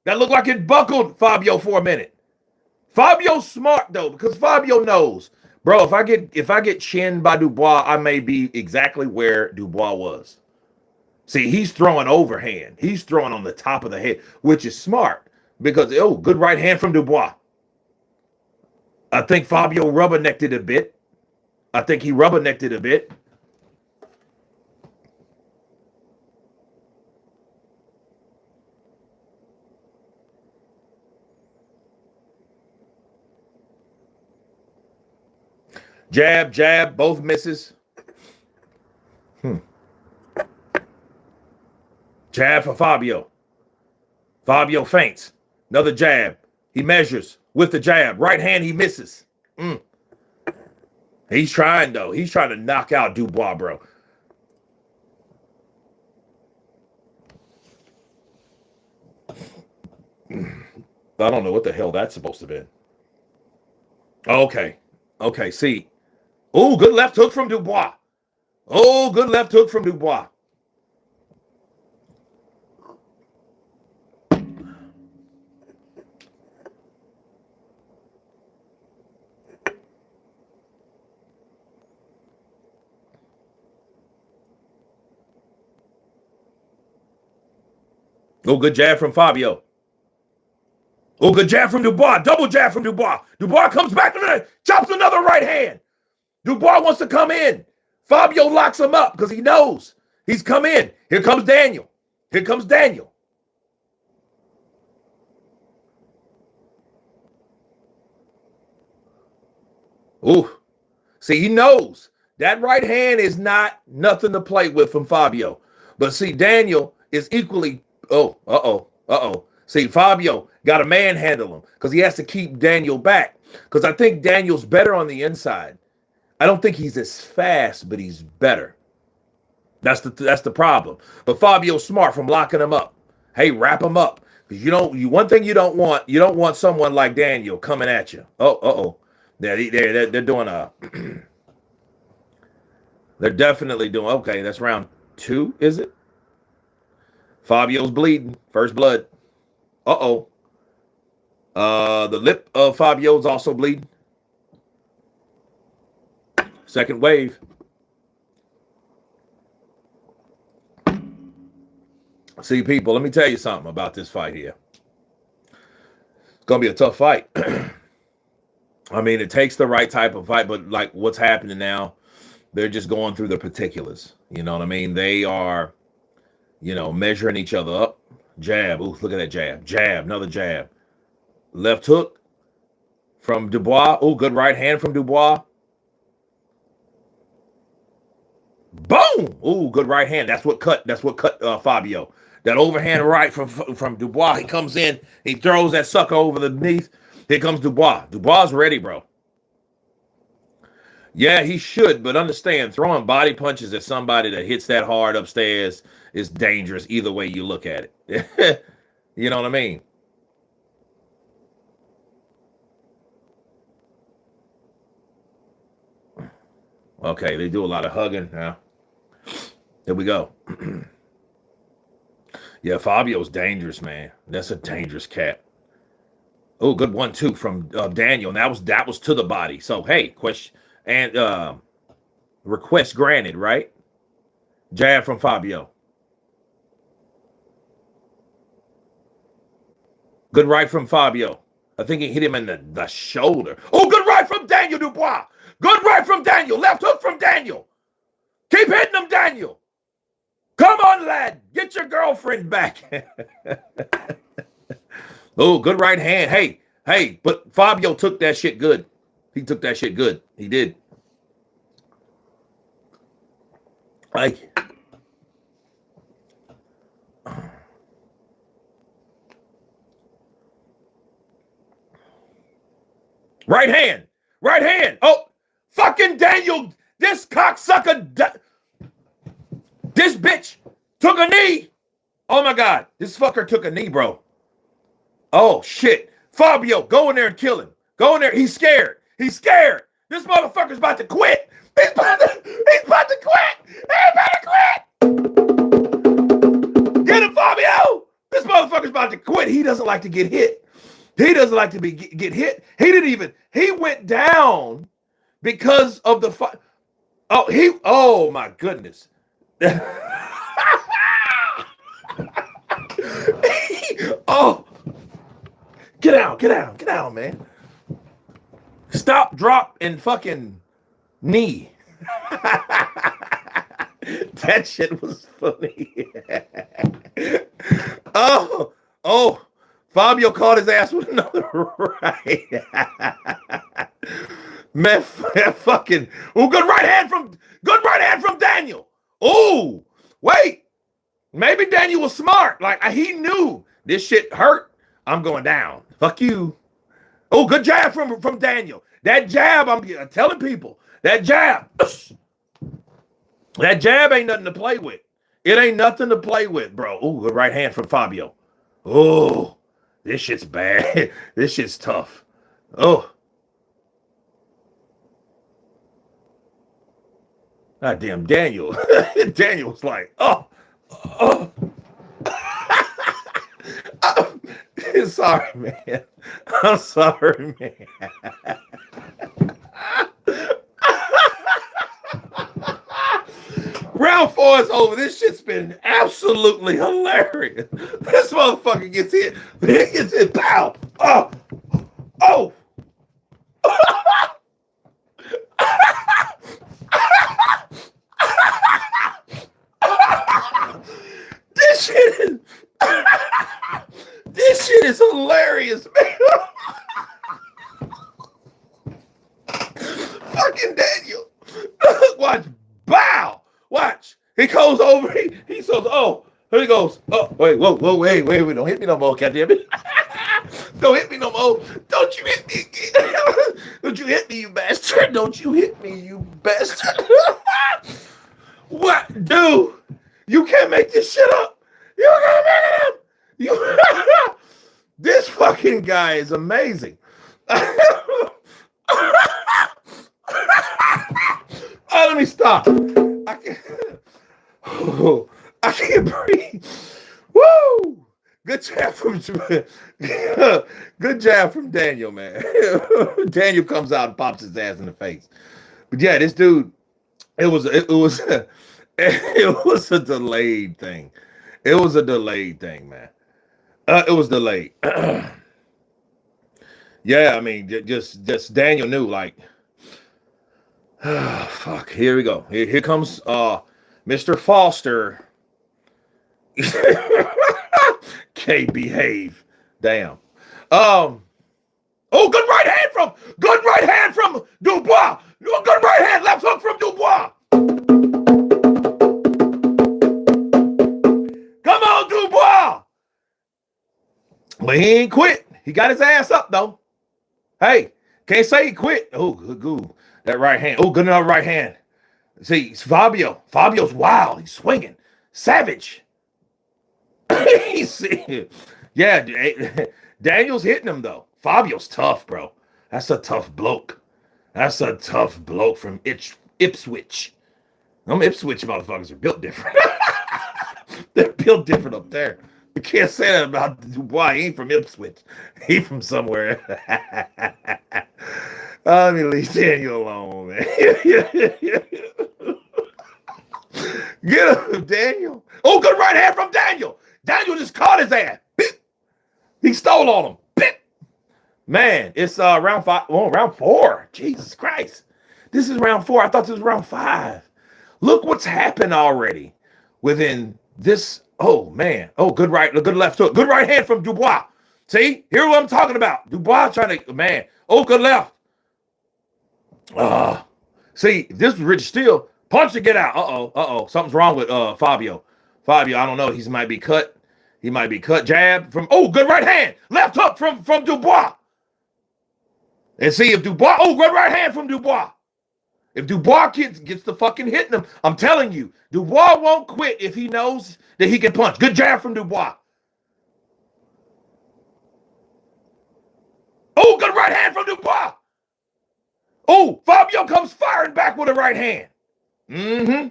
That looked like it buckled Fabio for a minute. Fabio's smart though, because Fabio knows, bro, if I get chinned by Dubois, I may be exactly where Dubois was. See, he's throwing overhand. He's throwing on the top of the head, which is smart because, oh, good right hand from Dubois. I think Fabio rubbernecked it a bit. I think he rubbernecked it a bit. Jab, both misses. Jab for Fabio. Fabio feints. Another jab. He measures with the jab. Right hand, he misses. He's trying, though. He's trying to knock out Dubois, bro. I don't know what the hell that's supposed to be. Okay, see. Oh, good left hook from Dubois. Oh, good left hook from Dubois. Oh, good jab from Fabio. Oh, good jab from Dubois. Double jab from Dubois. Dubois comes back and chops another right hand. Dubois wants to come in. Fabio locks him up because he knows he's come in. Here comes Daniel. Here comes Daniel. Ooh. See, he knows that right hand is not nothing to play with from Fabio. But see, Daniel is equally, See, Fabio got to manhandle him because he has to keep Daniel back. Because I think Daniel's better on the inside. I don't think he's as fast, but he's better. That's the problem. But Fabio's smart from locking him up. Hey, wrap him up. Because one thing you don't want someone like Daniel coming at you. They're doing they're definitely doing, okay, that's round 2, is it? Fabio's bleeding. First blood. Uh-oh. The lip of Fabio's also bleeding. Second wave. See, people, let me tell you something about this fight here. It's going to be a tough fight. I mean, it takes the right type of fight, but like what's happening now, they're just going through the particulars. You know what I mean? They are, measuring each other up. Jab. Ooh, look at that jab. Jab. Another jab. Left hook from Dubois. Oh, good right hand from Dubois. Boom. Ooh, good right hand. That's what cut Fabio. That overhand right from Dubois. He comes in. He throws that sucker over the knees. Here comes Dubois. Dubois is ready, bro. Yeah, he should, but understand, throwing body punches at somebody that hits that hard upstairs is dangerous either way you look at it. You know what I mean? Okay, they do a lot of hugging now. There we go. Yeah, Fabio's dangerous, man. That's a dangerous cat. Oh, good 1-2 from Daniel. And that was to the body. So, hey, question and request granted, right? Jab from Fabio. Good right from Fabio. I think he hit him in the shoulder. Oh, good right from Daniel Dubois. Good right from Daniel. Left hook from Daniel. Keep hitting him, Daniel. Come on, lad. Get your girlfriend back. Oh, good right hand. Hey, but Fabio took that shit good. He took that shit good. He did. Like, right hand. Oh, fucking Daniel. This cocksucker. This bitch took a knee. Oh, my God. This fucker took a knee, bro. Oh, shit. Fabio, go in there and kill him. Go in there. He's scared. This motherfucker's about to quit. He's about to quit. Get him, Fabio. This motherfucker's about to quit. He doesn't like to get hit. He doesn't like to get hit. He went down because of the fight. Oh, my goodness. Oh, get out, man. Stop, drop, and fucking knee. That shit was funny. Oh, Fabio caught his ass with another right. Man, fucking, good right hand from Daniel. Oh, wait. Maybe Daniel was smart. Like, he knew this shit hurt. I'm going down. Fuck you. Oh, good jab from Daniel. That jab, I'm telling people, that jab ain't nothing to play with. It ain't nothing to play with, bro. Oh, good right hand from Fabio. Oh, this shit's bad. This shit's tough. Oh. Goddamn Daniel. Daniel was like, oh. I'm sorry, man. I'm sorry, man. Round 4 is over. This shit's been absolutely hilarious. This motherfucker gets hit. He gets hit. Pow. Oh. This shit is hilarious, man. Fucking Daniel. Watch. Bow. Watch. He goes over. He says, oh, here he goes. Oh, wait, whoa, wait. Don't hit me no more, goddammit. Don't hit me no more. Don't you hit me again. Don't you hit me, you bastard. Don't you hit me, you bastard. What? Dude, you can't make this shit up. You can't make it up. This fucking guy is amazing. Let me stop. I can't breathe. Woo! Good jab from good jab from Daniel, man. Daniel comes out and pops his ass in the face. But yeah, this dude, it was it was a delayed thing. It was a delayed thing, man. It was delayed. Yeah, I mean, just Daniel knew, like, fuck. Here we go. Here comes Mr. Foster. Can't behave. Damn. Oh, good right hand from Dubois. Good right hand, left hook from Dubois. Come on, Dubois. But he ain't quit. He got his ass up though. Hey, can't say he quit. Oh, good. That right hand. Oh, good enough right hand. See, it's Fabio. Fabio's wild. He's swinging. Savage. Yeah, Daniel's hitting him though. Fabio's tough, bro. That's a tough bloke. That's a tough bloke from Ipswich. Them Ipswich motherfuckers are built different. They're built different up there. You can't say that about Dubois. He ain't from Ipswich. He from somewhere. I mean, leave Daniel alone, man. Get him, Daniel. Oh, good right hand from Daniel. Daniel just caught his ass. He stole on him. Man, it's round 5. Oh, round 4. Jesus Christ. This is round 4. I thought this was round 5. Look what's happened already within this. Oh, man. Oh, good right. Good left hook. Good right hand from Dubois. See? Hear what I'm talking about. Dubois trying to, man. Oh, good left. See, if this was Rich Steele, punch to get out. Uh-oh. Something's wrong with Fabio. Fabio, I don't know. He might be cut. Jab from, oh, good right hand. Left hook from Dubois. And see if Dubois, oh, good right hand from Dubois. If Dubois gets the fucking hitting him, I'm telling you, Dubois won't quit if he knows that he can punch. Good jab from Dubois. Oh, good right hand from Dubois. Oh, Fabio comes firing back with a right hand. Mm-hmm.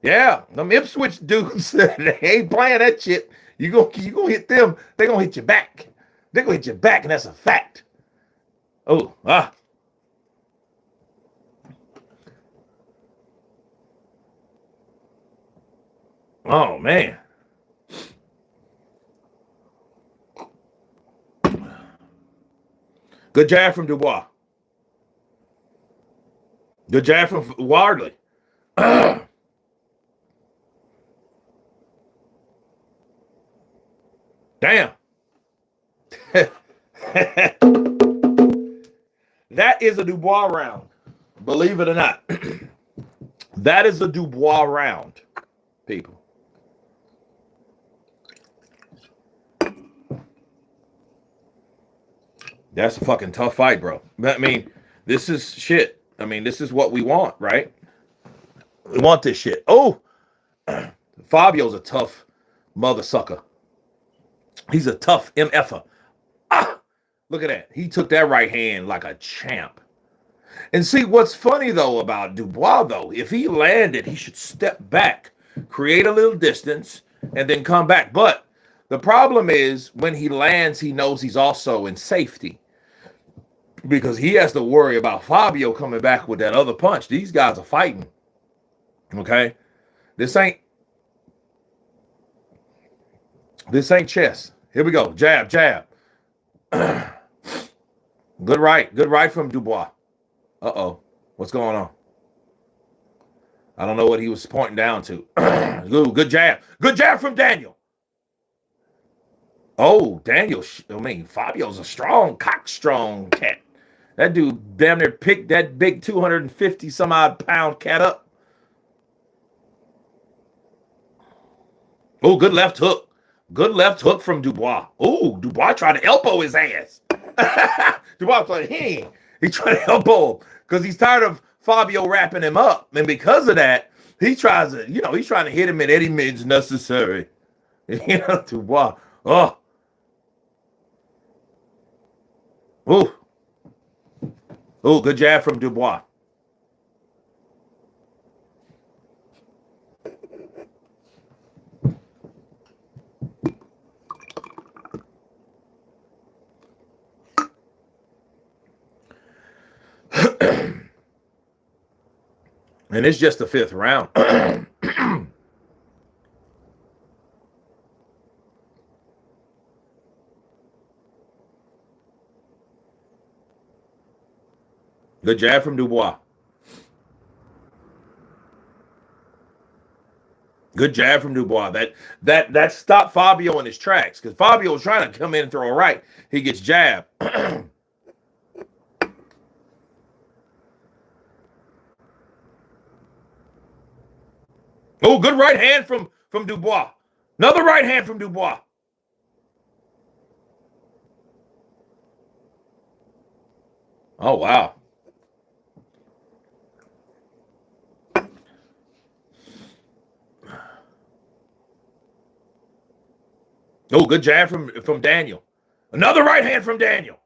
Yeah, them Ipswich dudes, they ain't playing that shit. You gonna hit them, they gonna hit you back. They're gonna hit you back, and that's a fact. Oh, Oh, man. Good jab from Dubois. Good jab from Wardley. Damn. That is a Dubois round. Believe it or not. That is a Dubois round, people. That's a fucking tough fight, bro. I mean, this is shit. I mean, this is what we want, right? We want this shit. Oh, Fabio's a tough mother sucker. He's a tough MFer. Look at that. He took that right hand like a champ. And see, what's funny, though, about Dubois, though, if he landed, he should step back, create a little distance, and then come back. But the problem is when he lands, he knows he's also in safety because he has to worry about Fabio coming back with that other punch. These guys are fighting. Okay? This ain't chess. Here we go. Jab. Good right from Dubois. Uh-oh. What's going on? I don't know what he was pointing down to. Ooh, good jab. Good jab from Daniel. Oh, Daniel. Fabio's a strong cat. That dude damn near picked that big 250 some odd pound cat up. Oh, good left hook. Good left hook from Dubois. Oh, Dubois tried to elbow his ass. Dubois was like, he tried to elbow him because he's tired of Fabio wrapping him up. And because of that, he tries to, he's trying to hit him at any means necessary. Dubois. Oh. Good jab from Dubois. And it's just the 5th round. Good jab from Dubois. Good jab from Dubois. That stopped Fabio in his tracks because Fabio was trying to come in and throw a right. He gets jabbed. Oh, good right hand from Dubois. Another right hand from Dubois. Oh, wow. Oh, good jab from Daniel. Another right hand from Daniel.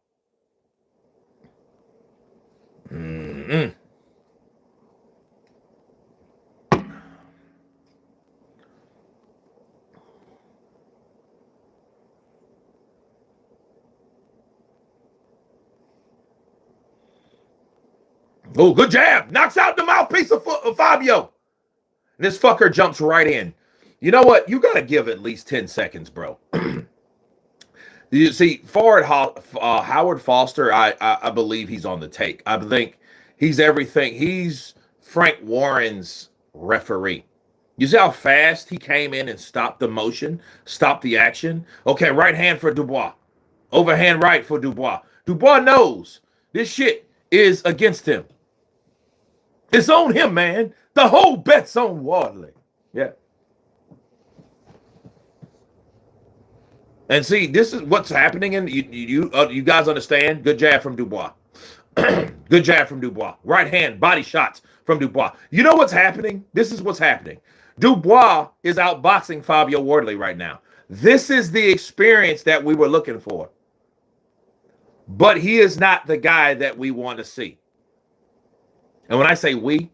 Mm-hmm. Oh, good jab. Knocks out the mouthpiece of Fabio. And this fucker jumps right in. You know what? You got to give at least 10 seconds, bro. You see, forward Howard Foster, I believe he's on the take. I think he's everything. He's Frank Warren's referee. You see how fast he came in and stopped the motion, stopped the action? Okay, right hand for Dubois. Overhand right for Dubois. Dubois knows this shit is against him. It's on him, man. The whole bet's on Wardley. Yeah. And see, this is what's happening, and you guys understand? Good jab from Dubois. Good jab from Dubois. Right hand, body shots from Dubois. You know what's happening? This is what's happening. Dubois is outboxing Fabio Wardley right now. This is the experience that we were looking for. But he is not the guy that we want to see. And when I say we,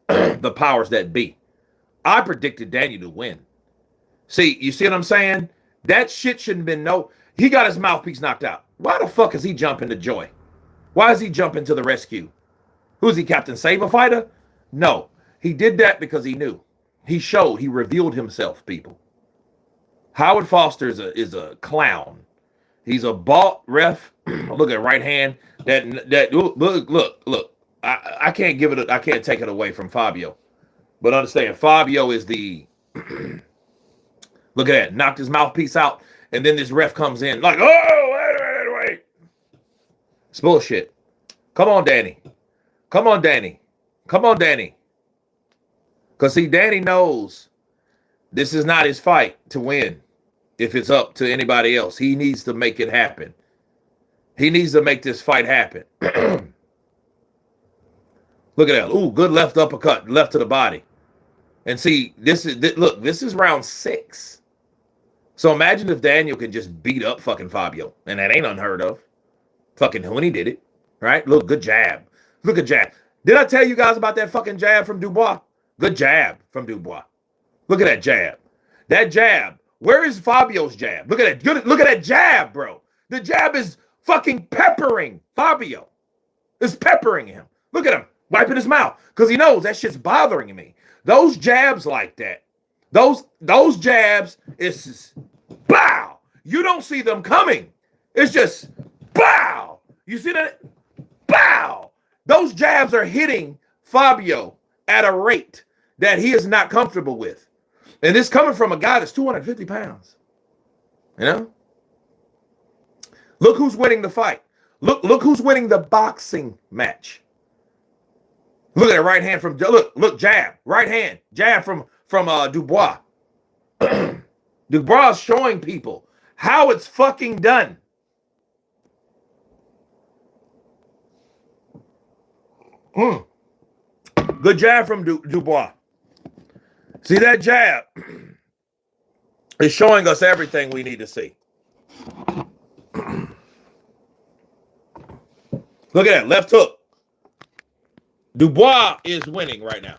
the powers that be. I predicted Daniel to win. See, you see what I'm saying? That shit shouldn't have been no. He got his mouthpiece knocked out. Why the fuck is he jumping to Joy? Why is he jumping to the rescue? Who's he, Captain Saber Fighter? No. He did that because he knew. He showed. He revealed himself, people. Howard Foster is a clown. He's a bought ref. Look at right hand. Look. I can't give it. I can't take it away from Fabio. But understand, Fabio is the. Look at that. Knocked his mouthpiece out, and then this ref comes in like, oh, wait. It's bullshit. Come on, Danny. Come on, Danny. Because, see, Danny knows this is not his fight to win if it's up to anybody else. He needs to make it happen. He needs to make this fight happen. Look at that. Ooh, good left uppercut, left to the body. And see, this is round 6. So imagine if Daniel can just beat up fucking Fabio. And that ain't unheard of. Fucking when he did it. Right? Look, good jab. Look at jab. Did I tell you guys about that fucking jab from Dubois? Good jab from Dubois. Look at that jab. That jab. Where is Fabio's jab? Look at that. Look at that jab, bro. The jab is fucking peppering Fabio. It's peppering him. Look at him. Wiping his mouth. Because he knows that shit's bothering me. Those jabs like that. Those jabs is bow. You don't see them coming. It's just bow. You see that? Bow. Those jabs are hitting Fabio at a rate that he is not comfortable with. And this coming from a guy that's 250 pounds. You know? Look who's winning the fight. Look who's winning the boxing match. Look at that right hand from look jab, right hand, jab from Dubois. Dubois is showing people how it's fucking done. Good jab from Dubois. See that jab is showing us everything we need to see. Look at that left hook. Dubois is winning right now.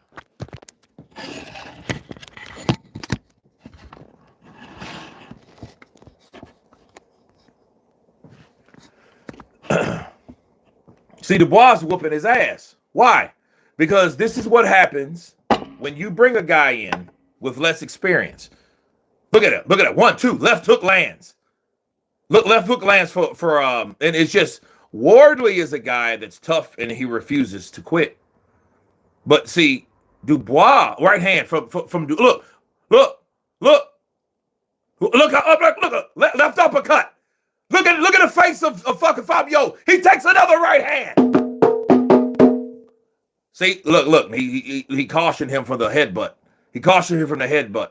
See, Dubois is whooping his ass. Why? Because this is what happens when you bring a guy in with less experience. Look at it. Look at it. 1, 2. Left hook lands. Look, left hook lands for and it's just Wardley is a guy that's tough and he refuses to quit. But see, Dubois, right hand from look, left uppercut. Look at the face of fucking Fabio. He takes another right hand. See, look, he cautioned him for the headbutt. He cautioned him from the headbutt.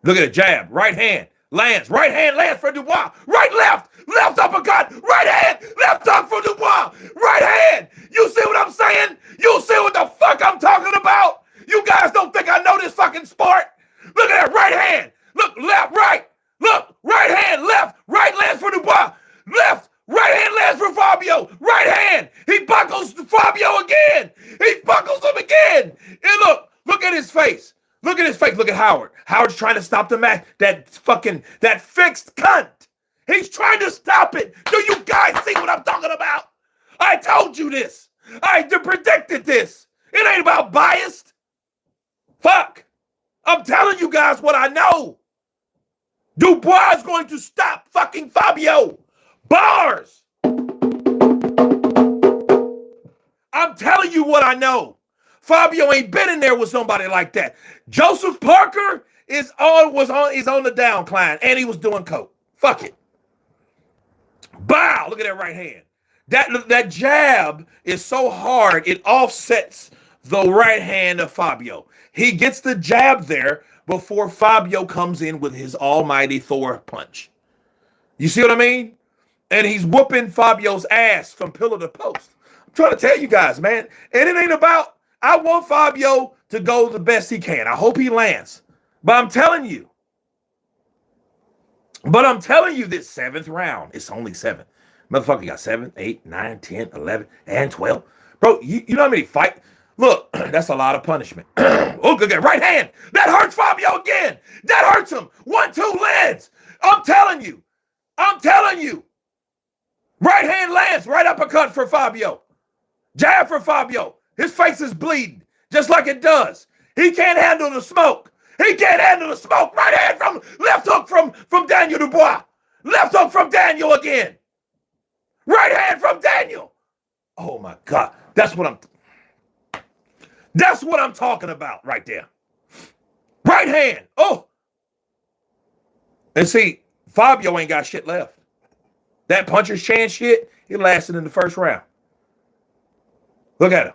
Look at the jab, right hand lands for Dubois. Left uppercut, right hand, left hook for Dubois, right hand. You see what I'm saying? You see what the fuck I'm talking about? You guys don't think I know this fucking sport? Look at that right hand. Look, left, right. Look, right hand, left, right lands for Dubois. Left, right hand lands for Fabio. Right hand. He buckles Fabio again. He buckles him again. And look at his face. Look at his face. Look at Howard. Howard's trying to stop the match. That fixed cunt. He's trying to stop it. Do you guys see what I'm talking about? I told you this. I predicted this. It ain't about biased. Fuck. I'm telling you guys what I know. Dubois is going to stop fucking Fabio. Bars. I'm telling you what I know. Fabio ain't been in there with somebody like that. Joseph Parker is on the downcline, and he was doing coke. Fuck it. Bow. Look at that right hand. That jab is so hard, it offsets the right hand of Fabio. He gets the jab there before Fabio comes in with his almighty Thor punch. You see what I mean? And he's whooping Fabio's ass from pillar to post. I'm trying to tell you guys, man. And it ain't about, I want Fabio to go the best he can. I hope he lands. But I'm telling you this 7th round, it's only 7. Motherfucker got 7, 8, 9, 10, 11, and 12. Bro, you know how many fight? Look, that's a lot of punishment. Oh, good guy. Right hand. That hurts Fabio again. That hurts him. 1, 2 lands. I'm telling you. Right hand lands. Right uppercut for Fabio. Jab for Fabio. His face is bleeding, just like it does. He can't handle the smoke. Right hand from left hook from Daniel Dubois. Left hook from Daniel again. Right hand from Daniel. Oh my God. That's what I'm talking about right there. Right hand. Oh. And see, Fabio ain't got shit left. That puncher's chance shit, it lasted in the first round. Look at him.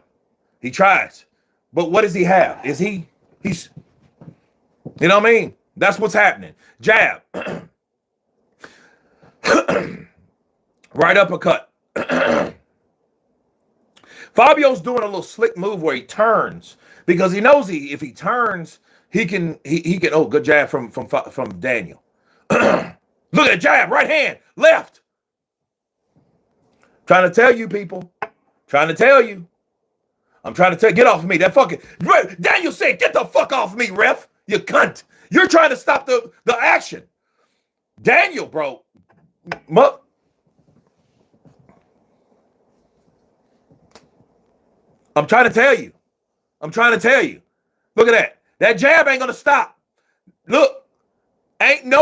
He tries. But what does he have? He's, you know what I mean? That's what's happening. Jab. Right uppercut. Fabio's doing a little slick move where he turns because he knows if he turns, he can oh, good jab from Daniel. Look at jab, right hand, left. Trying to tell you people. Trying to tell you. I'm trying to tell you, get off of me. That fucking Daniel said, get the fuck off me, ref. You cunt. You're trying to stop the action. Daniel, bro. I'm trying to tell you. Look at that. That jab ain't gonna stop. Look, ain't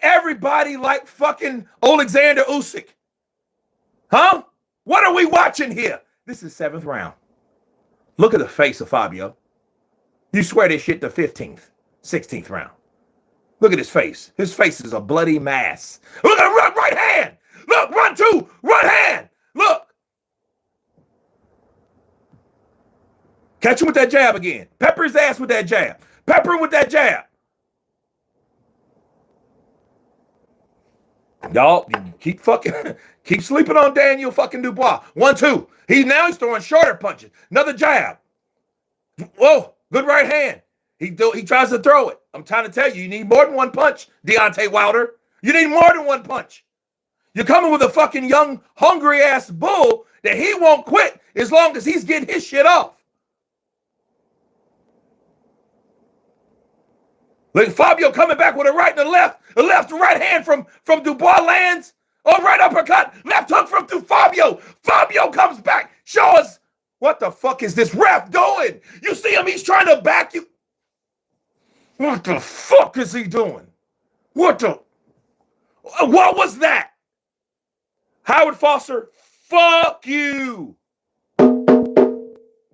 everybody like fucking Alexander Usyk. Huh? What are we watching here? This is 7th round. Look at the face of Fabio. You swear this shit the 15th, 16th round. Look at his face. His face is a bloody mass. Look at him, right hand. Look, 1, 2, right hand. Look. Catch him with that jab again. Pepper his ass with that jab. Pepper him with that jab. Y'all keep sleeping on Daniel fucking Dubois. 1, 2. He's throwing shorter punches. Another jab. Whoa, good right hand. He tries to throw it. I'm trying to tell you, you need more than one punch, Deontay Wilder. You need more than one punch. You're coming with a fucking young, hungry ass bull that he won't quit as long as he's getting his shit off. Look, Fabio coming back with a right and a left to right hand from Dubois lands. Oh, right uppercut, left hook from Fabio. Fabio comes back. Show us. What the fuck is this ref doing? You see him? He's trying to back you. What the fuck is he doing? What was that? Howard Foster, fuck you.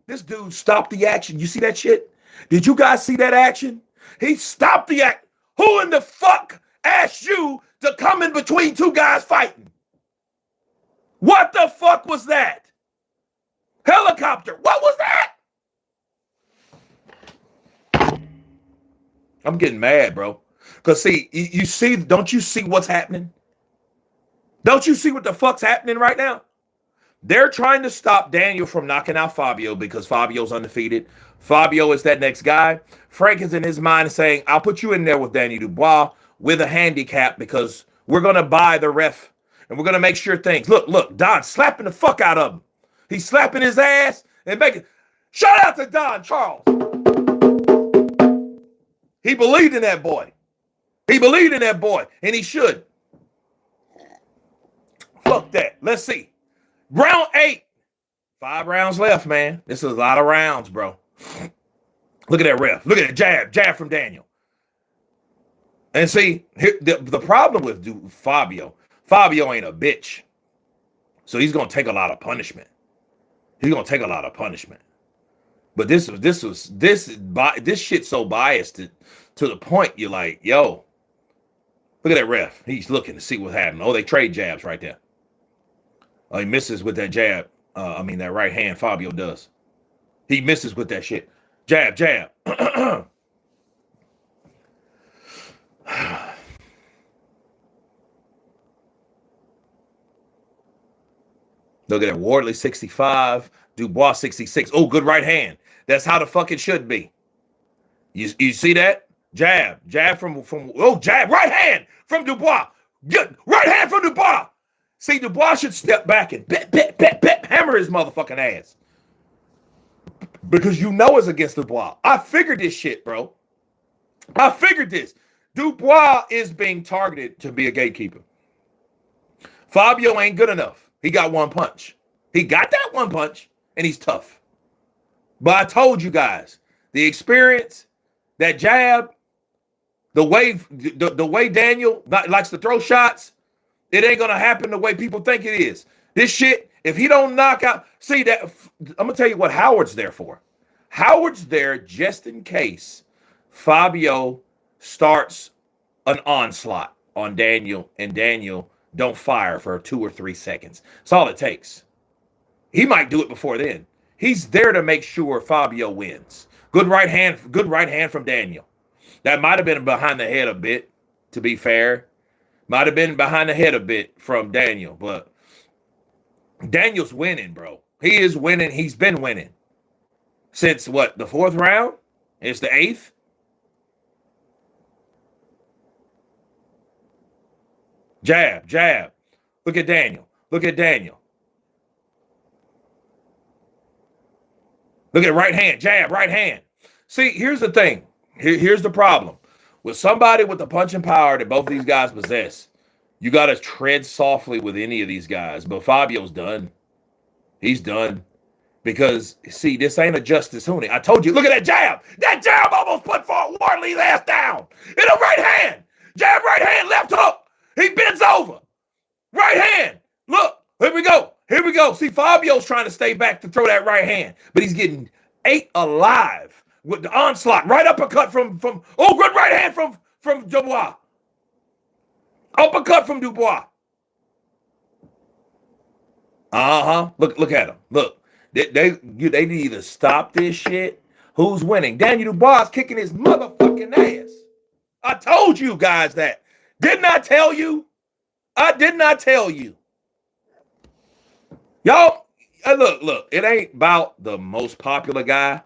This dude stopped the action. You see that shit? Did you guys see that action? He stopped the act. Who in the fuck asked you to come in between two guys fighting? What the fuck was that? Helicopter. What was that? I'm getting mad, bro. Because see, you see, don't you see what's happening? Don't you see what the fuck's happening right now? They're trying to stop Daniel from knocking out Fabio because Fabio's undefeated. Fabio is that next guy. Frank is in his mind saying, I'll put you in there with Daniel Dubois with a handicap because we're going to buy the ref and we're going to make sure things. Look, Don slapping the fuck out of him. He's slapping his ass and making. Shout out to Don Charles. He believed in that boy. He believed in that boy, and he should. Fuck that. Let's see. Round 8. 5 rounds left, man. This is a lot of rounds, bro. Look at that ref. Look at that jab from Daniel. And see, here, the problem with Fabio ain't a bitch. So he's going to take a lot of punishment. He's going to take a lot of punishment. But this shit's so biased to the point you're like, yo, look at that ref. He's looking to see what happened. Oh, they trade jabs right there. Oh, he misses with that jab. That right hand Fabio does. He misses with that shit. Jab. Look at that. Wardley 65, Dubois 66. Oh, good right hand. That's how the fuck it should be. You see that? Jab from jab, right hand from Dubois. Good right hand from Dubois. See, Dubois should step back and hammer his motherfucking ass. Because you know it's against Dubois. I figured this shit, bro. I figured this. Dubois is being targeted to be a gatekeeper. Fabio ain't good enough. He got one punch. He got that one punch, and he's tough. But I told you guys, the experience, that jab, the way Daniel likes to throw shots, it ain't going to happen the way people think it is. This shit, if he don't knock out, see that, I'm going to tell you what Howard's there for. Howard's there just in case Fabio starts an onslaught on Daniel, and Daniel don't fire for 2 or 3 seconds. That's all it takes. He might do it before then. He's there to make sure Fabio wins. Good right hand from Daniel. That might have been behind the head a bit, to be fair. Might have been behind the head a bit from Daniel, but Daniel's winning, bro. He is winning. He's been winning. Since what, the 4th round? It's the 8th. Jab. Look at Daniel. Look at right hand, jab, right hand. See, here's the thing. Here's the problem. With somebody with the punching power that both these guys possess, you got to tread softly with any of these guys. But Fabio's done. He's done. Because, see, this ain't a Justice Huni. I told you, look at that jab. That jab almost put Wardley's ass down. In a right hand. Jab, right hand, left hook. He bends over. Right hand. Look, here we go. See, Fabio's trying to stay back to throw that right hand, but he's getting ate alive with the onslaught. Right uppercut from good right hand from Dubois. Uppercut from Dubois. Look at him. Look, they need to stop this shit. Who's winning? Daniel Dubois kicking his motherfucking ass. I told you guys that. Didn't I tell you? I did not tell you. Y'all, look, it ain't about the most popular guy.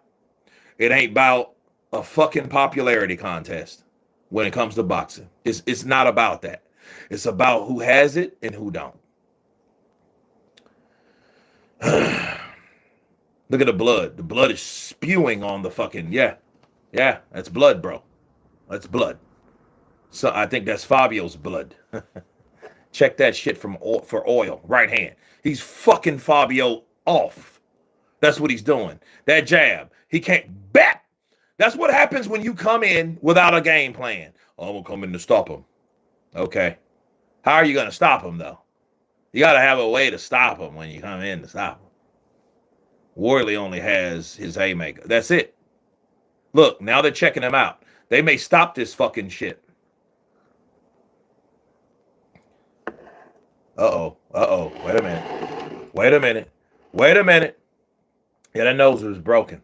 It ain't about a fucking popularity contest when it comes to boxing. It's not about that. It's about who has it and who don't. Look at the blood. The blood is spewing on the fucking, yeah, that's blood, bro. That's blood. So I think that's Fabio's blood. Check that shit for oil. Right hand. He's fucking Fabio off. That's what he's doing. That jab. He can't bet. That's what happens when you come in without a game plan. Oh, I'm going to come in to stop him. Okay. How are you going to stop him, though? You got to have a way to stop him when you come in to stop him. Wardley only has his haymaker. That's it. Look, now they're checking him out. They may stop this fucking shit. Uh-oh. Uh-oh. Wait a minute. Wait a minute. Wait a minute. Yeah, that nose was broken.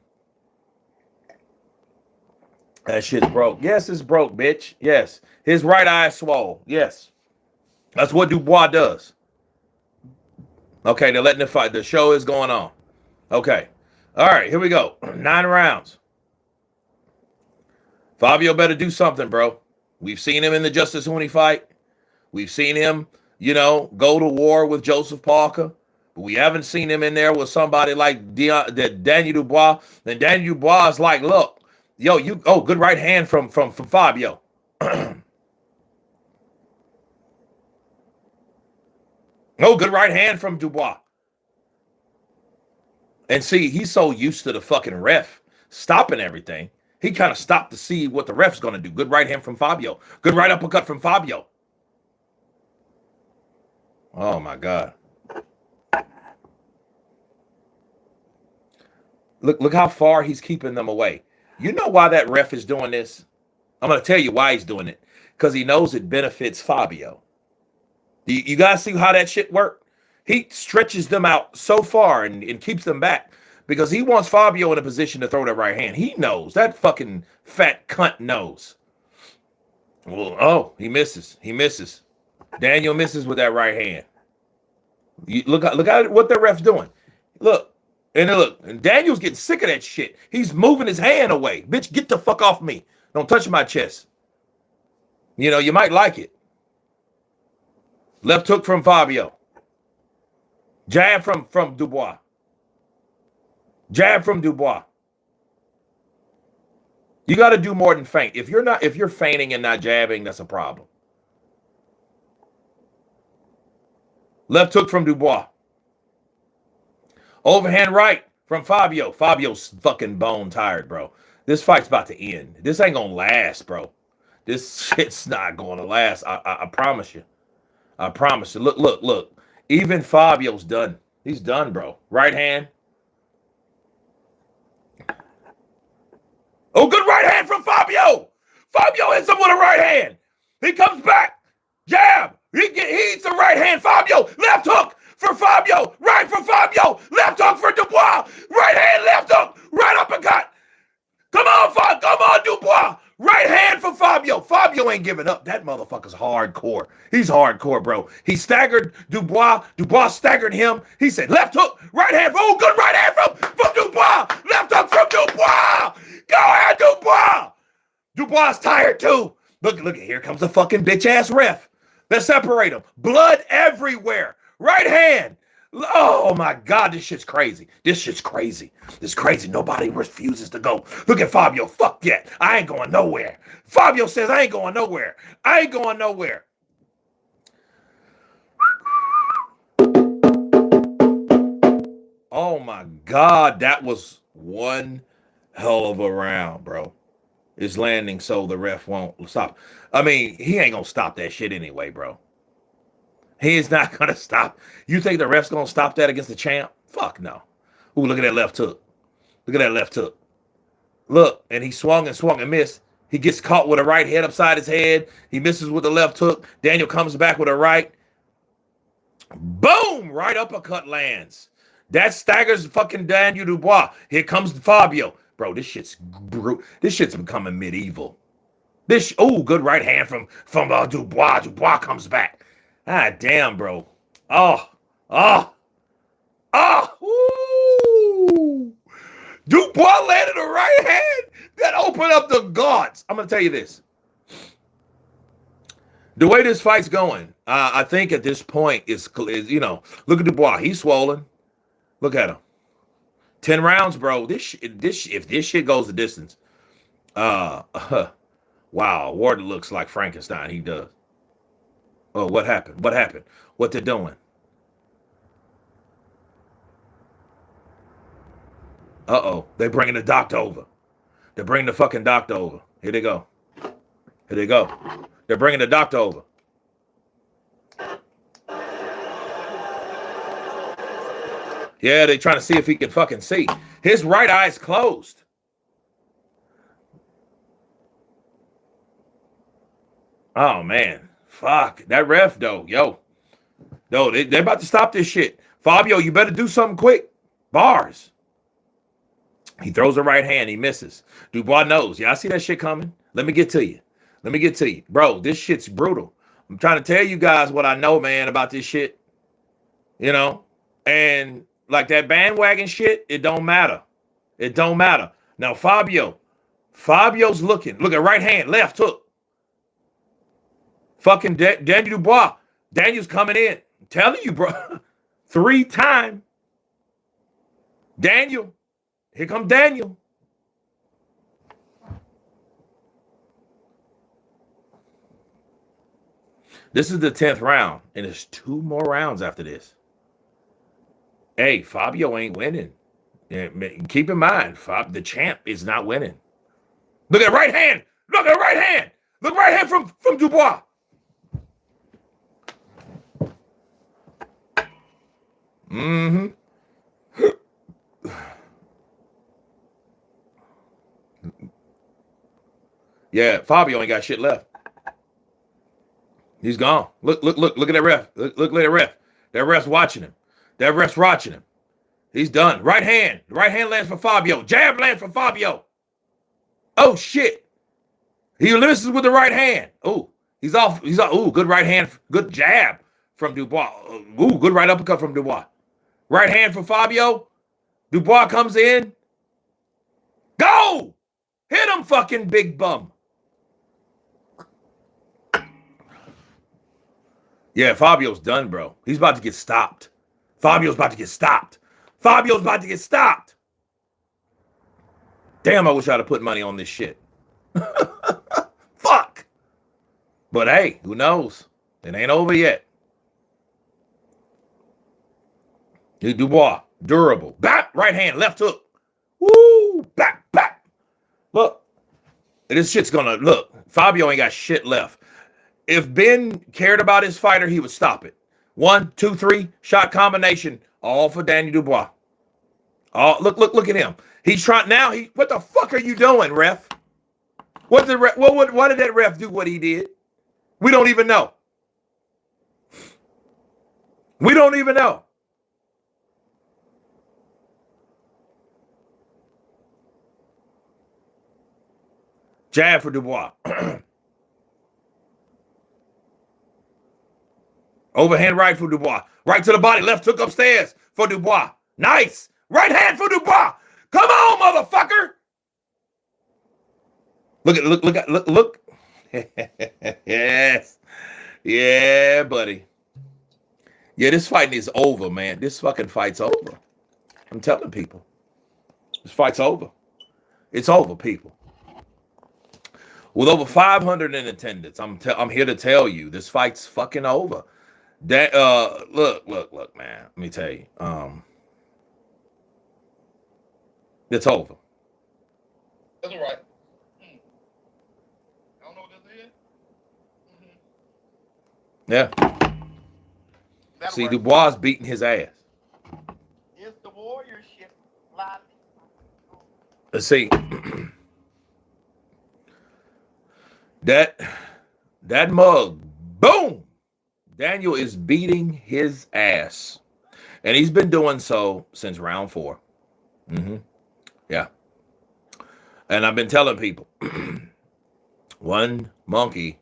That shit's broke. Yes, it's broke, bitch. Yes. His right eye swole. Yes. That's what Dubois does. Okay, they're letting the fight. The show is going on. Okay. All right, here we go. 9 rounds. Fabio better do something, bro. We've seen him in the Justice Huni fight. We've seen him, go to war with Joseph Parker. But we haven't seen him in there with somebody like Daniel Dubois. And Daniel Dubois is like, look, good right hand from Fabio. Good right hand from Dubois. And see, he's so used to the fucking ref stopping everything. He kind of stopped to see what the ref's going to do. Good right hand from Fabio. Good right uppercut from Fabio. Oh, my God. Look how far he's keeping them away. You know why that ref is doing this? I'm going to tell you why he's doing it. Because he knows it benefits Fabio. You guys see how that shit worked? He stretches them out so far and keeps them back because he wants Fabio in a position to throw that right hand. He knows. That fucking fat cunt knows. Well, he misses. He misses. Daniel misses with that right hand. Look at what the ref's doing. Look. And Daniel's getting sick of that shit. He's moving his hand away. Bitch, get the fuck off me. Don't touch my chest. You might like it. Left hook from Fabio. Jab from Dubois. Jab from Dubois. You got to do more than feint. If you're feinting and not jabbing, that's a problem. Left hook from Dubois. Overhand right from Fabio. Fabio's fucking bone tired, bro. This fight's about to end. This ain't gonna last, bro. This shit's not gonna last. I promise you. I promise you. Look. Even Fabio's done. He's done, bro. Right hand. Oh, good right hand from Fabio. Fabio hits him with a right hand. He comes back. Jab. He eats a right hand. Fabio. Left hook for Fabio. Right for Fabio. Left hook for Dubois. Right hand, left hook. Right uppercut. Come on, Dubois. Right hand for Fabio. Fabio ain't giving up. That motherfucker's hardcore. He's hardcore, bro. He staggered Dubois. Dubois staggered him. He said, left hook, right hand. Oh, good right hand from Dubois. Left hook from Dubois. Go ahead, Dubois. Dubois tired, too. Look, here comes the fucking bitch-ass ref. Let's separate them. Blood everywhere. Right hand. Oh, my God. This shit's crazy. This shit's crazy. This crazy. Nobody refuses to go. Look at Fabio. Fuck yet. I ain't going nowhere. Fabio says, I ain't going nowhere. I ain't going nowhere. Oh, my God. That was one hell of a round, bro. It's landing so the ref won't stop. I mean, he ain't going to stop that shit anyway, bro. He is not going to stop. You think the ref's going to stop that against the champ? Fuck no. Ooh, look at that left hook. Look at that left hook. Look, and he swung and missed. He gets caught with a right head upside his head. He misses with the left hook. Daniel comes back with a right. Boom! Right uppercut lands. That staggers fucking Daniel Dubois. Here comes Fabio. Bro, this shit's becoming medieval. Good right hand from Dubois. Dubois comes back. Ah, damn, bro. Ooh. Dubois landed a right hand that opened up the guards. I'm going to tell you this. The way this fight's going, I think at this point is look at Dubois. He's swollen. Look at him. 10 rounds, bro. If this shit goes the distance, wow, Wardley looks like Frankenstein. He does. Oh, what happened? What happened? What they're doing? Uh-oh. They bringing the doctor over. They're bringing the fucking doctor over. Here they go. Here they go. They're bringing the doctor over. Yeah, they're trying to see if he can fucking see. His right eye's closed. Oh, man. Fuck. That ref, though. Yo. No, they're about to stop this shit. Fabio, you better do something quick. Bars. He throws a right hand. He misses. Dubois knows. Yeah, I see that shit coming. Let me get to you. Let me get to you. Bro, this shit's brutal. I'm trying to tell you guys what I know, man, about this shit. You know? And like that bandwagon shit, it don't matter. It don't matter. Now, Fabio's looking. Look at right hand, left hook. Fucking Daniel Dubois. Daniel's coming in. I'm telling you, bro. 3-time. Daniel. Here comes Daniel. This is the 10th round, and there's 2 more rounds after this. Hey, Fabio ain't winning. Keep in mind, the champ is not winning. Look at right hand. Look at right hand. Look right hand from Dubois. Mm-hmm. Yeah, Fabio ain't got shit left. He's gone. Look at that ref. Look at that ref. That ref's watching him. That ref's watching him. He's done. Right hand. Right hand lands for Fabio. Jab lands for Fabio. Oh, shit. He misses with the right hand. Oh, he's off. He's off. Ooh, good right hand. Good jab from Dubois. Ooh, good right uppercut from Dubois. Right hand for Fabio. Dubois comes in. Go! Hit him, fucking big bum. Yeah, Fabio's done, bro. He's about to get stopped. Fabio's about to get stopped. Fabio's about to get stopped. Damn, I wish I'd have put money on this shit. Fuck. But hey, who knows? It ain't over yet. Dubois, durable. Back, right hand, left hook. Woo, back. Look, this shit's gonna, look, Fabio ain't got shit left. If Ben cared about his fighter, he would stop it. 1, 2, 3, shot combination, all for Daniel Dubois. Oh, look at him. He's trying now. What the fuck are you doing, ref? Why did that ref do what he did? We don't even know. We don't even know. Jab for Dubois. Overhand right for Dubois. Right to the body. Left hook upstairs for Dubois. Nice. Right hand for Dubois. Come on, motherfucker. Look. Yes. Yeah, buddy. Yeah, this fighting is over, man. This fucking fight's over. I'm telling people. This fight's over. It's over, people. With over 500 in attendance, I'm here to tell you this fight's fucking over. That look, man. Let me tell you, it's over. That's all right. I don't know what this is. Yeah. See, right. Dubois beating his ass. It's the warriorship. Let's see. That mug, boom. Daniel is beating his ass. And he's been doing so since round 4. Yeah. And I've been telling people, one monkey,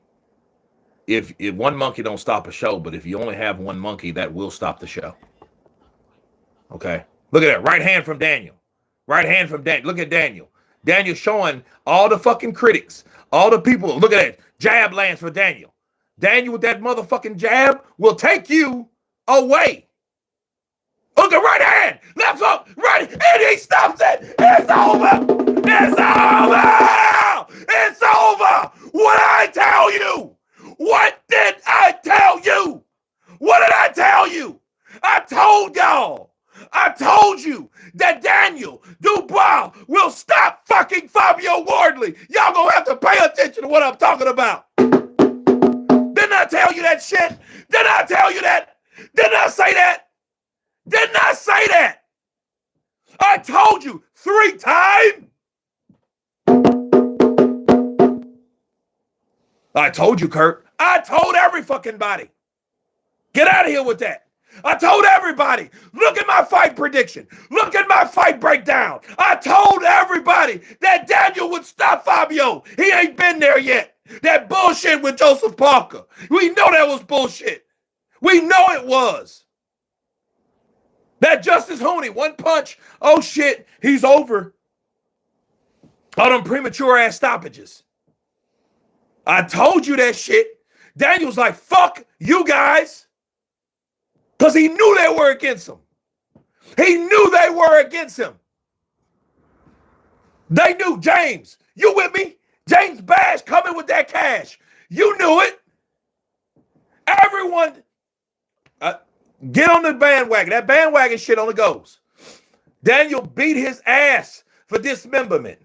if one monkey don't stop a show, but if you only have one monkey, that will stop the show. Okay. Look at that. Right hand from Daniel. Right hand from Daniel. Look at Daniel. Daniel showing all the fucking critics, all the people. Look at that. Jab lands for Daniel. Daniel with that motherfucking jab will take you away. Look at right hand. Left hook. Right. And he stops it. It's over. It's over. It's over. What did I tell you? What did I tell you? What did I tell you? I told y'all. I I told you that Daniel Dubois will stop fucking Fabio Wardley. Y'all gonna have to pay attention to what I'm talking about. Didn't I tell you that shit? Didn't I tell you that? Didn't I say that? Didn't I say that? I told you 3 times. I told you, Kurt. I told every fucking body. Get out of here with that. I told everybody. Look at my fight prediction. Look at my fight breakdown. I told everybody that Daniel would stop Fabio. He ain't been there yet. That bullshit with Joseph Parker. We know that was bullshit. We know it was. That Justice Hooney, 1 punch. Oh shit, he's over. All them premature ass stoppages. I told you that shit. Daniel's like, fuck you guys. Because he knew they were against him. He knew they were against him. They knew. James, you with me? James Bash coming with that cash. You knew it. Everyone, get on the bandwagon. That bandwagon shit only goes. Daniel beat his ass for dismemberment.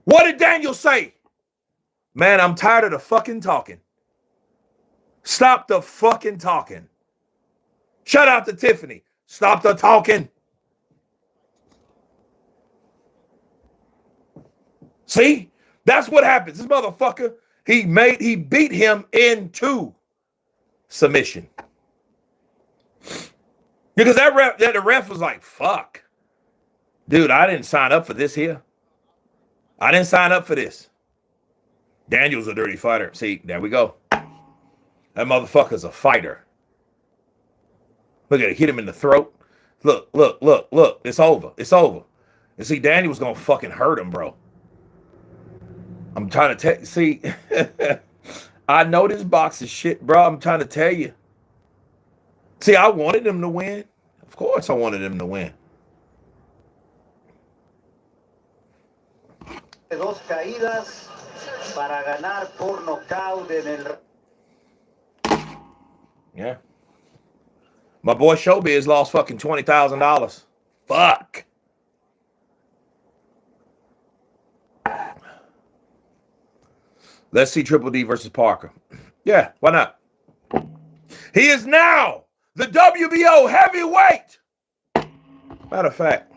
What did Daniel say? Man, I'm tired of the fucking talking. Stop the fucking talking. Shout out to Tiffany. Stop the talking. See? That's what happens. This motherfucker, he beat him into submission. Because the ref was like, fuck. Dude, I didn't sign up for this here. I didn't sign up for this. Daniel's a dirty fighter. See, there we go. That motherfucker's a fighter. Look at it. Hit him in the throat. Look. It's over. It's over. And see, Daniel was going to fucking hurt him, bro. I'm trying to tell. See, I know this box is shit, bro. I'm trying to tell you. See, I wanted him to win. Of course I wanted him to win. Dos caídas para ganar por nocaut en el... Yeah. My boy Showbiz lost fucking $20,000. Fuck. Let's see Triple D versus Parker. Yeah, why not? He is now the WBO heavyweight. Matter of fact.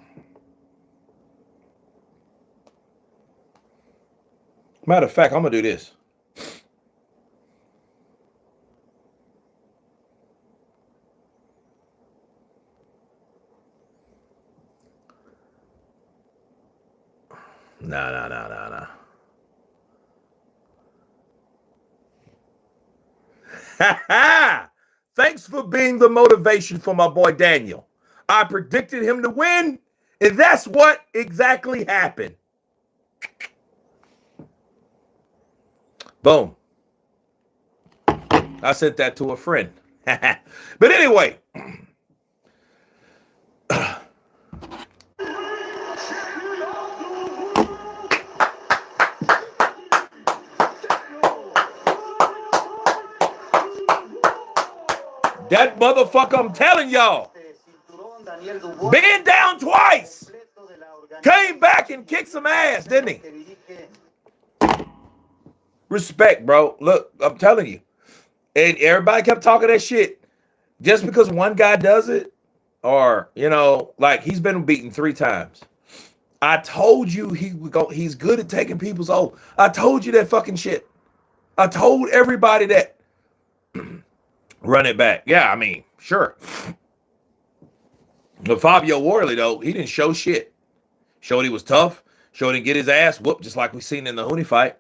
I'm going to do this. Nah. Thanks for being the motivation for my boy Daniel. I predicted him to win, and that's what exactly happened. Boom. I sent that to a friend. But anyway. That motherfucker, I'm telling y'all. Been down twice. Came back and kicked some ass, didn't he? Respect, bro. Look, I'm telling you. And everybody kept talking that shit. Just because one guy does it, or, you know, like he's been beaten 3 times. I told you he's good at taking people's oath. I told you that fucking shit. I told everybody that. Run it back. Yeah, I mean, sure. But Fabio Wardley, though, he didn't show shit. Showed he was tough. Showed he get his ass whooped, just like we seen in the Hooney fight.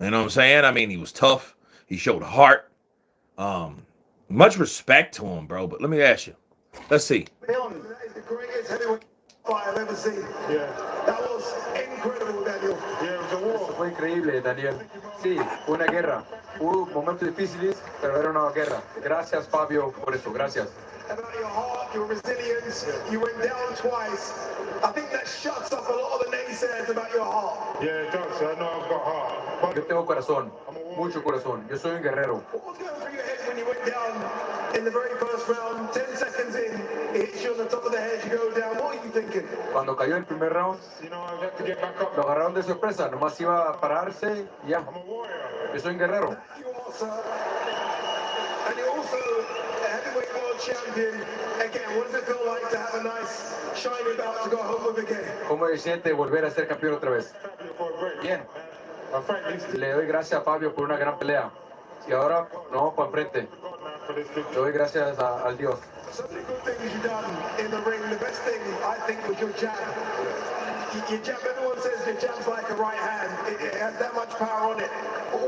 You know what I'm saying? I mean, he was tough. He showed heart. Much respect to him, bro. But let me ask you. Let's see. That is the greatest heavyweight fight I've ever seen. Yeah. That was incredible, Daniel. Yeah, it was a war. Fue increíble, Daniel. Sí, fue una guerra. Hubo momentos difíciles, pero era una guerra. Gracias, Fabio, por eso. Gracias. About your heart, your resilience. You went down twice. I think that shuts up a lot of the naysayers about your heart. Yeah, it does. I know I've got heart. Yo tengo corazón. I'm a mucho corazón. Yo soy un guerrero. What was going through your head when you went down in the very first round? 10 seconds in, it hits you on the top of the head, you go down. What are you thinking? Cuando cayó el primer round, lo agarraron de sorpresa. Nomás iba a pararse y ya. Yo soy un guerrero. And you're also a heavyweight world champion. Again, what does it feel like to have a nice, shiny belt to go home with again? ¿Cómo se siente volver a ser campeón otra vez? Bien. Le doy gracias a Fabio por una gran pelea. Y ahora nos vamos para enfrente. Le doy gracias al Dios. So many good things you've done in the ring. The best thing, I think, was your jab. Your jab, everyone says your jab's like a right hand. It has that much power on it.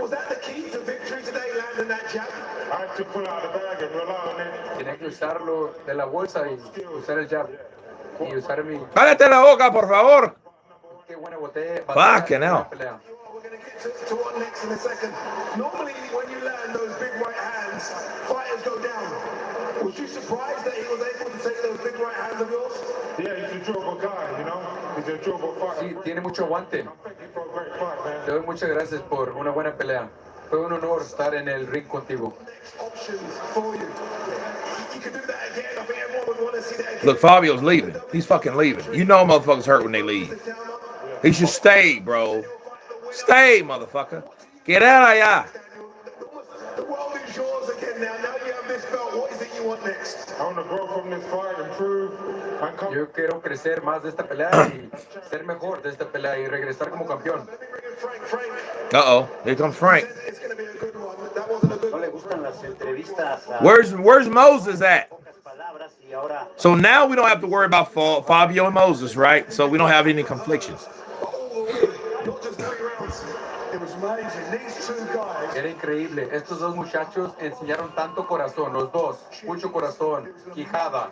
Was that the key to victory today, landing that jab? I had to pull out the bag and rely on it. Tenía que usarlo de la bolsa y usar el jab. Y usar mi... Cállate la boca, por favor. Qué buena botella. Fucking hell. We're going to get to what next in a second. Normally, when you land those big right hands, fighters go down. Was you surprised that he was able to take those big right hands of yours? Yeah, he's a durable guy, you know? He's a durable fighter. Sí, tiene mucho aguante. Thank you for a great fight, man. Te doy muchas gracias por una buena pelea. Fue un honor estar en el ring contigo. Next options for you. You can do that again. I think everyone would want to see that again. Look, Fabio's leaving. He's fucking leaving. You know motherfuckers hurt when they leave. He should stay, bro. Stay, motherfucker. Get out of here. The world is yours again now. Now you have this belt. What is it you want next? I want to grow from this fight, improve, and come. Yo quiero crecer más de esta pelea y ser mejor de esta pelea y regresar como campeón. Let me bring in Frank. Frank, Uh-oh. Here comes Frank. it's going to be a good one. That wasn't a good No le one. gustan las entrevistas a Where's Moses at? pocas palabras y ahora So now we don't have to worry about Fabio and Moses, right? So we don't have any conflictions. All the way, not just 3 rounds. It was amazing. These two guys. Era increíble. Estos dos muchachos enseñaron tanto corazón, los dos. Mucho corazón, quijada.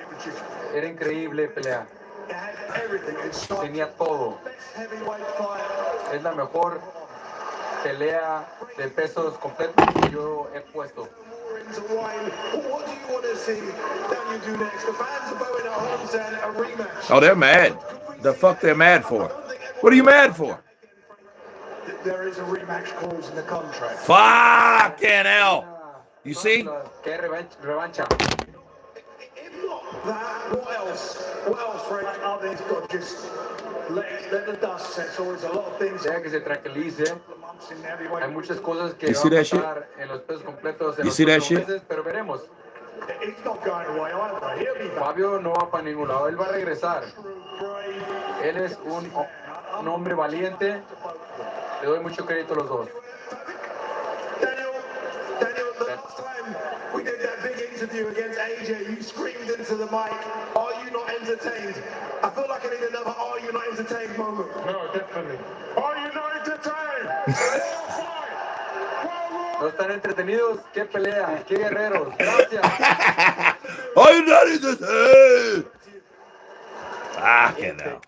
It was just, Era increíble pelea. it had everything. It's not Tenía todo. best heavyweight fight. Es la mejor pelea de pesos completos que yo he puesto. More into wine. What do you want to see Daniel do next? The fans are going at home saying a rematch. Oh, they're mad. The fuck they're mad for? What are you mad for? There is a rematch clause in the contract. Fucking hell. You see? Que revancha. If not that, what else? What else, Frank? Others got just let the dust settle. There's a lot of things. Deja que se tranquilice. Months in heavyweight. Hay muchas cosas que You van see a that shit? pasar en los pesos completos en You los see that próximos shit? meses, pero veremos. It's not going away either. He'll be back. Fabio no va para ningún lado, él va a regresar. Brave. Él es un hombre valiente. Le doy mucho crédito a los dos. Daniel, the last time we did that big interview against AJ, you screamed into the mic, "Are you not entertained?" I feel like I need another "Are you not entertained" moment. No, definitely. Are you not entertained? Well fight. ¿No están entretenidos? ¡Qué pelea! ¡Qué guerreros! ¡Gracias! Oh, you not in the fucking hell.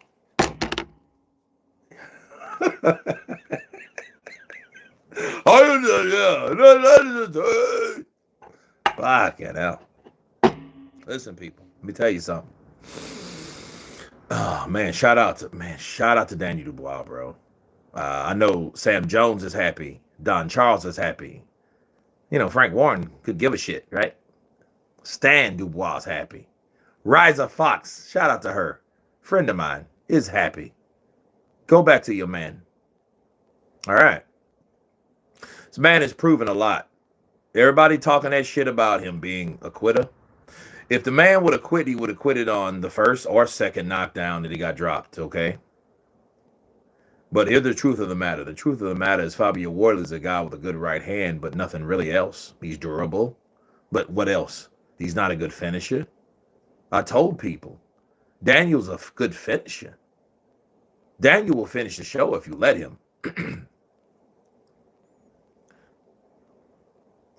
Fucking hell. Listen, people, let me tell you something. Oh man, shout out to Daniel Dubois, bro. I know Sam Jones is happy. Don Charles is happy. You know, Frank Warren could give a shit, right? Stan Dubois is happy. Riza Fox, shout out to her. Friend of mine is happy. Go back to your man. All right. This man has proven a lot. Everybody talking that shit about him being a quitter. If the man would have quit, he would have quitted on the first or second knockdown that he got dropped, okay? But here's the truth of the matter. The truth of the matter is Fabio Wardley is a guy with a good right hand, but nothing really else. He's durable. But what else? He's not a good finisher. I told people, Daniel's a good finisher. Daniel will finish the show if you let him.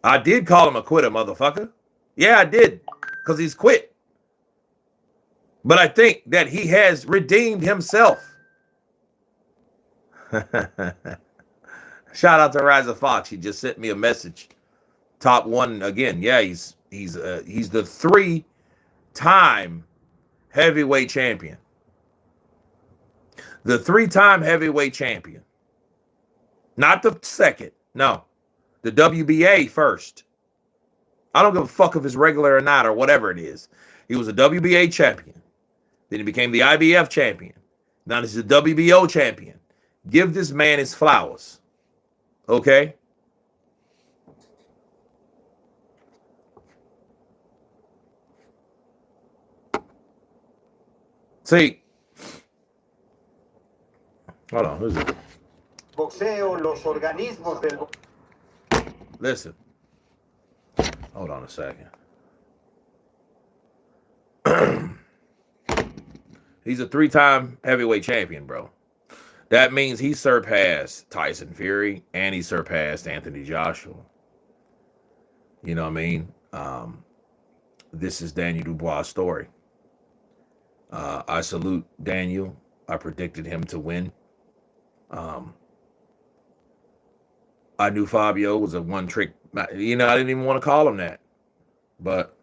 I did call him a quitter, motherfucker. Yeah, I did, because he's quit. But I think that he has redeemed himself. Shout out to Riza Fox. He just sent me a message. Top one again. Yeah, he's the 3-time heavyweight champion. The 3-time heavyweight champion. Not the second. No. The WBA first. I don't give a fuck if it's regular or not or whatever it is. He was a WBA champion. Then he became the IBF champion. Now he's the WBO champion. Give this man his flowers. Okay? See. Hold on. Who's it? Boxeo, los organismos del Listen. Hold on a second. He's a 3-time heavyweight champion, bro. That means he surpassed Tyson Fury and he surpassed Anthony Joshua. You know what I mean? This is Daniel Dubois' story. I salute Daniel. I predicted him to win. I knew Fabio was a one-trick. You know, I didn't even want to call him that. But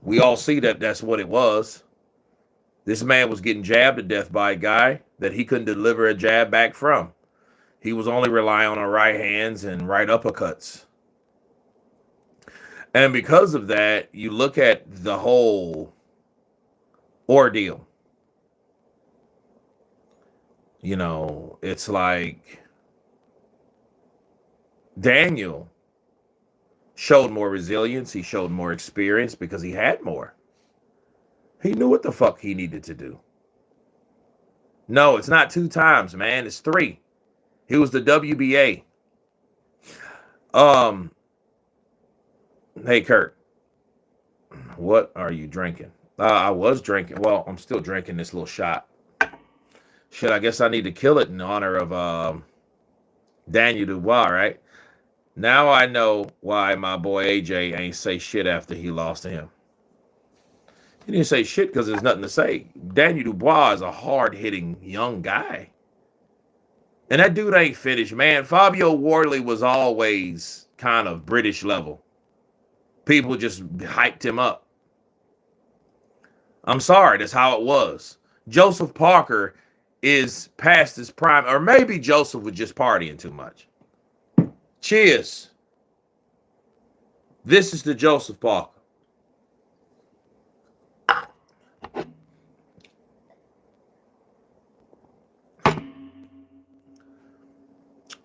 we all see that that's what it was. This man was getting jabbed to death by a guy that he couldn't deliver a jab back from. He was only relying on right hands and right uppercuts. And because of that, you look at the whole ordeal. You know, it's like Daniel showed more resilience. He showed more experience because he had more. He knew what the fuck he needed to do. No, it's not 2 times, man. It's 3. He was the WBA. Hey, Kurt. What are you drinking? I was drinking. Well, I'm still drinking this little shot. Shit, I guess I need to kill it in honor of Daniel Dubois, right? Now I know why my boy AJ ain't say shit after he lost to him. He didn't say shit because there's nothing to say. Daniel Dubois is a hard-hitting young guy. And that dude ain't finished, man. Fabio Wardley was always kind of British level. People just hyped him up. I'm sorry, that's how it was. Joseph Parker is past his prime, or maybe Joseph was just partying too much. Cheers. This is the Joseph Parker.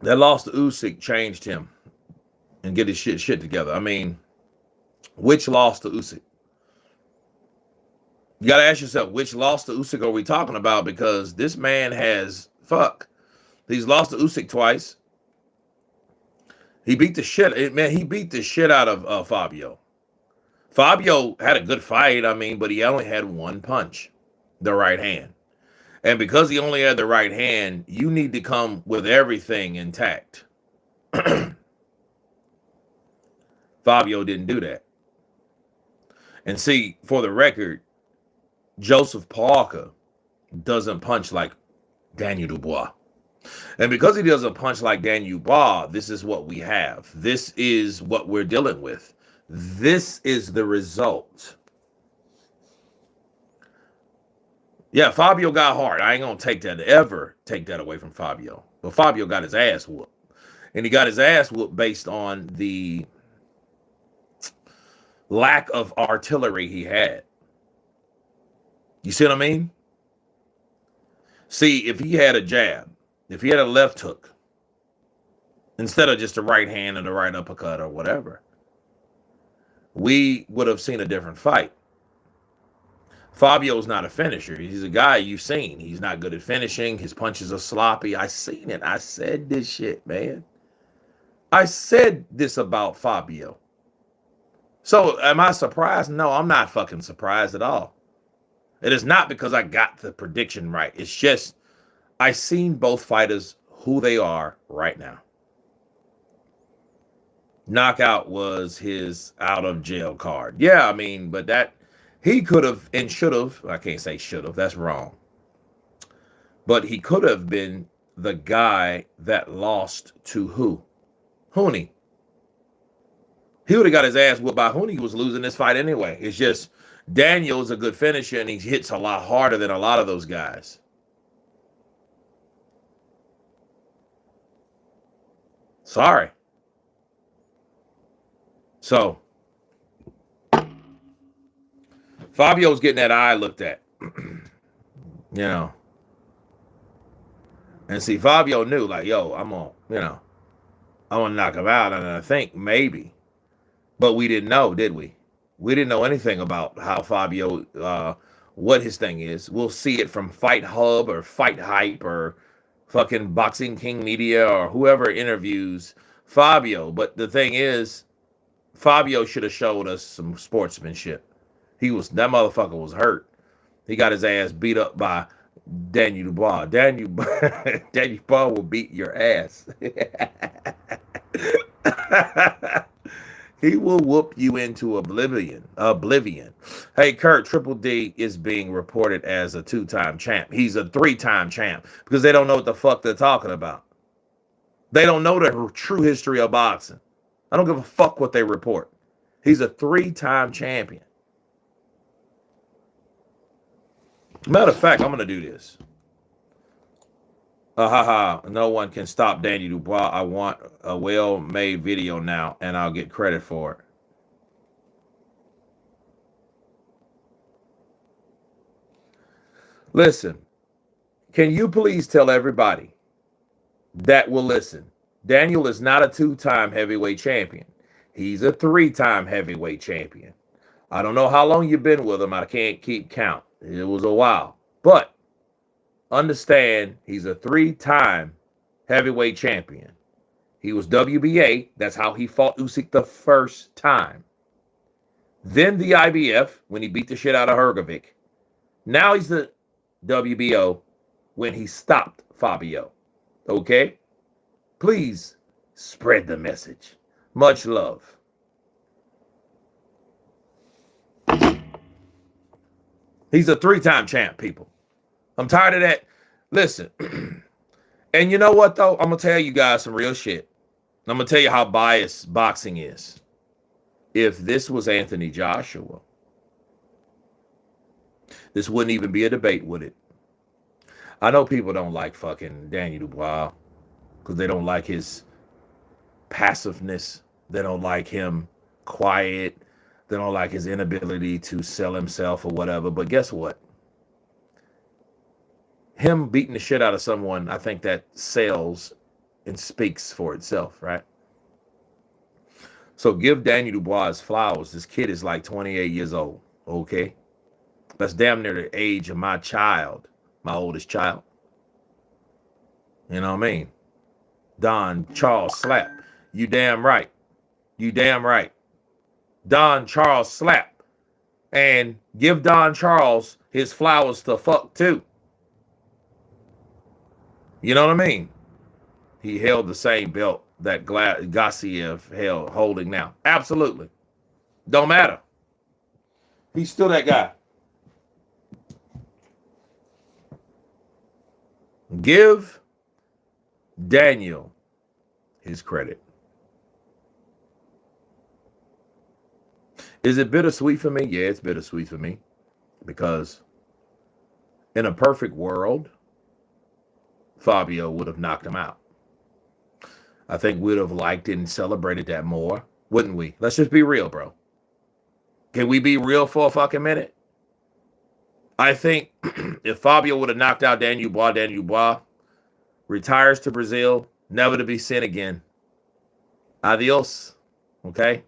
That loss to Usyk changed him and get his shit together. I mean, which loss to Usyk? You got to ask yourself, which loss to Usyk are we talking about? Because this man has, he's lost to Usyk twice. He beat the shit, man, he beat the shit out of Fabio. Fabio had a good fight, I mean, but he only had one punch, the right hand. And because he only had the right hand, you need to come with everything intact. Fabio didn't do that. And see, for the record, Joseph Parker doesn't punch like Daniel Dubois. And because he doesn't punch like Daniel Dubois, this is what we have. This is what we're dealing with. This is the result. Yeah, Fabio got hard. I ain't going to ever take that away from Fabio. But Fabio got his ass whooped. And he got his ass whooped based on the lack of artillery he had. You see what I mean? See, if he had a jab, if he had a left hook, instead of just a right hand and a right uppercut or whatever, we would have seen a different fight. Fabio's not a finisher. He's a guy you've seen. He's not good at finishing. His punches are sloppy. I seen it. I said this shit, man. I said this about Fabio. So am I surprised? No, I'm not fucking surprised at all. It is not because I got the prediction right. It's just I seen both fighters who they are right now. Knockout was his out of jail card. Yeah, I mean, but that he could have and should have. I can't say should have. That's wrong. But he could have been the guy that lost to who? Hooney. He would have got his ass whooped by Hooney. He was losing this fight anyway. It's just Daniel's a good finisher and he hits a lot harder than a lot of those guys. Sorry. So Fabio's getting that eye looked at. You know. And see, Fabio knew, like, yo, I'm gonna knock him out. And I think maybe. But we didn't know, did we? We didn't know anything about how Fabio, what his thing is. We'll see it from Fight Hub or Fight Hype or fucking Boxing King Media or whoever interviews Fabio. But the thing is, Fabio should have showed us some sportsmanship. That motherfucker was hurt. He got his ass beat up by Daniel Dubois. Daniel Dubois will beat your ass. He will whoop you into oblivion. Hey, Kurt, Triple D is being reported as a 2-time champ. He's a 3-time champ because they don't know what the fuck they're talking about. They don't know the true history of boxing. I don't give a fuck what they report. He's a 3-time champion. Matter of fact, I'm going to do this. No one can stop Daniel Dubois. I want a well-made video now, and I'll get credit for it. Listen, can you please tell everybody that will listen, Daniel is not a 2-time heavyweight champion. He's a 3-time heavyweight champion. I don't know how long you've been with him. I can't keep count. It was a while. But understand, he's a 3-time heavyweight champion. He was WBA. That's how he fought Usyk the first time. Then the IBF when he beat the shit out of Hrgovic. Now he's the WBO when he stopped Fabio. Okay? Please spread the message. Much love. He's a 3-time champ, people. I'm tired of that. Listen. And you know what, though? I'm going to tell you guys some real shit. I'm going to tell you how biased boxing is. If this was Anthony Joshua, this wouldn't even be a debate, would it? I know people don't like fucking Daniel Dubois because they don't like his passiveness. They don't like him quiet. They don't like his inability to sell himself or whatever. But guess what? Him beating the shit out of someone, I think that sells and speaks for itself, right? So give Daniel Dubois his flowers. This kid is like 28 years old, okay? That's damn near the age of my child, my oldest child. You know what I mean? Don Charles Slap. You damn right. You damn right. Don Charles Slap. And give Don Charles his flowers to fuck too. You know what I mean? He held the same belt that Gassiev holding now. Absolutely. Don't matter. He's still that guy. Give Daniel his credit. Is it bittersweet for me? Yeah, it's bittersweet for me. Because in a perfect world, Fabio would have knocked him out. I think we'd have liked it and celebrated that more, wouldn't we? Let's just be real, bro. Can we be real for a fucking minute? I think if Fabio would have knocked out Daniel Dubois retires to Brazil, never to be seen again. Adios. Okay?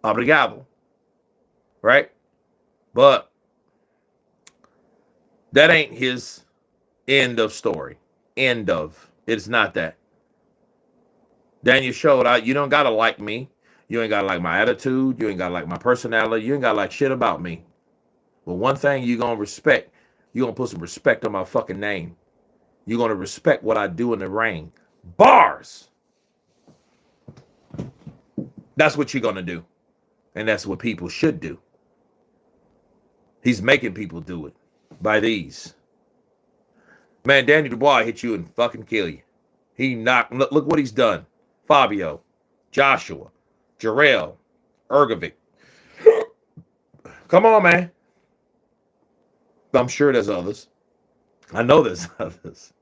Obrigado. Right? But that ain't his end of story. End of. It's not that. Daniel showed out. You don't got to like me. You ain't got to like my attitude. You ain't got to like my personality. You ain't got to like shit about me. But one thing you're going to respect, you're going to put some respect on my fucking name. You're going to respect what I do in the ring. Bars. That's what you're going to do. And that's what people should do. He's making people do it by these. Man, Daniel Dubois hit you and fucking kill you. He knocked. Look what he's done. Fabio, Joshua, Jarrell, Hrgovic. Come on, man. I'm sure there's others. I know there's others.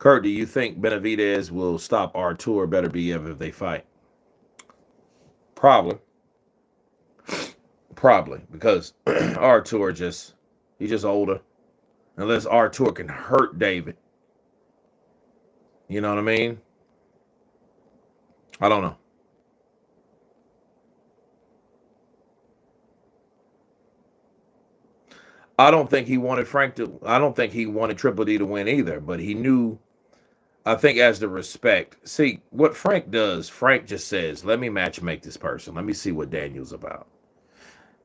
Kurt, do you think Benavidez will stop Artur or Beterbiev if they fight? Probably. Probably, because Artur he's just older. Unless Artur can hurt David. You know what I mean? I don't know. I don't think he wanted Triple D to win either, but he knew, I think, as the respect. See, what Frank does, Frank just says, let me match make this person. Let me see what Daniel's about.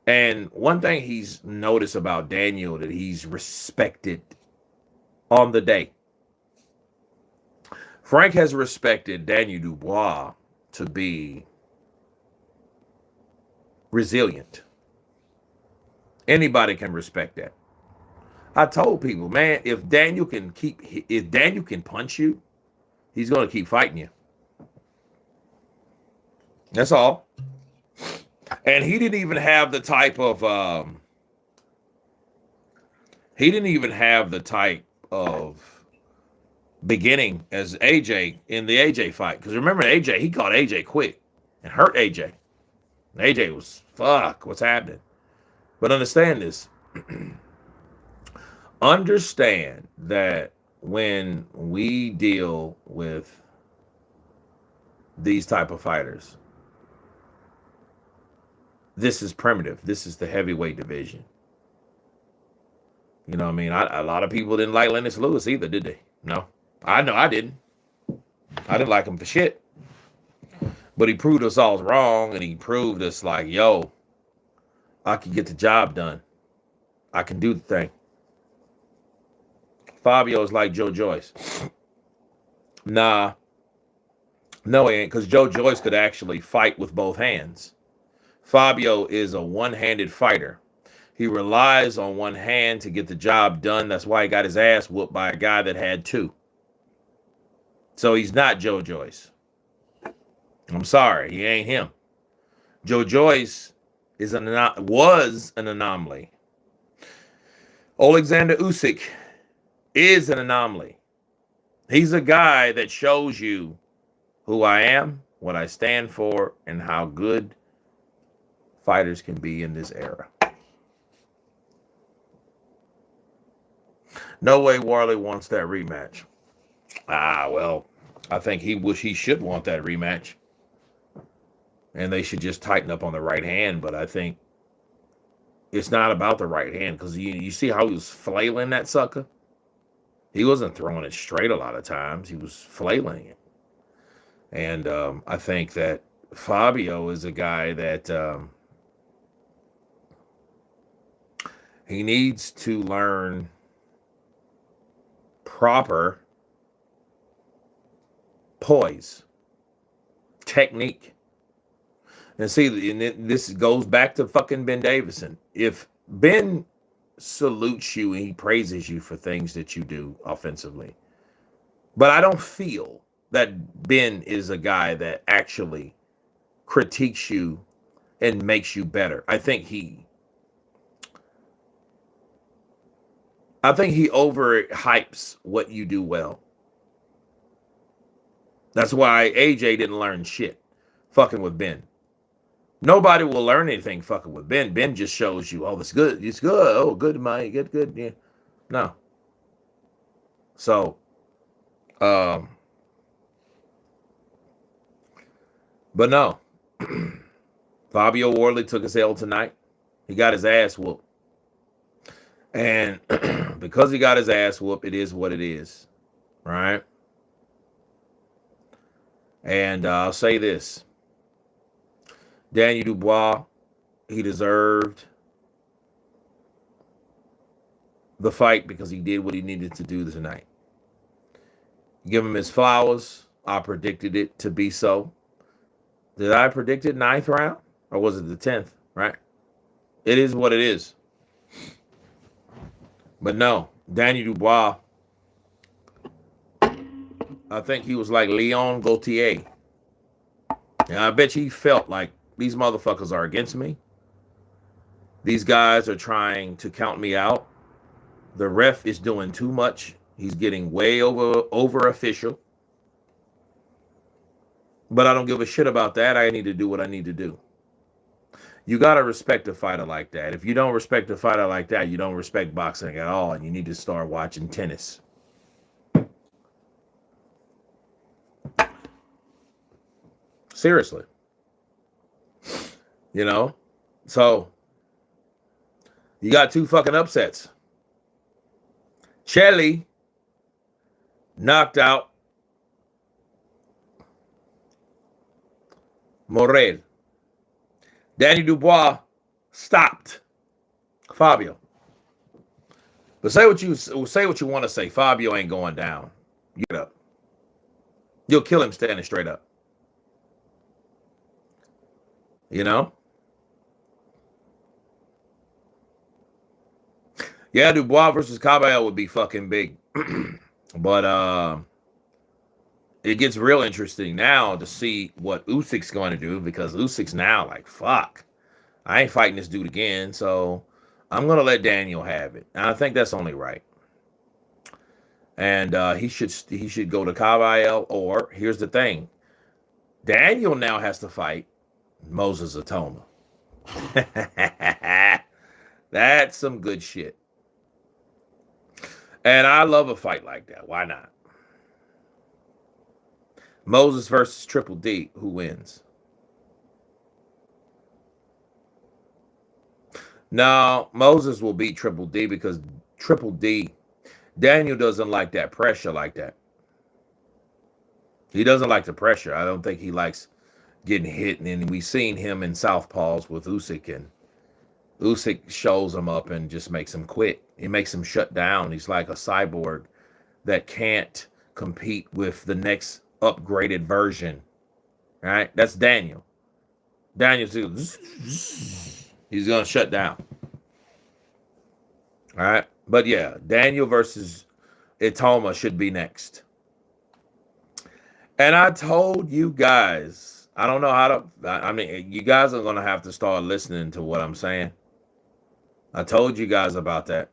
And one thing he's noticed about Daniel that he's respected on the day. Frank has respected Daniel Dubois to be resilient. Anybody can respect that. I told people, man, if Daniel can punch you, he's going to keep fighting you. That's all. And he didn't even have the type of beginning as AJ in the AJ fight. Because remember, AJ, he caught AJ quick and hurt AJ. And AJ was, fuck, what's happening? But understand this. Understand that when we deal with these type of fighters, this is primitive. This is the heavyweight division. You know what I mean? A lot of people didn't like Lennox Lewis either, did they? No. I know I didn't. I didn't like him for shit. But he proved us all wrong, and he proved us like, yo, I can get the job done. I can do the thing. Fabio is like Joe Joyce. Nah. No, he ain't, because Joe Joyce could actually fight with both hands. Fabio is a one-handed fighter. He relies on one hand to get the job done. That's why he got his ass whooped by a guy that had two. So he's not Joe Joyce. I'm sorry, he ain't him. Joe Joyce was an anomaly. Alexander Usyk is an anomaly. He's a guy that shows you who I am, what I stand for, and how good fighters can be in this era. No way Wardley wants that rematch. Well, I think he should want that rematch. And they should just tighten up on the right hand. But I think it's not about the right hand, because you see how he was flailing that sucker? He wasn't throwing it straight a lot of times. He was flailing it. And I think that Fabio is a guy that he needs to learn proper poise, technique. And see, and this goes back to fucking Ben Davison. If Ben salutes you and he praises you for things that you do offensively, but I don't feel that Ben is a guy that actually critiques you and makes you better. I think he overhypes what you do well. That's why AJ didn't learn shit fucking with Ben. Nobody will learn anything fucking with Ben. Ben just shows you, oh, it's good. It's good. Oh, good, Mike. Good. Yeah. No. So, but no. Fabio Wardley took his L tonight. He got his ass whooped. And because he got his ass whooped, it is what it is. Right? And I'll say this. Daniel Dubois, he deserved the fight because he did what he needed to do tonight. Give him his flowers. I predicted it to be so. Did I predict it 9th round? Or was it the 10th? Right? It is what it is. But no, Daniel Dubois, I think he was like Leon Gaultier. And I bet you he felt like, these motherfuckers are against me. These guys are trying to count me out. The ref is doing too much He's getting way over official. But I don't give a shit about that. I need to do what I need to do. You got to respect a fighter like that. If you don't respect a fighter like that, you don't respect boxing at all, and you need to start watching tennis. Seriously. You know? So, you got 2 fucking upsets. Chelly knocked out Morel. Danny Dubois stopped Fabio. But say what you want to say. Fabio ain't going down. Get up. You'll kill him standing straight up. You know? Yeah, Dubois versus Caballero would be fucking big. But it gets real interesting now to see what Usyk's going to do, because Usyk's now like, fuck, I ain't fighting this dude again, so I'm going to let Daniel have it. And I think that's only right. And he should go to Caballero, or here's the thing. Daniel now has to fight Moses Atoma. That's some good shit. And I love a fight like that. Why not? Moses versus Triple D. Who wins? No, Moses will beat Triple D because Triple D, Daniel doesn't like that pressure like that. He doesn't like the pressure. I don't think he likes getting hit. And we've seen him in southpaws with Usyk, and Usyk shows him up and just makes him quit. He makes him shut down. He's like a cyborg that can't compete with the next upgraded version. All right? That's Daniel. Daniel's he's going to shut down. All right? But yeah, Daniel versus Itoma should be next. And I told you guys, I don't know how to, I mean, you guys are going to have to start listening to what I'm saying. I told you guys about that.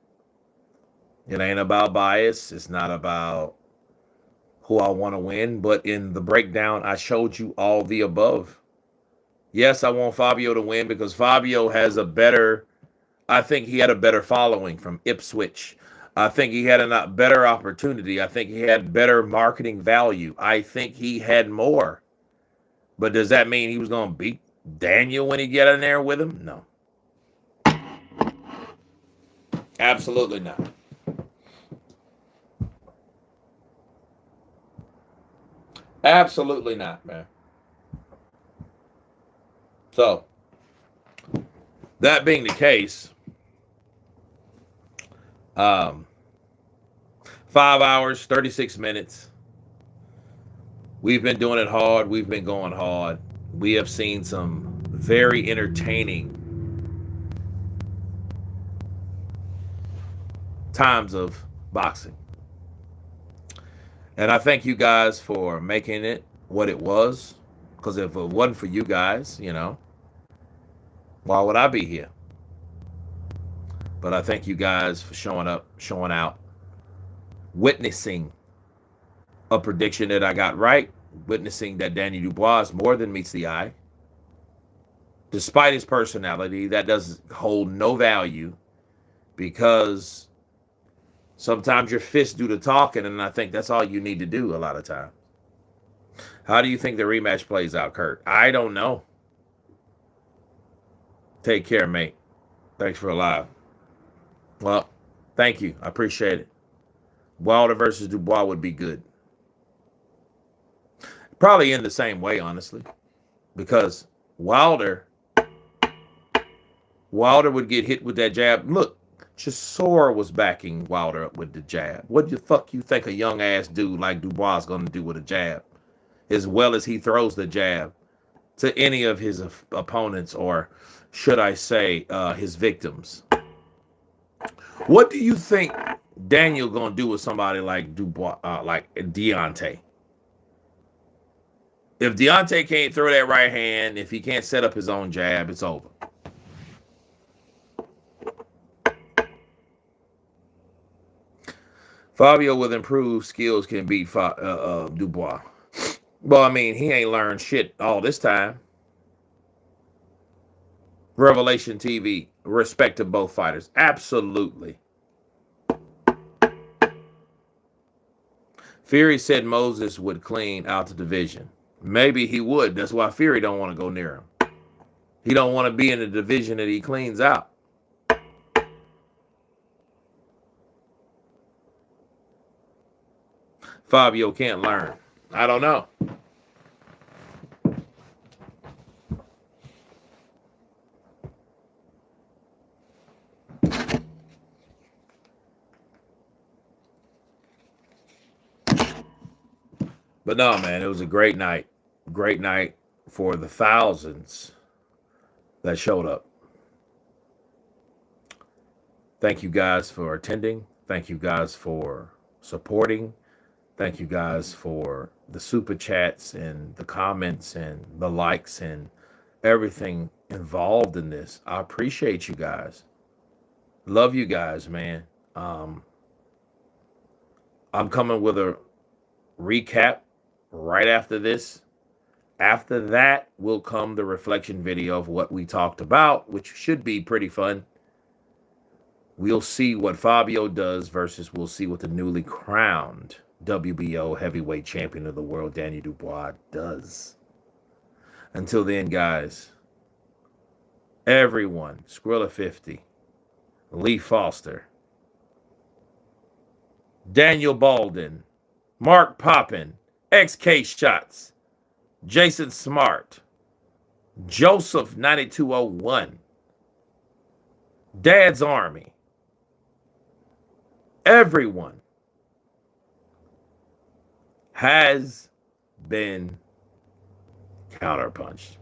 It ain't about bias. It's not about who I want to win. But in the breakdown, I showed you all the above. Yes, I want Fabio to win because Fabio has a better, I think he had a better following from Ipswich. I think he had a better opportunity. I think he had better marketing value. I think he had more. But does that mean he was going to beat Daniel when he get in there with him? No. Absolutely not. Absolutely not, man. So, that being the case, 5 hours, 36 minutes. We've been doing it hard. We've been going hard. We have seen some very entertaining times of boxing. And I thank you guys for making it what it was. Because if it wasn't for you guys, you know, why would I be here? But I thank you guys for showing up, showing out, witnessing a prediction that I got right, witnessing that Danny Dubois more than meets the eye. Despite his personality, that does hold no value because sometimes your fists do the talking, and I think that's all you need to do a lot of times. How do you think the rematch plays out, Kurt? I don't know. Take care, mate. Thanks for alive. Well, thank you. I appreciate it. Wilder versus Dubois would be good. Probably in the same way, honestly. Because Wilder would get hit with that jab. Look, Chisora was backing Wilder up with the jab. What the fuck you think a young ass dude like Dubois is going to do with a jab? As well as he throws the jab to any of his opponents, or should I say his victims. What do you think Daniel going to do with somebody like Dubois, like Deontay? If Deontay can't throw that right hand, if he can't set up his own jab, it's over. Fabio with improved skills can beat Dubois. Well, I mean, he ain't learned shit all this time. Revelation TV, respect to both fighters. Absolutely. Fury said Moses would clean out the division. Maybe he would. That's why Fury don't want to go near him. He don't want to be in the division that he cleans out. Fabio can't learn. I don't know. But no, man, it was a great night. Great night for the thousands that showed up. Thank you guys for attending. Thank you guys for supporting. Thank you guys for the super chats and the comments and the likes and everything involved in this. I appreciate you guys. Love you guys, man. I'm coming with a recap right after this. After that will come the reflection video of what we talked about, which should be pretty fun. We'll see what Fabio does versus we'll see what the newly crowned WBO heavyweight champion of the world, Daniel Dubois, does. Until then, guys, everyone, Skrilla 50, Lee Foster, Daniel Balden, Mark Poppin, XK Shots, Jason Smart, Joseph 9201, Dad's Army, everyone has been counterpunched.